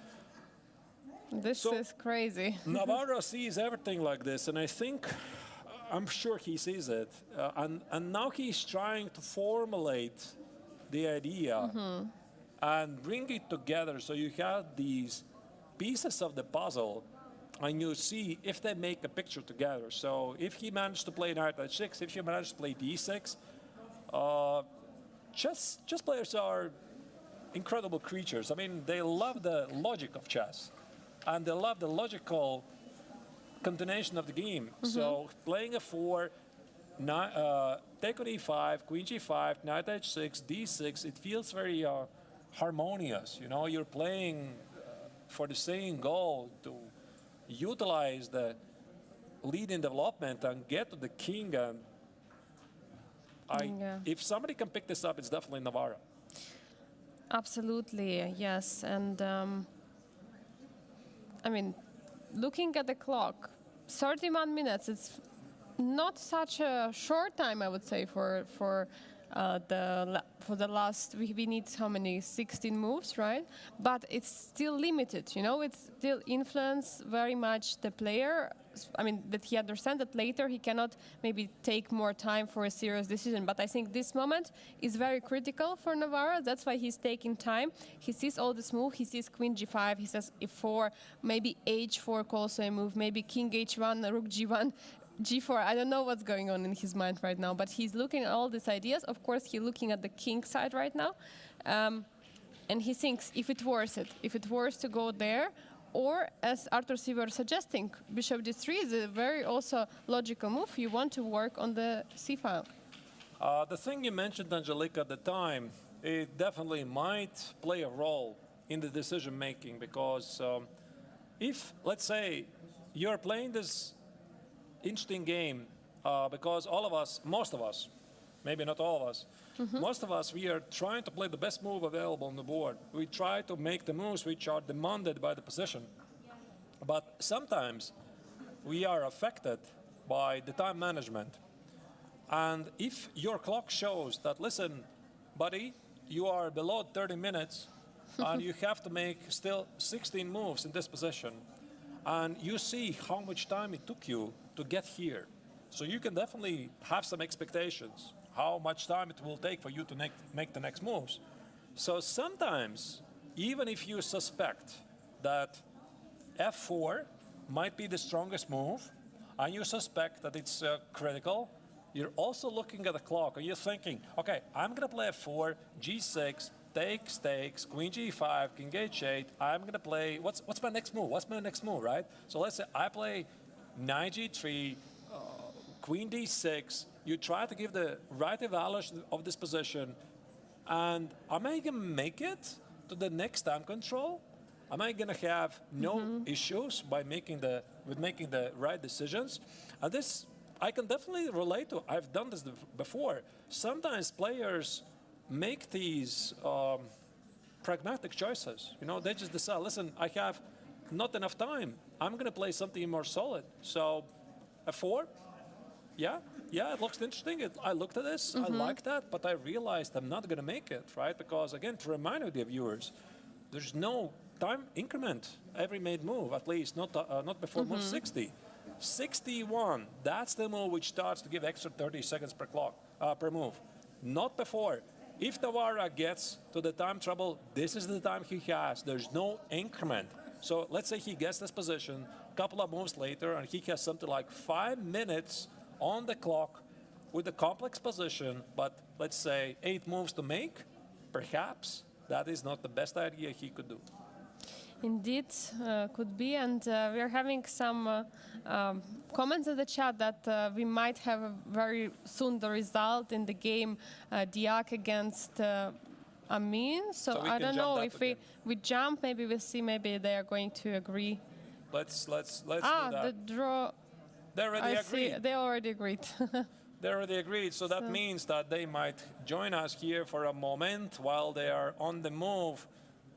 This So- is crazy. Navarro sees everything like this, and I think, I'm sure he sees it. And now he's trying to formulate the idea and bring it together so you have these pieces of the puzzle and you see if they make a picture together. So if he managed to play knight h6, if he managed to play d6, chess players are incredible creatures. I mean, they love the logic of chess and they love the logical continuation of the game. So playing a 4, take on e5, queen g5, knight h6, d6, it feels very harmonious. You know, you're playing for the same goal to utilize the lead in development and get to the king. And Yeah. if somebody can pick this up, it's definitely Navarro. Absolutely, yes. And I mean, looking at the clock, 31 minutes, it's not such a short time, I would say, for the last, we need how many, 16 moves, right? But it's still limited, you know, it's still influence very much the player. I mean, that he understands that later he cannot maybe take more time for a serious decision. But I think this moment is very critical for Navarro. That's why he's taking time. He sees all this move. He sees queen g5. He says e4, maybe h4 also a move, maybe king h1, rook g1, g4. I don't know what's going on in his mind right now, but he's looking at all these ideas. Of course, he's looking at the king side right now. And he thinks if it worth to go there, or as Arthur C were suggesting, bishop d3 is a very also logical move. You want to work on the c file. The thing you mentioned, Angelica, at the time, it definitely might play a role in the decision making because if, let's say, you're playing this interesting game because all of us, most of us, maybe not all of us, most of us, we are trying to play the best move available on the board. We try to make the moves which are demanded by the position. But sometimes we are affected by the time management. And if your clock shows that, listen, buddy, you are below 30 minutes and you have to make still 16 moves in this position, and you see how much time it took you to get here, so you can definitely have some expectations how much time it will take for you to make the next moves. So sometimes, even if you suspect that f4 might be the strongest move, and you suspect that it's critical, you're also looking at the clock and you're thinking, okay, I'm gonna play f4, g6, takes, queen g5, king h8, I'm gonna play, what's my next move? What's my next move, right? So let's say I play knight g3, queen d6, you try to give the right evaluation of this position, and am I gonna make it to the next time control? Am I gonna have no issues by making the right decisions? And this I can definitely relate to. I've done this before. Sometimes players make these pragmatic choices. You know, they just decide, listen, I have not enough time. I'm gonna play something more solid. So, f4, yeah, it looks interesting. I looked at this, I like that, but I realized I'm not gonna make it, right? Because again, to remind the viewers, there's no time increment every made move, at least not before move 60. 61, that's the move which starts to give extra 30 seconds per clock, per move. Not before. If Tawara gets to the time trouble, this is the time he has. There's no increment. So let's say he gets this position, a couple of moves later, and he has something like 5 minutes on the clock with a complex position, but let's say 8 moves to make, perhaps that is not the best idea he could do. Indeed, could be, and we are having some comments in the chat that we might have very soon the result in the game Diak against Amin. So we I can don't jump know that if again. we jump. Maybe we'll see. Maybe they are going to agree. Let's do The that. draw. They already I see. agreed. They already agreed. They already agreed. So that means that they might join us here for a moment while they are on the move.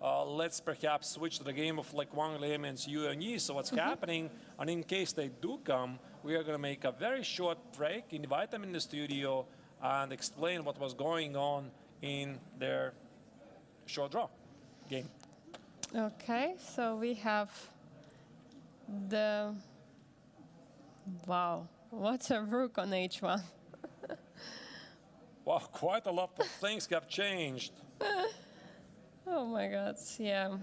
Let's perhaps switch to the game of like Wang Limen's Yu and Yi. So what's happening? And in case they do come, we are going to make a very short break, invite them in the studio, and explain what was going on in their short draw game. Okay, so we have the wow. What a rook on h1. Wow, quite a lot of things have changed. Oh my God, yeah.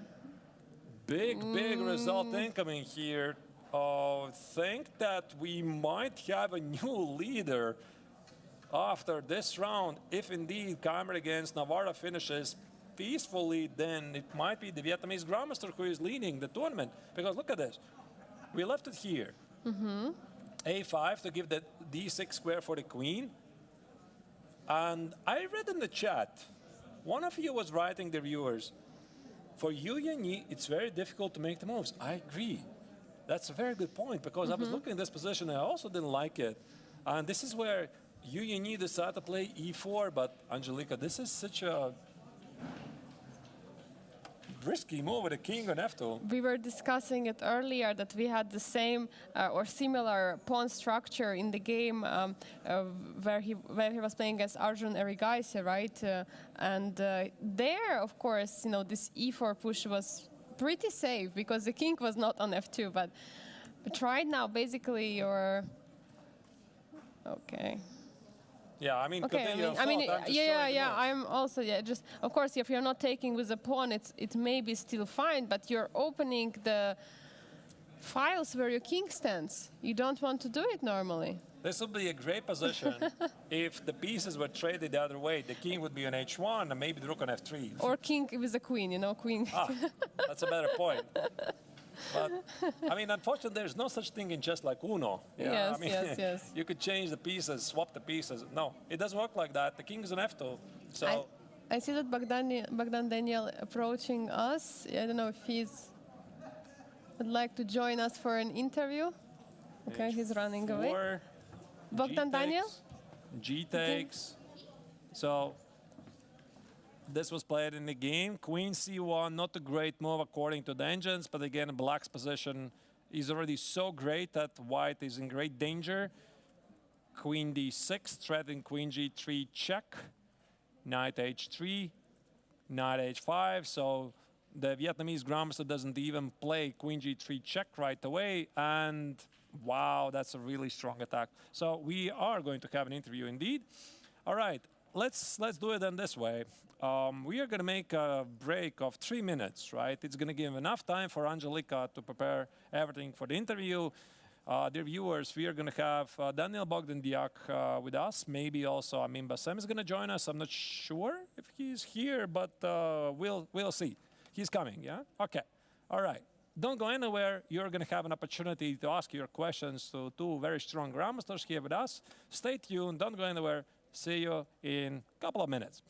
Big result incoming here. Think that we might have a new leader after this round. If indeed Khmer against Navarra finishes peacefully, then it might be the Vietnamese Grandmaster who is leading the tournament. Because look at this. We left it here. A5 to give the D6 square for the queen. And I read in the chat, one of you was writing, the viewers, for Yu Yanyi, it's very difficult to make the moves. I agree. That's a very good point, because I was looking at this position and I also didn't like it. And this is where Yu Yanyi decided to play E4, but Angelica, this is such a risky move with a king on F2. We were discussing it earlier that we had the same or similar pawn structure in the game where he was playing against Arjun Erigaisi, right? And there, of course, you know, this E4 push was pretty safe because the king was not on F2. But right now, basically, you're okay. Yeah, I mean, Okay, I'm also, just, of course, if you're not taking with a pawn, it may be still fine, but you're opening the files where your king stands. You don't want to do it normally. This would be a great position if the pieces were traded the other way. The king would be on H1 and maybe the rook on F3. Or king with a queen, you know, queen. That's a better point. But, I mean, unfortunately, there's no such thing in chess like Uno. Yeah, Yes, I mean, yes. You could change the pieces, swap the pieces. No, it doesn't work like that. The king is on F2. So I see that Bogdan Daniel approaching us. I don't know if would like to join us for an interview. Okay, he's running away. H4, Bogdan G Daniel? takes, G takes. So this was played in the game. Queen C1, not a great move according to the engines, but again, Black's position is already so great that White is in great danger. queen d6, threatening queen g3 check, knight h3, knight h5. So the Vietnamese grandmaster doesn't even play queen g3 check right away. And wow, that's a really strong attack. So we are going to have an interview indeed. All right, let's do it in this way. We are going to make a break of 3 minutes, right? It's going to give enough time for Angelika to prepare everything for the interview. Dear viewers, we are going to have Daniel Bogdandiak with us. Maybe also Amin Bassem is going to join us. I'm not sure if he's here, but we'll see. He's coming, yeah? Okay. All right. Don't go anywhere. You're going to have an opportunity to ask your questions to two very strong grandmasters here with us. Stay tuned. Don't go anywhere. See you in a couple of minutes.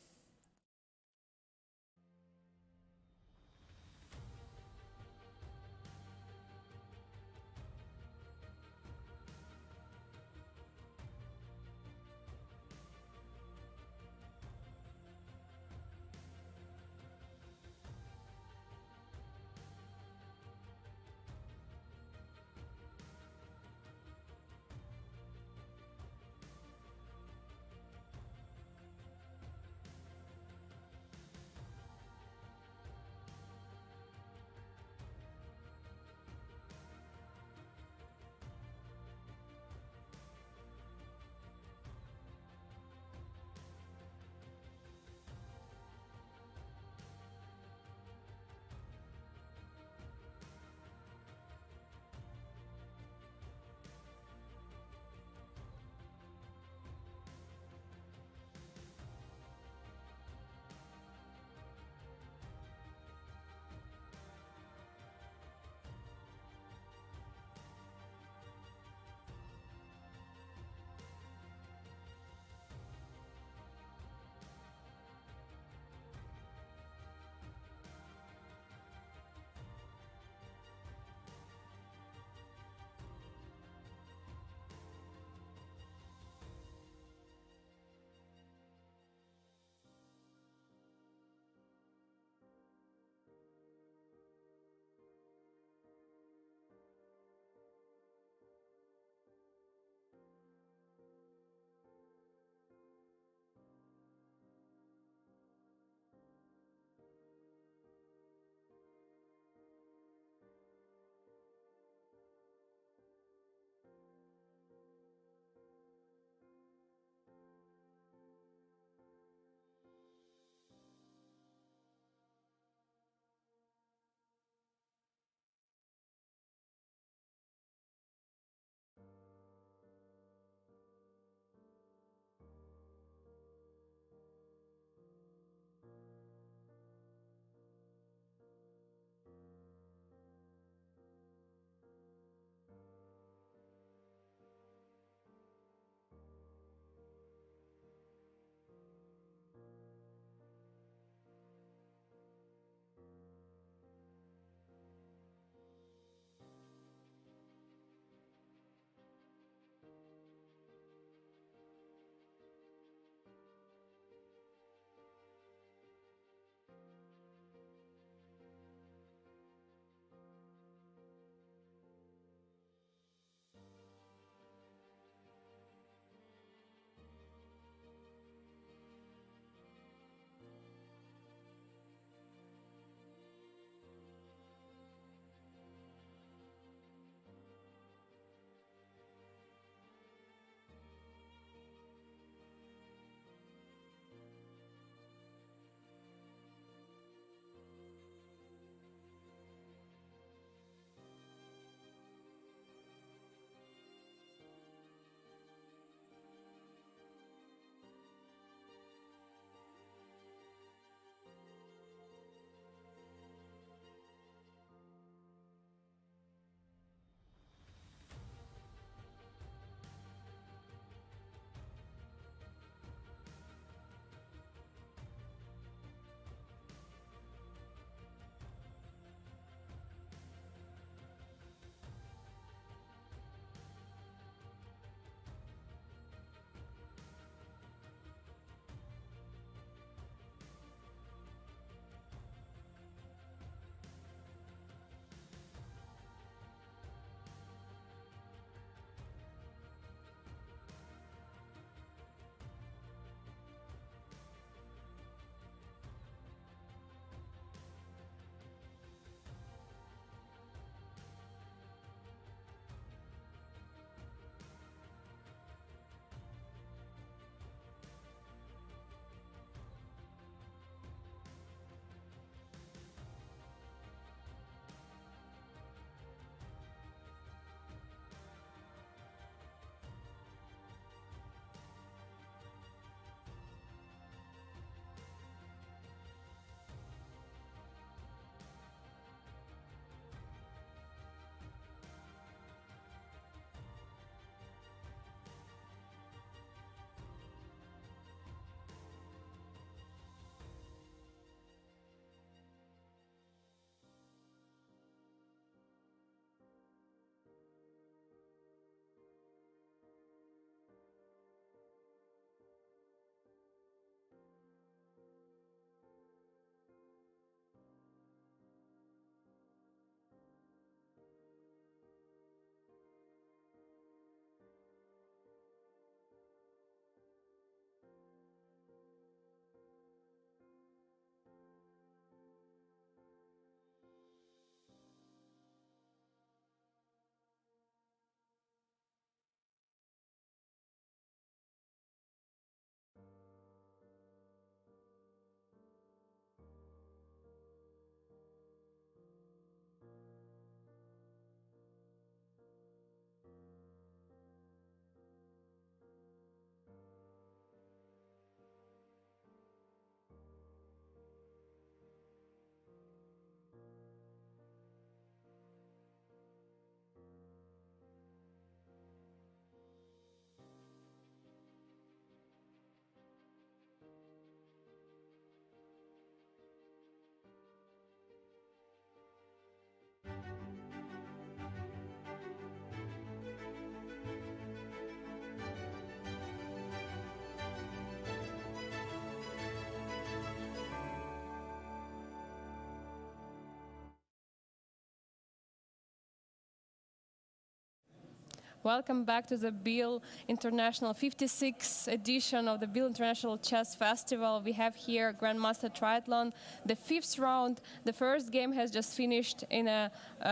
Welcome back to the Biel International 56th edition of the Biel International Chess Festival. We have here Grandmaster Triathlon, the 5th round. The first game has just finished in a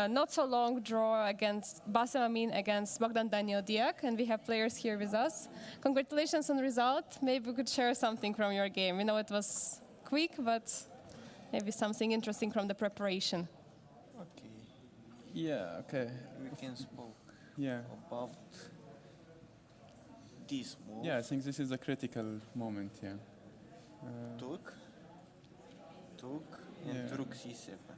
not so long draw against Bassem Amin against Bogdan Daniel Diak, and we have players here with us. Congratulations on the result. Maybe we could share something from your game. We know it was quick, but maybe something interesting from the preparation. Okay, Yeah, okay. we can spoke Yeah. about this move. Yeah, I think this is a critical moment, yeah. Took, and Yeah. rook c7,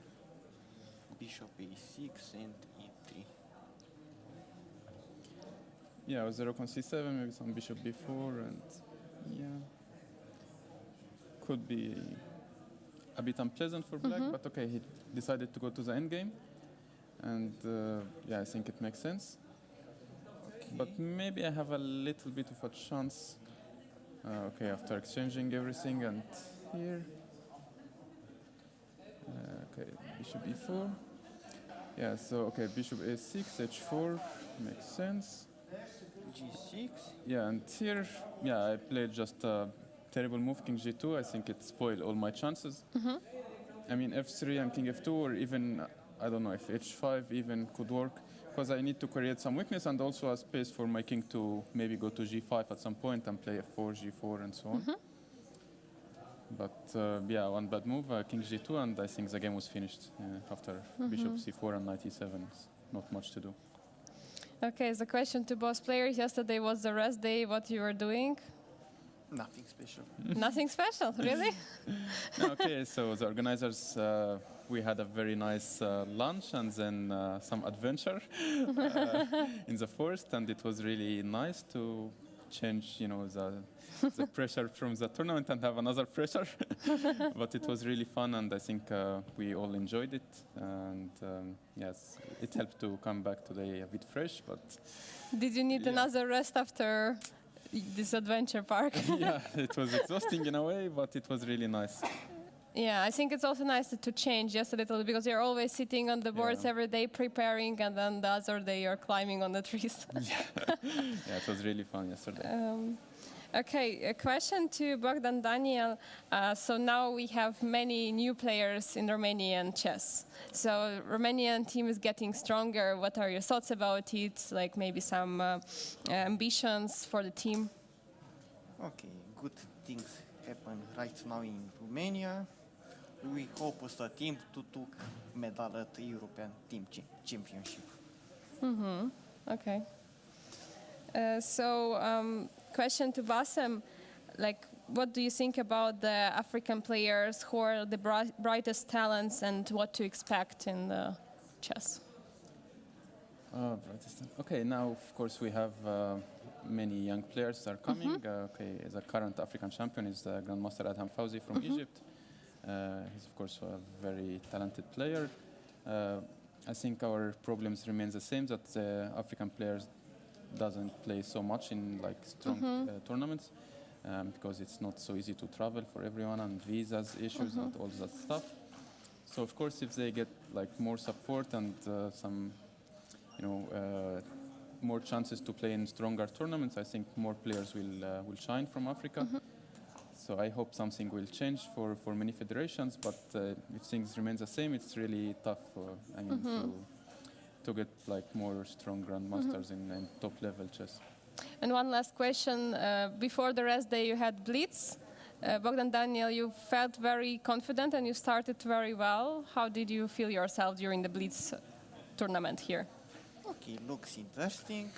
bishop a6 and e3. Yeah, with the rook on c7, maybe some bishop b4, and yeah. Could be a bit unpleasant for black, but okay, he decided to go to the endgame. And yeah, I think it makes sense. But maybe I have a little bit of a chance. Okay, after exchanging everything and here. Okay, bishop e4. Yeah, so okay, bishop a6, h4, makes sense. g6, Yeah, and here, yeah, I played just a terrible move, king g2. I think it spoiled all my chances. I mean, f3 and king f2, or even, I don't know if h5 even could work, because I need to create some weakness and also a space for my king to maybe go to g5 at some point and play f4, g4, and so on. But yeah, one bad move, king g2, and I think the game was finished after bishop c4 and knight e7. Not much to do. Okay, the question to both players. Yesterday was the rest day. What you were doing? nothing special. Nothing special, really? No, okay, so the organizers, we had a very nice lunch and then some adventure in the forest, and it was really nice to change, you know, the pressure from the tournament and have another pressure. But it was really fun, and I think we all enjoyed it. And yes, it helped to come back today a bit fresh. But Did you need Yeah. another rest after this adventure park? yeah, it was exhausting in a way, but it was really nice. Yeah, I think it's also nice to change just a little, because you're always sitting on the boards Yeah. every day preparing, and then the other day you're climbing on the trees. Yeah, it was really fun yesterday. Okay, a question to Bogdan Daniel. So now we have many new players in Romanian chess. So Romanian team is getting stronger. What are your thoughts about it? Like maybe some ambitions for the team? Okay, good things happen right now in Romania. We hope as a team to take medal at the European Team Championship. Okay. Question to Bassem, like, what do you think about the African players? Who are the brightest talents, and what to expect in the chess? Okay, now of course we have many young players that are coming. Okay, the current African champion is Grandmaster Adham Fauzi from Egypt. He's of course a very talented player. I think our problems remain the same, that the African players doesn't play so much in like strong tournaments because it's not so easy to travel for everyone, and visas issues and all that stuff. So of course, if they get like more support and some, you know, more chances to play in stronger tournaments, I think more players will shine from Africa. So I hope something will change for many federations. But if things remain the same, it's really tough. I mean, to get like more strong grandmasters in top level chess. And one last question. Before the rest day, you had Blitz. Bogdan Daniel, you felt very confident and you started very well. How did you feel yourself during the Blitz tournament here? Okay, looks interesting.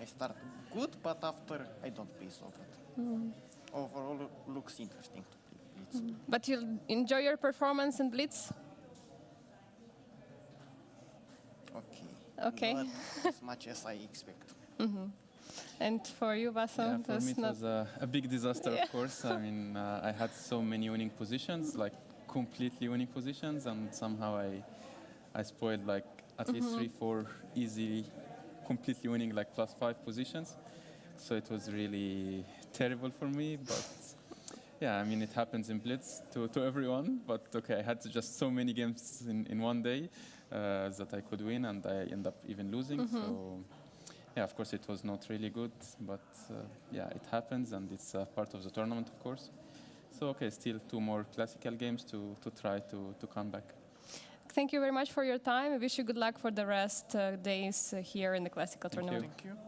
I start good, but after I don't play so good. Overall, looks interesting to play Blitz. But you enjoy your performance in Blitz? Okay. Not as much as I expect. And for you, Bassem? Yeah, for me it was a big disaster, of course. I mean, I had so many winning positions, like completely winning positions, and somehow I spoiled like at least 3-4 easy, completely winning like +5 positions. So it was really terrible for me, but Yeah, I mean, it happens in Blitz to everyone, but okay, I had just so many games in one day that I could win, and I end up even losing. So, yeah, of course, it was not really good, but yeah, it happens, and it's part of the tournament, of course. So, okay, still 2 more classical games to try to come back. Thank you very much for your time. I wish you good luck for the rest days here in the classical Thank tournament. you. Thank you.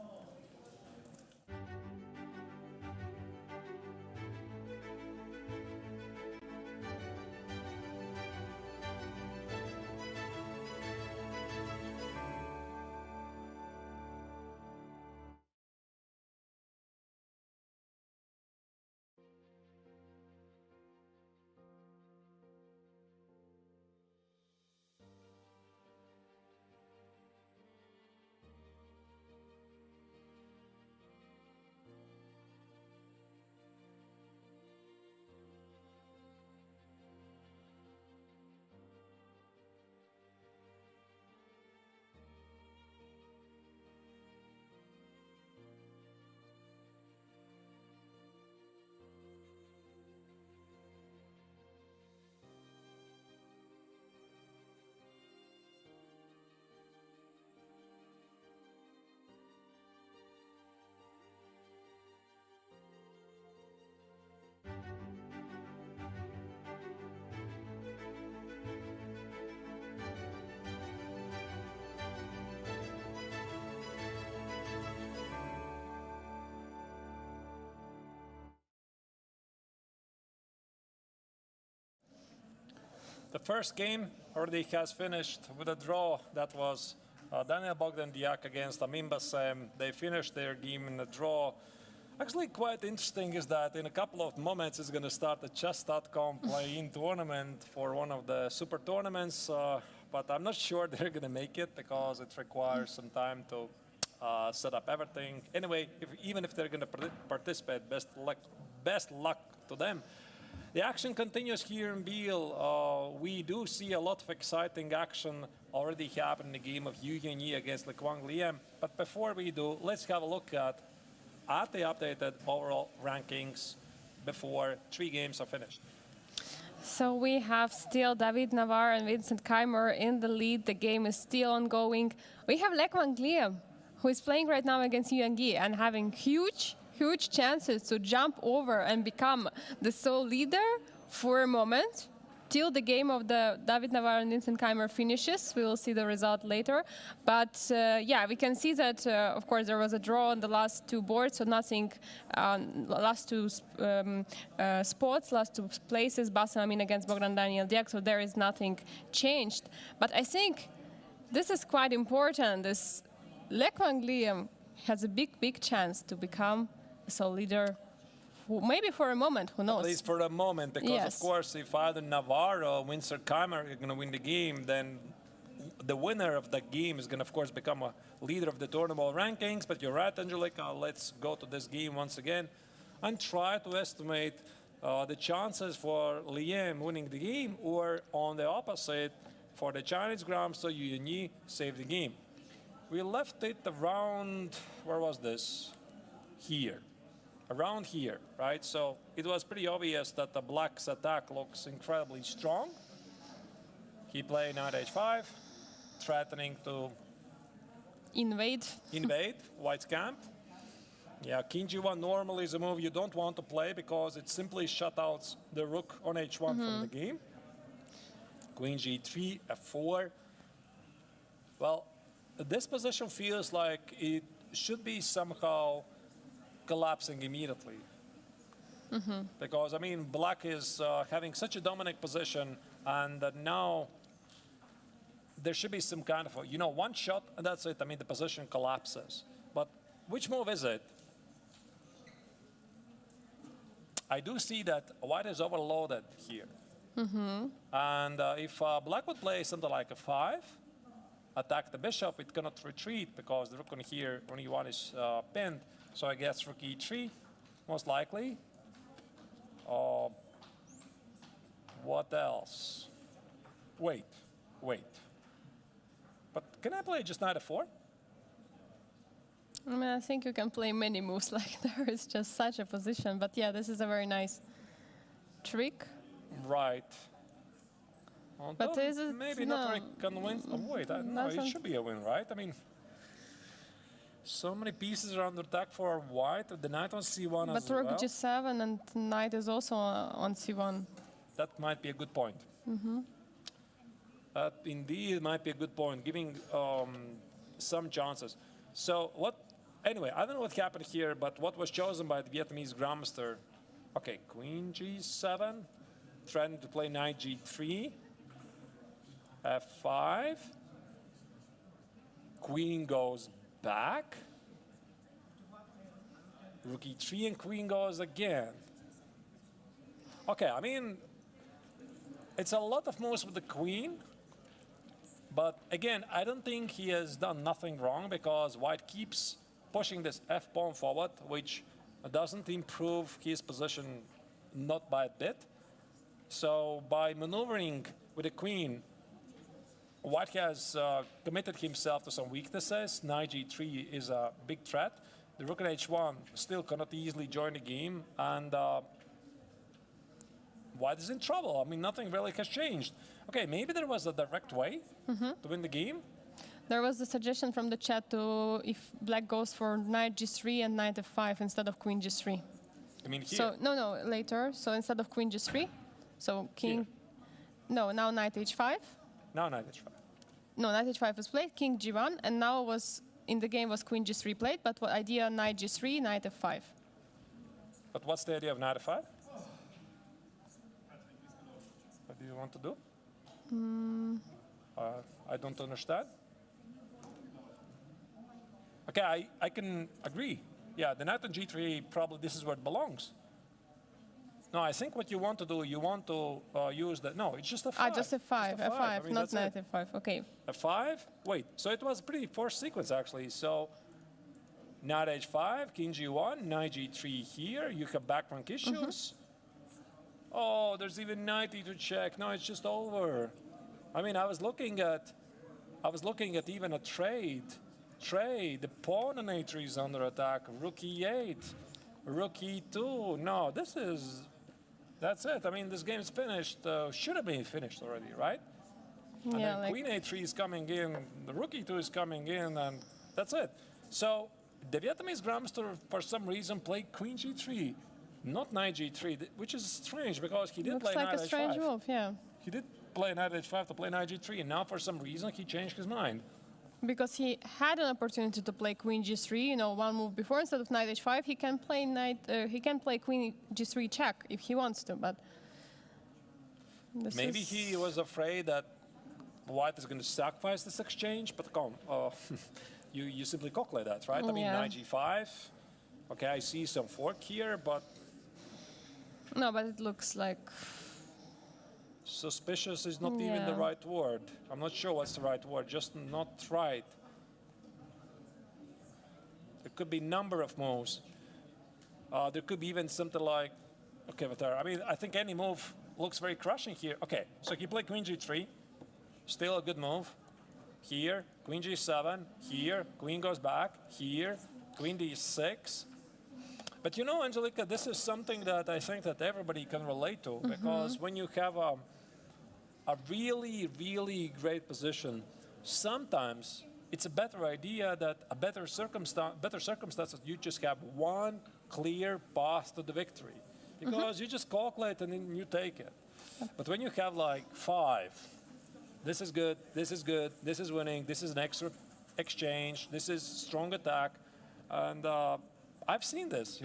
The first game already has finished with a draw. That was Daniel Bogdan-Diak against Amin Bassem. They finished their game in a draw. Actually, quite interesting is that in a couple of moments it's going to start a chess.com play-in tournament for one of the super tournaments. But I'm not sure they're going to make it because it requires some time to set up everything. Anyway, even if they're going to participate, best luck to them. The action continues here in Biel. We do see a lot of exciting action already happen in the game of Yu Yanyi against Le Quang Liem. But before we do, let's have a look at the updated overall rankings before 3 games are finished. So we have still David Navarre and Vincent Keimer in the lead. The game is still ongoing. We have Le Quang Liem, who is playing right now against Yu Yanyi and having huge chances to jump over and become the sole leader for a moment till the game of the David Navarre and Vincent Keimer finishes. We will see the result later. But yeah, we can see that, of course, there was a draw on the last 2 boards, so nothing, last 2 spots, last 2 places, Bassem Amin against Bogdan Daniel Diak, so there is nothing changed. But I think this is quite important. This Le Quang Liem has a big chance to become a sole leader, maybe for a moment, who knows? At least for a moment, because Yes. of course, if either Navarre or Vincent Keimer are going to win the game, then the winner of the game is going to, of course, become a leader of the tournament rankings. But you're right, Angelica. Let's go to this game once again and try to estimate the chances for Liem winning the game, or on the opposite, for the Chinese Grandmaster Yu Yanyi save the game. We left it around, where was this? Here. Around here, right? So it was pretty obvious that the black's attack looks incredibly strong. He played knight h5, threatening to Invade. white's camp. Yeah, king g1 normally is a move you don't want to play because it simply shut out the rook on h1 from the game. Queen g3, f4. Well, this position feels like it should be somehow collapsing immediately. Because, I mean, black is having such a dominant position, and now there should be some kind of, one shot, and that's it. I mean, the position collapses. But which move is it? I do see that white is overloaded here. And if black would play something like a 5, attack the bishop, it cannot retreat because the rook on here, on e1 is pinned. So I guess rook e3, most likely. What else? Wait. But can I play just knight f4? I mean, I think you can play many moves like there is just such a position. But yeah, this is a very nice trick. Right. But is it maybe not no, very convinced. Oh, wait, no, it doesn't- should be a win, right? I mean, so many pieces are under attack for white. The knight on c1 But as rook well. g7 and knight is also on c1. That might be a good point. That indeed might be a good point, giving some chances. So what? Anyway, I don't know what happened here, but what was chosen by the Vietnamese grandmaster? Okay, queen g7, trying to play knight g3, f5, queen goes back, rook e3, and queen goes again. Okay, I mean, it's a lot of moves with the queen, but again, I don't think he has done nothing wrong because white keeps pushing this f-pawn forward, which doesn't improve his position not by a bit. So by maneuvering with the queen, white has committed himself to some weaknesses. Knight g3 is a big threat. The rook at h1 still cannot easily join the game, and white is in trouble. I mean, nothing really has changed. Okay, maybe there was a direct way to win the game. There was a suggestion from the chat to if black goes for knight g3 and knight f5 instead of queen g3. I mean, here. So no, later. So instead of queen g3, so king. Here. No, now knight h5. Now knight h5. No, knight h5 was played, king g1, and now was in the game was queen g3 played. But what idea? Knight g3, knight f5. But what's the idea of knight f5? What do you want to do? I don't understand. Okay, I can agree. Yeah, the knight on g3, probably this is where it belongs. No, I think what you want to do, you want to use the, no, it's just a 5. Just f5, Just f5, I mean, not that's knight it. f5. Okay. F5? Wait, so it was a pretty forced sequence actually. So knight h5, king g1, knight g3 here. You have back rank issues. Oh, there's even knight e2 check. No, it's just over. I mean, I was looking at even a trade. The pawn on a3 is under attack. Rook e8, rook e2. No, that's it. I mean, this game's finished. Should have been finished already, right? And Yeah, then like queen a3 is coming in, the rook e2 is coming in, and that's it. So the Vietnamese grandmaster, for some reason, played queen g3, not knight g3, which is strange because he did looks play like knight a strange h5. move. Yeah. He did play knight h5 to play knight g3, and now for some reason he changed his mind. Because he had an opportunity to play queen g3, one move before instead of knight h5. He can play queen g3 check if he wants to, but Maybe he was afraid that white is going to sacrifice this exchange, but come, you simply calculate that, right? I mean, Yeah. knight g5. Okay, I see some fork here, but no, but it looks like suspicious is not even the Yeah. right word. I'm not sure what's the right word, just not right. There could be number of moves. There could be even something like, okay, but I mean, I think any move looks very crushing here. Okay, so he played queen g3, still a good move. Here, queen g7, here, queen goes back, here, queen d6. But you know, Angelica, this is something that I think that everybody can relate to, because when you have a really, really great position, sometimes it's a better idea that a better circumstances, you just have one clear path to the victory. Because you just calculate and then you take it. But when you have like 5, this is good, this is good, this is winning, this is an extra exchange, this is strong attack, and I've seen this,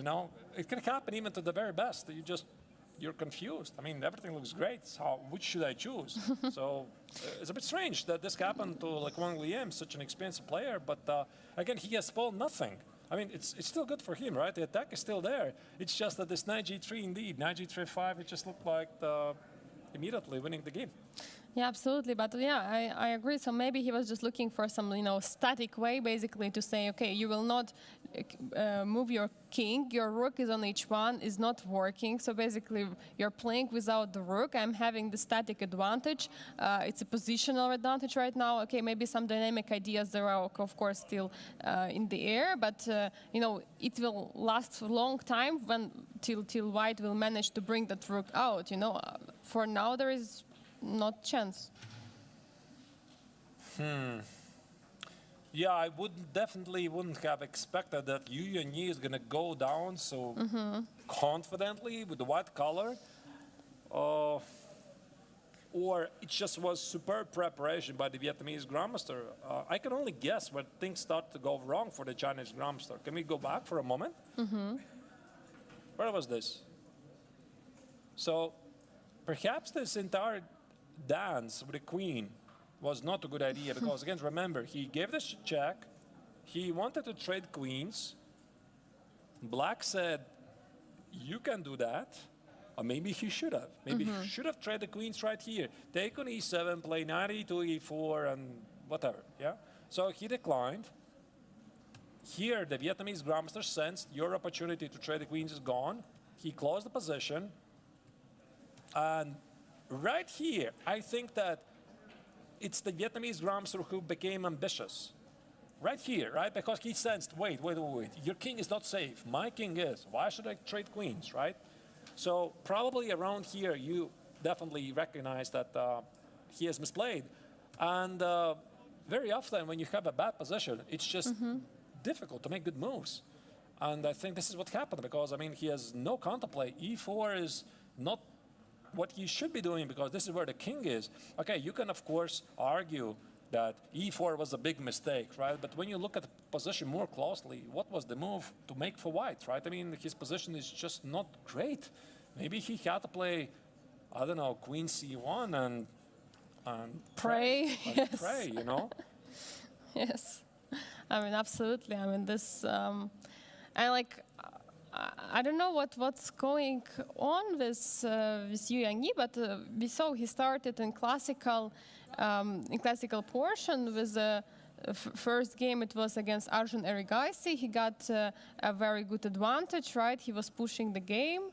It can happen even to the very best. You're confused. I mean, everything looks great. So which should I choose? So it's a bit strange that this happened to like Wang Liam, such an expensive player. But again, he has spoiled nothing. I mean, it's still good for him, right? The attack is still there. It's just that this knight g3, indeed, knight g3 5, it just looked like immediately winning the game. Yeah, absolutely. But yeah, I agree. So maybe he was just looking for some, static way, basically, to say, okay, you will not move your king. Your rook is on h1, is not working. So basically, you're playing without the rook. I'm having the static advantage. It's a positional advantage right now. Okay, maybe some dynamic ideas there are, of course, still in the air. But it will last a long time till white will manage to bring that rook out. For now there is not chance. Yeah, I definitely wouldn't have expected that Yu Yanyi is going to go down so confidently with the white color. Or it just was superb preparation by the Vietnamese Grandmaster. I can only guess when things start to go wrong for the Chinese Grandmaster. Can we go back for a moment? Where was this? So perhaps this entire dance with the queen was not a good idea because, again, remember, he gave this check. He wanted to trade queens. Black said, you can do that. Or maybe he should have. Maybe he should have traded the queens right here. Take on e7, play knight e2, e4, and whatever, yeah? So he declined. Here, the Vietnamese Grandmaster sensed your opportunity to trade the queens is gone. He closed the position. And right here, I think that it's the Vietnamese Grandmaster who became ambitious. Right here, right? Because he sensed, wait. Your king is not safe. My king is. Why should I trade queens, right? So probably around here, you definitely recognize that he has misplayed. And very often when you have a bad position, it's just difficult to make good moves. And I think this is what happened because, he has no counterplay. E4 is not what he should be doing because this is where the king is. Okay, you can, of course, argue that e4 was a big mistake, right? But when you look at the position more closely, what was the move to make for white, right? His position is just not great. Maybe he had to play, I don't know, queen c1 and pray. Yes. Pray, Yes. Absolutely. This, I don't know what's going on with Yu Yanyi, but we saw he started in classical portion with the first game. It was against Arjun Erigaisi. He got a very good advantage, right? He was pushing the game,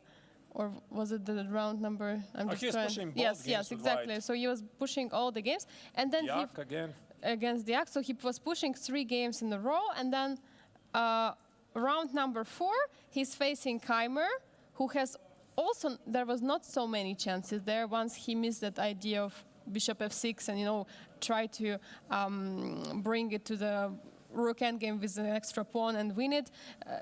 or was it the round number? He was pushing both games yes, exactly. White. So he was pushing all the games, and then Diak again against Diak. So he was pushing 3 games in a row, and then. Round number 4, he's facing Keimer, who has also, there was not so many chances there once he missed that idea of bishop f6 and, try to bring it to the rook endgame with an extra pawn and win it.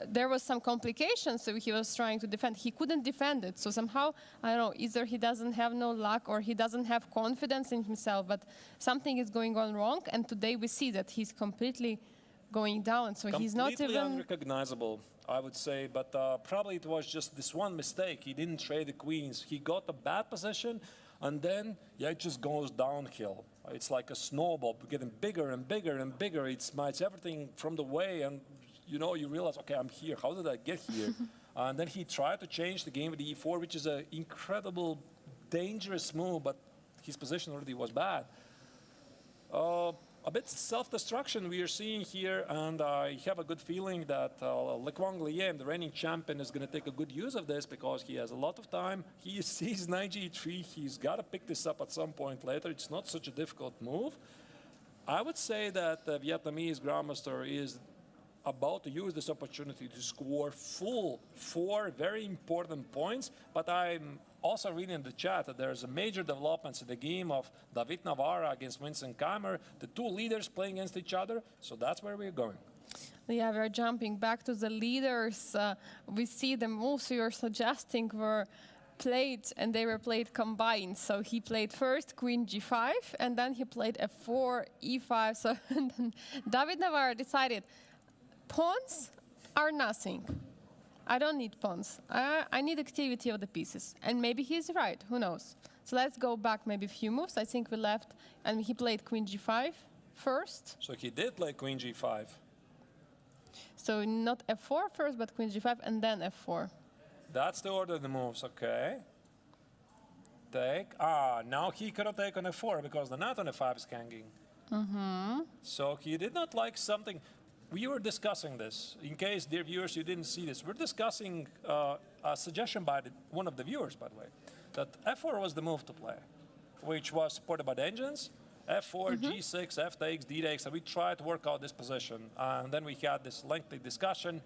There was some complications, so he was trying to defend. He couldn't defend it, so somehow, I don't know, either he doesn't have no luck or he doesn't have confidence in himself, but something is going on wrong, and today we see that he's completely going down, so he's not even unrecognizable, I would say, but probably it was just this one mistake. He didn't trade the queens. He got a bad position, and then it just goes downhill. It's like a snowball, getting bigger and bigger and bigger. It smites everything from the way, and you realize, okay, I'm here. How did I get here? And then he tried to change the game with the e4, which is an incredible, dangerous move, but his position already was bad. A bit self-destruction we are seeing here, and I have a good feeling that Le Quang Liem, the reigning champion, is going to take a good use of this because he has a lot of time. He sees knight g3. He's got to pick this up at some point later. It's not such a difficult move. I would say that the Vietnamese Grandmaster is about to use this opportunity to score full 4 very important points, but I'm also reading in the chat that there's a major developments in the game of David Navarra against Vincent Keimer, the 2 leaders playing against each other, so that's where we're going. Yeah, we're jumping back to the leaders. We see the moves you were suggesting were played, and they were played combined. So he played first queen g5, and then he played f4, e5. So and then David Navarra decided, pawns are nothing. I don't need pawns. I need activity of the pieces. And maybe he's right. Who knows? So let's go back maybe a few moves. I think we left, and he played queen g5 first. So he did play queen g5. So not f4 first, but queen g5 and then f4. That's the order of the moves, okay. Take. Now he cannot take on f4 because the knight on f5 is hanging. So he did not like something. We were discussing this. In case, dear viewers, you didn't see this, we're discussing a suggestion by one of the viewers, by the way, that f4 was the move to play, which was supported by the engines. F4, G6, F takes, D takes, and we tried to work out this position. And then we had this lengthy discussion.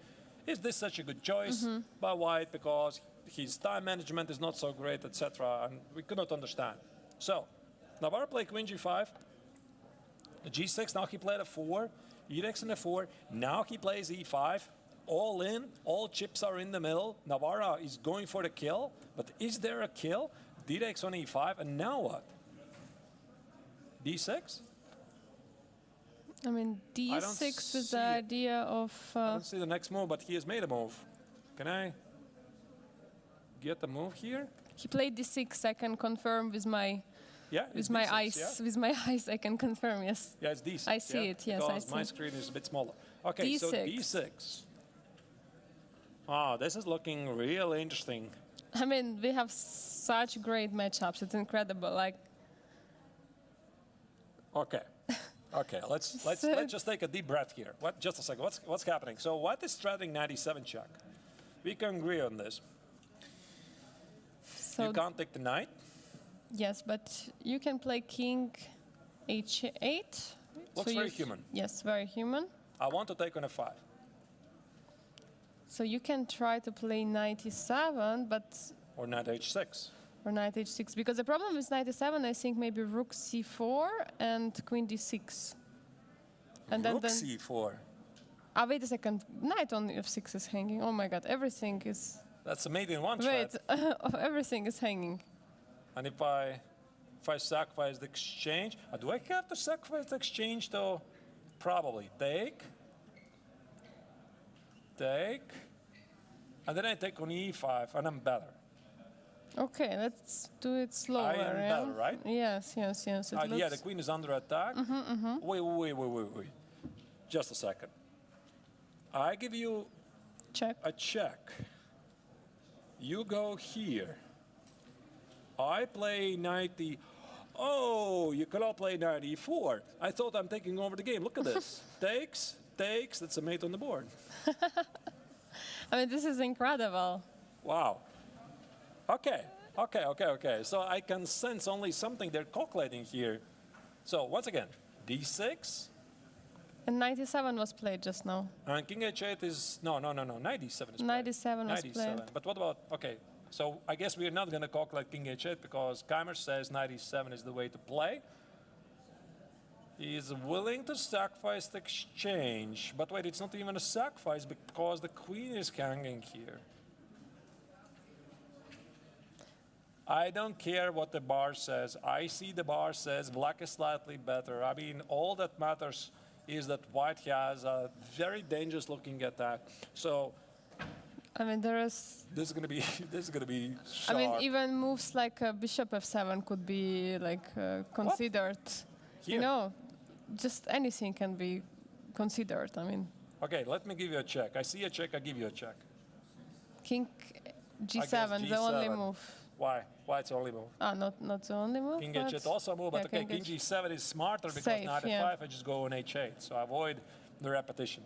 Is this such a good choice by White because his time management is not so great, etc. And we could not understand. So, Navarro played Queen G5, G6, now he played F4, E takes on F4, now he plays E5, all in, all chips are in the middle. Navarro is going for the kill, but is there a kill? D takes on E5, and now what? D6? I mean, D6 is the idea of... I don't see the next move, but he has made a move. Can I get the move here? He played D6, I can confirm with my... Yeah, With my eyes, yeah? with my eyes, I can confirm. Yes. Yeah, it's D6. I see it, yes, I because my see. screen is a bit smaller. Okay, so D6. D6. This is looking really interesting. I mean, we have such great matchups. It's incredible. Like, Okay. Okay, let's just take a deep breath here. Just a second. What's happening? So White is threading 97 check. We can agree on this. so You can't take the knight. yes, but you can play King H8. Looks you- very human. Yes, very human. I want to take on f5. So you can try to play 97, but Or knight h6. or knight h6, because the problem with 97, I think maybe rook c4 and queen d6. And Rook then c4. wait a second, knight on f6 is hanging. Oh my god, everything is That's a mate in one thread. wait, everything is hanging. And if I sacrifice the exchange, do I have to sacrifice the exchange though? Probably. Take. And then I take on e5, and I'm better. Okay, let's do it slower. I am yeah? better, right? Yes. It Yeah, looks- the queen is under attack. Wait. Just a second. I give you check. a check. You go here. I play knight e. Oh, you cannot play knight e4. I thought I'm taking over the game. Look at this. Takes. That's a mate on the board. I mean, this is incredible. Wow. Okay. So I can sense only something they're calculating here. So once again, d6. And 97 was played just now. And king h8 is, no, 97 is played. 97 was played. But what about, okay, so I guess we're not going to calculate king h8 because Keimer says 97 is the way to play. He is willing to sacrifice the exchange. But wait, it's not even a sacrifice because the queen is hanging here. I don't care what the bar says. I see the bar says black is slightly better. I mean, all that matters is that white has a very dangerous looking attack. So I mean, there is. this is gonna be I sharp. mean, even moves like bishop f7 could be like considered. Here. You know, just anything can be considered. I mean, Okay, let me give you a check. I see a check. I give you a check. king g7, the only G7. move. Why? Why it's only move? Not the only move. King but h8 also move, but yeah, okay, king H- g7 is smarter because Safe, knight f5, yeah. I just go on h8, so I avoid the repetition.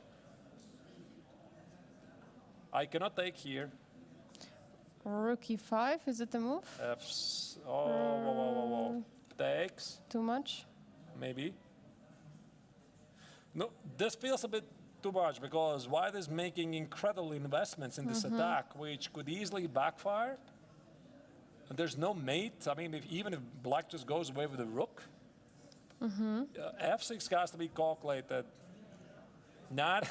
I cannot take here. Rook e5, is it a move? Whoa. Takes, Too much? maybe. No, this feels a bit too much because white is making incredible investments in this attack, which could easily backfire. And there's no mate. I mean, even if black just goes away with the rook, f6 has to be calculated. Not.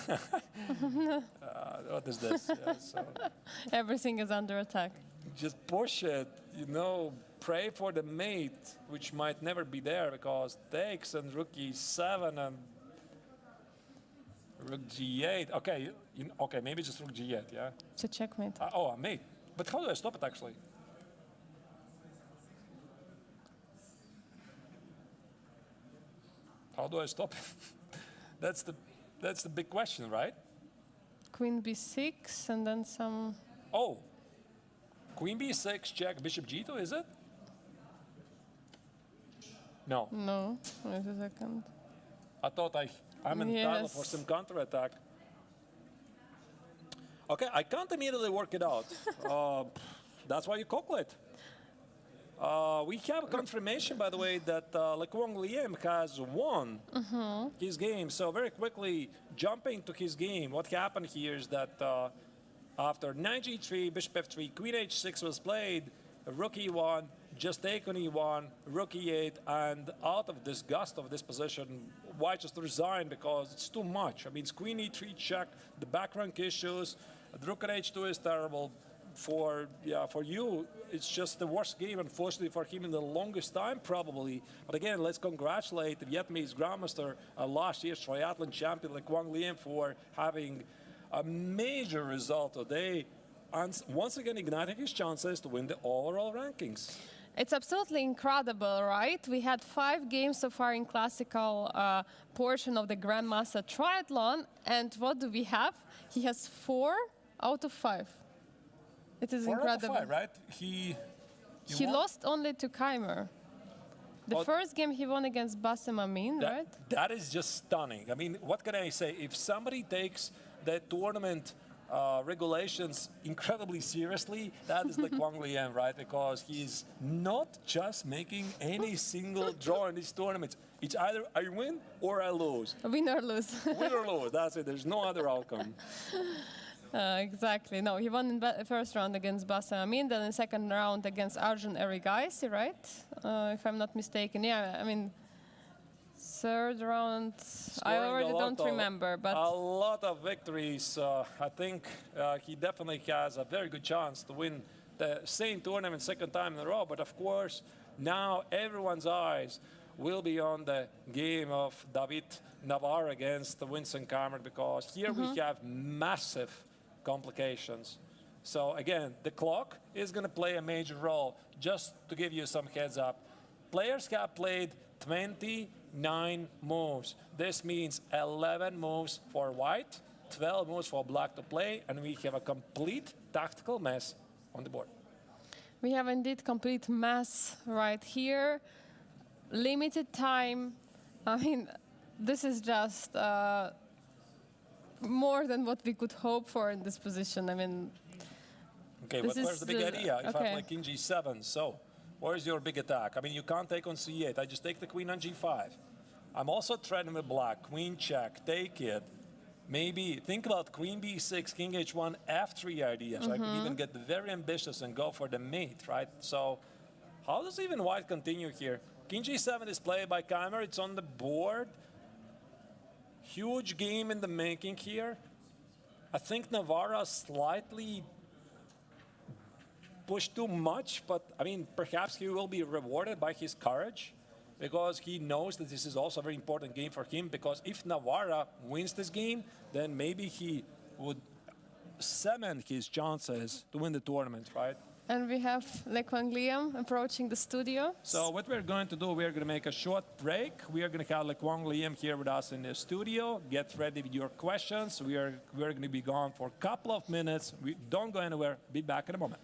What is this? Yeah, so Everything is under attack. just push it. Pray for the mate, which might never be there because takes and rook e7 and rook g8. Okay, okay, maybe just rook g8. Yeah. It's a checkmate. A mate. But how do I stop it actually? How do I stop it? That's the big question, right? Queen b6 and then some. Oh, queen b6, check, bishop g2, is it? No. No. Wait a second. I thought I'm entitled for Yes. some counterattack. Okay, I can't immediately work it out. That's why you calculate. We have confirmation, by the way, that Le Quang Liem has won his game. So very quickly, jumping to his game, what happened here is that after knight g3, bishop f3, queen h6 was played, rook e1, just take on e1, rook e8, and out of disgust of this position, white just resigned because it's too much. I mean, it's queen e3 check, the back rank issues, the rook at h2 is terrible. For you, it's just the worst game, unfortunately, for him in the longest time, probably. But again, let's congratulate the Vietnamese Grandmaster, last year's triathlon champion, Le Quang Liem, for having a major result today, and once again igniting his chances to win the overall rankings. It's absolutely incredible, right? We had 5 games so far in classical portion of the Grandmaster Triathlon, and what do we have? He has 4 out of 5. It is 4 out of incredible. 5, right? He won? lost only to Keimer. The Oh. first game he won against Bassem Amin, right? That is just stunning. I mean, what can I say? If somebody takes the tournament regulations incredibly seriously, that is Le Quang Liem, right? Because he's not just making any single draw in these tournaments. It's either I win or I lose. Win or lose. Win or lose, that's it. There's no other outcome. Exactly. No, he won in the first round against Bassem Amin, then in second round against Arjun Erigaisi, right? If I'm not mistaken. Yeah, I mean, third round, I Scoring already don't remember, but a lot of victories. I think he definitely has a very good chance to win the same tournament second time in a row. But of course, now everyone's eyes will be on the game of David Navarre against Winston Keimer, because here we have massive complications. So again, the clock is going to play a major role. Just to give you some heads up, players have played 29 moves. This means 11 moves for white, 12 moves for black to play, and we have a complete tactical mess on the board. we have indeed complete mess right here. Limited time. I mean, this is just more than what we could hope for in this position. I mean, Okay, This but where's is the big the- idea? If I okay. play king g7, so where's your big attack? I mean, you can't take on c8. I just take the queen on g5. I'm also threatening with black. Queen check, take it. Maybe think about queen b6, king h1, f3 ideas. I could even get very ambitious and go for the mate, right? So how does even white continue here? King g7 is played by Keimer. It's on the board. Huge game in the making here. I think Navarra slightly pushed too much, but I mean, perhaps he will be rewarded by his courage, because he knows that this is also a very important game for him, because if Navarra wins this game, then maybe he would cement his chances to win the tournament, right? and we have Le Quang Liem approaching the studio. So what we're going to do, we're going to make a short break. We are going to have Le Quang Liem here with us in the studio. Get ready with your questions. We're going to be gone for a couple of minutes. Don't go anywhere. Be back in a moment.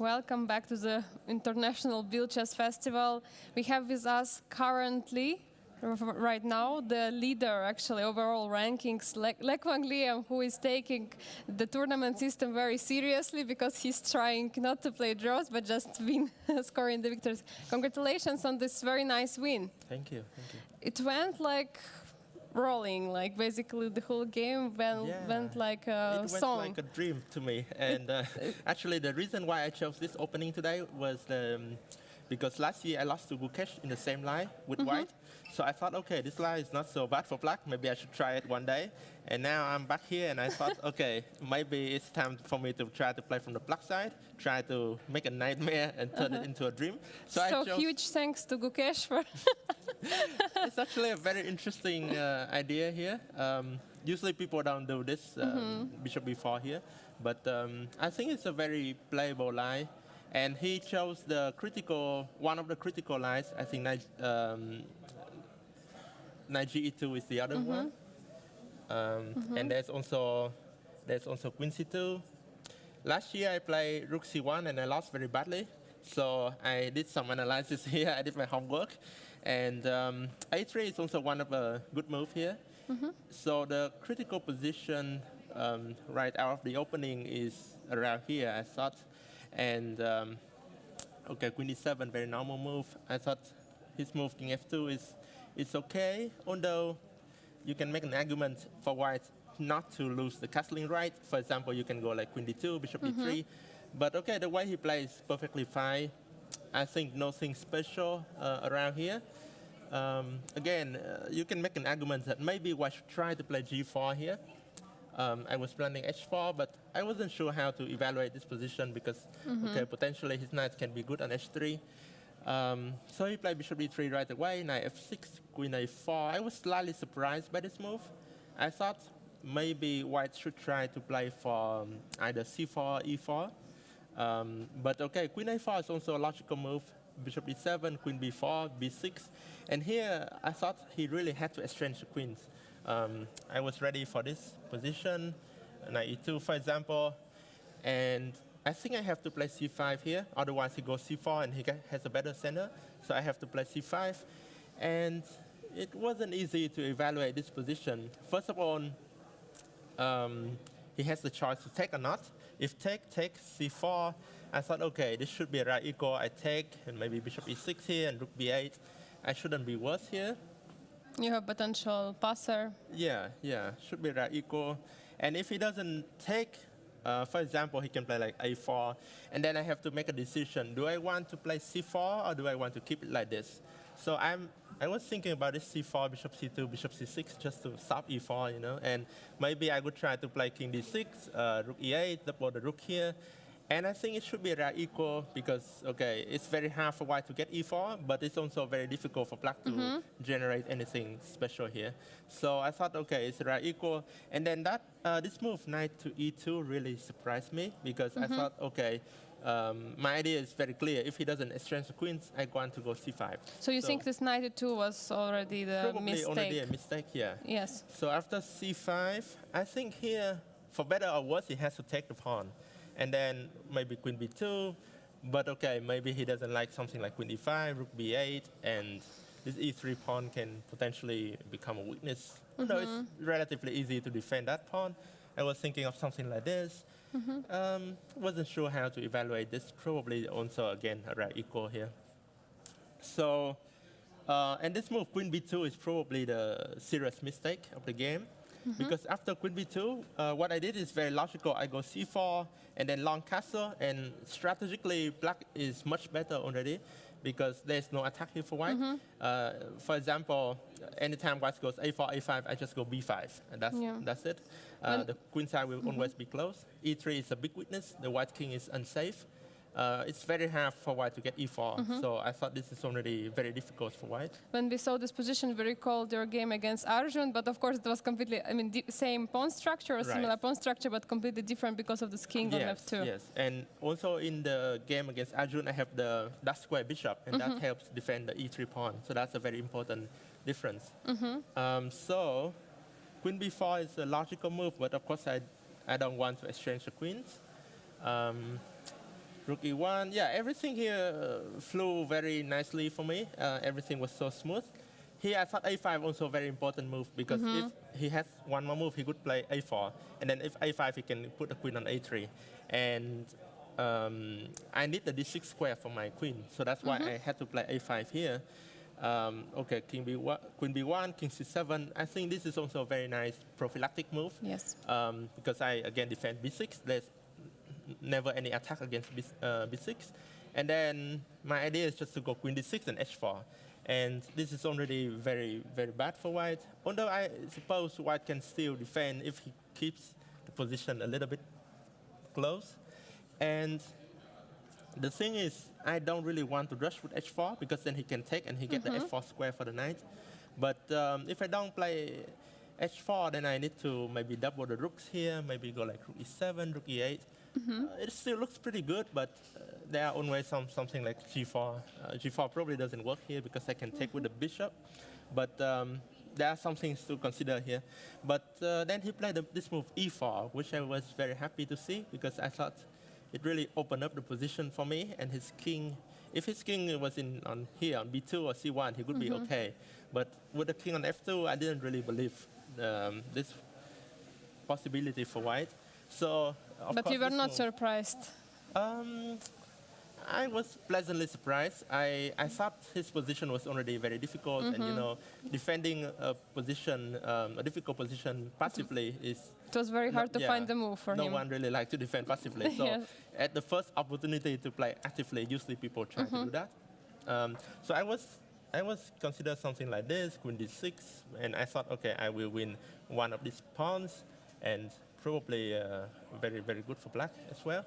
Welcome back to the International Biel Chess Festival. We have with us currently, right now, the leader, actually, overall rankings, Le Quang Liam, who is taking the tournament system very seriously because he's trying not to play draws, but just win, scoring the victories. Congratulations on this very nice win. Thank you. Thank you. It went like rolling, like basically the whole game went like a song. It went like a dream to me. And actually, the reason why I chose this opening today was because last year I lost to Gukesh in the same line with white. So I thought, okay, this line is not so bad for black. Maybe I should try it one day. And now I'm back here, and I thought, okay, maybe it's time for me to try to play from the black side, try to make a nightmare and turn it into a dream. So huge thanks to Gukesh for... It's actually a very interesting idea here. Usually people don't do this, bishop b4 here. But I think it's a very playable line. And he chose the critical, one of the critical lines. I think knight ge2 is the other one. And there's also queen c2. Last year I played rook c1 and I lost very badly. So I did some analysis here. I did my homework. And a3 is also one of a good move here. So the critical position right out of the opening is around here, I thought. And okay, queen d7, very normal move. I thought his move king f2 is okay, although you can make an argument for white not to lose the castling right. For example, you can go like queen d2, bishop d3. But okay, the way he plays perfectly fine. I think nothing special around here. Again, you can make an argument that maybe white should try to play g4 here. I was planning h4, but I wasn't sure how to evaluate this position because, okay, potentially his knight can be good on h3. So he played bishop d3 right away, knight f6, queen a4. I was slightly surprised by this move. I thought maybe white should try to play for either c4 or e4. But okay, queen a4 is also a logical move. Bishop d7, queen b4, b6. And here, I thought he really had to exchange the queens. I was ready for this position, knight e2, for example. And I think I have to play c5 here. Otherwise, he goes c4, and he has a better center. So I have to play c5. And it wasn't easy to evaluate this position. First of all, he has the choice to take or not. If take c4, I thought, okay, this should be a right equal. I take, and maybe bishop e6 here, and rook b8. I shouldn't be worse here. You have potential passer. Yeah, should be right equal. And if he doesn't take, for example, he can play like a4, and then I have to make a decision. Do I want to play c4, or do I want to keep it like this? So I was thinking about this c4, bishop c2, bishop c6, just to stop e4, you know. And maybe I would try to play king d6, rook e8, double the rook here. And I think it should be right equal because, okay, it's very hard for white to get e4, but it's also very difficult for black to generate anything special here. So I thought, okay, it's right equal. And then this move, knight to e2, really surprised me because I thought, okay, my idea is very clear. If he doesn't exchange the queens, I want to go c5. So you think this knight e2 was already the mistake? Probably already a mistake, yeah. Yes. So after c5, I think here, for better or worse, he has to take the pawn. And then maybe queen b2, but okay, maybe he doesn't like something like queen e5, rook b8, and this e3 pawn can potentially become a weakness. Although it's relatively easy to defend that pawn. I was thinking of something like this. Wasn't sure how to evaluate this. Probably also, again, a right equal here. So, and this move, queen b2, is probably the serious mistake of the game. Because after queen b2, what I did is very logical. I go c4 and then long castle, and strategically black is much better already because there's no attack here for white. For example, anytime white goes a4, a5, I just go b5, and that's it. The queen side will always be closed. e3 is a big weakness. The white king is unsafe. It's very hard for white to get e4, so I thought this is already very difficult for white. When we saw this position, we recalled your game against Arjun, but of course it was completely, I mean, same pawn structure or similar pawn structure, but completely different because of this king on f2. Yes, and also in the game against Arjun, I have the dark square bishop, and that helps defend the e3 pawn, so that's a very important difference. So queen b4 is a logical move, but of course I don't want to exchange the queens. Rook E1. Yeah, everything here flew very nicely for me. Everything was so smooth. Here, I thought A5 also a very important move because if he has one more move, he could play A4. And then if A5, he can put the queen on A3. And I need the D6 square for my queen. So that's why I had to play A5 here. Okay, King B1, Queen B1, King C7. I think this is also a very nice prophylactic move. Yes. Because I, again, defend B6. There's never any attack against B6. And then my idea is just to go Queen D6 and H4. And this is already very, very bad for white. Although I suppose white can still defend if he keeps the position a little bit close. And the thing is, I don't really want to rush with H4 because then he can take and he get the F4 square for the knight. But if I don't play H4, then I need to maybe double the rooks here, maybe go like Rook E7, Rook E8. It still looks pretty good, but there are always something like G4. G4 probably doesn't work here because I can take with the bishop. But there are some things to consider here. But then he played this move E4, which I was very happy to see because I thought it really opened up the position for me. And his king, if his king was on here on B2 or C1, he could be okay. But with the king on F2, I didn't really believe this possibility for white. So, But you were not surprised. I was pleasantly surprised. I thought his position was already very difficult, and you know, defending a position, a difficult position passively is. It was very hard to find the move for him. No one really likes to defend passively. So, at the first opportunity to play actively, usually people try to do that. So I was considered something like this, Queen D6, and I thought, okay, I will win one of these pawns, and probably very, very good for black as well.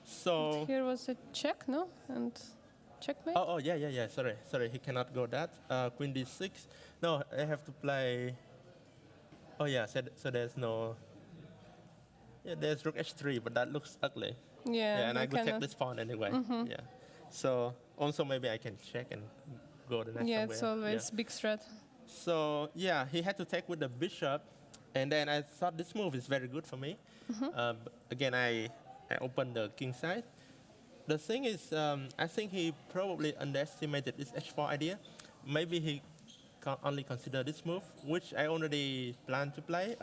So here was a check, no? And checkmate? oh yeah. Sorry, he cannot go that. Queen D6. No, I have to play. Oh yeah, so there's no. Yeah, there's Rook H3, but that looks ugly. Yeah, and I could take this pawn anyway. Yeah. So also maybe I can check and go the next. Yeah, somewhere. it's always big threat. So yeah, he had to take with the bishop, and then I thought this move is very good for me. Again, I opened the king side. The thing is, I think he probably underestimated this H4 idea. Maybe he only considered this move, which I already planned to play.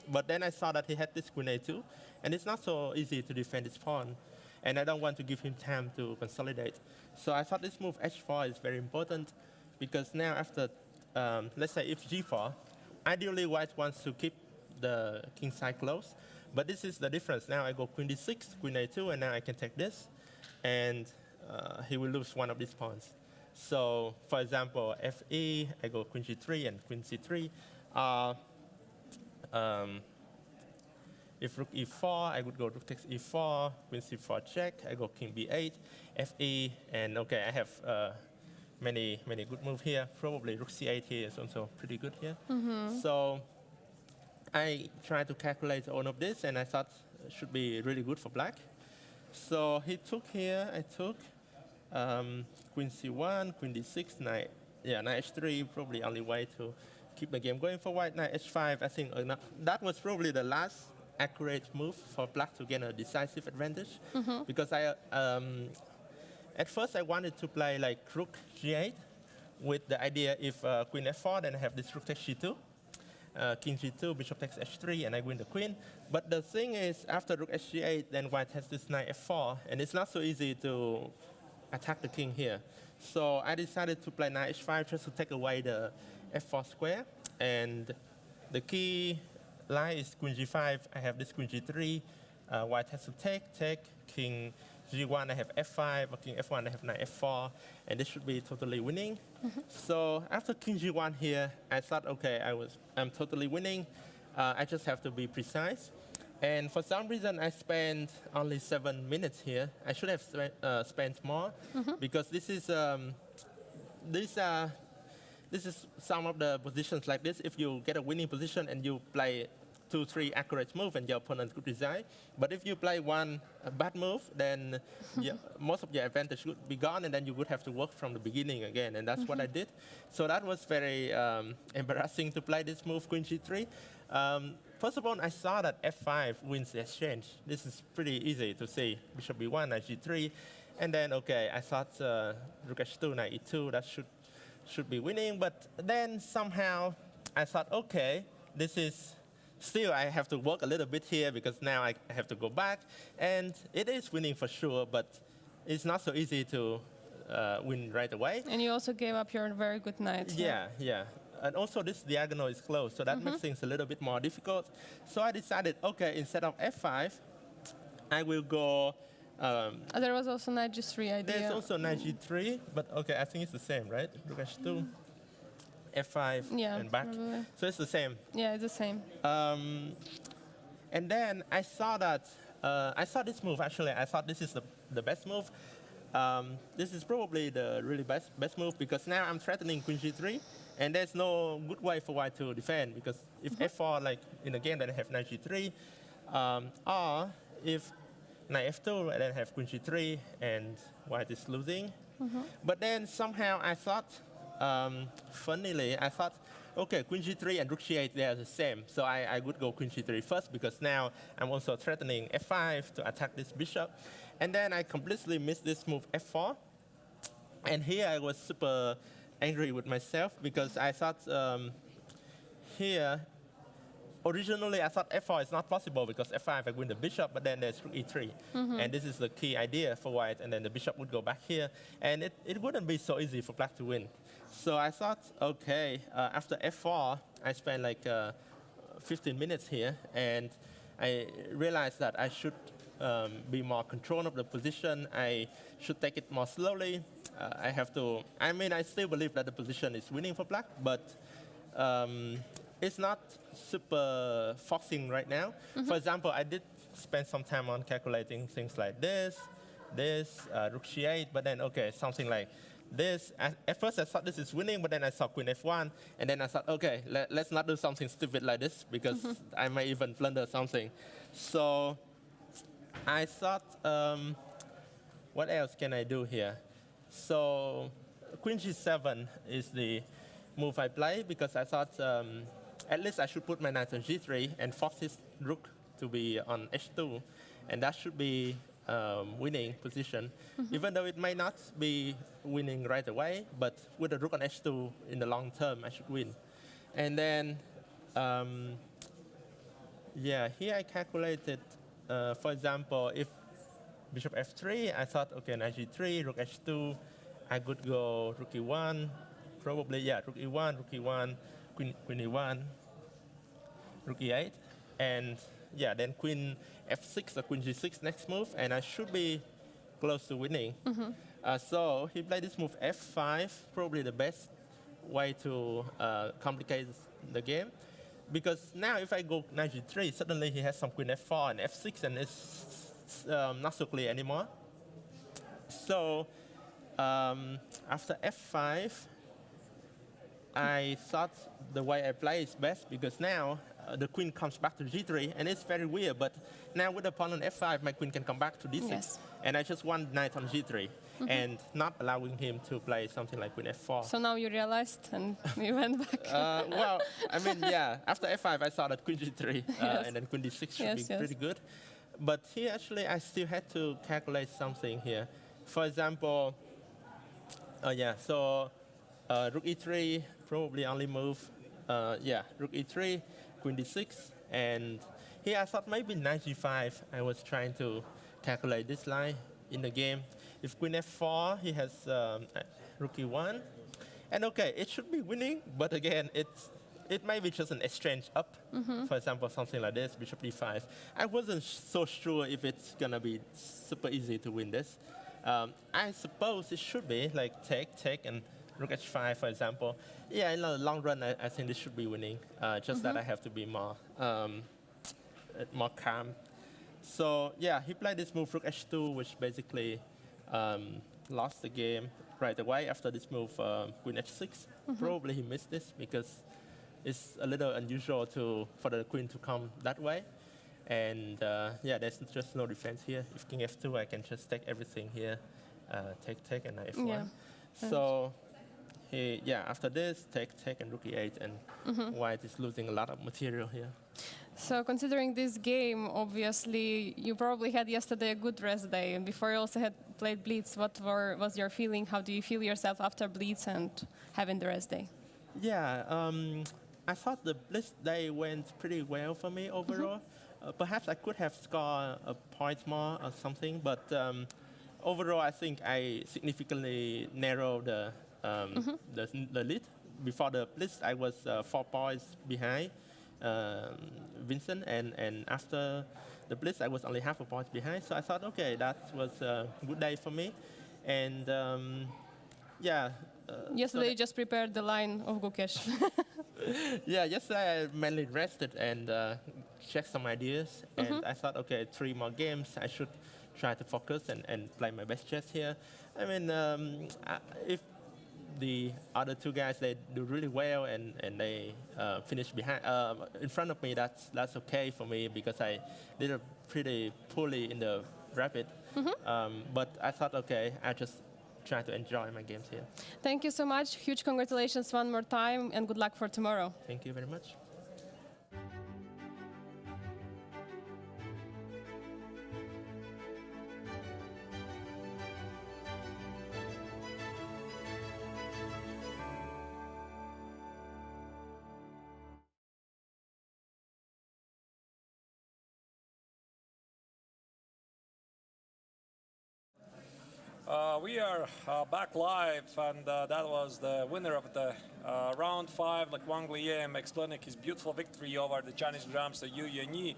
But then I saw that he had this Queen A2, and it's not so easy to defend this pawn. And I don't want to give him time to consolidate. So I thought this move H4 is very important, because now after, let's say if G4, ideally white wants to keep the king side close. But this is the difference. Now I go Queen D6, Queen A2, and now I can take this. And he will lose one of these pawns. So, for example, Fe, I go Queen G3 and Queen C3. If Rook E4, I would go Rook takes E4, Queen C4 check. I go King B8, Fe, and okay, I have many good moves here. Probably Rook C8 here is also pretty good here. So I tried to calculate all of this, and I thought it should be really good for black. So he took here, I took Queen C1, Queen D6, Knight H3, probably only way to keep the game going for white. Knight H5, I think that was probably the last accurate move for black to gain a decisive advantage. Because at first I wanted to play like Rook G8 with the idea if Queen F4, then I have this Rook takes G2. King G2, Bishop takes H3, and I win the queen. But the thing is, after Rook H8, then white has this Knight F4, and it's not so easy to attack the king here. So I decided to play Knight H5 just to take away the F4 square. And the key line is Queen G5. I have this Queen G3. White has to take, King G1, I have F5, or King F1, I have Knight F4, and this should be totally winning. So after King G1 here, I thought, okay, I'm totally winning. I just have to be precise. And for some reason, I spent only 7 minutes here. I should have spent more, because this is some of the positions like this. If you get a winning position and you play 2-3 accurate moves and your opponent could resign. But if you play one bad move, then most of your advantage would be gone, and then you would have to work from the beginning again. And that's what I did. So that was very embarrassing to play this move, Queen G3. first of all, I saw that f5 wins the exchange. This is pretty easy to see. Bishop b1, knight g3. And then, okay, I thought rook h2, knight e2, that should be winning. But then somehow I thought, okay, this is still, I have to work a little bit here because now I have to go back. And it is winning for sure, but it's not so easy to win right away. And you also gave up your very good knight. Yeah. And also this diagonal is closed, so that makes things a little bit more difficult. So I decided, okay, instead of f5, I will go. There was also knight g3 idea. There's also knight g3, but okay, I think it's the same, right? Rook h2, f5, Yeah, and back. probably. So it's the same. Yeah, it's the same. And then I saw that, I saw this move actually. I thought this is the best move. This is probably the really best move because now I'm threatening queen g3, and there's no good way for white to defend because if f4, like in the game, then I have knight g3, or if knight f2, and then have queen g3, and white is losing. But then somehow I thought, funnily, I thought, okay, queen g3 and rook g8, they are the same. So I would go queen g3 first because now I'm also threatening f5 to attack this bishop. And then I completely missed this move f4. And here I was super angry with myself because I thought here, originally I thought f4 is not possible because f5 I win the bishop, but then there's rook e3. And this is the key idea for white, and then the bishop would go back here. And it wouldn't be so easy for black to win. So I thought, okay, after f4, I spent like 15 minutes here, and I realized that I should be more control of the position. I should take it more slowly. I still believe that the position is winning for black, but it's not super forcing right now. For example, I did spend some time on calculating things like this, rook g8, but then, okay, something like this. At first I thought this is winning, but then I saw queen f1, and then I thought, okay, let's not do something stupid like this because I might even blunder something. So I thought, what else can I do here? So queen g7 is the move I play because I thought at least I should put my knight on g3 and force his rook to be on h2, and that should be winning position, even though it may not be winning right away, but with the rook on h2 in the long term, I should win. And then, here I calculated, for example, if bishop f3, I thought, okay, knight g3, rook h2, I could go rook e1, probably, rook e1, queen e1, rook e8, and then queen f6 or queen g6 next move, and I should be close to winning. So he played this move f5, probably the best way to complicate the game. Because now if I go knight g3, suddenly he has some queen f4 and f6, and it's not so clear anymore. So after f5, I thought the way I play is best because now the queen comes back to g3, and it's very weird, but now with the pawn on f5, my queen can come back to d6, Yes. and I just want knight on g3, and not allowing him to play something like queen f4. So now you realized and you went back. Well, I mean, after f5, I saw that queen g3, and then queen d6 should be pretty good. But here, actually, I still had to calculate something here. For example, rook e3, probably only move, rook e3, queen d6, and here I thought maybe knight g5. I was trying to calculate this line in the game. If queen f4, he has rook e1, and okay, it should be winning, but again, it might be just an exchange up. For example, something like this, bishop d5. I wasn't so sure if it's gonna be super easy to win this. I suppose it should be like take, and rook h5, for example. In the long run, I think this should be winning. Just that I have to be more calm. So he played this move, rook h2, which basically lost the game right away after this move, queen h6. Probably he missed this because it's a little unusual for the queen to come that way. And there's just no defense here. If king f2, I can just take everything here, take, and knight f1. So after this, take, and rook e8, and white is losing a lot of material here. So considering this game, obviously, you probably had yesterday a good rest day, and before you also had played Blitz. Was your feeling? How do you feel yourself after Blitz and having the rest day? Yeah, I thought the Blitz day went pretty well for me overall. Perhaps I could have scored a point more or something, but overall I think I significantly narrowed the lead. Before the Blitz, I was 4 points behind Vincent, and after the Blitz, I was only half a point behind. So I thought, okay, that was a good day for me. And yeah. Yesterday, you just prepared the line of Gukesh. Yeah, yesterday I mainly rested and checked some ideas. And I thought, okay, 3 more games, I should try to focus and play my best chess here. I mean, if the other 2 guys, they do really well and they finish behind in front of me, that's okay for me because I did it pretty poorly in the rapid. But I thought, okay, I just try to enjoy my games here. Thank you so much. Huge congratulations one more time, and good luck for tomorrow. Thank you very much. We are back live, and that was the winner of the round 5, Wang Liem, explaining his beautiful victory over the Chinese grandmaster Yu Yanyi.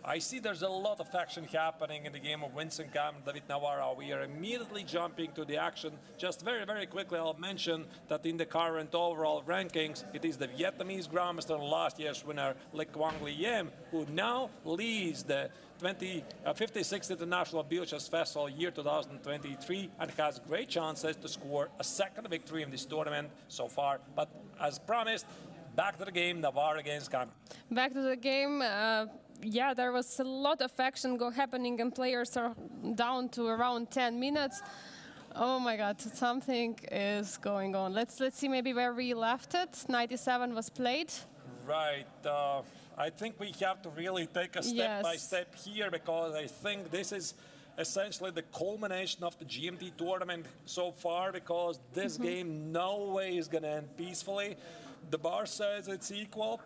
I see there's a lot of action happening in the game of Vincent Kam and David Navarro. We are immediately jumping to the action. Just very, very quickly, I'll mention that in the current overall rankings, it is the Vietnamese grandmaster and last year's winner, Quang Liem, who now leads the 56th International Biel Chess Festival year 2023 and has great chances to score a second victory in this tournament so far. But as promised, back to the game, Navarro against Kam. Back to the game. Yeah, there was a lot of action happening, and players are down to around 10 minutes. Oh my God, something is going on. Let's see maybe where we left it. 97 was played. Right. I think we have to really take a step by step here, because I think this is essentially the culmination of the GMT tournament so far, because this game no way is going to end peacefully. The bar says it's equal.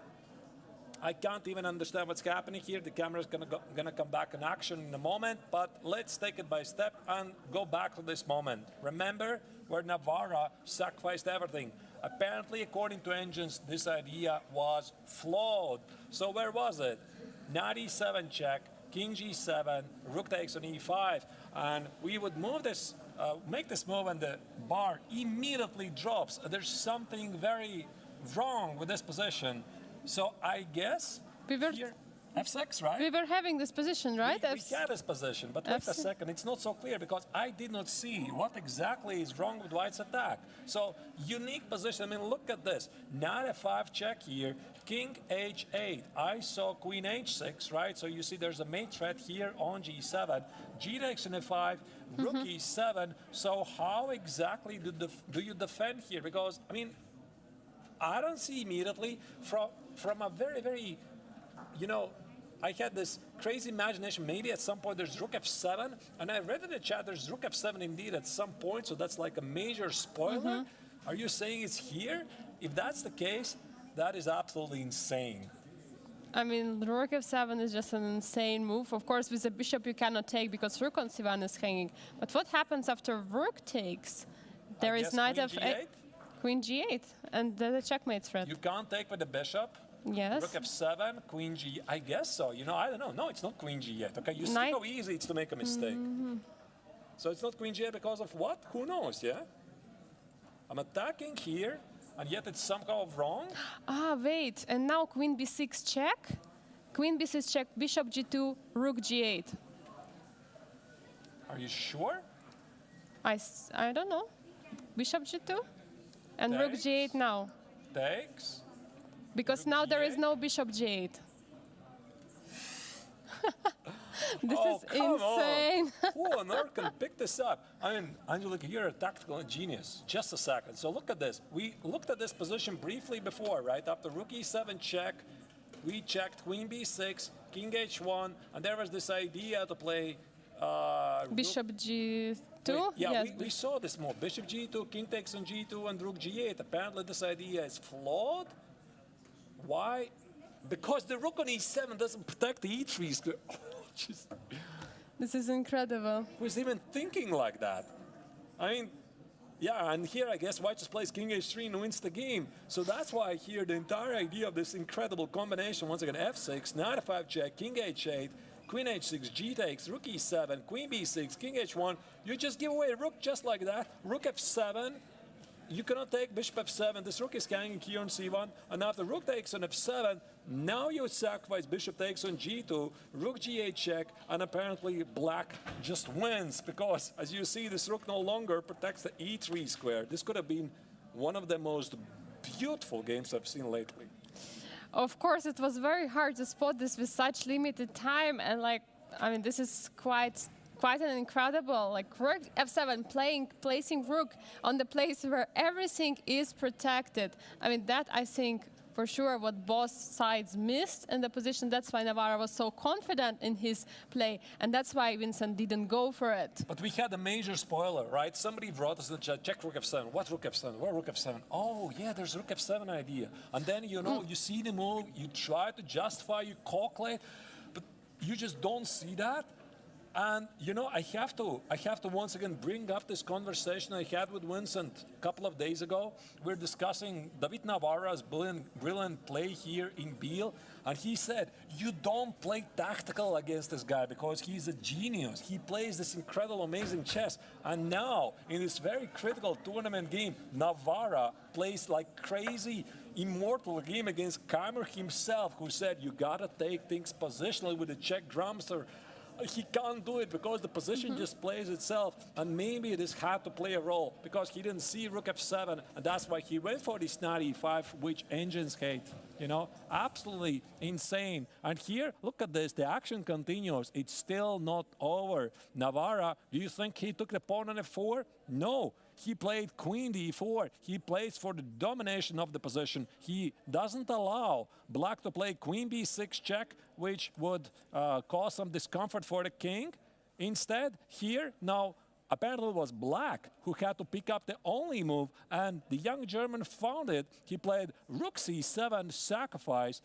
I can't even understand what's happening here. The camera is gonna come back in action in a moment, but let's take it by step and go back to this moment. Remember where Navarro sacrificed everything. Apparently, according to engines, this idea was flawed. So where was it? Knight e7 check, king g7, rook takes on e5, and we would move this, make this move, and the bar immediately drops. There's something very wrong with this position. So I guess here, f6, right? We were having this position, right? We had this position, but wait a second, it's not so clear because I did not see what exactly is wrong with White's attack. So unique position, I mean, look at this. Knight f5 check here, king h8. I saw queen h6, right? So you see there's a mate threat here on g7, g takes on f5, rook e7. So how exactly do you defend here? Because, I mean, I don't see immediately from a very, very, I had this crazy imagination. Maybe at some point there's rook f7, and I read in the chat there's rook f7 indeed at some point, so that's like a major spoiler. Are you saying it's here? If that's the case, that is absolutely insane. I mean, rook f7 is just an insane move. Of course, with the bishop you cannot take because rook on c1 is hanging. But what happens after rook takes? There is knight f8. Queen g8, and the checkmate threat. You can't take with the bishop. Yes. Rook f7, queen g. I guess so. I don't know. No, it's not queen g yet. Okay, you see how easy it's to make a mistake. So it's not queen g because of what? Who knows? Yeah. I'm attacking here, and yet it's somehow wrong. Ah, wait. And now queen b6 check. Queen b6 check. Bishop g2. Rook g8. Are you sure? I don't know. Bishop g2. And rook g8 now. Takes. Because rook now G8. there is no bishop g8. This is insane. Who on earth can pick this up? I mean, Angelika, you're a tactical genius. Just a second. So look at this. We looked at this position briefly before, right? After rook e7 check, we checked queen b6, king h1, and there was this idea to play Bishop G2. Wait, yeah, Yes. we saw this move. Bishop g2, king takes on g2, and rook g8. Apparently this idea is flawed. Why? Because the rook on e7 doesn't protect the e3 square. Oh, jeez. This is incredible. Who's even thinking like that? I mean, yeah, and here I guess white just plays king h3 and wins the game. So that's why here the entire idea of this incredible combination, once again, f6, knight f5 check, king h8, queen h6, g takes, rook e7, queen b6, king h1. You just give away rook just like that. Rook f7. You cannot take bishop f7. This rook is hanging here on c1. And after rook takes on f7, now you sacrifice bishop takes on g2, rook g8 check, and apparently black just wins because, as you see, this rook no longer protects the e3 square. This could have been one of the most beautiful games I've seen lately. Of course, it was very hard to spot this with such limited time, and this is quite an incredible, rook f7, placing rook on the place where everything is protected. I mean, that I think for sure what both sides missed in the position. That's why Navarro was so confident in his play, and that's why Vincent didn't go for it. But we had a major spoiler, right? Somebody brought us the chat, check rook f7. What rook f7? What rook f7? Oh, yeah, there's rook f7 idea. And then, you see the move, you try to justify, you calculate, but you just don't see that. And, I have to once again bring up this conversation I had with Vincent a couple of days ago. We're discussing David Navarro's brilliant play here in Biel. And he said, you don't play tactical against this guy because he's a genius. He plays this incredible, amazing chess. And now, in this very critical tournament game, Navarro plays like crazy, immortal game against Keimer himself, who said, you gotta take things positionally with the Czech drumster. He can't do it because the position just plays itself, and maybe this had to play a role because he didn't see rook f7, and that's why he went for this knight e5, which engines hate. Absolutely insane. And here, look at this, the action continues. It's still not over. Navarro, do you think he took the pawn on f4? No. He played queen d4. He plays for the domination of the position. He doesn't allow black to play queen b6 check, which would cause some discomfort for the king. Instead, here, now, apparently it was black who had to pick up the only move, and the young German found it. He played rook c7 sacrifice,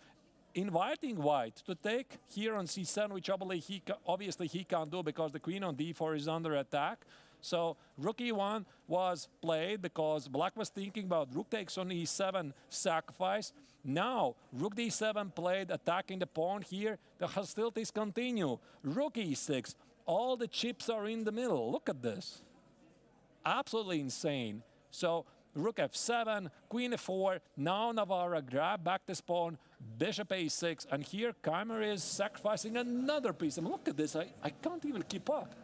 inviting white to take here on c7, which obviously he can't do because the queen on d4 is under attack. So rook e1 was played because black was thinking about rook takes on e7 sacrifice. Now rook d7 played, attacking the pawn here. The hostilities continue. Rook e6. All the chips are in the middle. Look at this. Absolutely insane. So rook f7, queen f4. Now Navarro grab back this pawn, bishop a6. And here Keimer is sacrificing another piece. I mean, look at this. I can't even keep up.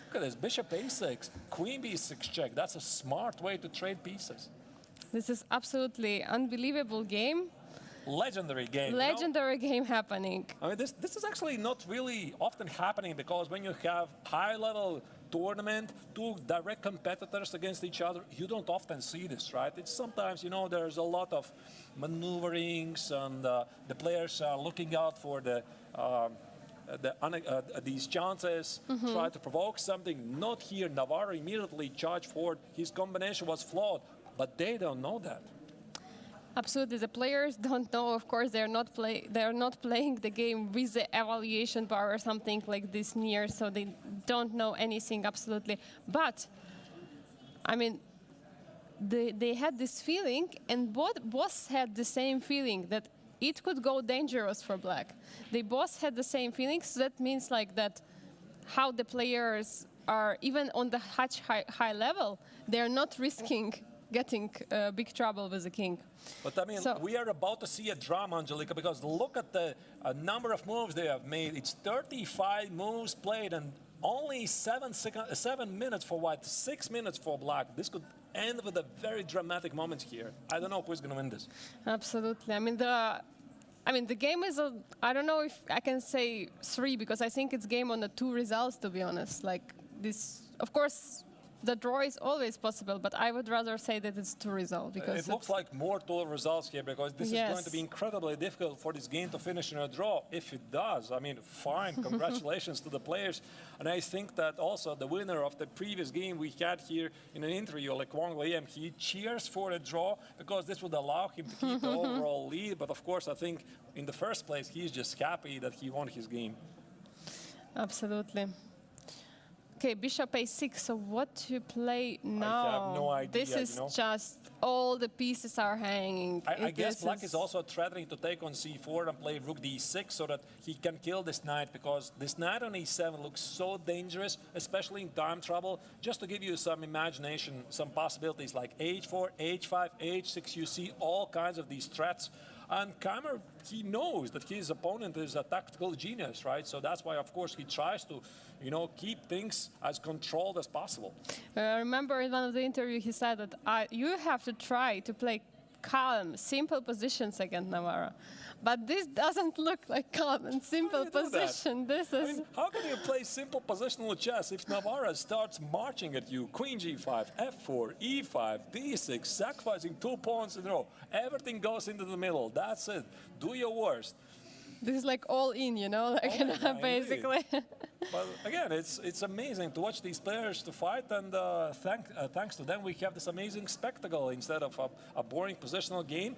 Look at this, bishop a6, queen b6 check. That's a smart way to trade pieces. This is absolutely unbelievable game. Legendary game. Legendary game happening. I mean, this is actually not really often happening because when you have high-level tournament, two direct competitors against each other, you don't often see this, right? It's sometimes, there's a lot of maneuverings and the players are looking out for these chances, try to provoke something. Not here. Navarro immediately charged forward. His combination was flawed, but they don't know that. Absolutely, the players don't know. Of course, they're not playing the game with the evaluation bar or something like this near, so they don't know anything absolutely. But I mean, they had this feeling, and both had the same feeling that it could go dangerous for black. They both had the same feelings. So that means that how the players are, even on the high level, they're not risking getting big trouble with the king. But I mean, we are about to see a drama, Angelika, because look at the number of moves they have made. It's 35 moves played and only 7 minutes for white, 6 minutes for black. This could end with a very dramatic moment here. I don't know who's going to win this. Absolutely. I mean, the game is I don't know if I can say 3 because I think it's game on the 2 results, to be honest. Like this, of course, the draw is always possible, but I would rather say that it's to resolve because It looks like more to results here because this is going to be incredibly difficult for this game to finish in a draw. If it does, I mean, fine, congratulations to the players. And I think that also the winner of the previous game we had here in an interview, like Wang Liam, he cheers for a draw because this would allow him to keep the overall lead. But of course, I think in the first place, he's just happy that he won his game. Absolutely. Okay, bishop a6. So what to play now? I have no idea. This is just all the pieces are hanging. I guess Black is also threatening to take on c4 and play rook d6 so that he can kill this knight because this knight on e7 looks so dangerous, especially in time trouble. Just to give you some imagination, some possibilities like h4, h5, h6, you see all kinds of these threats. And Keimer, he knows that his opponent is a tactical genius, right? So that's why, of course, he tries to, keep things as controlled as possible. I remember in one of the interviews he said that you have to try to play calm, simple positions against Navarra. But this doesn't look like calm and simple position. This is. How can you play simple positional chess if Navarra starts marching at you? Queen g5, f4, e5, d6, sacrificing 2 pawns in a row. Everything goes into the middle. That's it. Do your worst. This is like all in, basically. But again, it's amazing to watch these players to fight, and thanks to them, we have this amazing spectacle instead of a boring positional game.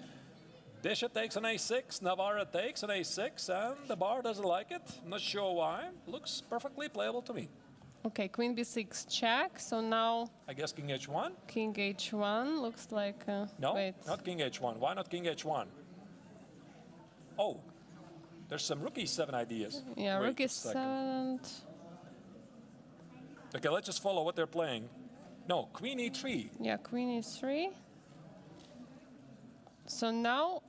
Bishop takes an a6, Navarra takes an a6, and the bar doesn't like it. Not sure why. Looks perfectly playable to me. Okay, queen b6 check. So now. I guess king h1. King h1 looks like. No, wait. not king h1. Why not king h1? Oh, there's some rook e7 ideas. Yeah, Wait rook e7. Okay, let's just follow what they're playing. No, queen e3. Yeah, queen e3. So now.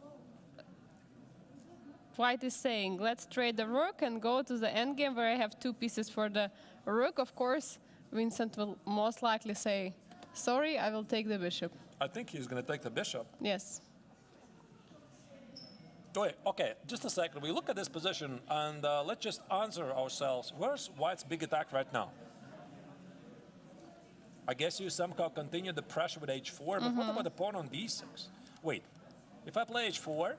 White is saying, let's trade the rook and go to the endgame where I have 2 pieces for the rook. Of course, Vincent will most likely say, sorry, I will take the bishop. I think he's going to take the bishop. Yes. Wait, okay, just a second. We look at this position and let's just answer ourselves. Where's White's big attack right now? I guess you somehow continue the pressure with h4, but what about the pawn on d6? Wait, if I play h4,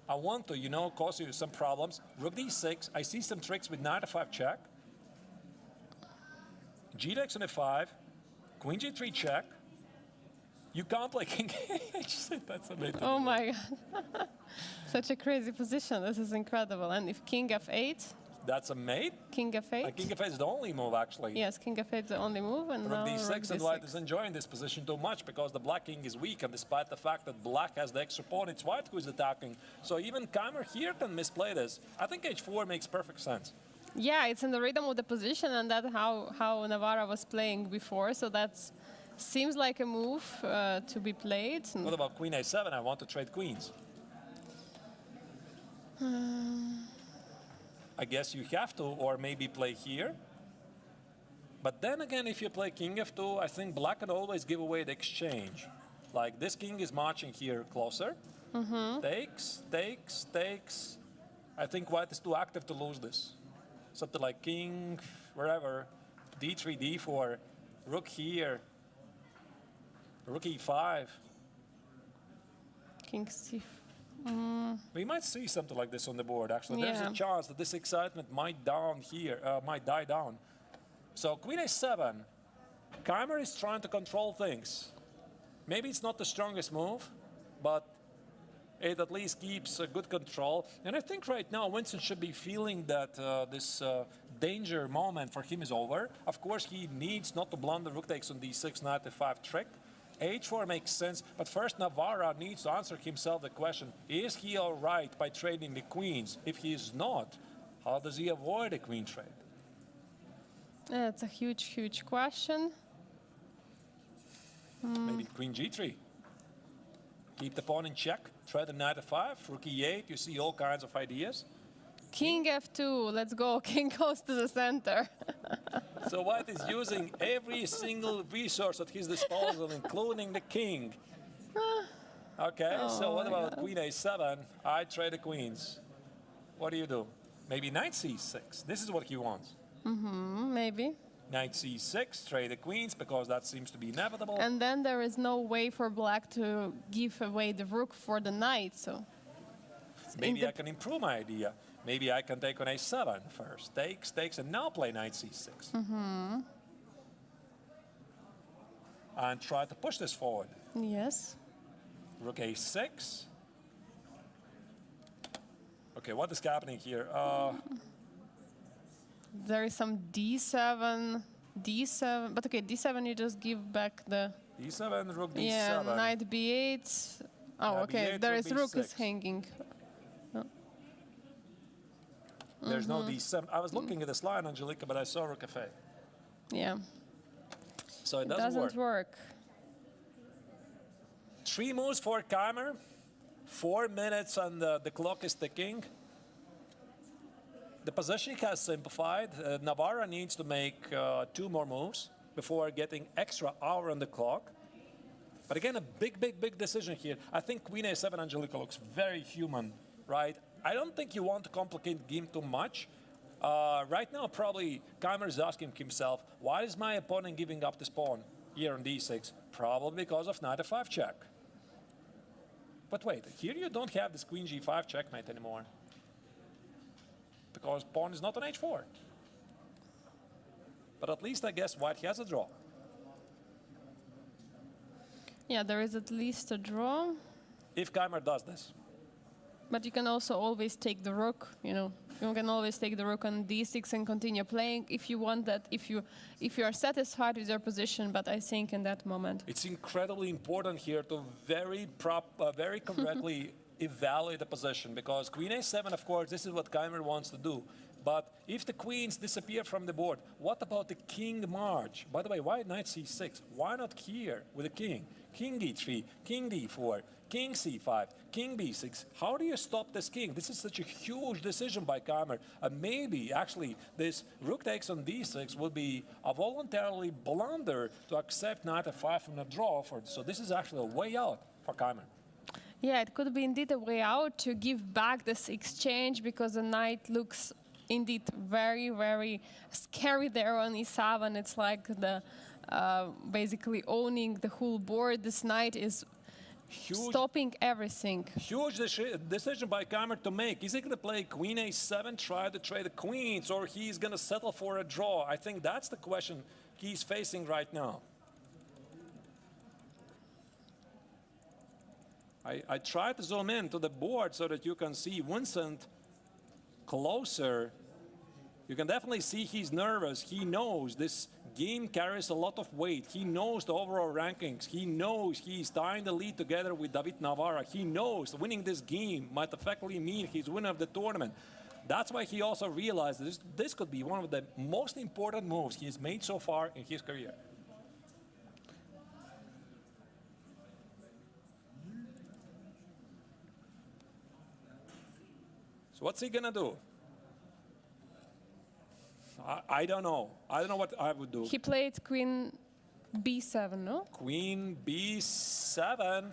I want to, cause you some problems. Rook d6, I see some tricks with knight f5 check. G takes on f5, queen g3 check. You can't play king h6, that's amazing. Oh my God. Such a crazy position, this is incredible. And if king f8? That's a mate? King f8? King f8 is the only move, actually. Yes, king f8 is the only move, and rook now d6, rook d6. and White is enjoying this position too much because the black king is weak, and despite the fact that black has the extra pawn, it's White who is attacking. So even Keimer here can misplay this. I think h4 makes perfect sense. Yeah, it's in the rhythm of the position, and that's how Navarra was playing before, so that's seems like a move to be played. What about queen a7? I want to trade queens. I guess you have to, or maybe play here. But then again, if you play king f2, I think black can always give away the exchange. Like this king is marching here closer. Takes, takes, takes. I think White is too active to lose this. Something like king, wherever, d3, d4, rook here, rook e5. King c4. We might see something like this on the board, actually. There's a chance that this excitement might die down. So queen a7, Keimer is trying to control things. Maybe it's not the strongest move, but it at least keeps a good control. And I think right now Winston should be feeling that this danger moment for him is over. Of course, he needs not to blunder rook takes on d6, knight f5 trick. h4 makes sense, but first Navarra needs to answer himself the question, is he all right by trading the queens? If he is not, how does he avoid a queen trade? That's a huge, huge question. Maybe queen g3. Keep the pawn in check, try the knight f5, rook e8, you see all kinds of ideas. King f2, let's go, king goes to the center. So White is using every single resource at his disposal, including the king. Okay, so what about queen a7? I trade the queens. What do you do? Maybe knight c6. This is what he wants. Maybe. Knight c6, trade the queens, because that seems to be inevitable. And then there is no way for black to give away the rook for the knight. So Maybe I can improve my idea. Maybe I can take on a7 first. Takes, and now play knight c6. And try to push this forward. yes. Rook a6. Okay, what is happening here? There is some d7, d7. But okay, d7 you just give back the d7, rook d7. yeah knight b8. Oh, Knight okay. b8, There rook is rook is b6. hanging. There's no d7. I was looking at this line, Angelica, but I saw rook f8. Yeah, So it it doesn't, doesn't work. 3 moves for Keimer. 4 minutes and the clock is ticking. The position has simplified. Navarra needs to make 2 more moves before getting extra hour on the clock. But again, a big decision here. I think queen a7, Angelica, looks very human, right? I don't think you want to complicate the game too much. Right now, probably Keimer is asking himself, why is my opponent giving up this pawn here on d6? Probably because of knight f5 check. But wait, here you don't have this queen g5 checkmate anymore, because pawn is not on h4. But at least I guess white has a draw. Yeah, there is at least a draw. If Keimer does this. But you can also always take the rook, you know. You can always take the rook on d6 and continue playing if you want that, if you are satisfied with your position. But I think in that moment, It's incredibly important here to very correctly evaluate the position, because queen a7, of course, this is what Keimer wants to do. But if the queens disappear from the board, what about the king march? By the way, why knight c6? Why not here with the king? King d3, king d4, king c5, king b6. How do you stop this king? This is such a huge decision by Keimer. Maybe, actually, this rook takes on d6 will be a voluntarily blunder to accept knight f5 from the draw. So this is actually a way out for Keimer. yeah, it could be indeed a way out to give back this exchange, because the knight looks indeed very scary there on e7. It's like the basically owning the whole board. This knight is Huge, stopping everything. huge decision by Keimer to make. Is he going to play queen a7, try to trade the queens, or he's going to settle for a draw? I think that's the question he's facing right now. I try to zoom in to the board so that you can see Vincent closer. You can definitely see he's nervous. He knows this game carries a lot of weight. He knows the overall rankings. He knows he's tying the lead together with David Navarra. He knows winning this game might effectively mean he's winner of the tournament. That's why he also realized this could be one of the most important moves he's made so far in his career. So what's he gonna do? I don't know. I don't know what I would do. He played queen b7, no? Queen b7.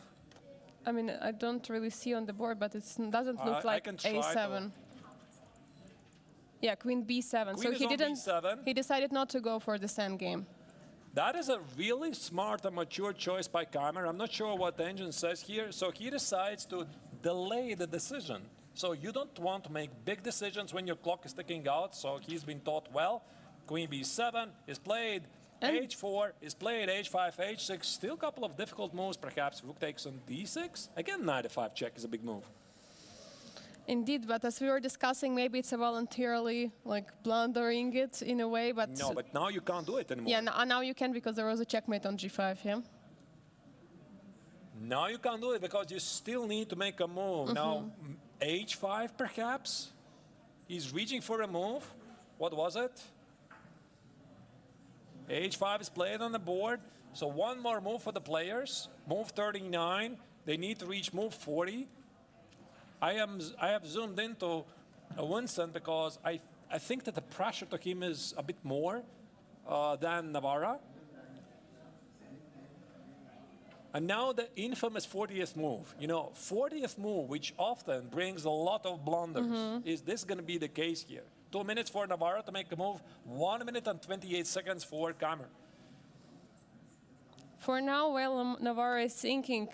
I mean, I don't really see on the board, but it doesn't I look like can try a7. to- Yeah, queen b7. So Queen is he on didn't. b7. He decided not to go for the sand game. That is a really smart and mature choice by Keimer. I'm not sure what the engine says here. So he decides to delay the decision. So you don't want to make big decisions when your clock is ticking out. So he's been taught well. Queen b7 is played. And h4 is played. h5, h6. Still a couple of difficult moves, perhaps. Rook takes on d6. Again, knight f5 check is a big move. indeed, but as we were discussing, maybe it's a voluntarily like blundering it in a way. But No, but now you can't do it anymore. yeah, now you can, because there was a checkmate on g5. Yeah. Now you can't do it because you still need to make a move. Now, h5 perhaps? He's reaching for a move. What was it? h5 is played on the board. So one more move for the players. Move 39. They need to reach move 40. I have zoomed into Vincent because I think that the pressure to him is a bit more than Navarra. And now the infamous 40th move. You know, 40th move, which often brings a lot of blunders. Is this going to be the case here? 2 minutes for Navarro to make a move, 1 minute and 28 seconds for Kammer. For now, while Navarro is thinking,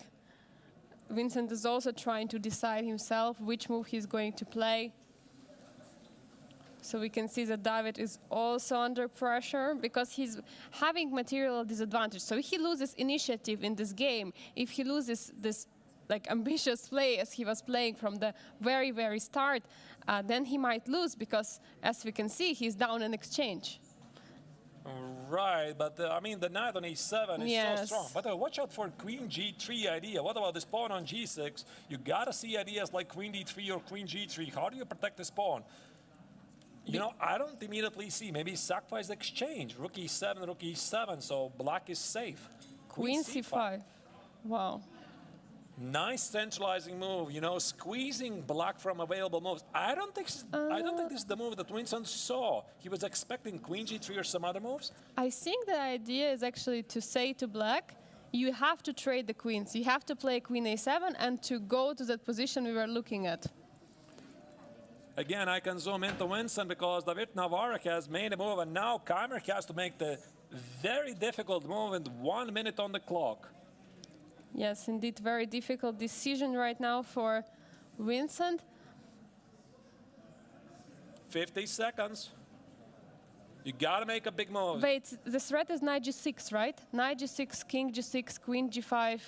Vincent is also trying to decide himself which move he's going to play. So we can see that David is also under pressure because he's having material disadvantage. So if he loses initiative in this game, if he loses this like ambitious play as he was playing from the very, very start, then he might lose because, as we can see, he's down in exchange. Right, but I mean, the knight on e7 is Yes. so strong. But watch out for queen g3 idea. What about this pawn on g6? You gotta see ideas like queen d3 or queen g3. How do you protect this pawn? You know, I don't immediately see. Maybe sacrifice the exchange. Rook e7, rook e7, so black is safe. Queen c5. Wow. Nice centralizing move, you know, squeezing black from available moves. I don't think this is the move that Vincent saw. He was expecting queen g3 or some other moves. I think the idea is actually to say to black, you have to trade the queens. You have to play queen a7 and to go to that position we were looking at. Again, I can zoom into Vincent because David Navarro has made a move, and now Kammer has to make the very difficult move with 1 minute on the clock. Yes, indeed, very difficult decision right now for Vincent. 50 seconds. You gotta make a big move. Wait, the threat is knight g6, right? Knight g6, king g6, queen g5.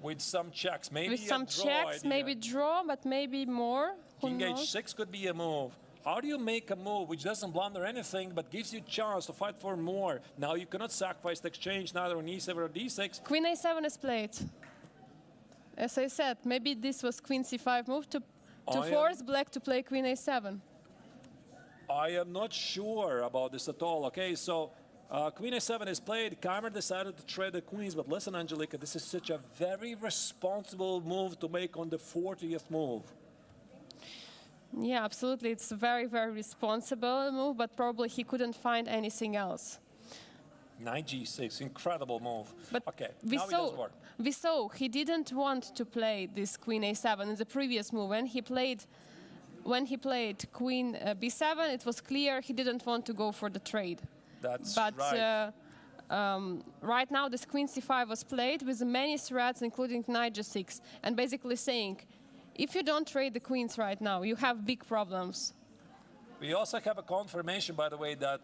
With some checks, maybe With a some draw checks, idea. maybe draw, but maybe more. Who King knows? h6 could be a move. How do you make a move which doesn't blunder anything but gives you a chance to fight for more? Now you cannot sacrifice the exchange neither on e7 or d6. Queen a7 is played. As I said, maybe this was queen c5 move to force black to play queen a7. I am not sure about this at all. Okay, so queen a7 is played. Kammer decided to trade the queens, but listen, Angelika, this is such a very responsible move to make on the 40th move. Yeah, absolutely. It's a very, very responsible move, but probably he couldn't find anything else. Knight g6, incredible move. But okay, we now it does work. saw he didn't want to play this queen a7 in the previous move. When he played queen b7, it was clear he didn't want to go for the trade. That's But right. right now, this queen c5 was played with many threats, including knight g6, and basically saying, if you don't trade the queens right now, you have big problems. We also have a confirmation, by the way, that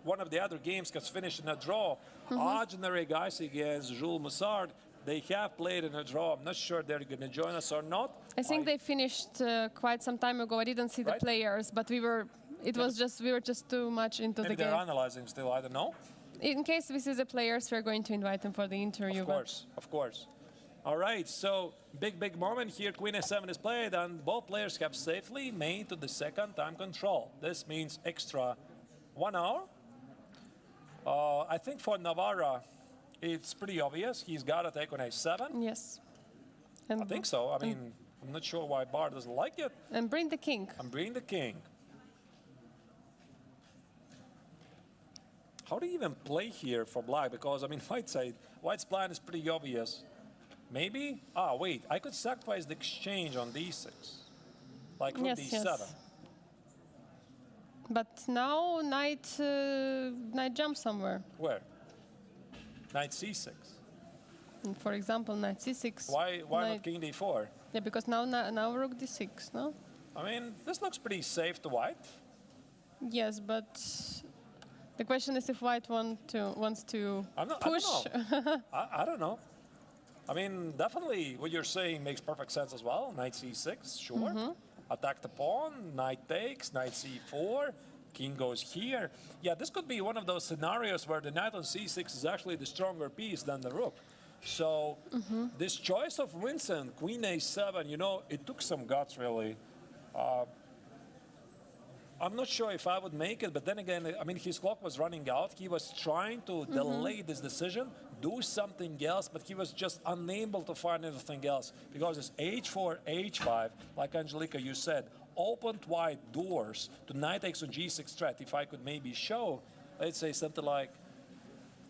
one of the other games gets finished in a draw. Ordinary guys against Jules Moussard, they have played in a draw. I'm not sure they're going to join us or not. I think they finished quite some time ago. I didn't see the Right. players, but we were just too much into Maybe the they're game. analyzing still, I don't know. In case we see the players, we're going to invite them for the interview. Of course, of course. All right, so big moment here. Queen a7 is played, and both players have safely made to the second time control. This means extra 1 hour. I think for Navarra, it's pretty obvious. He's got to take on a7. Yes. And, I think so. I mean, I'm not sure why Bar doesn't like it. and bring the king. I'm bringing the king. How do you even play here for black? Because, I mean, White's plan is pretty obvious. Maybe? Ah, wait, I could sacrifice the exchange on d6. Like rook Yes, d7. yes. But now knight jumps somewhere. Where? Knight c6. And for example, knight c6. Why knight, not king d4? Yeah, because now rook d6, no? I mean, this looks pretty safe to White. Yes, but the question is if White wants to push. I don't know. I mean, definitely what you're saying makes perfect sense as well. Knight c6, sure. Attack the pawn, knight takes, knight c4, king goes here. Yeah, this could be one of those scenarios where the knight on c6 is actually the stronger piece than the rook. So this choice of Vincent, queen a7, you know, it took some guts really. I'm not sure if I would make it, but then again, I mean, his clock was running out. He was trying to delay this decision, do something else, but he was just unable to find anything else because it's h4, h5, like Angelika, you said, opened wide doors to knight takes on g6 threat. If I could maybe show, let's say something like,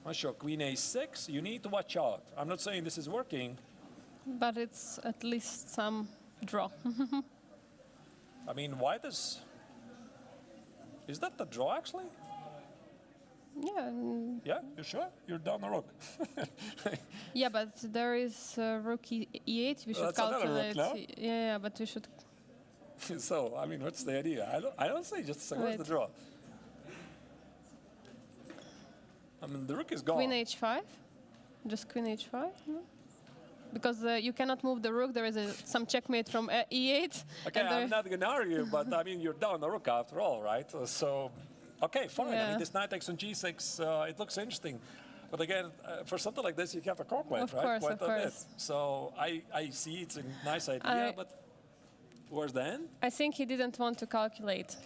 I'm not sure, queen a6, you need to watch out. I'm not saying this is working. But it's at least some draw. I mean, White is Is that the draw actually? Yeah, Yeah, you sure? You're down the rook. yeah, but there is rook e8. We should That's another rook, calculate. no? Yeah, but we should. So, I mean, what's the idea? I don't see. Just a second. Where's the Wait. draw? I mean, the rook is gone. Queen h5? Just queen h5? No? Because you cannot move the rook. There is some checkmate from e8. Okay, and I'm not going to argue, but I mean, you're down the rook after all, right? So, okay, fine. I Yeah. mean, this knight takes on g6, it looks interesting. But again, for something like this, you have to calculate, Of right? course, Quite of a bit. course. So I see it's a nice idea, but where's the end? I think he didn't want to calculate.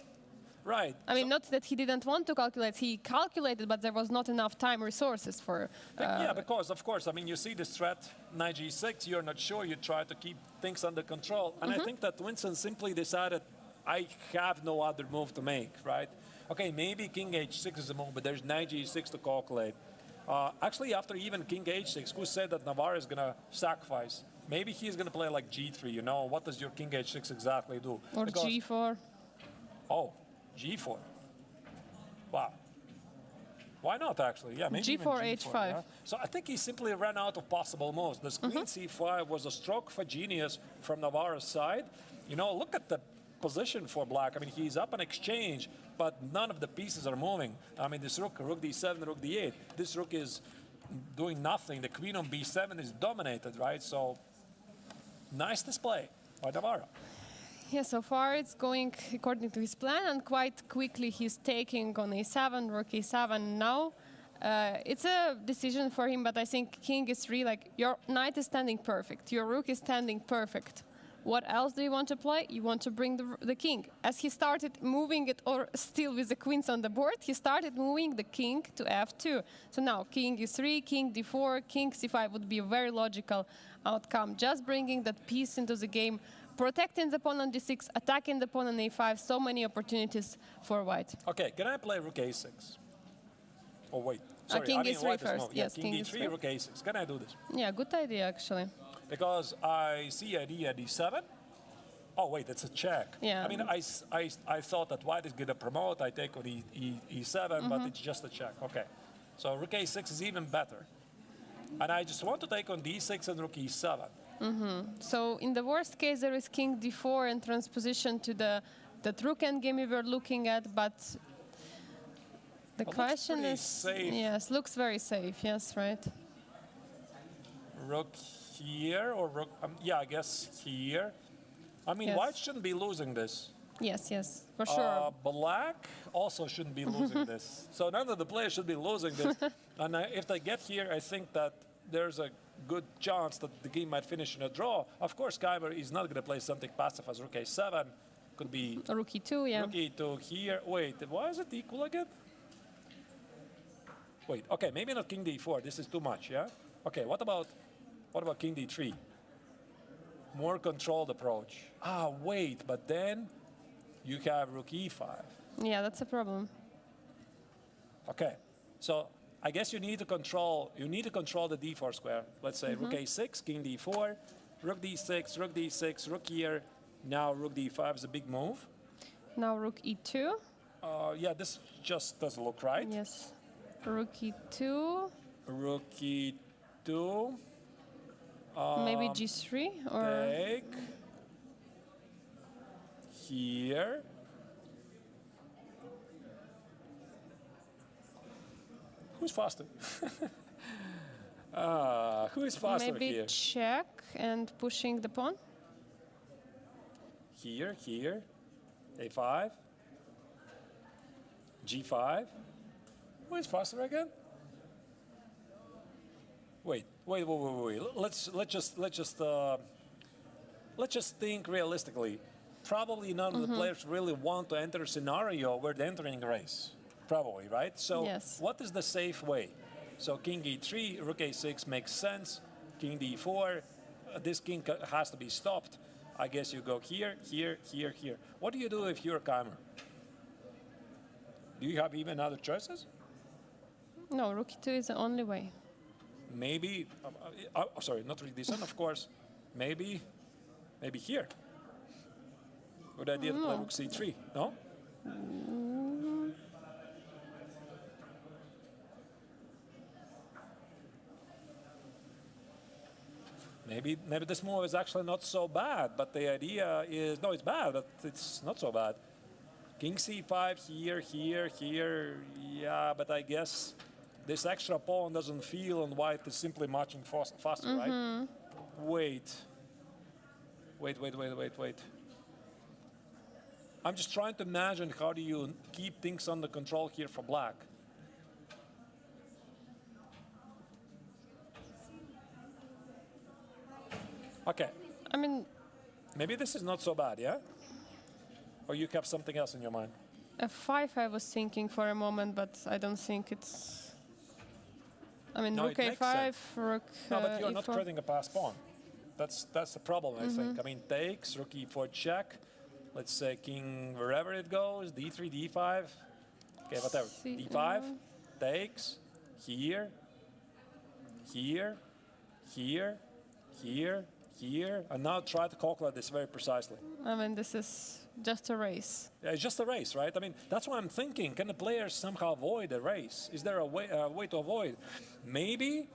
Right. I mean, not that he didn't want to calculate. He calculated, but there was not enough time resources for. Yeah, because of course, I mean, you see this threat, knight g6, you're not sure, you try to keep things under control. And I think that Winston simply decided, I have no other move to make, right? Okay, maybe king h6 is a move, but there's knight g6 to calculate. Actually, after even king h6, who said that Navarre is going to sacrifice? Maybe he's going to play like g3, you know? What does your king h6 exactly do? Or Because- g4. Oh, g4. Wow. Why not, actually? Yeah, maybe even G4, H5. yeah? So I think he simply ran out of possible moves. This queen c5 was a stroke for genius from Navarre's side. You know, look at the position for black. I mean, he's up an exchange, but none of the pieces are moving. I mean, this rook d7, rook d8. This rook is doing nothing. The queen on b7 is dominated, right? So, nice display by Navarre. Yeah, so far it's going according to his plan, and quite quickly he's taking on a7, rook a7 now. It's a decision for him, but I think king is really like, your knight is standing perfect, your rook is standing perfect. What else do you want to play? You want to bring the king. As he started moving it, or still with the queens on the board, he started moving the king to f2. So now king e3, king d4, king c5 would be a very logical outcome. Just bringing that piece into the game, protecting the pawn on d6, attacking the pawn on a5, so many opportunities for white. Okay, can I play rook a6? Oh, wait. Sorry, king I mean, e3 white is first. moving. Yeah, Yes, king king e3, e3. rook a6. Can I do this? Yeah, good idea actually. Because I see idea d7. Oh, wait, it's a check. Yeah. I mean, I thought that white is going to promote. I take on e7, but it's just a check. Okay. So rook a6 is even better. And I just want to take on d6 and rook e7. So in the worst case, there is king d4 and transposition to the rook endgame we were looking at, but the Well, looks question pretty is, safe. yes, looks very safe. Yes, right. Rook here or rook, yeah, I guess here. I mean, Yes. white shouldn't be losing this. Yes, yes, for sure. Black also shouldn't be losing this. So none of the players should be losing this. And if they get here, I think that there's a good chance that the game might finish in a draw. Of course, Khyber is not going to play something passive as rook a7. Could be Rook e2, yeah. rook e2 here. Wait, why is it equal again? Wait, okay, maybe not king d4. This is too much, yeah? Okay, what about king d3? More controlled approach. Ah, wait, but then you have rook e5. Yeah, that's a problem. Okay, so I guess you need to control the d4 square. Let's say rook a6, king d4, rook d6, rook d6, rook here. Now rook d5 is a big move. Now rook e2. Yeah, this just doesn't look right. Yes. Rook e2. Rook e2. Maybe g3 or Take here. Who's faster? Who is faster maybe here? check and pushing the pawn. Here, a5, g5. Who is faster again? Wait. Let's just think realistically. Probably none of the players really want to enter a scenario where they're entering a race. Probably, right? So Yes. what is the safe way? So king e3, rook a6 makes sense. King d4, this king has to be stopped. I guess you go here, here, here, here. What do you do if you're Khyber? Do you have even other choices? No, rook e2 is the only way. Maybe, sorry, not rook d7, of course. Maybe here. Good idea to play rook c3, no? Maybe this move is actually not so bad, but the idea is, no, it's bad, but it's not so bad. King c5 here. Yeah, but I guess this extra pawn doesn't feel, and white is simply marching faster, right? Wait. I'm just trying to imagine how do you keep things under control here for black. Okay. I mean, Maybe this is not so bad, yeah? Or you have something else in your mind? f5 I was thinking for a moment, but I don't think it's... I mean, No, rook it makes a5, sense. rook No, but you're not e4. creating a passed pawn. That's the problem, I think. I mean, takes, rook e4 check. Let's say king wherever it goes, d3, d5. Okay, whatever. d5, takes, here, and now try to calculate this very precisely. I mean, this is just a race. Yeah, it's just a race, right? I mean, that's what I'm thinking. Can the players somehow avoid a race? Is there a way to avoid? Maybe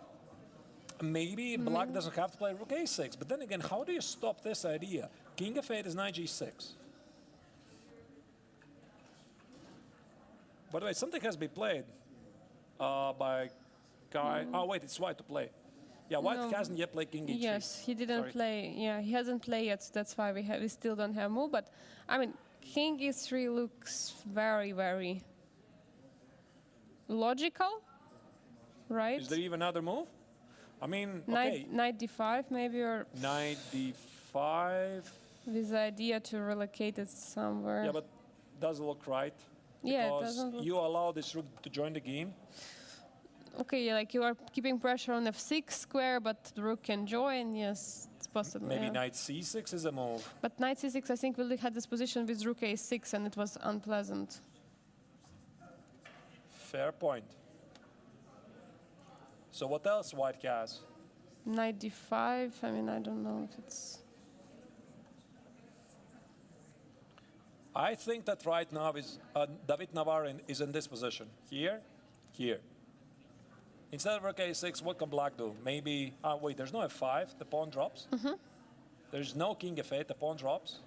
black doesn't have to play rook a6. But then again, how do you stop this idea? King f8 is knight g6. By the way, something has been played by guy. Oh wait, it's white to play. Yeah, white No. hasn't yet played king e3. Yes, he didn't Sorry. play. Yeah, he hasn't played yet. That's why we still don't have move. But I mean, king e3 looks very, very logical, right? Is there even another move? I mean, okay, Knight d5 maybe, or knight d5. with the idea to relocate it somewhere. Yeah, but does it look right? Yeah, it Because doesn't look... you allow this rook to join the game. Okay, like you are keeping pressure on f6 square, but the rook can join. Yes, it's possible. Maybe yeah. knight c6 is a move. But knight c6, I think, really had this position with rook a6, and it was unpleasant. Fair point. So what else white has? Knight d5, I mean, I don't know if it's... I think that right now is David Navarin is in this position. Here. Instead of rook a6, what can black do? Maybe, wait, there's no f5, the pawn drops. There's no king f8, the pawn drops.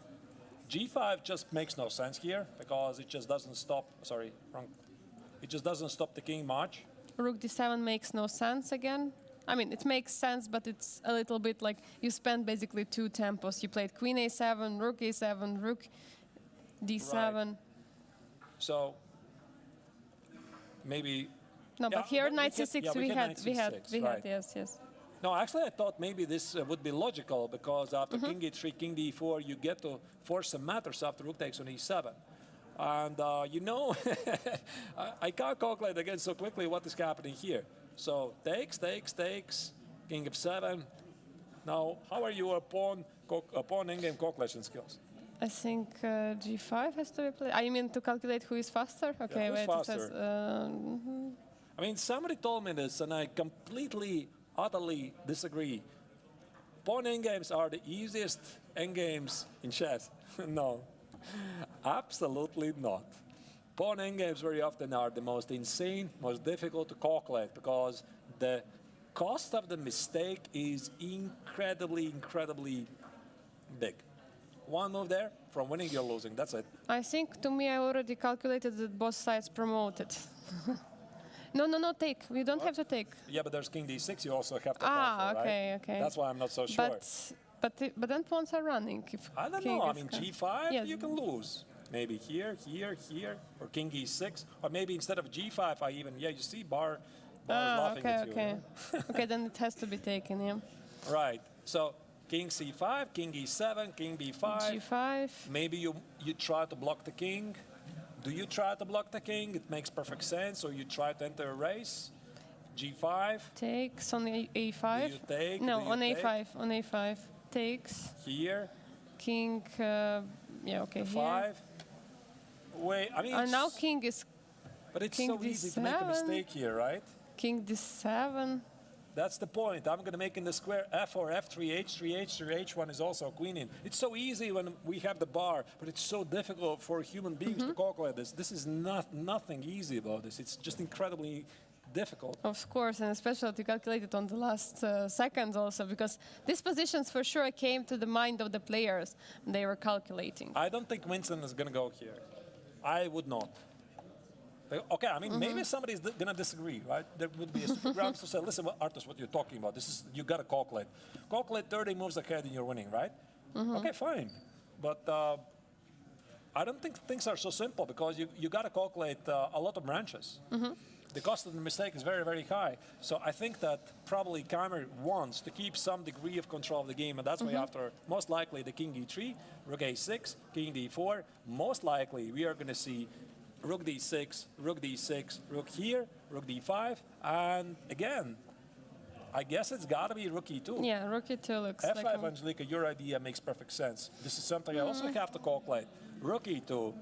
g5 just makes no sense here because it just doesn't stop, sorry, wrong. It just doesn't stop the king march. Rook d7 makes no sense again. I mean, it makes sense, but it's a little bit like you spent basically two tempos. You played queen a7, rook a7, rook d7. Right. So maybe... No, Yeah, but here but we knight can- c6 yeah, we we can had, knight we had, c6, right. yes. No, actually, I thought maybe this would be logical because after king e3, king d4, you get to force some matters after rook takes on e7. And, you know, I can't calculate again so quickly what is happening here. So takes, king f7. Now, how are your pawn endgame calculation skills? I think g5 has to be played. I mean, to calculate who is faster? Okay, who's wait, faster? it says... I mean, somebody told me this, and I completely, utterly disagree. Pawn endgames are the easiest endgames in chess. No, absolutely not. Pawn endgames very often are the most insane, most difficult to calculate because the cost of the mistake is incredibly big. One move there, from winning you're losing, that's it. I think, to me, I already calculated that both sides promoted. No, take. We don't have to take. Yeah, but there's king d6 you also have to account for, okay, right? okay. That's why I'm not so sure. But then pawns are running. If I don't king know. I is mean, come- g5, Yes. you can lose. Maybe here, or king e6, or maybe instead of g5, I even, yeah, you see Bar is laughing okay, at you. okay. Okay, then it has to be taken, yeah. Right. So king c5, king e7, king b5. G5. Maybe you try to block the king. Do you try to block the king? It makes perfect sense. Or you try to enter a race. G5. Takes on a5. Do you take? No, Do you on take? a5. On a5. Takes. Here. King. Yeah, okay. Here. F5. Wait, I mean. And now it's- king is But it's king so easy to make a d7. mistake here, right? king d7. That's the point. I'm going to make in the square f4, f3, h3, h3, h1 is also queen in. It's so easy when we have the bar, but it's so difficult for human beings to calculate this. This is nothing easy about this. It's just incredibly difficult. Of course, and especially to calculate it on the last seconds also, because these positions for sure came to the mind of the players when they were calculating. I don't think Winston is going to go here. I would not. Okay, I mean, maybe somebody's going to disagree, right? There would be a super grounds to say, listen, Artus, what you're talking about, this is, you got to calculate. Calculate 30 moves ahead and you're winning, right? Okay, fine. But I don't think things are so simple because you got to calculate a lot of branches. The cost of the mistake is very, very high. So I think that probably Keimer wants to keep some degree of control of the game, and that's why after most likely the king d3, rook a6, king d4, most likely we are going to see rook d6, rook d6, rook here, rook d5, and again, I guess it's got to be rook e2. Yeah, rook e2 looks F5, like Angelica, your idea makes perfect sense. This is something I also have to calculate. Rook e2.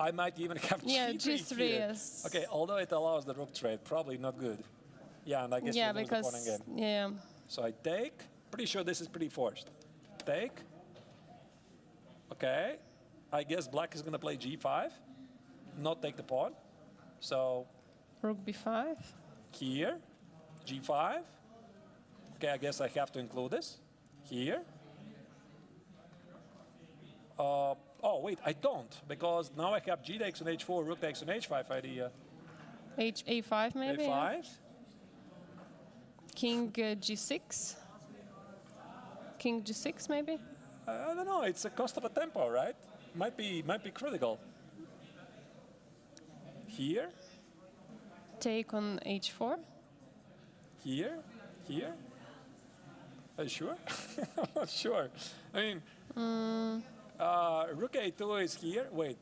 I might even have G3 here. yes. Okay, although it allows the rook trade, probably not good. Yeah, and I guess you lose the pawn again. Yeah. So I take. Pretty sure this is pretty forced. Take. Okay. I guess black is going to play g5, not take the pawn. So Rook b5. here, g5. Okay, I guess I have to include this. Here. Oh, wait, I don't, because now I have g takes on h4, rook takes on h5 idea. A5 maybe? a5. Yeah. King g6. King g6 maybe? I don't know, it's a cost of a tempo, right? Might be critical. Here, Take on h4. here, here. Are you sure? I'm not sure. I mean, rook a2 is here. Wait,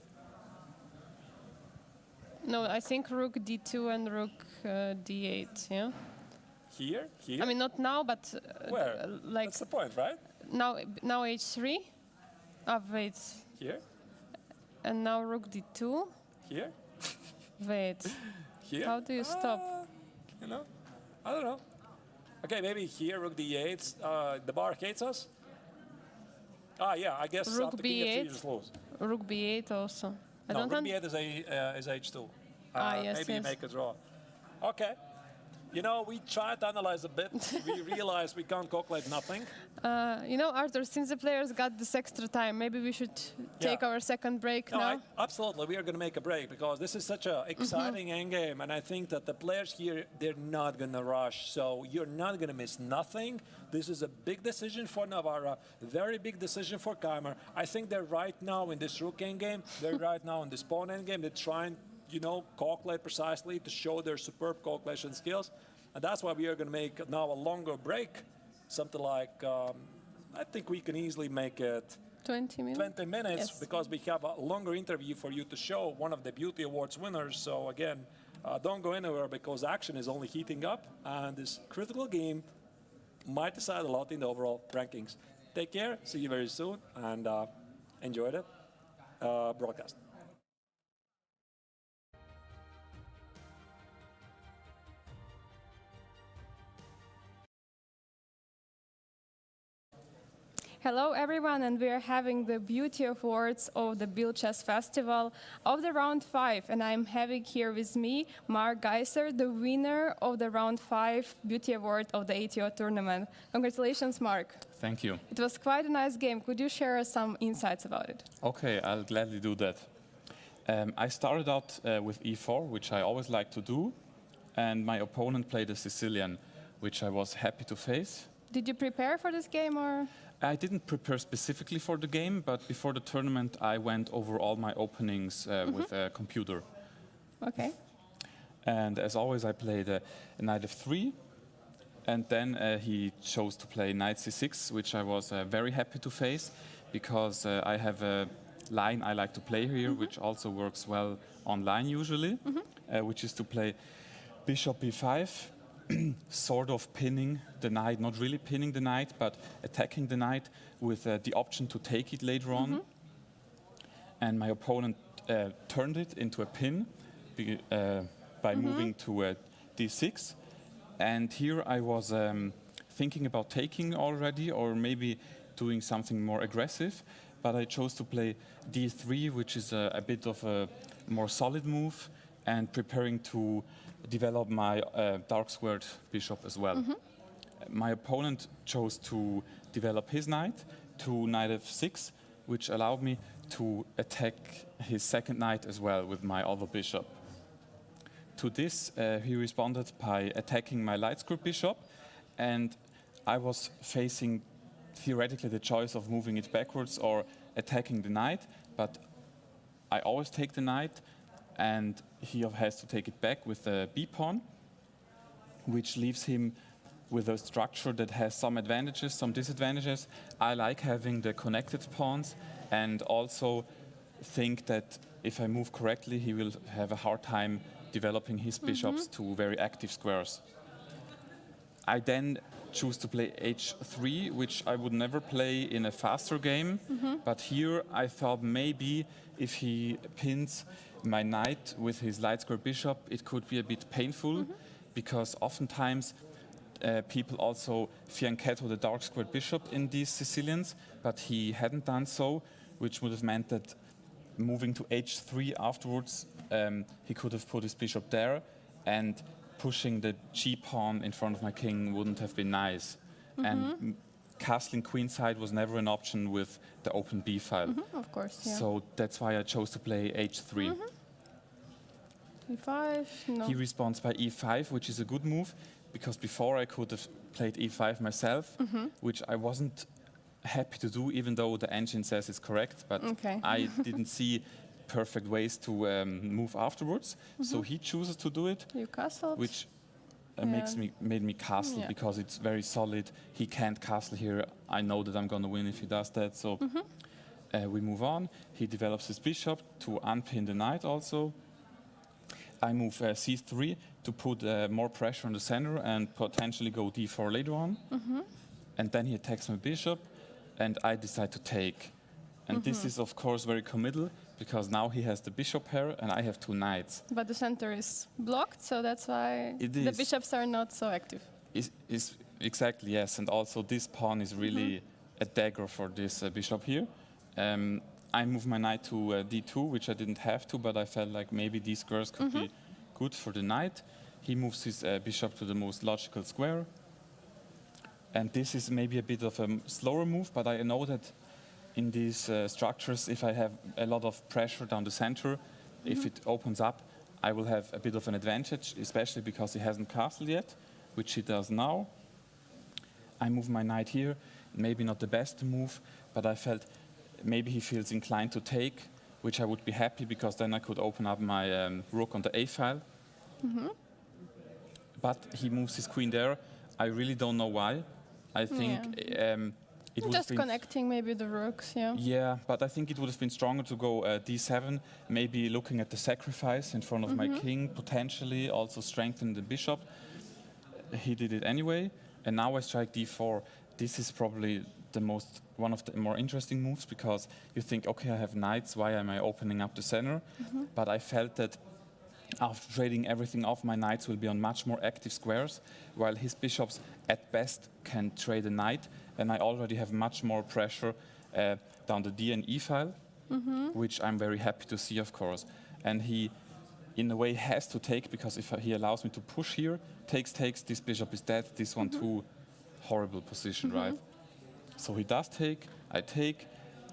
No, I think rook d2 and rook d8, yeah? here, here. I mean, not now, but where? like That's the point, right? now h3. Wait. Here, And now rook d2. here, Wait. here. How do you stop? You know, I don't know. Okay, maybe here, rook d8. The bar hates us. Yeah, I guess Rook after king f3 you b8. just lose. Rook b8 also. I No, don't rook un- b8 is h2. Yes, Maybe you yes. make a draw. Okay. You know, we tried to analyze a bit. We realized we can't calculate nothing. You know, Arthur, since the players got this extra time, maybe we should take Yeah. our second break No, now. absolutely, we are going to make a break because this is such an exciting endgame, and I think that the players here, they're not going to rush, so you're not going to miss nothing. This is a big decision for Navarra, very big decision for Keimer. I think they're right now in this rook endgame, they're right now in this pawn endgame, they're trying, you know, calculate precisely to show their superb calculation skills, and that's why we are going to make now a longer break, something like, I think we can easily make it 20 minutes. 20 minutes Yes. because we have a longer interview for you to show one of the Beauty Awards winners. So again, don't go anywhere because action is only heating up and this critical game might decide a lot in the overall rankings. Take care, see you very soon, and enjoy the broadcast. Hello everyone, and we are having the Beauty Awards of the Biel Chess Festival of the round 5, and I'm having here with me Mark Geiser, the winner of the round 5 Beauty Award of the ATO tournament. Congratulations, Mark. Thank you. It was quite a nice game. Could you share some insights about it? Okay, I'll gladly do that. I started out with e4, which I always like to do, and my opponent played a Sicilian, which I was happy to face. Did you prepare for this game or? I didn't prepare specifically for the game, but before the tournament I went over all my openings with a computer. Okay. And as always I played a knight f3, and then he chose to play knight c6, which I was very happy to face, because I have a line I like to play here, which also works well online usually, which is to play bishop b5, sort of pinning the knight, not really pinning the knight, but attacking the knight with the option to take it later on. And my opponent turned it into a pin by moving to d6. And here I was thinking about taking already, or maybe doing something more aggressive, but I chose to play d3, which is a bit of a more solid move. and preparing to develop my dark squared bishop as well. My opponent chose to develop his knight to knight f6, which allowed me to attack his second knight as well with my other bishop. To this, he responded by attacking my light square bishop, and I was facing theoretically the choice of moving it backwards or attacking the knight, but I always take the knight, and he has to take it back with the b pawn, which leaves him with a structure that has some advantages, some disadvantages. I like having the connected pawns, and also think that if I move correctly, he will have a hard time developing his bishops to very active squares. I then choose to play h3, which I would never play in a faster game, but here I thought maybe if he pins my knight with his light square bishop, it could be a bit painful, because oftentimes people also fianchetto the dark squared bishop in these Sicilians, but he hadn't done so, which would have meant that moving to h3 afterwards, he could have put his bishop there, and pushing the g pawn in front of my king wouldn't have been nice. And castling queenside was never an option with the open b file. Of course, yeah. So that's why I chose to play h3. e5, no. He responds by e5, which is a good move, because before I could have played e5 myself, which I wasn't happy to do, even though the engine says it's correct, but Okay. I didn't see perfect ways to move afterwards. So he chooses to do it, You castled. which Yeah. made me castle, Yeah. because it's very solid. He can't castle here. I know that I'm going to win if he does that. So we move on. He develops his bishop to unpin the knight also. I move c3 to put more pressure on the center and potentially go d4 later on. And then he attacks my bishop, and I decide to take. And this is, of course, very committal, because now he has the bishop pair and I have two knights. But the center is blocked, so that's why It the is. bishops are not so active. Is exactly, yes. And also this pawn is really a dagger for this bishop here. I move my knight to d2, which I didn't have to, but I felt like maybe these squares could be good for the knight. He moves his bishop to the most logical square. And this is maybe a bit of a slower move, but I know that in these structures, if I have a lot of pressure down the center, if it opens up, I will have a bit of an advantage, especially because he hasn't castled yet, which he does now. I move my knight here, maybe not the best move, but I felt maybe he feels inclined to take, which I would be happy, because then I could open up my rook on the a file. But he moves his queen there. I really don't know why. I think it would Just have been connecting maybe the rooks, yeah. yeah, but I think it would have been stronger to go d7, maybe looking at the sacrifice in front of my king, potentially also strengthen the bishop. He did it anyway, and now I strike d4. This is probably one of the more interesting moves, because you think, okay, I have knights, why am I opening up the center? But I felt that after trading everything off, my knights will be on much more active squares, while his bishops at best can trade a knight, and I already have much more pressure down the d and e file, which I'm very happy to see, of course. And he, in a way, has to take, because if he allows me to push here, takes, this bishop is dead, this one too, horrible position, right? So he does take, I take,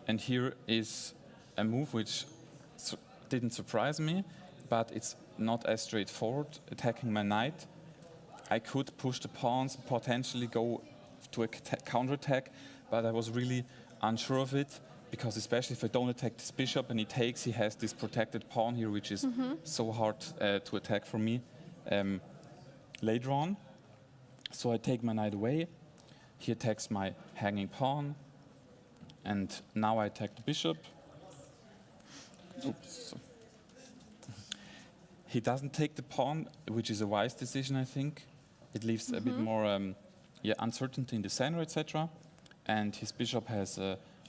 and here is a move which didn't surprise me, but it's not as straightforward, attacking my knight. I could push the pawns, potentially go to a counterattack, but I was really unsure of it, because especially if I don't attack this bishop and he takes, he has this protected pawn here, which is so hard to attack for me later on. So I take my knight away. He attacks my hanging pawn, and now I attack the bishop. Oops. He doesn't take the pawn, which is a wise decision, I think. It leaves a bit more uncertainty in the center, etc. And his bishop has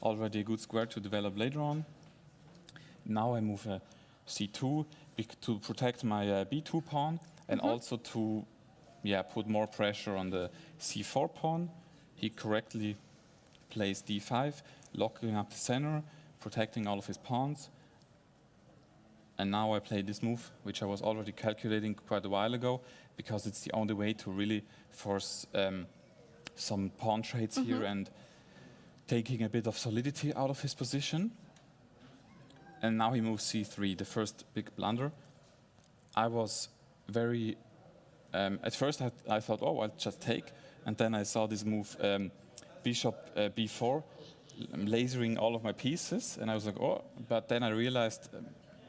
already a good square to develop later on. Now I move c2 to protect my b2 pawn, and also to put more pressure on the c4 pawn. He correctly plays d5, locking up the center, protecting all of his pawns. And now I play this move, which I was already calculating quite a while ago, because it's the only way to really force some pawn trades here and taking a bit of solidity out of his position. And now he moves c3, the first big blunder. I was very... at first I thought, oh, I'll just take. And then I saw this move, bishop b4, lasering all of my pieces. And I was like, oh, but then I realized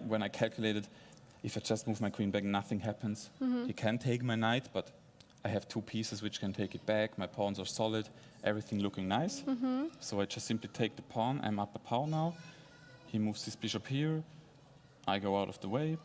when I calculated, if I just move my queen back, nothing happens. He can take my knight, but I have two pieces which can take it back. My pawns are solid, everything looking nice. So I just simply take the pawn. I'm up a pawn now. He moves his bishop here. I go out of the way.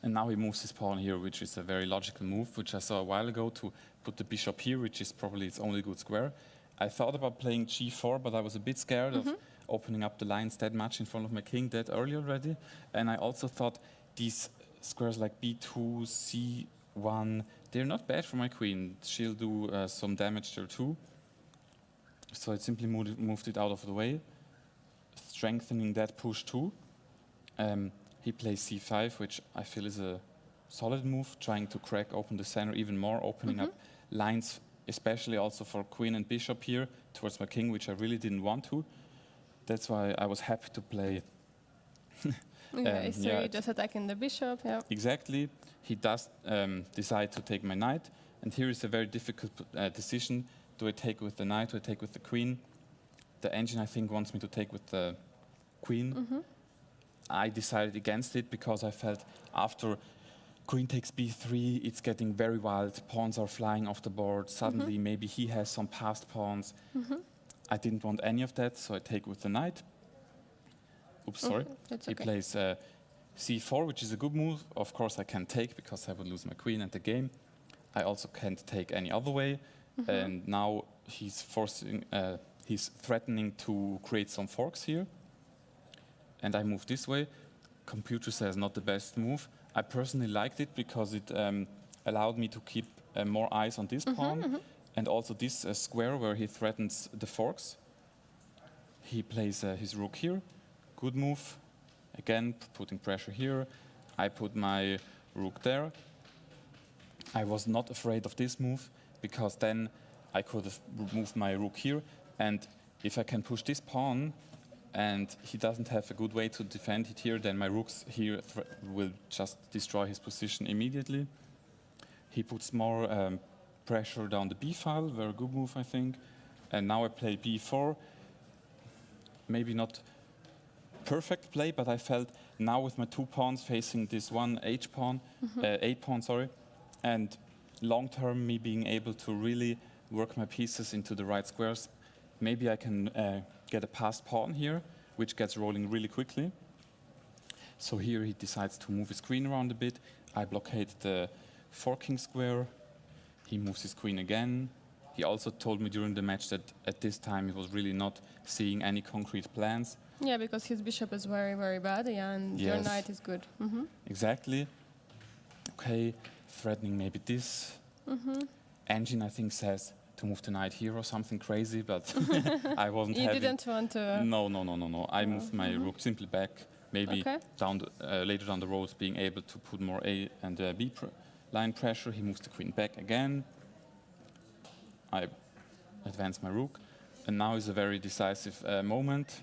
And now he moves his pawn here, which is a very logical move, which I saw a while ago, to put the bishop here, which is probably its only good square. I thought about playing g4, but I was a bit scared of opening up the lines that much in front of my king that early already. And I also thought these squares like b2, c1, they're not bad for my queen. She'll do some damage there too. So I simply moved it out of the way, strengthening that push too. He plays c5, which I feel is a solid move, trying to crack open the center even more, opening up lines, especially also for queen and bishop here, towards my king, which I really didn't want to. That's why I was happy to play. Okay, so you're just attacking the bishop, yeah. Exactly. He does decide to take my knight. And here is a very difficult decision. Do I take with the knight, do I take with the queen? The engine, I think, wants me to take with the queen. I decided against it because I felt after queen takes b3, it's getting very wild. Pawns are flying off the board. Suddenly, maybe he has some passed pawns. I didn't want any of that, so I take with the knight. Oops, sorry. He plays c4, which is a good move. Of course, I can't take because I would lose my queen and the game. I also can't take any other way. And now he's threatening to create some forks here. And I move this way. Computer says not the best move. I personally liked it because it allowed me to keep more eyes on this pawn and also this square where he threatens the forks. He plays his rook here. Good move. Again, putting pressure here. I put my rook there. I was not afraid of this move because then I could have moved my rook here. And if I can push this pawn, and he doesn't have a good way to defend it here, then my rooks here will just destroy his position immediately. He puts more pressure down the b file, very good move, I think. And now I play b4. Maybe not perfect play, but I felt now with my two pawns facing this one h pawn, 8 pawn, sorry, and long term me being able to really work my pieces into the right squares, maybe I can get a passed pawn here, which gets rolling really quickly. So here he decides to move his queen around a bit. I blockade the forking square. He moves his queen again. He also told me during the match that at this time he was really not seeing any concrete plans. Yeah, because his bishop is very, very bad, yeah, and your knight is good. Exactly. Okay, threatening maybe this. Engine, I think, says to move the knight here or something crazy, but I wasn't You having... didn't want to... No. I moved my rook simply back, maybe down later down the road, being able to put more A and B line pressure. He moves the queen back again. I advance my rook, and now is a very decisive moment.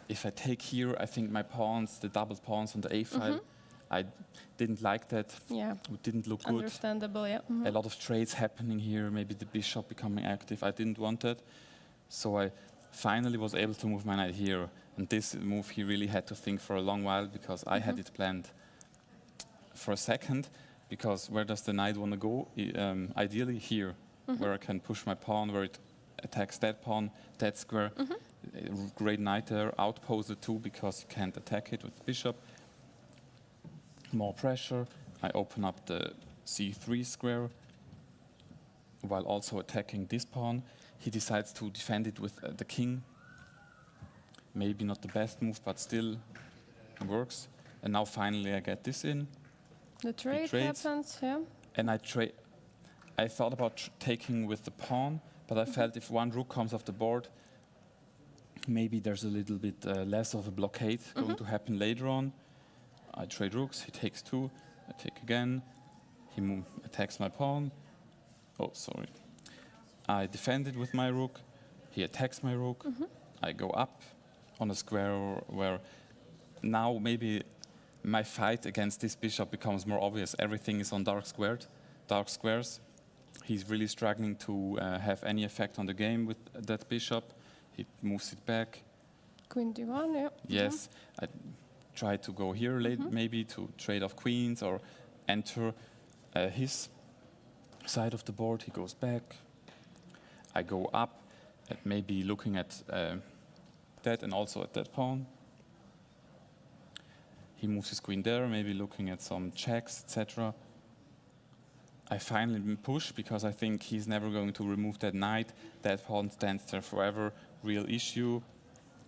If I take here, I think my pawns, the double pawns on the A file, I didn't like that. Yeah. It didn't look good. Understandable, yeah. A lot of trades happening here, maybe the bishop becoming active. I didn't want that. So I finally was able to move my knight here. And this move he really had to think for a long while because I had it planned for a second. Because where does the knight want to go? Ideally here, where I can push my pawn, where it attacks that pawn, that square. Great knight there, outposted too because you can't attack it with the bishop. More pressure. I open up the c3 square while also attacking this pawn. He decides to defend it with the king. Maybe not the best move, but still works. And now finally I get this in. The trade happens, yeah. And I thought about taking with the pawn, but I felt if one rook comes off the board, maybe there's a little bit less of a blockade going to happen later on. I trade rooks, he takes 2, I take again, he attacks my pawn. Oh, sorry. I defend it with my rook, he attacks my rook, I go up on a square where now maybe my fight against this bishop becomes more obvious. Everything is on dark squares. He's really struggling to have any effect on the game with that bishop. He moves it back. Queen d1, yeah. Yes, I try to go here late, maybe to trade off queens or enter his side of the board. He goes back. I go up, maybe looking at that and also at that pawn. He moves his queen there, maybe looking at some checks, etc. I finally push because I think he's never going to remove that knight. That pawn stands there forever. Real issue.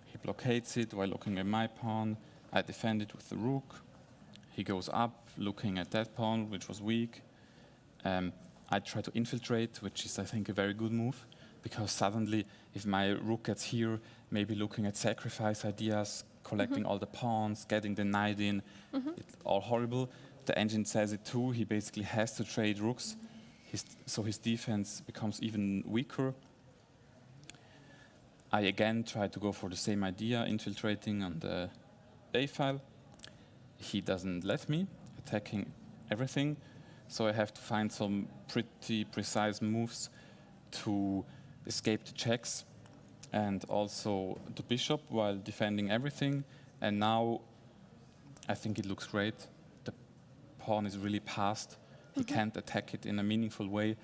He blockades it while looking at my pawn. I defend it with the rook. He goes up, looking at that pawn, which was weak. I try to infiltrate, which is, I think, a very good move, because suddenly, if my rook gets here, maybe looking at sacrifice ideas, collecting all the pawns, getting the knight in, it's all horrible. The engine says it too. He basically has to trade rooks, so his defense becomes even weaker. I again try to go for the same idea, infiltrating on the A file. He doesn't let me, attacking everything. So I have to find some pretty precise moves to escape the checks and also the bishop while defending everything. And now I think it looks great. The pawn is really passed. He can't attack it in a meaningful way.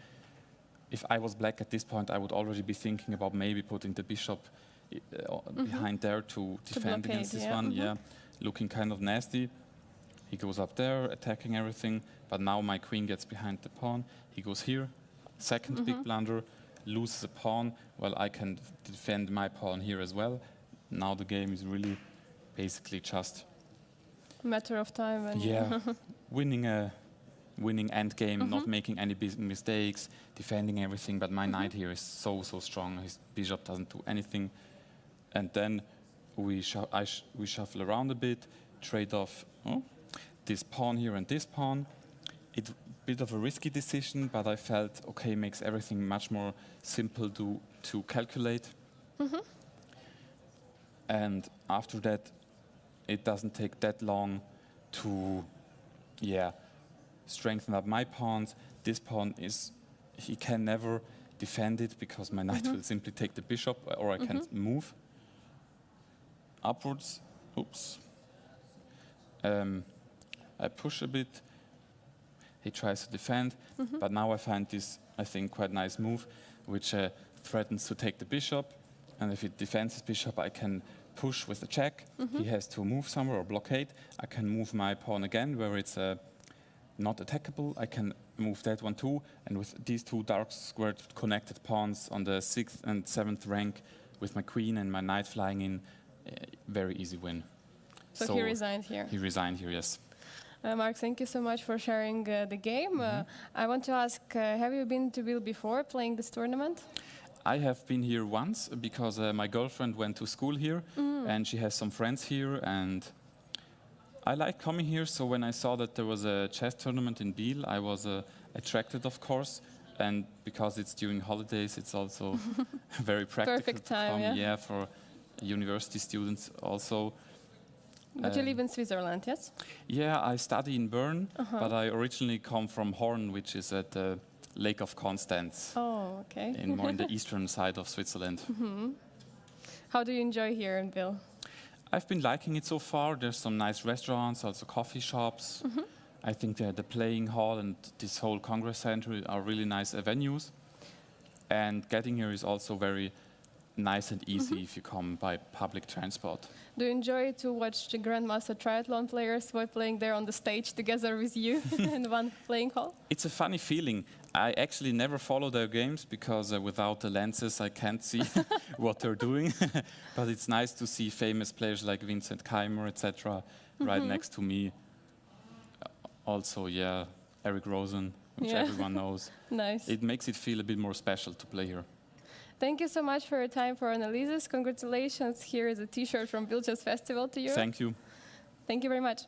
If I was black at this point, I would already be thinking about maybe putting the bishop behind there to defend blockade, against this yeah. one. Yeah, looking kind of nasty. He goes up there, attacking everything, but now my queen gets behind the pawn. He goes here, second big blunder, loses a pawn, while I can defend my pawn here as well. Now the game is really basically just Matter of time. And winning end game, not making any mistakes, defending everything. But my knight here is so strong. His bishop doesn't do anything, and then we shuffle around a bit, trade off this pawn here and this pawn. It's a bit of a risky decision, but I felt okay, makes everything much more simple to calculate. And after that, it doesn't take that long to strengthen up my pawns. This pawn he can never defend it because my knight will simply take the bishop, or I can't move upwards. Oops. I push a bit. He tries to defend, but now I find this, I think, quite nice move, which threatens to take the bishop. And if he defends his bishop, I can push with a check. He has to move somewhere or blockade. I can move my pawn again, where it's not attackable. I can move that one too. And with these two dark squared connected pawns on the 6th and 7th rank, with my queen and my knight flying in, very easy win. So he resigned here. He resigned here, yes. Mark, thank you so much for sharing the game. I want to ask, have you been to Biel before playing this tournament? I have been here once because my girlfriend went to school here and she has some friends here, and I like coming here. So when I saw that there was a chess tournament in Biel, I was attracted, of course. And because it's during holidays, it's also very practical. Perfect to time, come, yeah. for university students also. But you live in Switzerland, yes? Yeah, I study in Bern, but I originally come from Horn, which is at the Lake of Constance. Oh, okay. More in the eastern side of Switzerland. How do you enjoy here in Biel? I've been liking it so far. There's some nice restaurants, also coffee shops. I think the playing hall and this whole Congress Center are really nice venues. And getting here is also very nice and easy if you come by public transport. Do you enjoy to watch the Grandmaster Triathlon players while playing there on the stage together with you in one playing hall? It's a funny feeling. I actually never follow their games because without the lenses I can't see what they're doing. But it's nice to see famous players like Vincent Keimer, etc. right next to me. Also, Eric Rosen, which everyone knows. Nice. It makes it feel a bit more special to play here. Thank you so much for your time for analysis. Congratulations. Here is a T-shirt from Biel Chess Festival to you. Thank you. Thank you very much.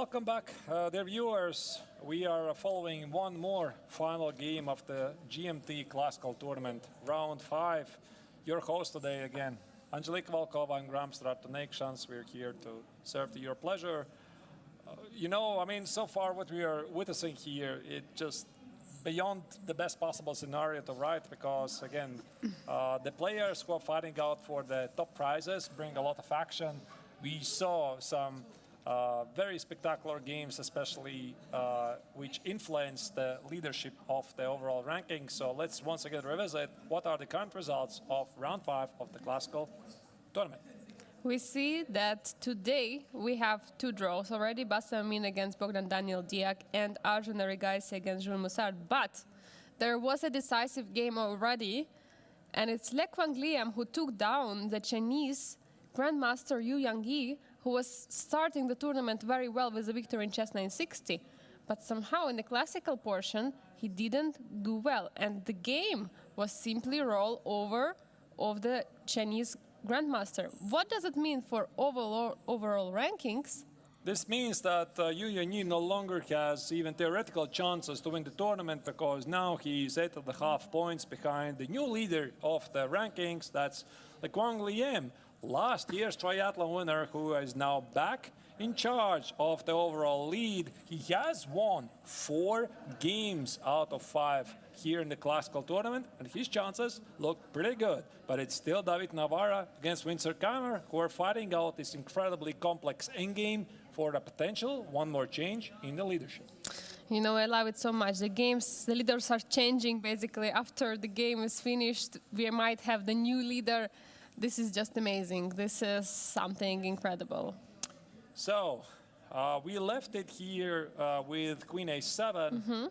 Welcome back, dear viewers. We are following one more final game of the GMT Classical Tournament, round 5. Your host today again, Angelika Volkova and Graham Stratonakshans. We're here to serve to your pleasure. You know, I mean, so far what we are witnessing here, it just beyond the best possible scenario to write, because again, the players who are fighting out for the top prizes bring a lot of action. We saw some very spectacular games, especially which influenced the leadership of the overall ranking. So let's once again revisit what are the current results of round 5 of the classical tournament. We see that today we have 2 draws already, Basta Amin against Bogdan Daniel Diak and Arjun Arigaisi against Jules Moussard. But there was a decisive game already, and it's Le Quang Liam who took down the Chinese Grandmaster Yu Yangyi, who was starting the tournament very well with a victory in chess 960. But somehow in the classical portion, he didn't do well. And the game was simply roll over of the Chinese Grandmaster. What does it mean for overall rankings? This means that Yu Yangyi no longer has even theoretical chances to win the tournament, because now he's 8.5 points behind the new leader of the rankings. That's Le Quang Liam, last year's triathlon winner, who is now back in charge of the overall lead. He has won 4 games out of 5 here in the classical tournament, and his chances look pretty good. But it's still David Navarra against Windsor Keimer, who are fighting out this incredibly complex endgame for a potential one more change in the leadership. You know, I love it so much. The games, the leaders are changing basically after the game is finished. We might have the new leader. This is just amazing. This is something incredible. So we left it here with Queen A7.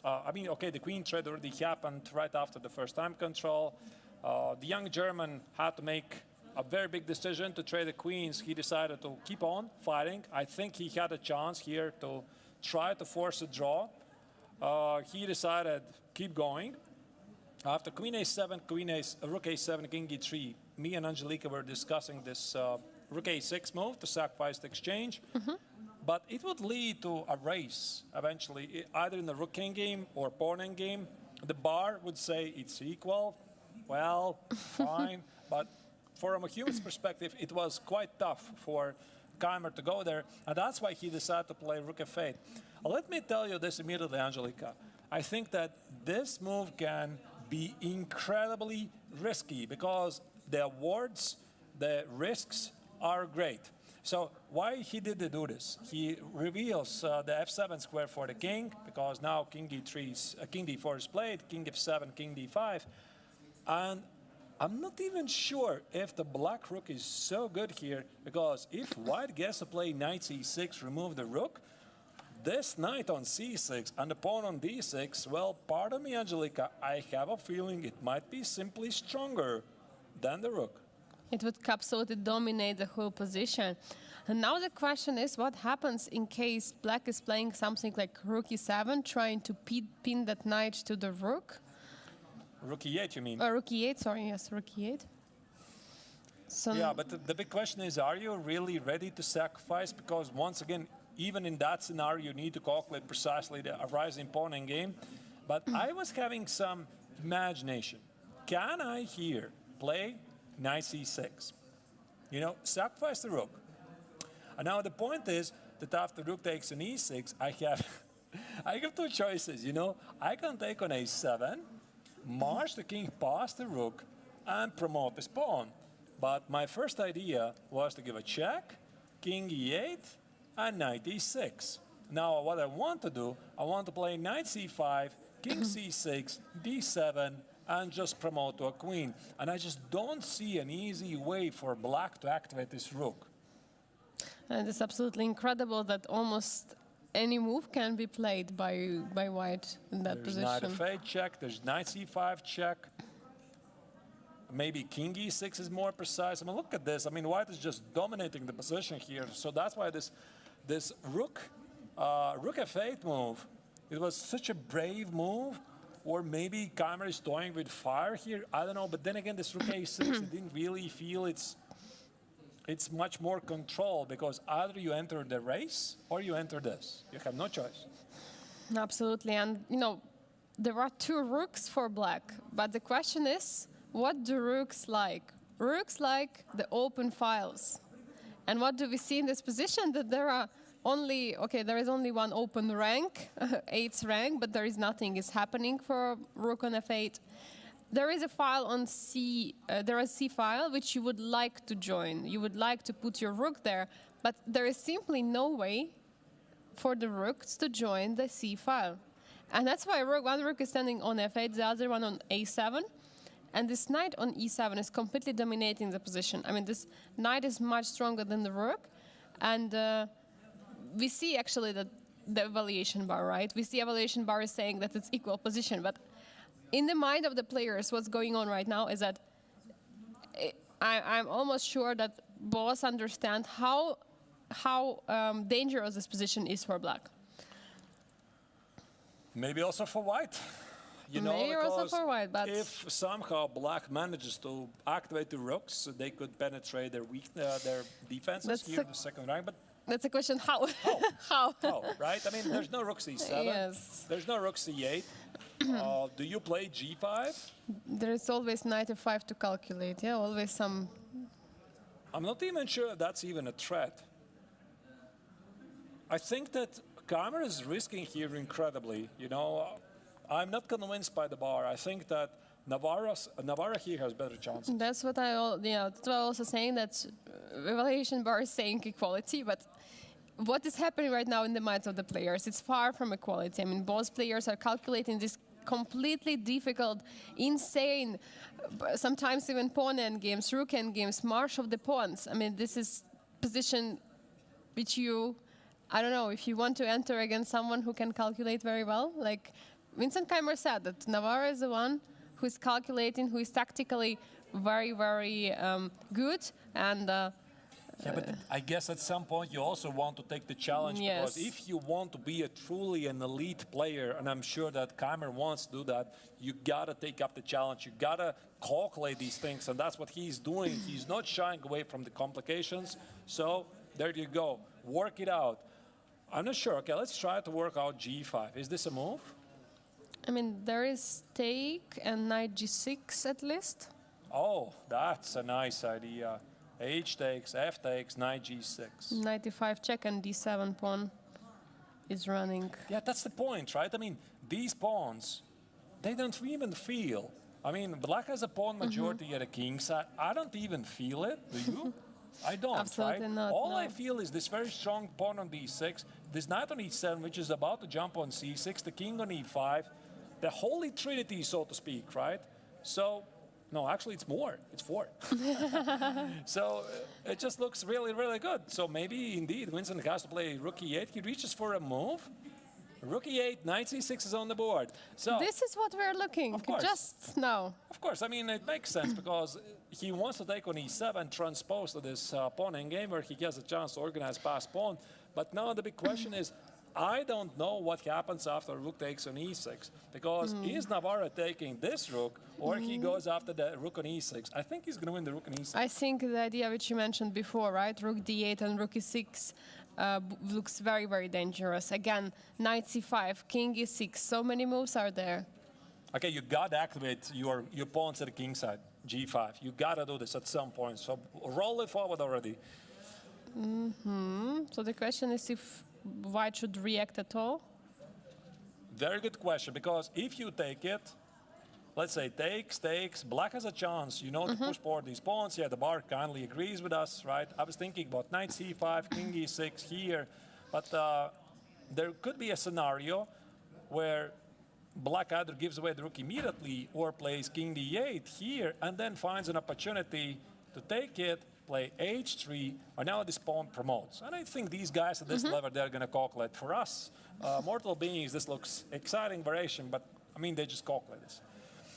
I mean, okay, the Queen trade already happened right after the first time control. The young German had to make a very big decision to trade the queens. He decided to keep on fighting. I think he had a chance here to try to force a draw. He decided keep going. After Queen A7, Rook A7, King E3, me and Angelika were discussing this Rook A6 move to sacrifice the exchange. But it would lead to a race eventually, either in the Rook King game or Pawn End game. The bar would say it's equal. Well, fine. But from a human's perspective, it was quite tough for Keimer to go there. And that's why he decided to play Rook F8. Let me tell you this immediately, Angelika. I think that this move can be incredibly risky, because the awards, the risks are great. So why he did do this? He reveals the F7 square for the king, because now King D4 is played, King F7, King D5. And I'm not even sure if the black rook is so good here, because if white gets to play knight C6, remove the rook, this knight on C6 and the pawn on D6, well, pardon me, Angelika, I have a feeling it might be simply stronger than the rook. It would absolutely dominate the whole position. And now the question is, what happens in case black is playing something like Rook E7, trying to pin that knight to the rook? Rook E8, you mean? Rook E8, sorry, yes, Rook E8. So yeah, but the big question is, are you really ready to sacrifice? Because once again, even in that scenario, you need to calculate precisely the rising pawn in game. But I was having some imagination. Can I here play knight C6? You know, sacrifice the rook. And now the point is that after rook takes on E6, I have 2 choices, you know. I can take on A7, march the king past the rook, and promote this pawn. But my first idea was to give a check, King E8, and Knight E6. Now what I want to do, I want to play Knight C5, King C6, D7, and just promote to a queen. And I just don't see an easy way for black to activate this rook. and it's absolutely incredible that almost any move can be played by white in that There's position. Knight F8 check, there's Knight C5 check. Maybe King E6 is more precise. I mean, look at this. I mean, white is just dominating the position here. So that's why this rook F8 move, it was such a brave move. Or maybe Keimer is toying with fire here. I don't know. But then again, this rook A6, I didn't really feel its it's much more control because either you enter the race or you enter this. You have no choice. Absolutely, and there are two rooks for black, but the question is, what do rooks like? Rooks like the open files. And what do we see in this position? That there is only one open rank, 8th rank, but there is nothing is happening for rook on f8. There is a file on there is C file which you would like to join. You would like to put your rook there, but there is simply no way for the rooks to join the C file. And that's why one rook is standing on f8, the other one on a7. And this knight on e7 is completely dominating the position. I mean, this knight is much stronger than the rook. And we see actually the evaluation bar, right? We see evaluation bar is saying that it's equal position. But in the mind of the players, what's going on right now is that I'm almost sure that both understand how dangerous this position is for black. Maybe also for white. Maybe also for white, but if somehow black manages to activate the rooks, they could penetrate their defenses here in the second rank. But that's a question: how? How? Right? I mean, there's no rook c7. Yes. There's no rook c8. Do you play g5? There is always knight f5 to calculate. Yeah, always some. I'm not even sure that's even a threat. I think that Keimer is risking here incredibly. I'm not convinced by the bar. I think that Navarra here has better chances. That's what that's what I'm also saying, that evaluation bar is saying equality, but what is happening right now in the minds of the players, it's far from equality. I mean, both players are calculating this completely difficult, insane, sometimes even pawn endgames, rook endgames, march of the pawns. I mean, this is position which I don't know, if you want to enter against someone who can calculate very well, like Vincent Keimer said that Navarro is the one who is calculating, who is tactically very, very good. And yeah, but I guess at some point you also want to take the challenge. Yes. Because if you want to be truly an elite player, and I'm sure that Keimer wants to do that, you gotta take up the challenge. You gotta calculate these things, and that's what he's doing. He's not shying away from the complications. So there you go, work it out. I'm not sure. Okay, let's try to work out g5. Is this a move? I mean, there is take and knight g6 at least. Oh, that's a nice idea. H takes, F takes, knight g6. Knight e5 check and d7 pawn is running. Yeah, that's the point, right? I mean, these pawns, they don't even feel. I mean, black has a pawn majority at a king side. I don't even feel it, do you? I don't, Absolutely right? not, All no. I feel is this very strong pawn on d6, this knight on e7, which is about to jump on c6, the king on e5, the holy trinity, so to speak, right? So, no, actually it's more, it's 4. So it just looks really, really good. So maybe indeed Vincent has to play rook e8. He reaches for a move. Rook e8, knight c6 is on the board. So This is what we're looking, Of course. just now. of course, I mean, it makes sense because he wants to take on e7, transpose to this pawn endgame where he has a chance to organize passed pawn. But now the big question is, I don't know what happens after rook takes on e6, because is Navarro taking this rook, or he goes after the rook on e6? I think he's going to win the rook on e6. I think the idea which you mentioned before, right? Rook d8 and rook e6 looks very, very dangerous. Again, knight c5, king e6, so many moves are there. Okay, you got to activate your pawns at the king side, g5. You got to do this at some point, so roll it forward already. So the question is if white should react at all. Very good question, because if you take it, let's say takes, black has a chance, to push forward these pawns. Yeah, the bar kindly agrees with us, right? I was thinking about knight c5, king e6 here, but there could be a scenario where black either gives away the rook immediately or plays king d8 here and then finds an opportunity to take it, play h3, or now this pawn promotes. And I think these guys at this level, they're going to calculate. For us, mortal beings, this looks exciting variation, but I mean, they just calculate this.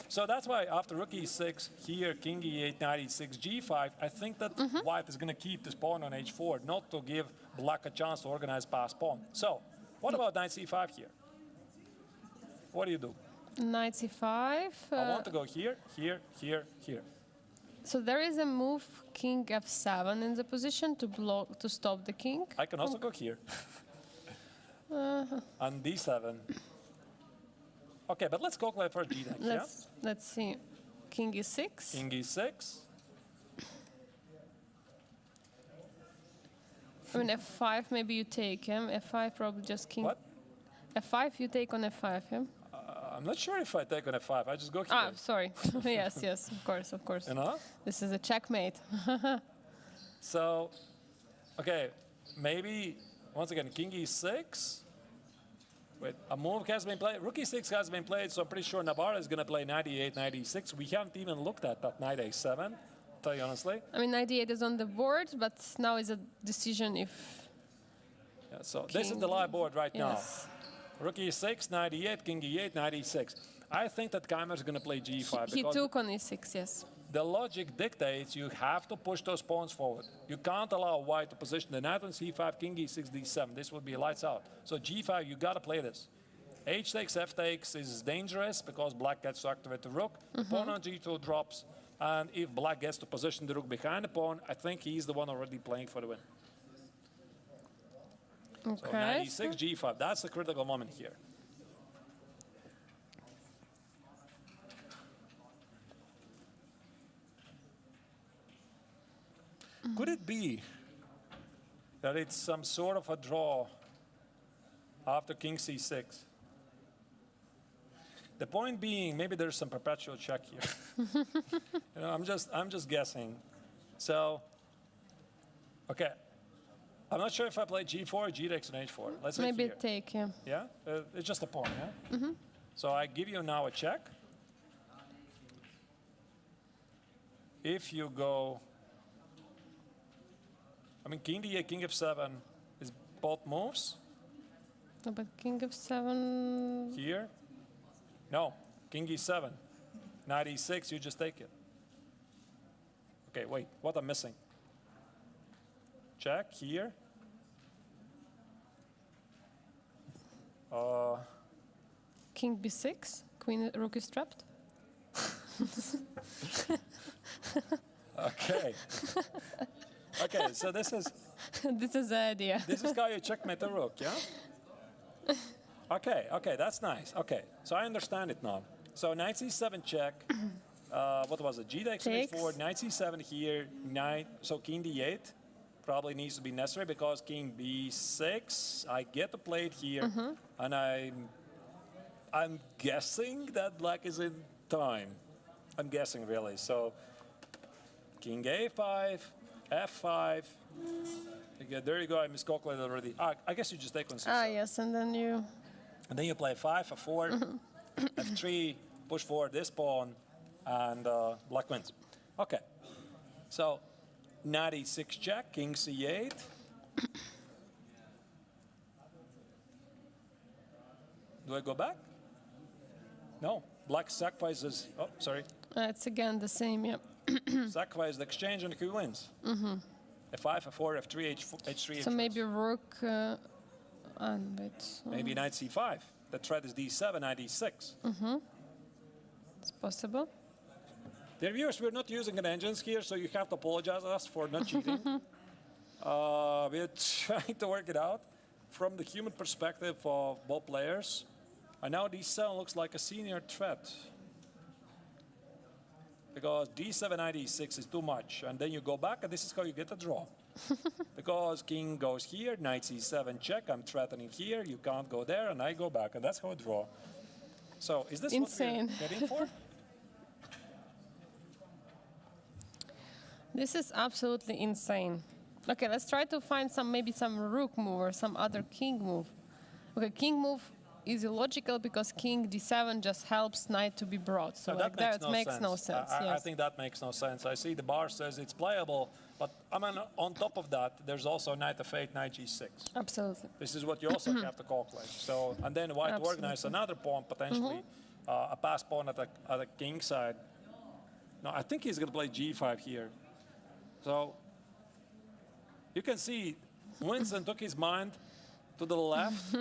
So that's why after rook e6, here, king e8, knight e6, g5, I think that white is going to keep this pawn on h4, not to give black a chance to organize passed pawn. So what about knight c5 here? What do you do? Knight c5. I want to go here, here, here, here. So there is a move, king f7 in the position to block to stop the king. I can also go here. On d7. Okay, but let's calculate for g next, yeah? Let's see. King e6. King e6. I mean f5. Maybe you take him. F5 probably just king. What? F5 you take on f5. Yeah. I'm not sure if I take on f5. I just go here. Ah, sorry. Yes, yes. Of course. You know? This is a checkmate. So, okay, maybe once again, king e6. Wait, a move has been played. Rook e6 has been played, so I'm pretty sure Navarra is going to play knight e8, knight e6. We haven't even looked at that knight a7, tell you honestly. I mean, knight e8 is on the board, but now is a decision if. Yeah, so this is the live board right now. Yes. Rook e6, knight e8, king e8, knight e6. I think that Keimer is going to play g5. He because took on e6, yes. the logic dictates you have to push those pawns forward. You can't allow white to position the knight on c5, king e6, d7. This would be lights out. So g5, you got to play this. H takes, F takes is dangerous because black gets to activate the rook. Pawn on g2 drops. And if black gets to position the rook behind the pawn, I think he's the one already playing for the win. So knight e6, g5. That's the critical moment here. Could it be that it's some sort of a draw after king c6? The point being, maybe there's some perpetual check here. You know, I'm just guessing. So, okay. I'm not sure if I play g4, g takes, and h4. Let's say Maybe here. take, yeah. Yeah? It's just a pawn, yeah? So I give you now a check. If you go, I mean, king d8, king f7 is both moves. No, but king f7. Here. No, king e7. Knight e6, you just take it. Okay, wait, what I'm missing? Check here. King b6. Queen rook is trapped. Okay. Okay, so this is This is the idea. this is how you checkmate the rook, yeah? Okay, okay, that's nice. Okay, so I understand it now. So knight c7 check. What was it? G takes h4, knight c7 here, knight. So king d8 probably needs to be necessary because king b6. I get to play it here, and I'm guessing that black is in time. I'm guessing really. So king a5, f5. Okay, there you go. I miscalculated already. I guess you just take on c7. Ah, yes, and then you. And then you play 5, f4, f3, push forward this pawn, and black wins. Okay. So knight e6 check, king c8. Do I go back? No. Black sacrifices. Oh, sorry. It's again the same, yeah. Sacrifices the exchange, and he wins. f5, f4, f3, h3. So maybe rook. And wait. Maybe knight c5. The threat is d7, knight e6. It's possible. Dear viewers, we're not using an engines here, so you have to apologize to us for not cheating. We're trying to work it out from the human perspective of both players. And now d7 looks like a senior threat. Because d7, knight e6 is too much. And then you go back, and this is how you get a draw. Because king goes here, knight c7 check, I'm threatening here, you can't go there, and I go back, and that's how I draw. So is this Insane. what we're getting for? This is absolutely insane. Okay, let's try to find maybe some rook move or some other king move. Okay, king move is illogical because king d7 just helps knight to be brought. So like that makes no sense. I think that makes no sense. I see the bar says it's playable, but I mean, on top of that, there's also knight f8, knight g6. Absolutely. This is what you also have to calculate. So, and then white to organize another pawn, potentially a pass pawn at the king side. No, I think he's going to play g5 here. So you can see Winston took his mind to the left,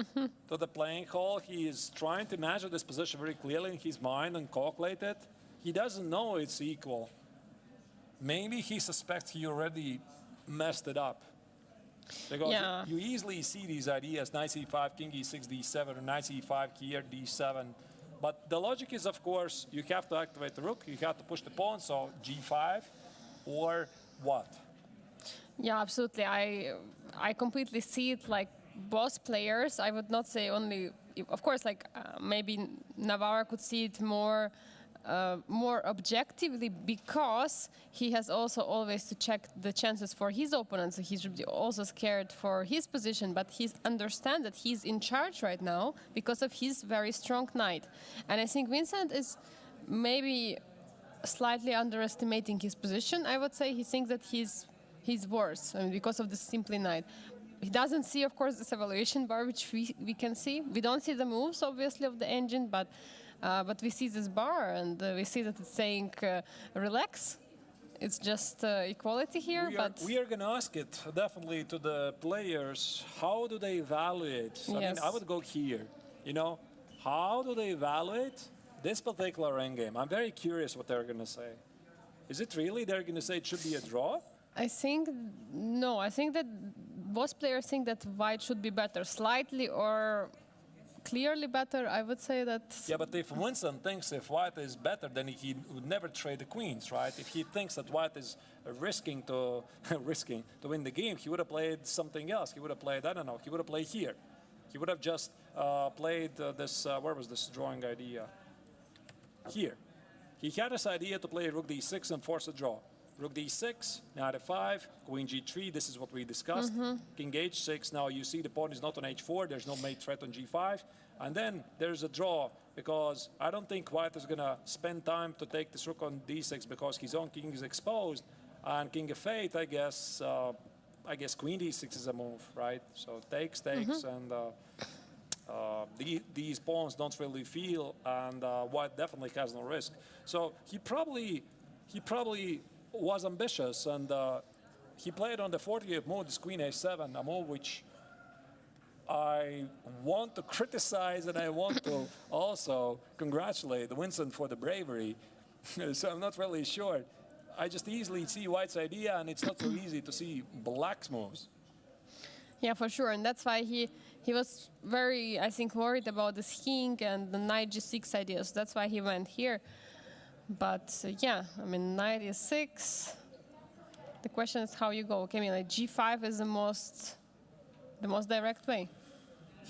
to the playing hall. He is trying to measure this position very clearly in his mind and calculate it. He doesn't know it's equal. maybe he suspects he already messed it up. Because Yeah. you easily see these ideas, knight c5, king e6, d7, or knight c5, here, d7. But the logic is, of course, you have to activate the rook, you have to push the pawn, so g5, or what? Yeah, absolutely. I completely see it like both players. I would not say only, of course, like maybe Navarro could see it more objectively because he has also always to check the chances for his opponents. He should be also scared for his position, but he understands that he's in charge right now because of his very strong knight. And I think Vincent is maybe slightly underestimating his position. I would say he thinks that he's worse, I mean, because of the simply knight. He doesn't see, of course, this evaluation bar, which we can see. We don't see the moves, obviously, of the engine, but we see this bar, and we see that it's saying relax. It's just equality here, We are going to ask it definitely to the players. How do they evaluate? I mean, I would go here. You know, how do they evaluate this particular endgame? I'm very curious what they're going to say. Is it really they're going to say it should be a draw? I think no. I think that both players think that white should be better, slightly or clearly better. I would say that. Yeah, but if Winston thinks if white is better, then he would never trade the queens, right? If he thinks that white is risking to win the game, he would have played something else. He would have played, I don't know, he would have played here. He would have just played this, where was this drawing idea? Here. He had this idea to play rook d6 and force a draw. Rook d6, knight f5, queen g3, this is what we discussed. King h6, now you see the pawn is not on h4, there's no mate threat on g5. And then there's a draw, because I don't think white is gonna spend time to take this rook on d6 because his own king is exposed. And king f8, I guess queen d6 is a move, right? So takes, and these pawns don't really feel, and white definitely has no risk. So he probably was ambitious, and he played on the 40th move, this queen a7, a move which I want to criticize, and I want to also congratulate Vincent for the bravery. So I'm not really sure. I just easily see white's idea, and it's not so easy to see black's moves. Yeah, for sure, and that's why he was very, I think, worried about this king and the knight g6 idea. So that's why he went here. But yeah, I mean, knight is 6. The question is how you go. Okay, I mean, like g5 is the most direct way.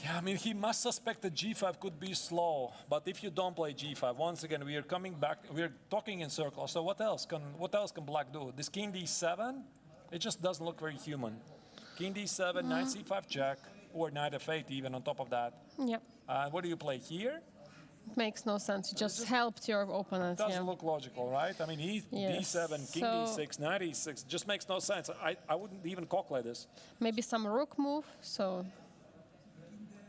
Yeah, I mean, he must suspect that g5 could be slow. But if you don't play g5, once again, we are coming back. We are talking in circles. So what else can black do? This king d7, it just doesn't look very human. King d7, knight c5 check, or knight f8 even on top of that. Yeah. What do you play here? Makes no sense. You just helped your opponent. Doesn't look logical, right? I mean, d7, king d6, knight e6, just makes no sense. I wouldn't even calculate this. Maybe some rook move. So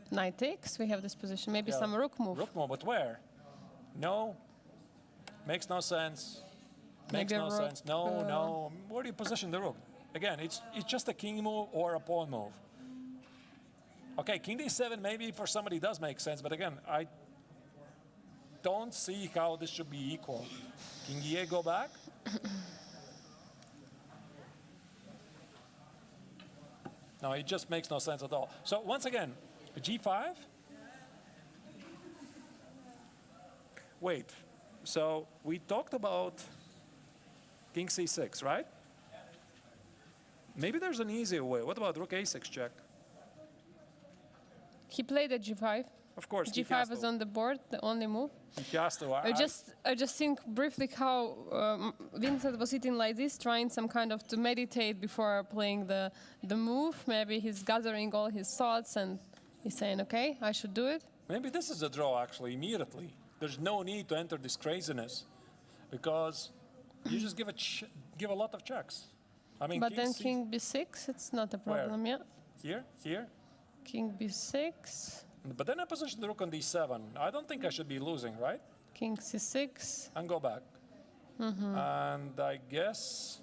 knight takes. We have this position. Maybe some rook move. Rook move, but where? No. Makes no sense. Makes Maybe no a rook, sense. No. Where do you position the rook? Again, it's just a king move or a pawn move. Okay, king d7 maybe for somebody does make sense, but again, I don't see how this should be equal. King e8 go back. No, it just makes no sense at all. So once again, g5. Wait, so we talked about king c6, right? Maybe there's an easier way. What about rook a6 check? He played at g5. Of course, g5 is on the board, the only move. He has to. I just think briefly how Vincent was sitting like this, trying some kind of to meditate before playing the move. Maybe he's gathering all his thoughts and he's saying, okay, I should do it. Maybe this is a draw actually immediately. There's no need to enter this craziness because you just give a lot of checks. I mean, but then king b6, it's not a problem, yeah. Here. King b6. But then I position the rook on d7. I don't think I should be losing, right? King c6. And go back. And I guess...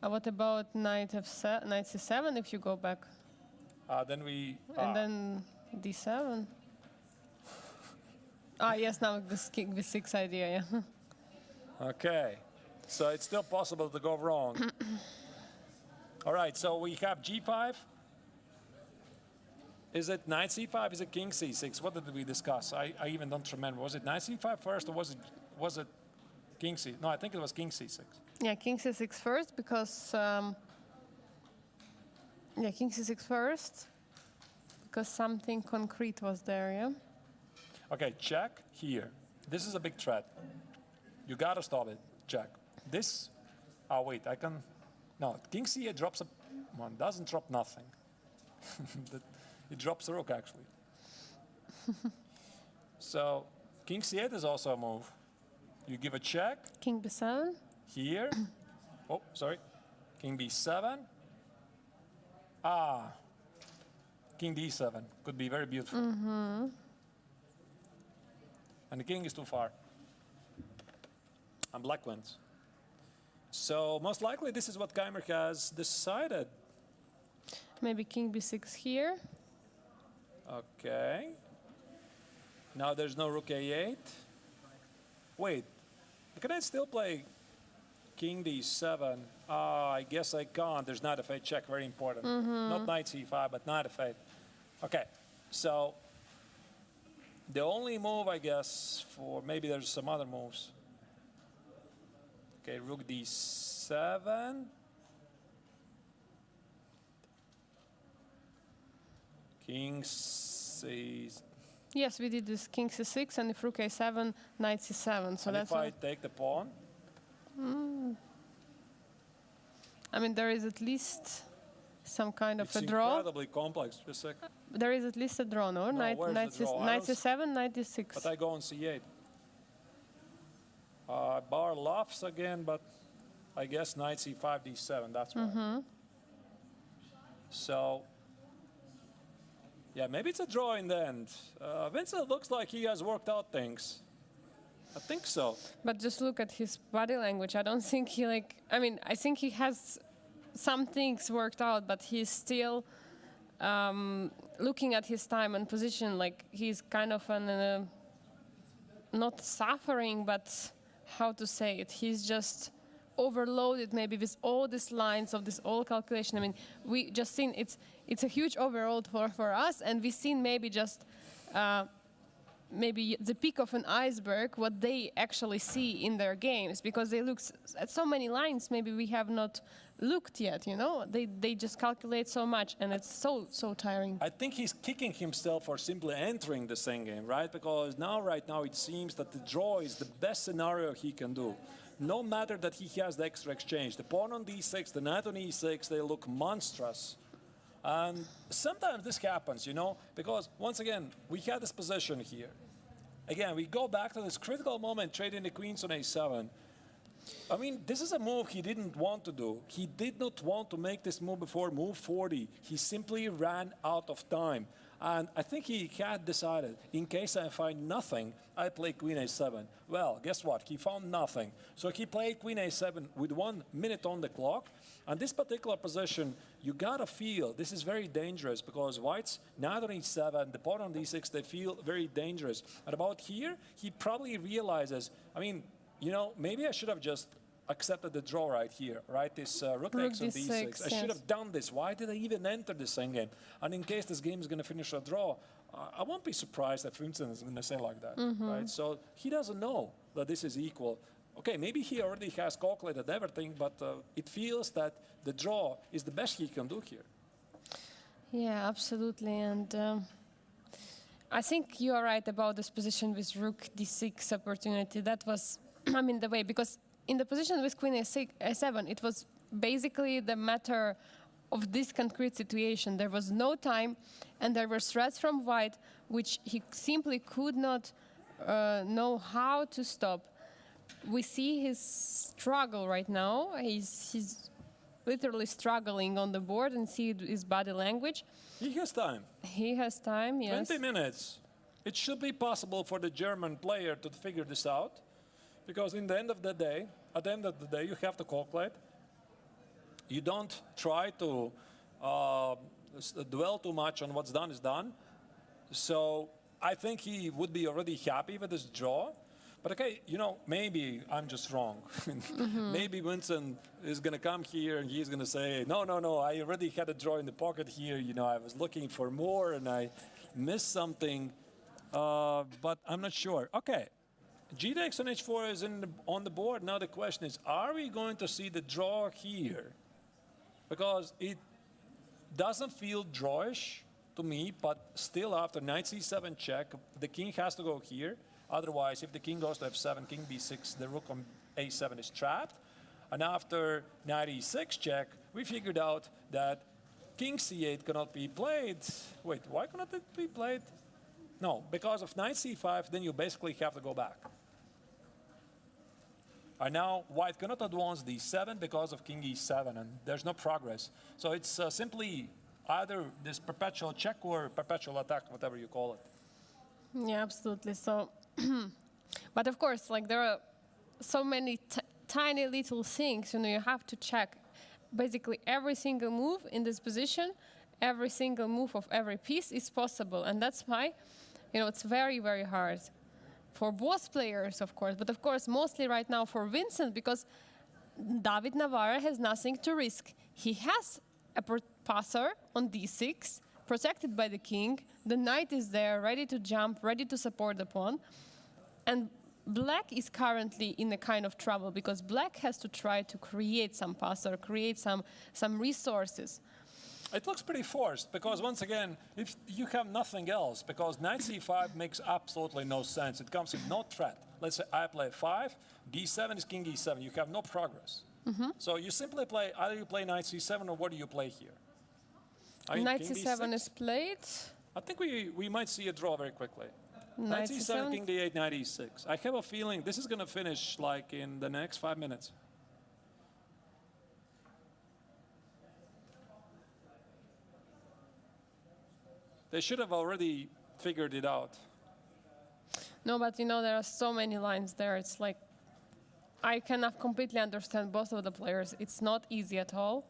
what about knight c7 if you go back? Then we... and then d7. Yes, now this king b6 idea, yeah. Okay. So it's still possible to go wrong. All right, so we have G5. Is it knight C5? Is it king C6? What did we discuss? I even don't remember. Was it knight C5 first, or was it king C? No, I think it was king C6. Yeah, king c6 first because yeah, king c6 first because something concrete was there. Yeah. Okay, check here. This is a big threat. You gotta stop it. Check. This. Oh wait, I can. No, king c8 drops a one. Doesn't drop nothing. It drops the rook actually. So king c8 is also a move. You give a check King b7. here. Oh, sorry. King b7. Ah. King d7 could be very beautiful. And the king is too far. And black wins. So most likely this is what Keimer has decided. Maybe king b6 here. Okay. Now there's no rook a8. Wait, can I still play king d7? I guess I can't. There's knight f8 check, very important. Not knight c5, but knight f8. Okay, so the only move, I guess, for maybe there's some other moves. Okay, rook d7. King c. Yes, we did this king c6 and if rook a7, knight c7. So And that's if I take the pawn, I mean, there is at least some kind of it's a draw. incredibly complex. Just a sec. There is at least a draw, no? Knight, where's knight, the draw? I knight don't c7, knight d6. But I go on c8. Bar laughs again, but I guess knight c5, d7. That's why. So, yeah, maybe it's a draw in the end. Vincent looks like he has worked out things. I think so. But just look at his body language. I don't think he I mean, I think he has some things worked out, but he's still looking at his time and position like he's kind of not suffering, but how to say it? He's just overloaded maybe with all these lines of this all calculation. I mean, we just seen it's a huge overload for us, and we've seen maybe just maybe the peak of an iceberg, what they actually see in their games, because they look at so many lines maybe we have not looked yet, you know? They just calculate so much, and it's so tiring. I think he's kicking himself for simply entering the same game, right? Because right now it seems that the draw is the best scenario he can do. No matter that he has the extra exchange. The pawn on d6, the knight on e6, they look monstrous. And sometimes this happens, you know, because once again, we had this position here. Again, we go back to this critical moment, trading the queens on a7. I mean, this is a move he didn't want to do. He did not want to make this move before move 40. He simply ran out of time. And I think he had decided, in case I find nothing, I play queen a7. Well, guess what? He found nothing. So he played queen a7 with 1 minute on the clock. And this particular position, you gotta feel this is very dangerous because white's knight on e7, the pawn on d6, they feel very dangerous. And about here, he probably realizes, I mean, you know, maybe I should have just accepted the draw right here, right? This rook takes on d6. I should have done this. Why did I even enter this endgame? And in case this game is going to finish a draw, I won't be surprised if Vincent is going to say like that, right? So he doesn't know that this is equal. Okay, maybe he already has calculated everything, but it feels that the draw is the best he can do here. Yeah, absolutely. And I think you are right about this position with rook d6 opportunity. That was, I mean, the way, because in the position with queen a7, it was basically the matter of this concrete situation. There was no time, and there were threats from white, which he simply could not know how to stop. We see his struggle right now. He's literally struggling on the board, and see his body language. He has time. He has time, yes. 20 minutes. It should be possible for the German player to figure this out. Because at the end of the day, you have to calculate. You don't try to dwell too much on what's done is done. So I think he would be already happy with his draw. But okay, maybe I'm just wrong. Maybe Vincent is going to come here and he's going to say, no, I already had a draw in the pocket here. I was looking for more and I missed something. But I'm not sure. Okay, G takes on H4 is on the board. Now the question is, are we going to see the draw here? Because it doesn't feel drawish to me, but still after knight c7 check, the king has to go here. Otherwise, if the king goes to f7, king b6, the rook on a7 is trapped. And after knight e6 check, we figured out that king c8 cannot be played. Wait, why cannot it be played? No, because of knight c5, then you basically have to go back. And now white cannot advance d7 because of king e7, and there's no progress. So it's simply either this perpetual check or perpetual attack, whatever you call it. Yeah, absolutely. So, but of course, like there are so many tiny little things, you have to check basically every single move in this position, every single move of every piece is possible. And that's why, it's very, very hard for both players, of course, but of course, mostly right now for Vincent, because David Navarra has nothing to risk. He has a passer on d6, protected by the king. The knight is there, ready to jump, ready to support the pawn. And black is currently in a kind of trouble because black has to try to create some passer, create some resources. It looks pretty forced because once again, if you have nothing else, because knight c5 makes absolutely no sense. It comes with no threat. Let's say I play 5, d7 is king e7. You have no progress. So you simply play, either you play knight c7 or what do you play here? Knight c7 is played. I think we might see a draw very quickly. Knight c7, c7, king d8, knight e6. I have a feeling this is going to finish like in the next 5 minutes. They should have already figured it out. No, but there are so many lines there. It's like, I cannot completely understand both of the players. It's not easy at all.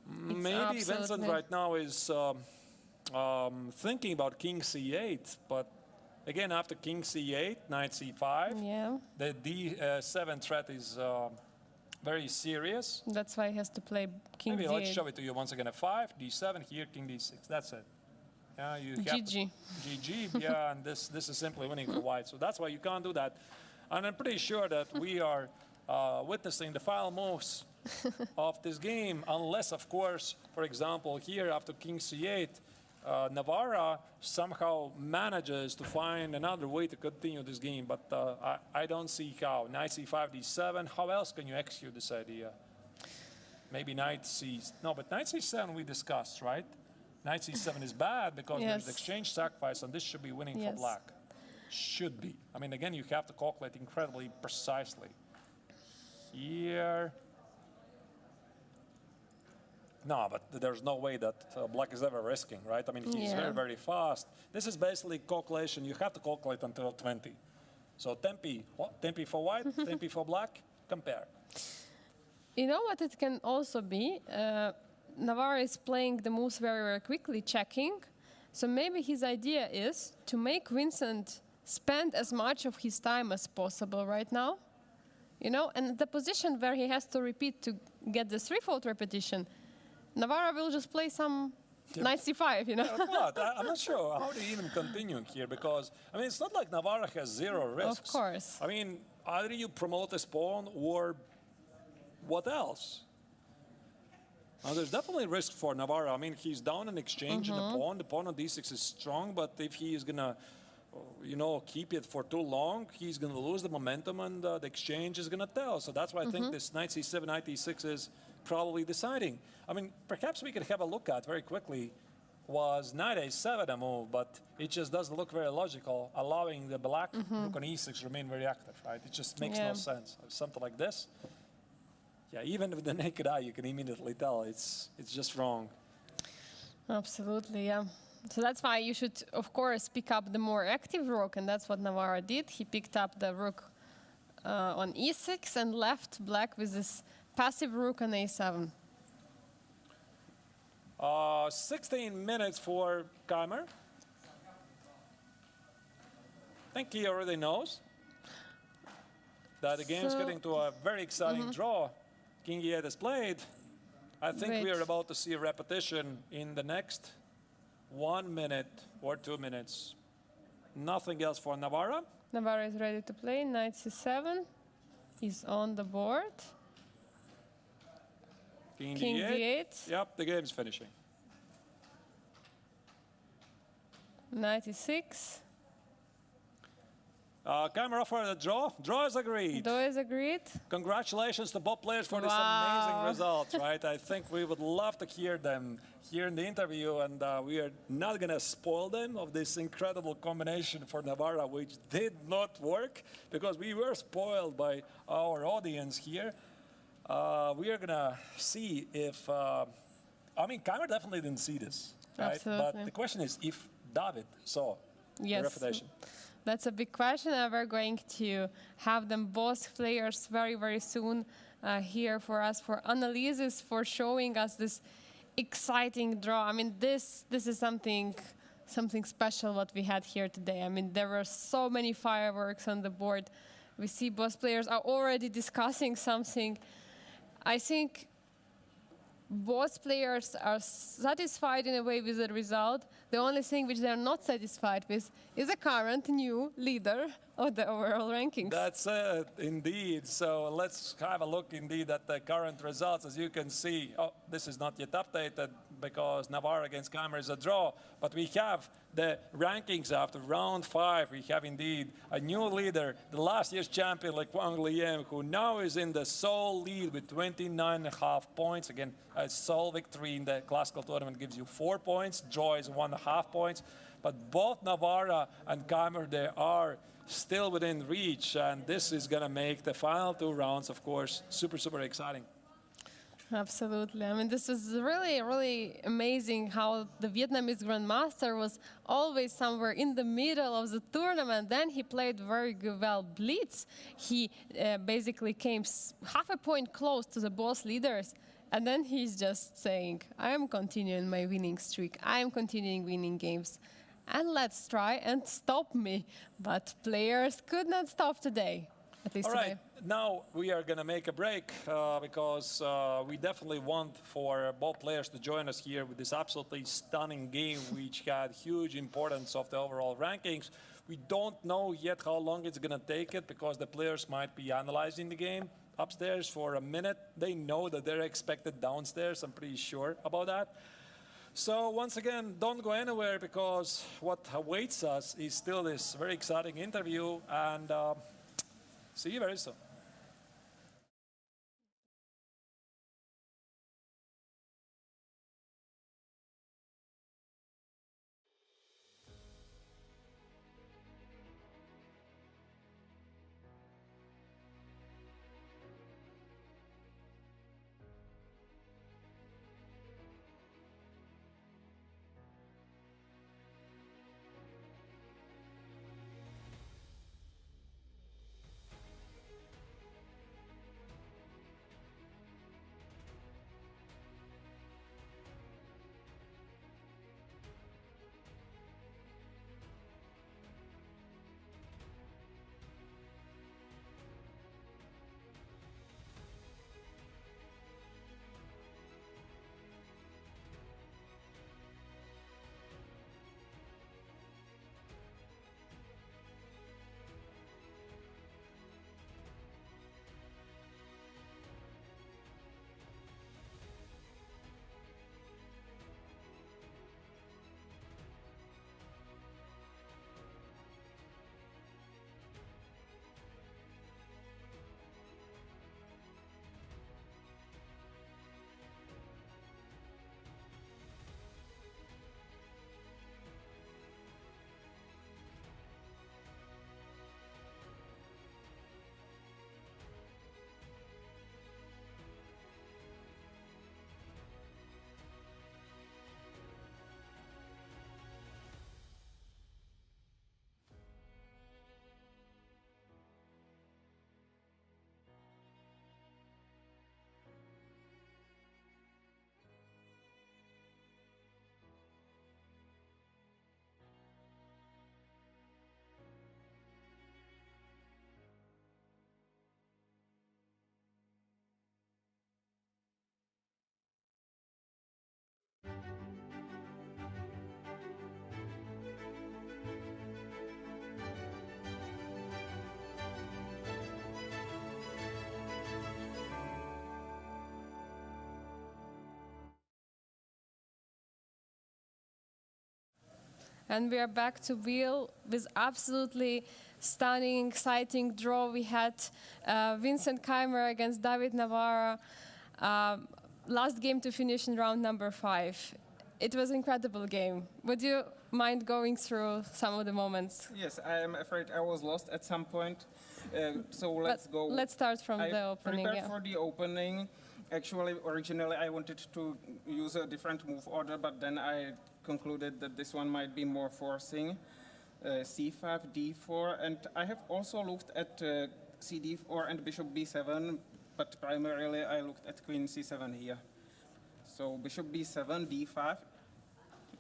Maybe Vincent right now is thinking about king c8, but again, after king c8, knight c5, the d7 threat is very serious. That's why he has to play king Maybe d8. let's show it to you once again. f5, d7, here, king d6. That's it. Yeah, you have GG. GG, yeah, and this is simply winning for white. So that's why you can't do that. And I'm pretty sure that we are witnessing the final moves of this game, unless, of course, for example, here after king c8, Navarra somehow manages to find another way to continue this game, but I don't see how. Knight c5, d7, how else can you execute this idea? Maybe knight c... No, but knight c7 we discussed, right? Knight c7 is bad because there's exchange sacrifice, and this should be winning for black. Should be. I mean, again, you have to calculate incredibly precisely. Here... No, but there's no way that black is ever risking, right? I mean, he's very, very fast. This is basically calculation. You have to calculate until 20. So tempi, what? Tempi for white, tempi for black, compare. You know what it can also be? Navarra is playing the moves very, very quickly, checking. So maybe his idea is to make Vincent spend as much of his time as possible right now. And the position where he has to repeat to get the threefold repetition, Navarra will just play some knight c5, But I'm not sure how they even continue here because, I mean, it's not like Navarra has zero risks. Of course. I mean, either you promote this pawn or what else? Now, there's definitely risk for Navarra. I mean, he's down in exchange in the pawn. The pawn on d6 is strong, but if he is going to, keep it for too long, he's going to lose the momentum and the exchange is going to tell. So that's why I think this knight c7, knight e6 is probably deciding. I mean, perhaps we could have a look at very quickly was knight a7 a move, but it just doesn't look very logical, allowing the black rook on e6 to remain very active, right? It just makes no sense. Something like this. Yeah, even with the naked eye, you can immediately tell it's just wrong. Absolutely, yeah. So that's why you should, of course, pick up the more active rook, and that's what Navarra did. He picked up the rook on e6 and left black with this passive rook on a7. 16 minutes for Keimer. think he already knows that the game's So- getting to a very exciting draw. King E8 has played. I think we are Wait. about to see a repetition in the next 1 minute or 2 minutes. Nothing else for Navarra. Navarro is ready to play. Knight c7 is on the board. King King D8. d8. Yep, the game's finishing. Knight e6. Camera for the draw. Draw is agreed. Do is agreed. Congratulations to both players for this Wow. amazing result, right? I think we would love to hear them here in the interview, and we are not going to spoil them of this incredible combination for Navarra, which did not work because we were spoiled by our audience here. We are going to see if, I mean, Keimer definitely didn't see this, right? Absolutely. But the question is if David saw the Yes. refutation. That's a big question, and we're going to have them both players very, very soon here for us for analysis, for showing us this exciting draw. I mean, this is something special what we had here today. I mean, there were so many fireworks on the board. We see both players are already discussing something. I think both players are satisfied in a way with the result. The only thing which they're not satisfied with is the current new leader of the overall rankings. That's it, indeed. So let's have a look indeed at the current results. As you can see, this is not yet updated because Navarra against Keimer is a draw. But we have the rankings after round 5. We have indeed a new leader, the last year's champion, like Wang Liem, who now is in the sole lead with 29.5 points. Again, a sole victory in the classical tournament gives you 4 points. Draw is 1.5 points. But both Navarra and Keimer, they are still within reach, and this is going to make the final 2 rounds, of course, super, super exciting. Absolutely. I mean, this was really, really amazing how the Vietnamese Grandmaster was always somewhere in the middle of the tournament. Then he played very good, well, blitz. He basically came half a point close to the both leaders. And then he's just saying, I am continuing my winning streak. I am continuing winning games. And let's try and stop me. But players could not stop today, at least All today. right, now we are going to make a break because we definitely want for both players to join us here with this absolutely stunning game, which had huge importance of the overall rankings. We don't know yet how long it's going to take it because the players might be analyzing the game upstairs for a minute. They know that they're expected downstairs. I'm pretty sure about that. So once again, don't go anywhere because what awaits us is still this very exciting interview, and see you very soon. And we are back to Biel with absolutely stunning, exciting draw. We had Vincent Keimer against David Navarra. Last game to finish in round number 5. It was an incredible game. Would you mind going through some of the moments? Yes, I am afraid I was lost at some point. So let's go. Let's start from I the opening. prepared for the opening. Actually, originally I wanted to use a different move order, but then I concluded that this one might be more forcing. C5, D4, and I have also looked at CD4 and Bishop B7, but primarily I looked at Queen C7 here. So Bishop B7, D5,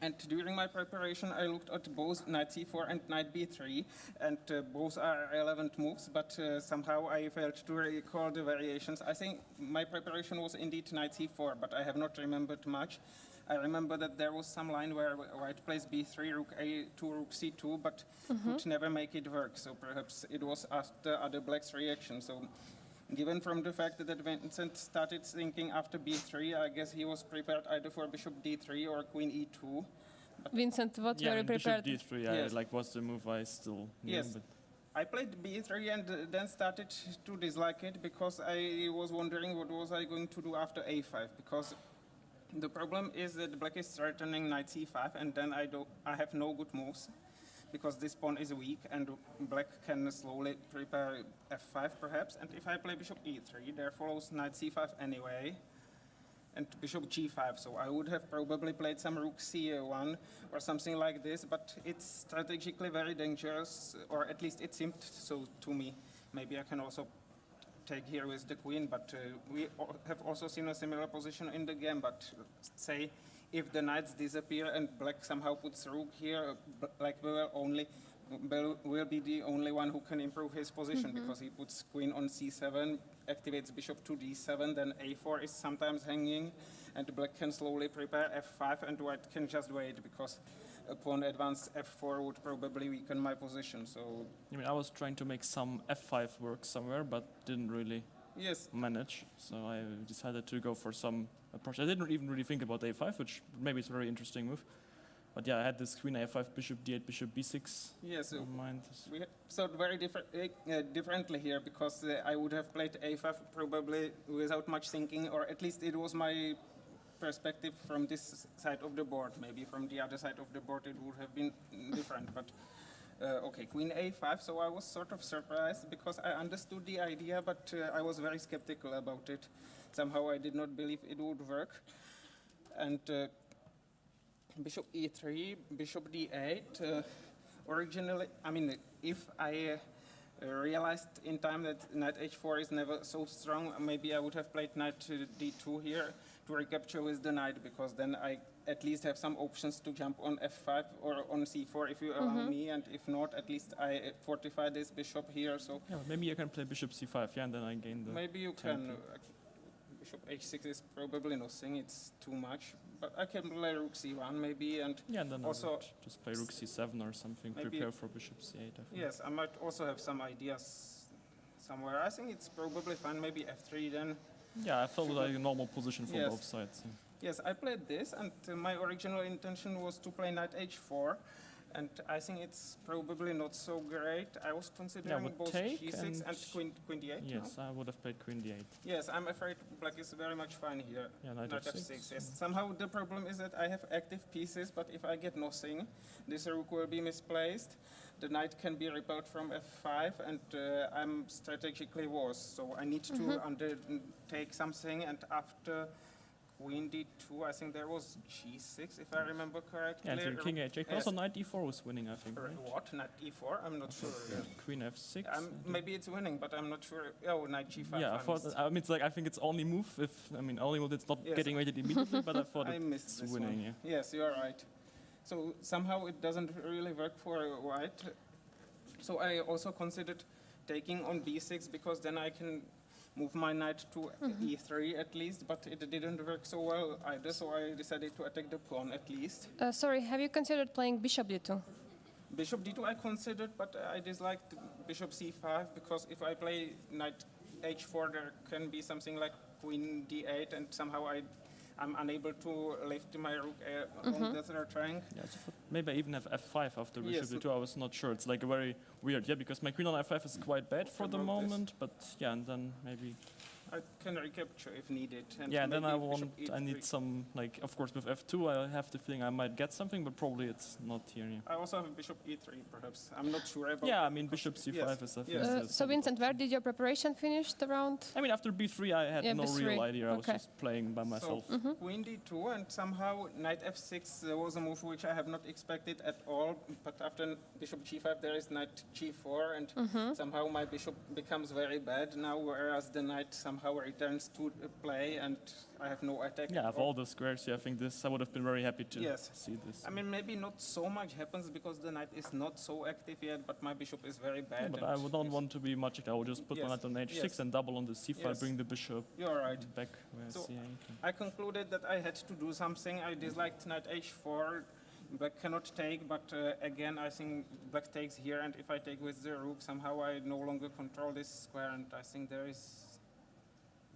and during my preparation I looked at both Knight C4 and Knight B3, and both are relevant moves, but somehow I failed to recall the variations. I think my preparation was indeed Knight C4, but I have not remembered much. I remember that there was some line where white plays B3, Rook A2, Rook C2, but could never make it work. So perhaps it was after other black's reaction. So given from the fact that Vincent started thinking after B3, I guess he was prepared either for Bishop D3 or Queen E2. Vincent, what were you prepared? Bishop D3, Yes. like was the move I still knew. Yes. But I played B3 and then started to dislike it because I was wondering what was I going to do after A5, because the problem is that black is threatening Knight C5, and then I have no good moves because this pawn is weak and black can slowly prepare F5 perhaps. And if I play Bishop E3, there follows Knight C5 anyway, and Bishop G5. So I would have probably played some Rook C1 or something like this, but it's strategically very dangerous, or at least it seemed so to me. Maybe I can also take here with the queen, but we have also seen a similar position in the game. But say if the knights disappear and black somehow puts rook here, black will be the only one who can improve his position, because he puts queen on c7, activates bishop to d7, then a4 is sometimes hanging, and black can slowly prepare f5, and white can just wait, because upon advance f4 would probably weaken my position. So I mean, I was trying to make some f5 work somewhere, but didn't really yes, manage. So I decided to go for some approach. I didn't even really think about a5, which maybe is a very interesting move. But yeah, I had this queen a5, bishop d8, bishop b6 yes. in mind. We thought very differently here, because I would have played a5 probably without much thinking, or at least it was my perspective from this side of the board. Maybe from the other side of the board it would have been different. But okay, queen a5. So I was sort of surprised, because I understood the idea, but I was very skeptical about it. Somehow I did not believe it would work. And bishop e3, bishop d8. Originally, I mean, if I realized in time that knight h4 is never so strong, maybe I would have played knight d2 here to recapture with the knight, because then I at least have some options to jump on f5 or on c4 if you allow me, and if not, at least I fortify this bishop here. So Yeah, maybe I can play bishop c5, yeah, and then I gain the... maybe you can. tempo. Bishop h6 is probably nothing, it's too much. But I can play rook c1 maybe, and Yeah, and then also I would just play rook c7 or something, maybe- prepare for bishop c8, I think. yes, I might also have some ideas somewhere. I think it's probably fine, maybe f3 then. Yeah, I felt like a normal position for Yes. both sides. Yeah. Yes, I played this, and my original intention was to play knight h4, and I think it's probably not so great. I was considering would both take g6 and and- queen d8. no? Yes, I would have played queen d8. Yes, I'm afraid black is very much fine here. Yeah, knight f6. Yes. Somehow the problem is that I have active pieces, but if I get nothing, this rook will be misplaced. The knight can be repelled from f5, and I'm strategically worse. So I need to undertake something, and after queen d2, I think there was g6, if I remember correctly. Yeah, and then king h8. Yes. Also knight e4 was winning, I think. Right? What? Knight e4? I'm not sure. Queen f6. Maybe it's winning, but I'm not sure. Oh, knight g5. Yeah, I thought. I mean, it's like I think it's only move if only move that's not Yes. getting rated immediately. But I thought I it's missed this winning. one. Yeah. Yes, you're right. So somehow it doesn't really work for white. So I also considered taking on b6, because then I can move my knight to e3 at least, but it didn't work so well either, so I decided to attack the pawn at least. Sorry, have you considered playing bishop d2? Bishop d2 I considered, but I disliked bishop c5, because if I play knight h4, there can be something like queen d8, and somehow I'm unable to lift my rook on the third rank. Yeah, so maybe I even have f5 after bishop Yes. d2. I was not sure. It's like very weird, yeah, because my queen on f5 is quite bad for the About this. moment, but yeah, and then maybe I can recapture if needed. And yeah, and then maybe I bishop I e3. need some, like, of course with f2 I have the feeling I might get something, but probably it's not here. Yeah, I also have bishop e3, perhaps. I'm not sure about. yeah, I it mean because- bishop c5 yes, is I think yes. the So solid Vincent, option. where did your preparation finish the round? I mean, after b3 I had Yeah, no b3, real idea. I was okay. just playing by myself. So queen d2 and somehow knight f6 was a move which I have not expected at all. But after bishop g5 there is knight g4 and somehow my bishop becomes very bad now, whereas the knight somehow returns to play and I have no attack. Yeah, of all the squares, yeah, I think this I would have been very happy to Yes. see this. I mean, maybe not so much happens because the knight is not so active yet, but my bishop is very bad. Yeah, but and I would not yes. want to be much. I would just put my Yes, knight on h6 yes. and double on the c file, Yes. bring the bishop You're right. back where So- c8. I concluded that I had to do something. I disliked knight h4. Black cannot take, but again, I think black takes here, and if I take with the rook, somehow I no longer control this square, and I think there is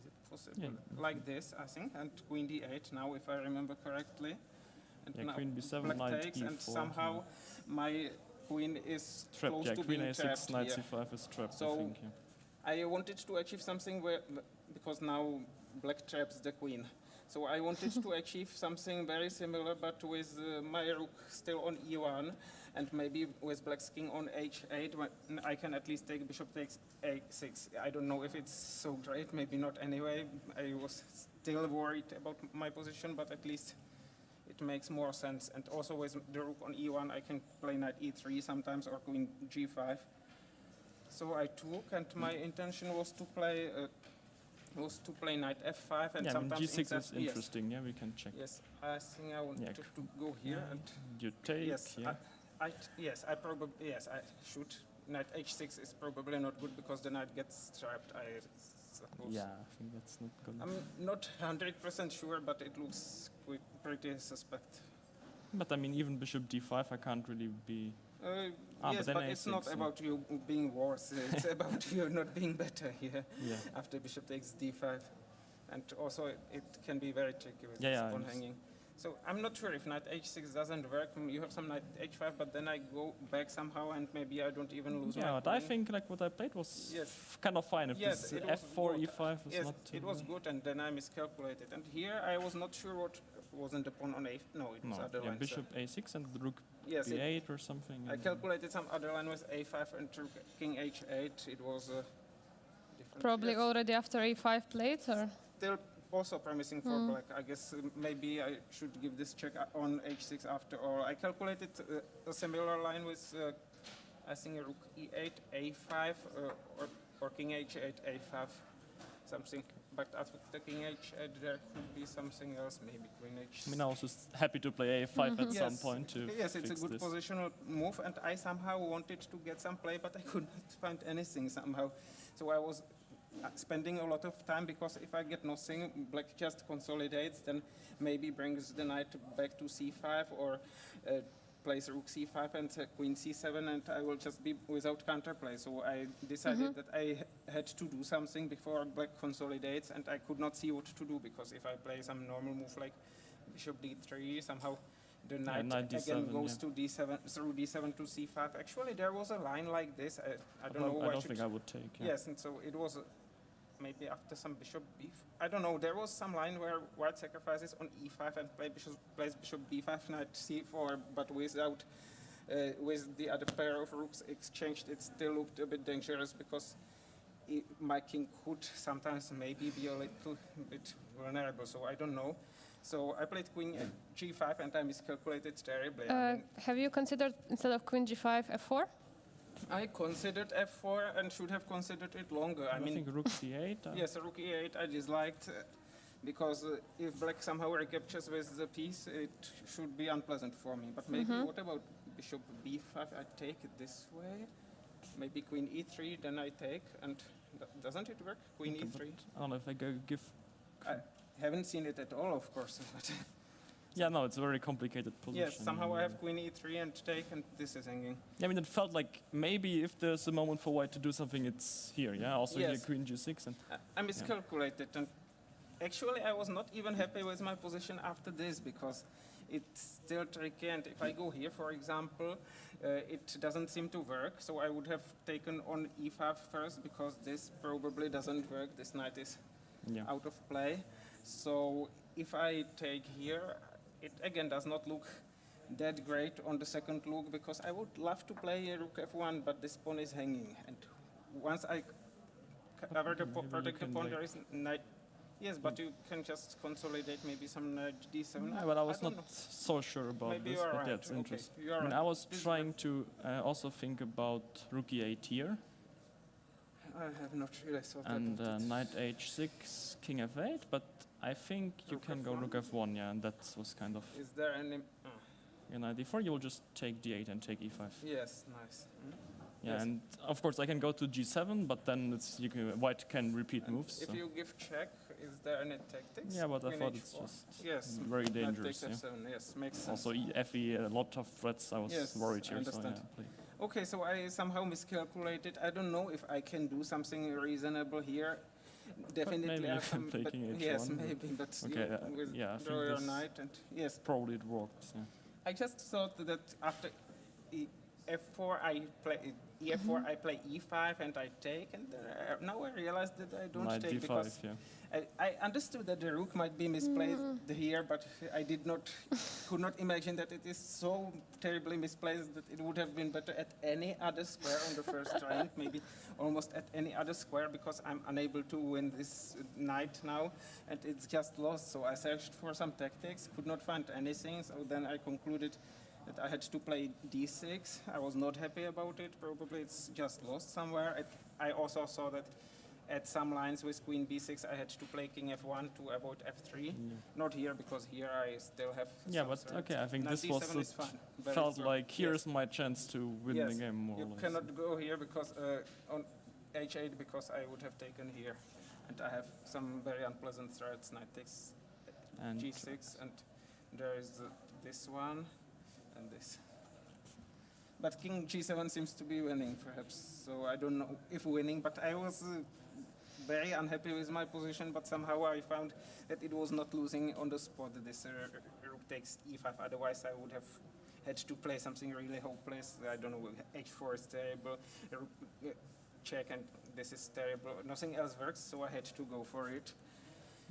it possible? Yeah. Like this, I think, and queen d8 now, if I remember correctly. And Yeah, now queen b7, black knight takes, and e4, somehow my queen is Trapped, close yeah, to queen being a6, trapped knight here. c5 is trapped, I So- think. Yeah. I wanted to achieve something where, because now black traps the queen. So I wanted to achieve something very similar, but with my rook still on e1, and maybe with black's king on h8, when I can at least take bishop takes a6. I don't know if it's so great, maybe not anyway. I was still worried about my position, but at least it makes more sense. And also with the rook on e1, I can play knight e3 sometimes, or queen g5. So I took, and my intention was to play knight f5, and Yeah, I mean, sometimes g6 is yes, interesting. Yeah, we can check. Yes, I think I wanted Yeah, to go here, and You take. yes, yeah. I probably I should. Knight h6 is probably not good because the knight gets trapped. I suppose. Yeah, I think that's not good. I'm not 100% sure, but it looks pretty suspect. But I mean, even bishop d5, I can't really be. But Yes, then but it's not a6, yeah. about you being worse. It's about you not being better here. Yeah. After bishop takes d5, and also it can be very tricky with Yeah, this yeah, I pawn understand. hanging. So I'm not sure if knight h6 doesn't work. You have some knight h5, but then I go back somehow, and maybe I don't even lose Yeah, my but I queen. think like what I played was Yes. kind of fine. If Yes, this it was f4, good. e5 was Yes, not. it was good, and then I miscalculated. And here I was not sure what wasn't the pawn on a. No, it was No, other yeah, line. bishop a6 and the rook Yes, b8 or something. I and- calculated some other line with a5 and rook king h8. It was different. Probably Yes. already after a5 played, or? Still also promising for black. I guess maybe I should give this check on h6 after all. I calculated a similar line with, I think, rook e8, a5, or king h8, a5, something. But after king h8, there could be something else, maybe queen h6. I mean, I was just happy to play a5 at some point to Yes, it's a fix good this. positional move, and I somehow wanted to get some play, but I could not find anything somehow. So I was spending a lot of time, because if I get nothing, black just consolidates, then maybe brings the knight back to c5, or plays rook c5 and queen c7, and I will just be without counterplay. So I decided that I had to do something before black consolidates, and I could not see what to do, because if I play some normal move like bishop d3, somehow the knight, knight again d7, goes yeah. to d7, through d7 to c5. Actually, there was a line like this. I don't know why I don't should- think I would take. Yeah. Yes, and so it was maybe after some bishop b. I don't know. There was some line where white sacrifices on e5 and plays bishop b5, knight c4, but without with the other pair of rooks exchanged. It still looked a bit dangerous, because my king could sometimes maybe be a little bit vulnerable. So I don't know. So I played queen g5, and I miscalculated terribly. I mean, Have you considered, instead of queen g5, f4? I considered f4 and should have considered it longer. I think rook c8. Yes, rook e8 I disliked, because if black somehow recaptures with the piece, it should be unpleasant for me. But maybe what about bishop b5? I take it this way. Maybe queen e3, then I take, and doesn't it work? Queen Okay, e3. I don't know if I go give. I haven't seen it at all, of course. But Yeah, no, it's a very complicated position. yes, somehow I have queen e3 and take, and this is hanging. Yeah, I mean, it felt like maybe if there's a moment for white to do something, it's here. Yeah, also here Yes. queen g6 and I miscalculated, and actually, I was not even happy with my position after this because it's still tricky. And if I go here, for example, it doesn't seem to work. So I would have taken on e5 first because this probably doesn't work. This knight is out of play. So if I take here, it again does not look that great on the second look because I would love to play rook f1, but this pawn is hanging. And once I cover the protect the pawn, there is knight. Yes, but you can just consolidate maybe some knight d7. Yeah, but I was don't not know. so sure about Maybe this. you are But right. yeah, it's Okay, interesting. you are I mean, right. I was This trying to also think about rook e8 here, I have not really thought and about it. knight h6, king f8. But I think you Rook can go f1? rook f1, yeah, and that was kind of. Is there any? Knight d4, you will just take d8 and take e5. Yes, nice. Yeah, Yes. and of course I can go to g7, but then white can repeat moves. If so. you give check, is there any tactics? Yeah, but I Queen thought it's h4? just Yes, very knight dangerous. takes Yeah. f7. Yes, makes sense. Also, fe, a lot of threats. I was Yes, worried I here. So understand. yeah, play. Okay, so I somehow miscalculated. I don't know if I can do something reasonable here. Definitely, maybe I you have can some, play but king yes, h1, but- maybe. But Okay, you with yeah, I think draw your this- knight and yes. Probably it worked. Yeah. I just thought that after f4 I play e4 I play e5 and I take, and now I realized that I don't Knight take d5, because yeah. I understood that the rook might be misplaced here, but I could not imagine that it is so terribly misplaced that it would have been better at any other square on the first rank, maybe almost at any other square, because I'm unable to win this knight now, and it's just lost. So I searched for some tactics, could not find anything, so then I concluded that I had to play d6. I was not happy about it. Probably it's just lost somewhere. I also saw that at some lines with queen b6, I had to play king f1 to avoid f3. Not here, because here I still have Yeah, some but threats. okay, I think Knight this was d7 is fine. Very felt strong. like here's Yes. my chance to win Yes, the game more or you less. cannot go here because on h8 because I would have taken here, and I have some very unpleasant threats. Knight takes And g6, and there is this one and this. But king g7 seems to be winning, perhaps. So I don't know if winning, but I was very unhappy with my position. But somehow I found that it was not losing on the spot. This rook takes e5. Otherwise, I would have had to play something really hopeless. I don't know. h4 is terrible. Check, and this is terrible. Nothing else works, so I had to go for it.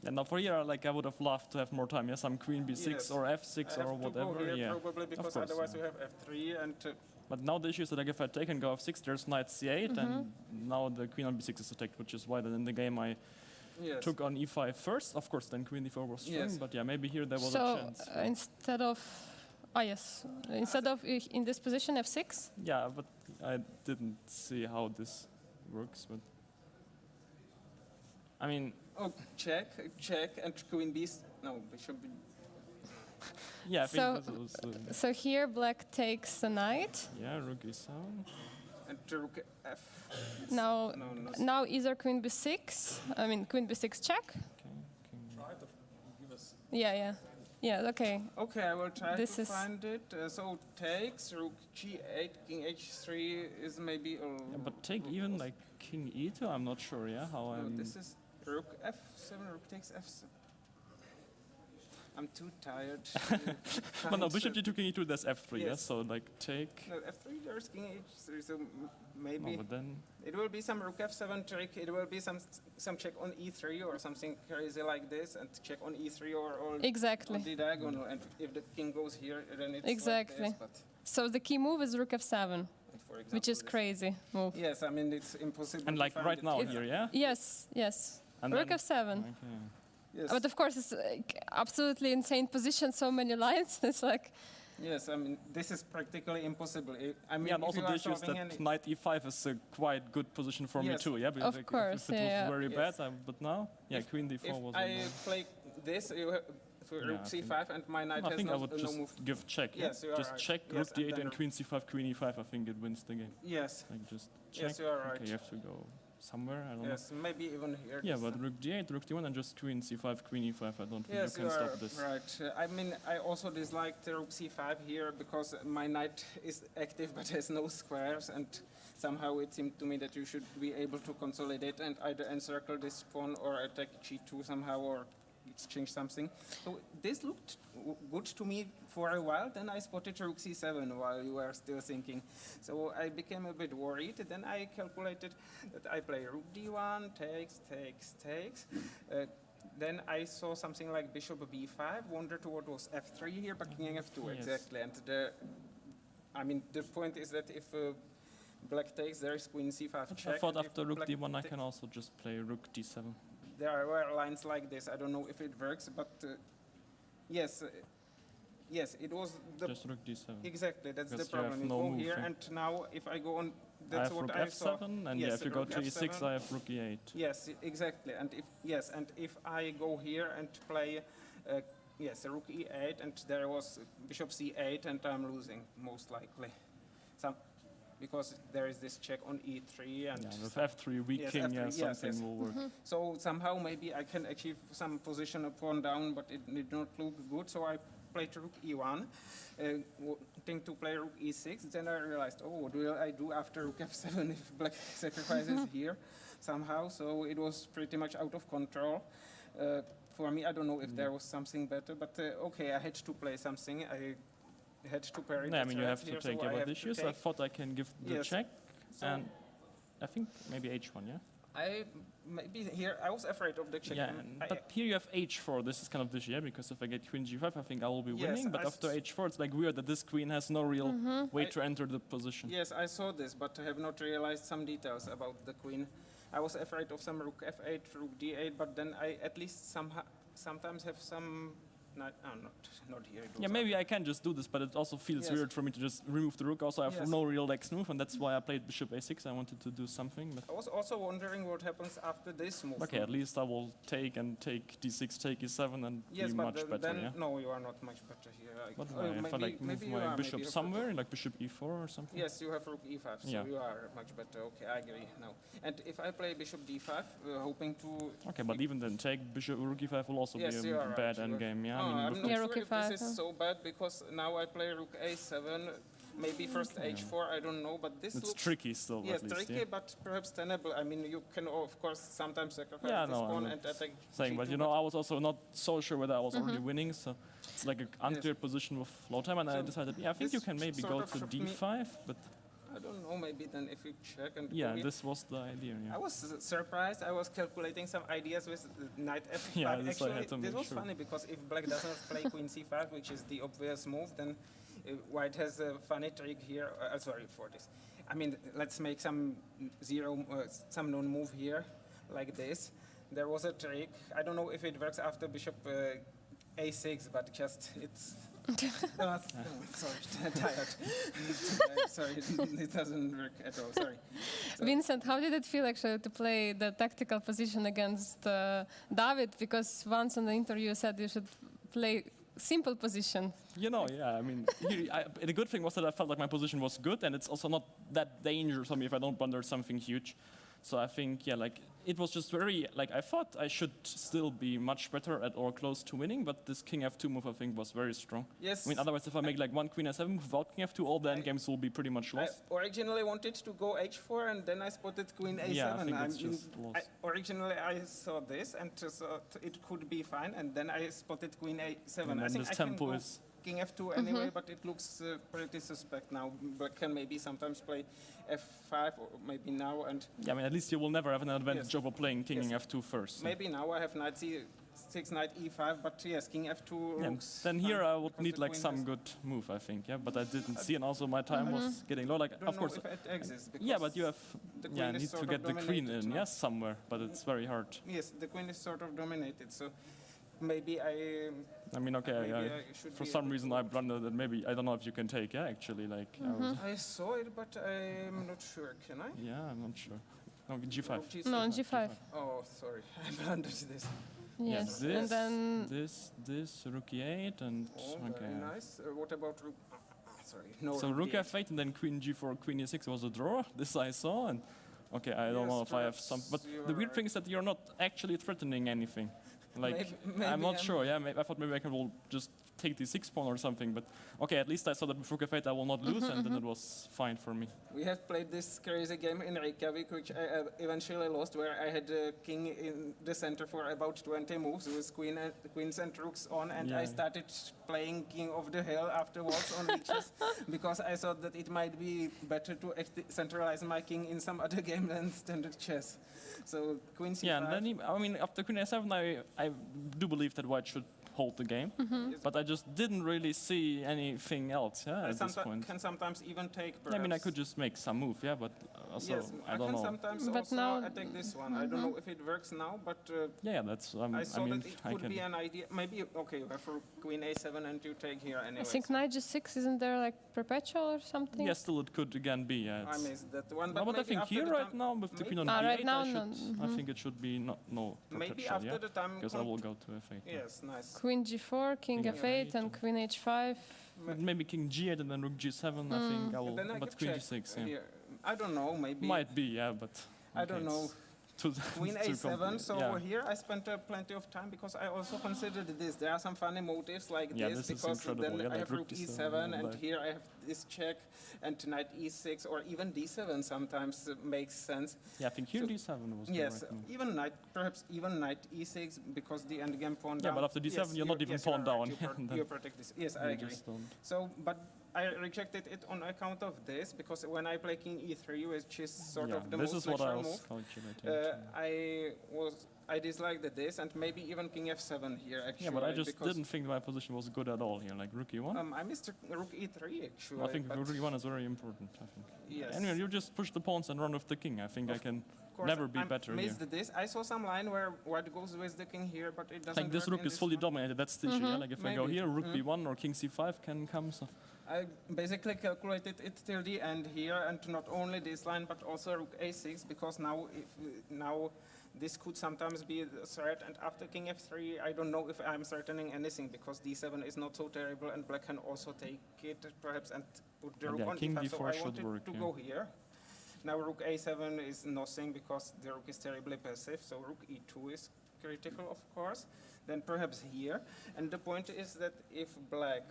And now for here, like I would have loved to have more time. Yeah, some queen b6 Yes. or I f6 have or to go whatever. here Yeah. probably because course, otherwise yeah. you have f3 and. But now the issue is that like if I take and go f6, there's knight c8, and now the queen on b6 is attacked, which is why then in the game I Yes. took on e5 first. Of course, then queen d4 was strong, Yes. but yeah, maybe here there was a So chance. instead of, instead of in this position f6. Yeah, but I didn't see how this works. But I mean, Oh, check, and queen b. No, bishop b. yeah, I think So- this was. So here black takes the knight. Yeah, rook e7. And rook f. Now, No, no. now either queen b6. I mean queen b6 check. Okay, king. Yeah. Okay. Okay, I will try This to is- find it. So takes rook g8, king h3 is maybe a. Yeah, but take even like king e2. I'm not sure. Yeah, how No, I'm. this is rook f7. Rook takes f7. I'm too tired. But no, bishop d2, king e2. That's f3. Yeah, Yes. so like take. No, f3. There's king h3. So No, maybe but then it will be some rook f7 trick. It will be some check on e3 or something crazy like this, and check on e3 or on Exactly. the diagonal. And if the king goes here, then it's Exactly. Like this, So the key move is rook f7, but for example, which is this- crazy move. Yes, I mean it's impossible. and to like find right it now here. here. Yeah. Yes. And Rook then- f7. Okay. Yes. But of course, it's absolutely insane position. So many lines. It's like Yes, I mean this is practically impossible. I mean, Yeah, and if also you the are issue is solving that any- knight e5 is a quite good position for me Yes. too. Yeah, Of like, course, if it was yeah. very Yes. bad, but now, yeah, If- queen d4 if was. I play this, you have for Yeah, rook I think- c5, and my knight I has think I no, would no just move. give check. Yes, you are just right. check Yes, rook and d8 then and queen c5, queen e5. I think it wins the game. Yes, Like just check. yes, you are right. Okay, you have to go. somewhere. I don't know. Yes, maybe even here. Yeah, this, but rook d8, rook d1, and just queen c5, queen e5. I don't think yes, you can are stop this. right. I mean, I also disliked rook c5 here because my knight is active but has no squares, and somehow it seemed to me that you should be able to consolidate and either encircle this pawn or attack g2 somehow or exchange something. So this looked good to me for a while. Then I spotted rook c7 while you were still thinking. So I became a bit worried. Then I calculated that I play rook d1, takes. Then I saw something like bishop b5, wondered what was f3 here, but king f2 Yes. exactly. And the point is that if black takes, there is queen c5 check. I thought and if after rook black d1 I ta- can also just play rook d7. There were lines like this. I don't know if it works, but yes, it was the Just rook d7. exactly. That's Because the you have problem. You no go move, here, yeah. and now if I go on, I that's have what rook I saw. f7, and Yes, yeah, if you go rook to e6, f7. I have rook e8. Yes, exactly. And if I go here and play, rook e8, and there was bishop c8, and I'm losing most likely. Because there is this check on e3 and Yeah, with f3 weak Yes, king, F3, yeah, yes, something yes. will work. So somehow maybe I can achieve some position a pawn down, but it did not look good. So I played rook e1, wanting to play rook e6. Then I realized, oh, what will I do after rook f7 if black sacrifices here somehow? So it was pretty much out of control. For me, I don't know if there was something better, but okay, I had to play something. I had to parry. No, I the mean, you threat have to here, take so I your have to issues. I take. thought I can give the Yes. check, So and I think maybe h1, yeah? maybe here I was afraid of the check. Yeah, and but here you have h4. This is kind of this, yeah, because if I get queen g5, I think I will be Yes, winning. But I after s- h4, it's like weird that this queen has no real way to enter the position. Yes, I saw this, but I have not realized some details about the queen. I was afraid of some rook f8, rook d8, but then I at least sometimes have some. Not here. it Yeah, was maybe I can just do this, but it also feels Yes. weird for me to just remove the rook. Also, I have Yes. no real next move, and that's why I played bishop a6. I wanted to do something, but I was also wondering what happens after this move. okay, at least I will take d6, take e7, and Yes, be but much better, then yeah? no, you are not much better here. But Oh, if I like move you my are, bishop maybe you somewhere, like bishop e4 or something? Yes, you have rook e5, so Yeah. you are much better. Okay, I agree now. And if I play bishop d5, hoping to. Okay, but even then, take bishop rook e5 will also Yes, be you a are bad right. endgame, yeah? Oh, I mean, I'm with not Yeah, sure rook if e5, this is so bad because now I play rook a7, maybe first h4, I don't know, but this it's looks tricky still, yes, at least, tricky, yeah? but perhaps tenable. I mean, you can of course sometimes sacrifice Yeah, this no, pawn I'm and not attack. saying, but G2, you know, I was also not so sure whether I was already winning, so it's like an unclear position with low time, and I So decided, yeah, I think you this can maybe sort go of to shocked me. d5, but I don't know. Maybe then if you check and yeah, go here. this was the idea, yeah. I was surprised. I was calculating some ideas with knight f5. Yeah, this I Actually, had to this make was sure. funny because if black doesn't play queen c5, which is the obvious move, then white has a funny trick here. Sorry for this. I mean, let's make some some known move here, like this. There was a trick. I don't know if it works after bishop a6, but just it's. Sorry, tired. Sorry, it doesn't work at all. Sorry. So- Vincent, how did it feel actually to play the tactical position against David? Because once in the interview you said you should play simple position. You know, yeah, I mean, the good thing was that I felt like my position was good, and it's also not that dangerous for me if I don't blunder something huge. So I think, yeah, like, it was just very, like, I thought I should still be much better at or close to winning, but this king f2 move, I think, was very strong. Yes. I mean, otherwise, if I make like one queen f7 move without king f2, all the endgames will be pretty much I lost. originally wanted to go h4 and then I spotted queen a7. Yeah, I think it's mean, just lost. originally I saw this and thought it could be fine, and then I spotted queen a7. And I then think this I can tempo go is... king f2 anyway, but it looks pretty suspect now. Black can maybe sometimes play f5 or maybe now, and Yeah, I mean, at least you will never have an advantage Yes. over playing king Yes. f2 first. so- maybe now I have knight c6, knight e5, but yes, king f2 Yeah, looks then fine here I would because need the like queen some has- good move, I think, yeah. But I didn't see, and also my time was getting low. Like, I don't of know course, if it exists. yeah, but you because have, the yeah, queen is need to sort of get the queen dominated in, now. yes, somewhere, but it's very hard. Yes, the queen is sort of dominated, so maybe I mean, okay, maybe I, I should for be some able reason to I go. blundered that maybe, I don't know if you can take, yeah, actually, like, I saw it, but I'm not sure. Can I? yeah, I'm not sure. No, g5. Oh, G6. No, on g5. Oh, sorry, I blundered this. Yes, This, and then this, rook e8, and, Oh, okay. very nice. What about rook? Sorry, no. So rook D8. f8, and then queen g4, queen e6 was a draw. This I saw, and Okay, I don't know Yes, if I have perhaps some. But you the are weird right. thing is that you're not actually threatening anything. Like, Maybe I'm not I'm- sure. Yeah, I thought maybe I can will just take the 6 pawn or something. But okay, at least I saw that before Fate I will not lose, and then it was fine for me. We have played this crazy game in Reykjavik, which I eventually lost, where I had the king in the center for about 20 moves with queens and rooks on, and I Yeah. started playing king of the hill afterwards on leeches, because I thought that it might be better to centralize my king in some other game than standard chess. So queen c5. Yeah, and then I mean, after Queen A7, I do believe that White should hold the game, but I just didn't really see anything else. Yeah, I at this point. can sometimes even take. I mean, I perhaps- could just make some move. Yeah, but also Yes, I don't can know. sometimes But also now- attack this one. I don't know if it works now, but Yeah, that's. I saw I mean, that it I could can. be an idea. Maybe okay, you have for queen a7 and you take here I anyway. think knight g6, isn't there like perpetual or something? Yeah, still it could again be. Yeah, I it's- missed that one, No, but I maybe think after here the right time- now with the queen on maybe- b8, right now, I think it should be no Maybe perpetual, after yeah? the time. Because I will go to f8. now. Yes, nice. Queen g4, king King f8, f8, and queen h5. But maybe king g8 and then rook g7. I think I will. And then I But could queen check g6. Yeah. here. I don't know. Maybe. Might be. Yeah, but. I don't know. it's Too, Queen too a7. compli- So yeah. here I spent plenty of time because I also considered this. There are some funny motives like Yeah, this, this is because incredible. then Yeah, I like have rook rook e7 d7 and like- here I have this check, and knight e6 or even d7 sometimes makes sense. Yeah, I think here So- d7 was the Yes, right move. even knight, perhaps even knight e6 because the endgame pawn Yeah, down. but after d7 you're not even yes, pawn you're right, down, You, yeah, and then you protect this. Yes, I You agree. just don't. So, but I rejected it on account of this because when I play king e3, which is sort Yeah, of the this most is what I natural was move, calculating. too. I disliked this and maybe even king f7 here actually. Yeah, but I just because, didn't think my position was good at all here. Like rook e1. I missed rook e3 actually. I think but rook e1 is very important. I think. Yes. Anyway, you just push the pawns and run with the king. I think I can Of course, never be I better here. missed this. I saw some line where white goes with the king here, but it doesn't. Like this work rook in is this fully one. dominated. That's the issue. Yeah? Like if I go Maybe. here, rook b1 or king c5 can come. So I basically calculated it till the end here, and not only this line, but also rook a6, because now this could sometimes be a threat. And after king f3, I don't know if I'm threatening anything, because d7 is not so terrible, and black can also take it perhaps and put the But rook yeah, on king d5. So d4 I should wanted work, to yeah. go here. Now rook a7 is nothing because the rook is terribly passive. So rook e2 is critical, of course. Then perhaps here. And the point is that if black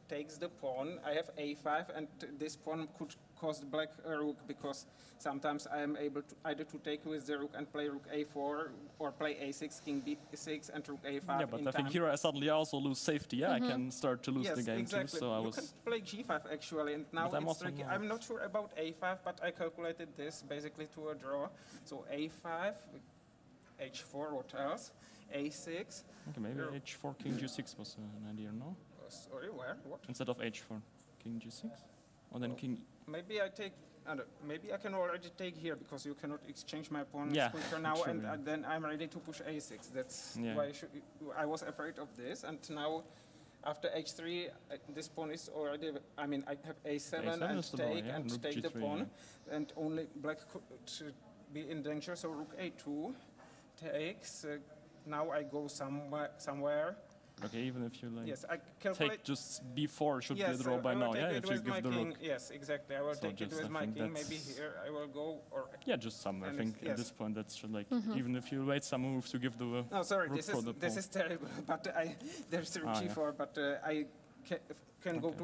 takes the pawn, I have a5, and this pawn could cost black a rook, because sometimes I am able to either to take with the rook and play rook a4, or play a6, king b6, and rook a5 yeah, but in I think time. here I suddenly also lose safety. Yeah, I can start to lose Yes, the game exactly. too. So I You was. can play g5 actually, and now But I'm it's also tricky. not. I'm not sure about a5, but I calculated this basically to a draw. So a5, h4, what else? a6. Okay, maybe Here. h4 king g6 was an idea, no? Sorry, where? What? Instead of h4, king g6, or then king. Maybe I take. Maybe I can already take here because you cannot exchange my pawn Yeah, quicker now, true, and yeah. then I'm ready to push a6. That's Yeah. why I was afraid of this, and now. After h3, this pawn is already. I mean, I have a7 A7 and is the draw, take yeah, and rook take the g3, pawn, and only black could be in danger. So rook a2 takes. Now I go somewhere. Okay, even if you like Yes, I calculate. take just b4 should Yes, be a draw by I will now. take Yeah, it if you with my give the king. rook. Yes, exactly. I will So take it just, with I my think king. Maybe that's- here I will go, or Yeah, just some. I And think yes. at this point that's like even if you wait some moves to give the. no, sorry, rook this for is the this pawn. is terrible. But there's rook Ah, yeah. g4, but I can go Okay.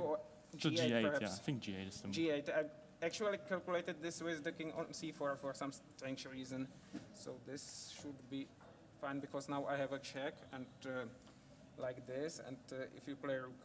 to To g8, g8, yeah. perhaps. I think g8 is the move. G8. I actually calculated this with the king on c4 for some strange reason. So this should be fine because now I have a check and like this. And if you play rook,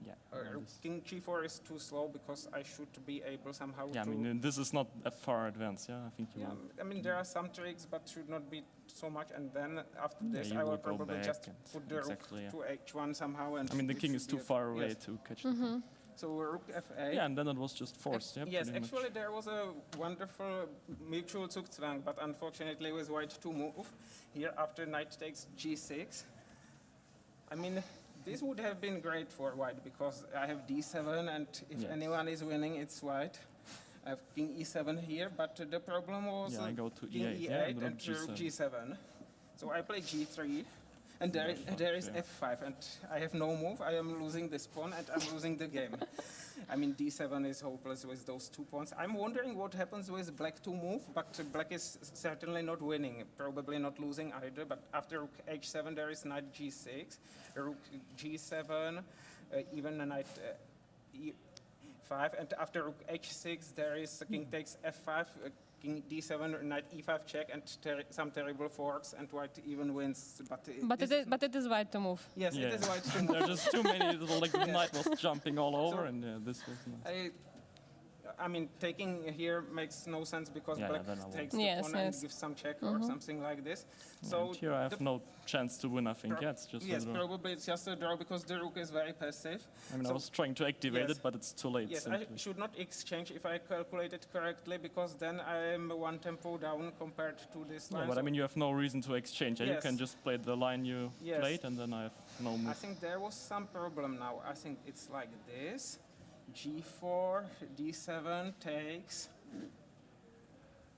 Yeah. yeah, rook this- king g4 is too slow because I should be able somehow yeah, I to. mean this is not a far advance. Yeah, I think you. Yeah, will. I mean there are some tricks, but should not be so much. And then after Yeah, this, you I will will go probably back just and put the exactly, yeah. rook to h1 somehow. And I mean the it king should is be too a- far away yes. to catch. The pawn. So rook f8. Yeah, and then it was just forced. Yeah, Yes, pretty much. actually there was a wonderful mutual Zugzwang, but unfortunately with white to move. Here after knight takes g6. I mean, this would have been great for white because I have d7, and if Yes. anyone is winning, it's white. I have king e7 here, but the problem was Yeah, I go to king e8, e8 yeah, and rook and rook g7. g7. So I play g3, And there, F5, there is yeah. f5, and I have no move. I am losing this pawn, and I'm losing the game. I mean, d7 is hopeless with those 2 pawns. I'm wondering what happens with black to move, but black is certainly not winning, probably not losing either. But after rook h7, there is knight g6, rook g7, even a knight e5, and after rook h6, there is king takes f5. King d7, knight e5 check, and some terrible forks, and white even wins. But it is white to move. Yes, Yeah. it is white to There move. are just too many. Like the knight was jumping all over, and this was nice. I mean, taking here makes no sense because Yeah, black then I will. takes the Yes, pawn yes. and gives some check or something like this. So And here I have the- no chance to win. I think. Yeah, it's just yes, a draw. probably it's just a draw because the rook is very passive. I mean, I So- was trying to activate Yes. it, but it's too late. Yes, simply. I should not exchange if I calculate it correctly because then I am one tempo down compared to this line. Yeah, but I So mean, you have no reason to exchange. You Yes. can just play the line you Yes. played, and then I have no I move. think there was some problem now. I think it's like this. G4, D7 takes,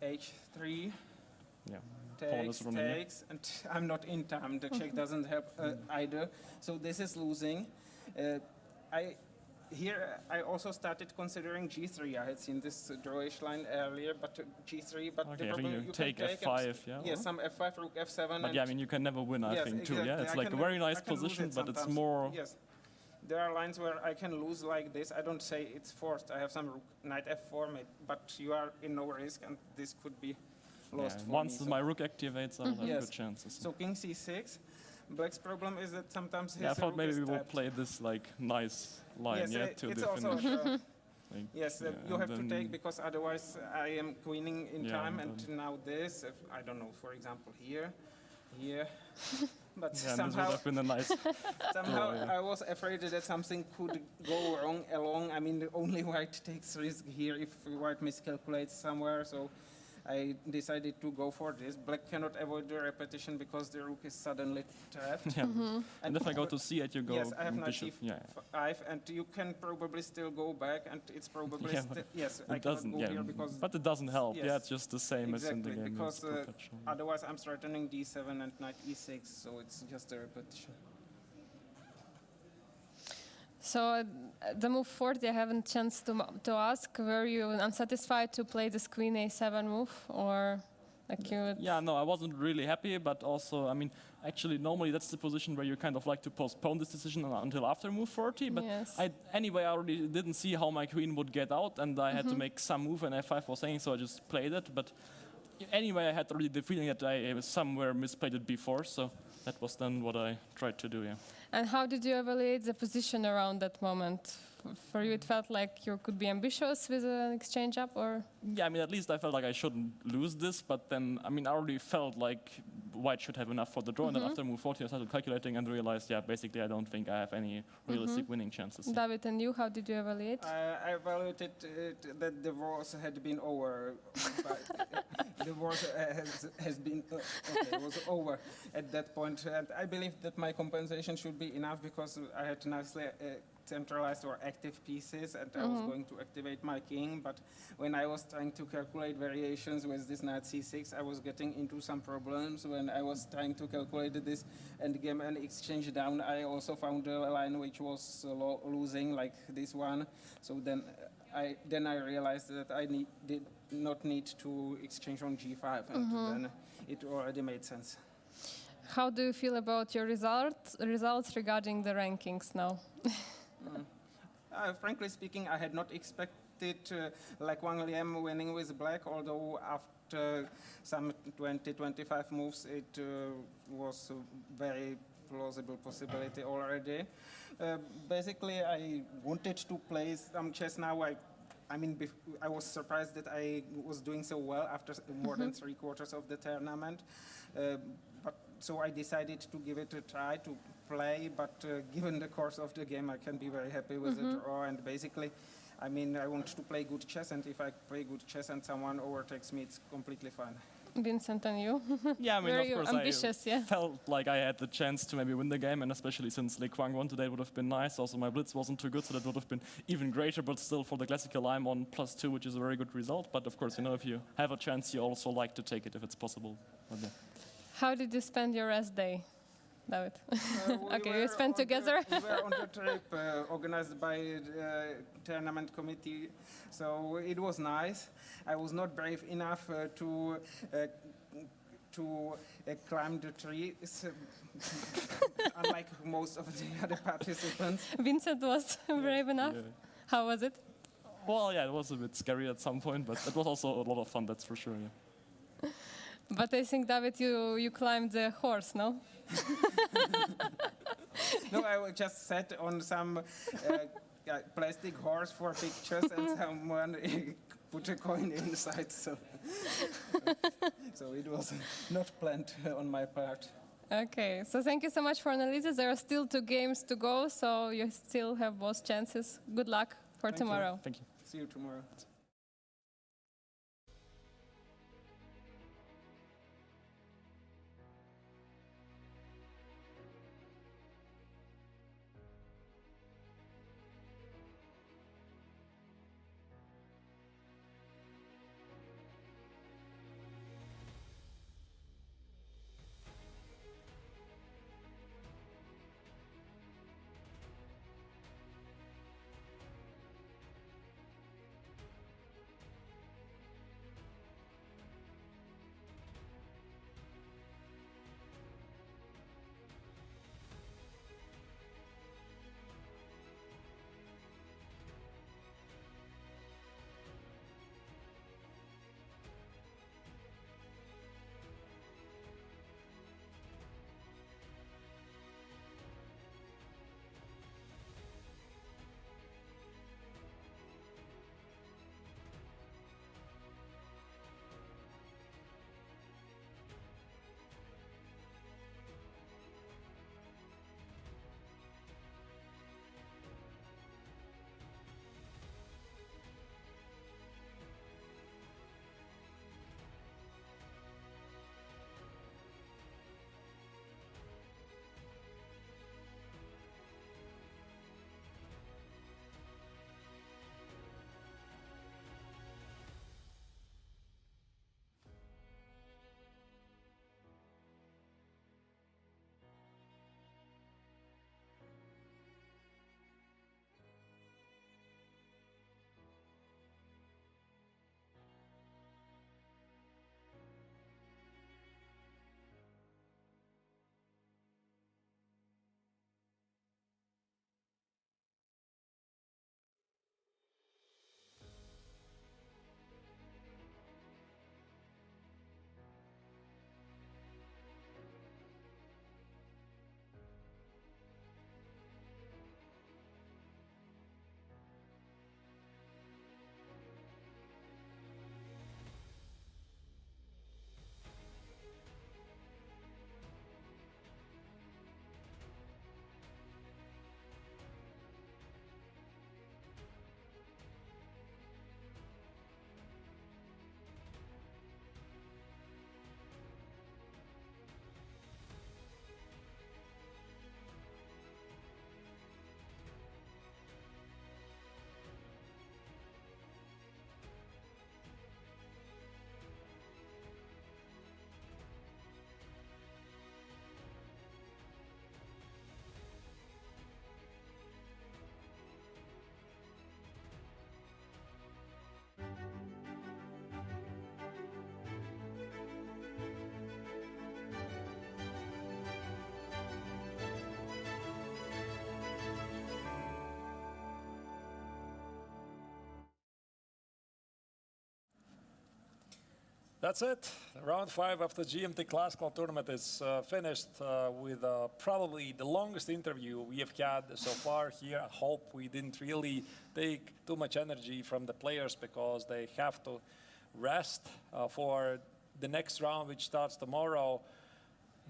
H3 Yeah, pawn is takes, running. Yeah. takes, and I'm not in time. The check doesn't help either. So this is losing. Here I also started considering G3. I had seen this drawish line earlier, but G3. But Okay, the I problem think you can take and F5, yeah. yes, or- some F5, Rook F7. But and yeah, I mean, you can never win. I yes, think too. Yeah, exactly. it's I like a can very lo- nice I can lose position, it but it's sometimes. more. Yes, there are lines where I can lose like this. I don't say it's forced. I have some rook, knight f4, but you are in no risk, and this could be lost Yeah, for once me. my rook activates, I'll have Yes. good chances. So king c6. Black's problem is that sometimes his Yeah, I thought rook maybe is we will tapped. play this like nice line, Yes, yeah, it- to it's the also finish. Like, yes, yeah, you and have to then- take because otherwise I am queening in Yeah, time, and and then- now this. If, I don't know, for example, here, but Yeah, and this would somehow have been a nice. Somehow yeah. I was afraid that something could go wrong along. I mean, only white takes risk here if white miscalculates somewhere. So I decided to go for this. Black cannot avoid the repetition because the rook is suddenly trapped. Yeah. And if I go to c8, you go Yes, I have knight bishop. Yeah. c5, and you can probably still go back, and it's probably Yeah, yes. I It cannot doesn't. go Yeah, here because but it doesn't help. Yeah, yes, it's just the same as in the exactly game. because it's perpetual. otherwise I'm threatening d7 and knight e6, so it's just a repetition. So the move 40, I haven't chance to ask. Were you unsatisfied to play this queen a7 move, or like you? Would Yeah, no, I wasn't really happy, but also, I mean, actually, normally that's the position where you kind of like to postpone this decision until after move 40. But Yes. anyway, I already didn't see how my queen would get out, and I had to make some move, and f5 was saying, so I just played it. But anyway, I had already the feeling that I somewhere misplayed it before, so that was then what I tried to do, yeah. And how did you evaluate the position around that moment? For you, it felt like you could be ambitious with an exchange up, or? Yeah, I mean, at least I felt like I shouldn't lose this, but then, I mean, I already felt like white should have enough for the draw, and then after move 40, I started calculating and realized, yeah, basically, I don't think I have any realistic winning chances. David and you, how did you evaluate? I evaluated that the wars had been over. The wars has been was over at that point, and I believe that my compensation should be enough because I had nicely centralized or active pieces, and I was going to activate my king. But when I was trying to calculate variations with this knight c6, I was getting into some problems. When I was trying to calculate this endgame and exchange down, I also found a line which was losing, like this one. So then I realized that I did not need to exchange on g5, and then it already made sense. How do you feel about your results regarding the rankings now? Frankly speaking, I had not expected like Wang Liam winning with black, although after some 20-25 moves, it was a very plausible possibility already. Basically, I wanted to play some chess now. I mean, I was surprised that I was doing so well after more than 3/4 of the tournament. So I decided to give it a try to play, but given the course of the game, I can be very happy with the draw. And basically, I mean, I want to play good chess, and if I play good chess and someone overtakes me, it's completely fine. Vincent and you? Yeah, I mean, Very of course, ambitious, I yeah. felt like I had the chance to maybe win the game, and especially since Li Kuang won today, it would have been nice. Also, my blitz wasn't too good, so that would have been even greater. But still, for the classical, I'm on +2, which is a very good result. But of course, you know, if you have a chance, you also like to take it if it's possible. But, yeah. How did you spend your rest day? David? We Okay, were you spent on the- together. We were on the trip organized by the tournament committee, so it was nice. I was not brave enough to climb the trees, unlike most of the other participants. Vincent was brave enough. Yeah. How was it? Well, yeah, it was a bit scary at some point, but it was also a lot of fun, that's for sure. Yeah. But I think, David, you climbed the horse, no? No, I just sat on some plastic horse for pictures, and someone put a coin inside. So it was not planned on my part. Okay, so thank you so much for analysis. There are still 2 games to go, so you still have both chances. Good luck for Thank you. tomorrow. Thank you. See you tomorrow. That's it. Round 5 of the GMT Classical Tournament is finished with probably the longest interview we have had so far here. I hope we didn't really take too much energy from the players because they have to rest for the next round, which starts tomorrow.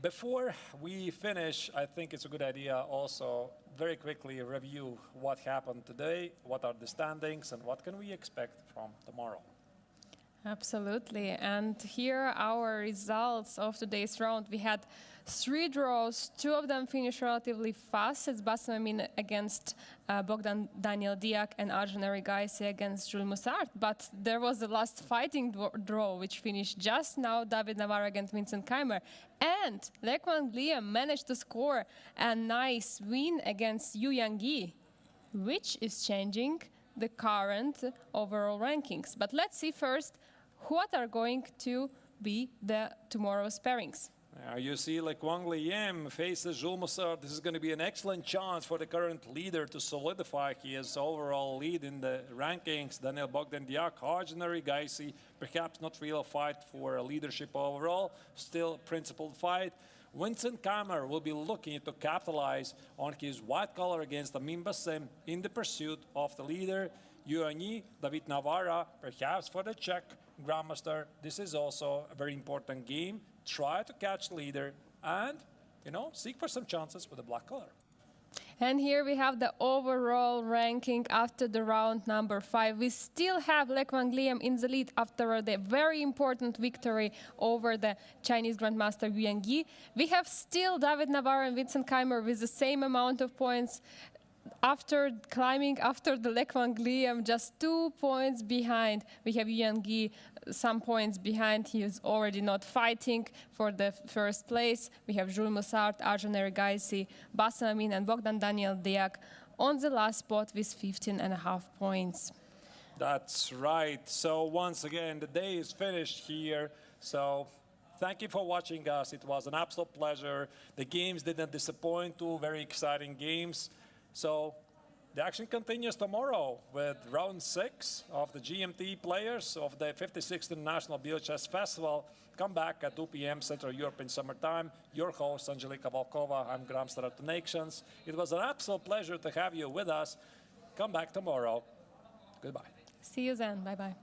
Before we finish, I think it's a good idea also very quickly review what happened today, what are the standings, and what can we expect from tomorrow. Absolutely. And here are our results of today's round. We had 3 draws. 2 of them finished relatively fast. It's Bassam Amin against Bogdan Daniel Diak and Arjan Erigaisi against Jules Mussart. But there was the last fighting draw, which finished just now, David Navarro against Vincent Keimer. And Lek Wang Liam managed to score a nice win against Yu Yang-gi, which is changing the current overall rankings. But let's see first what are going to be the tomorrow's pairings. You see, like Wang Liem faces Jules Mussart. This is going to be an excellent chance for the current leader to solidify his overall lead in the rankings. Daniel Bogdan Diak, Arjan Erigaisi, perhaps not real a fight for leadership overall, still principled fight. Vincent Keimer will be looking to capitalize on his white collar against Amin Bassem in the pursuit of the leader. Yuanyi, David Navarra, perhaps for the Czech Grandmaster. This is also a very important game. Try to catch the leader and, seek for some chances with the black color. And here we have the overall ranking after the round number 5. We still have Lek Wang Liam in the lead after the very important victory over the Chinese Grandmaster Yu Yang-gi. We have still David Navarro and Vincent Keimer with the same amount of points. After climbing after the Lek Wang Liam, just 2 points behind. We have Yu Yang-gi some points behind. He is already not fighting for the first place. We have Jules Mussart, Arjan Erigaisi, Bassam Amin and Bogdan Daniel Diak on the last spot with 15.5 points. That's right. So once again, the day is finished here. So thank you for watching us. It was an absolute pleasure. The games didn't disappoint. 2 very exciting games. So the action continues tomorrow with round 6 of the GMT players of the 56th International Biel Chess Festival. Come back at 2 p.m. Central European Summertime. Your host, Angelika Volkova. I'm Grandmaster of the Nations. It was an absolute pleasure to have you with us. Come back tomorrow. Goodbye. See you then. Bye-bye.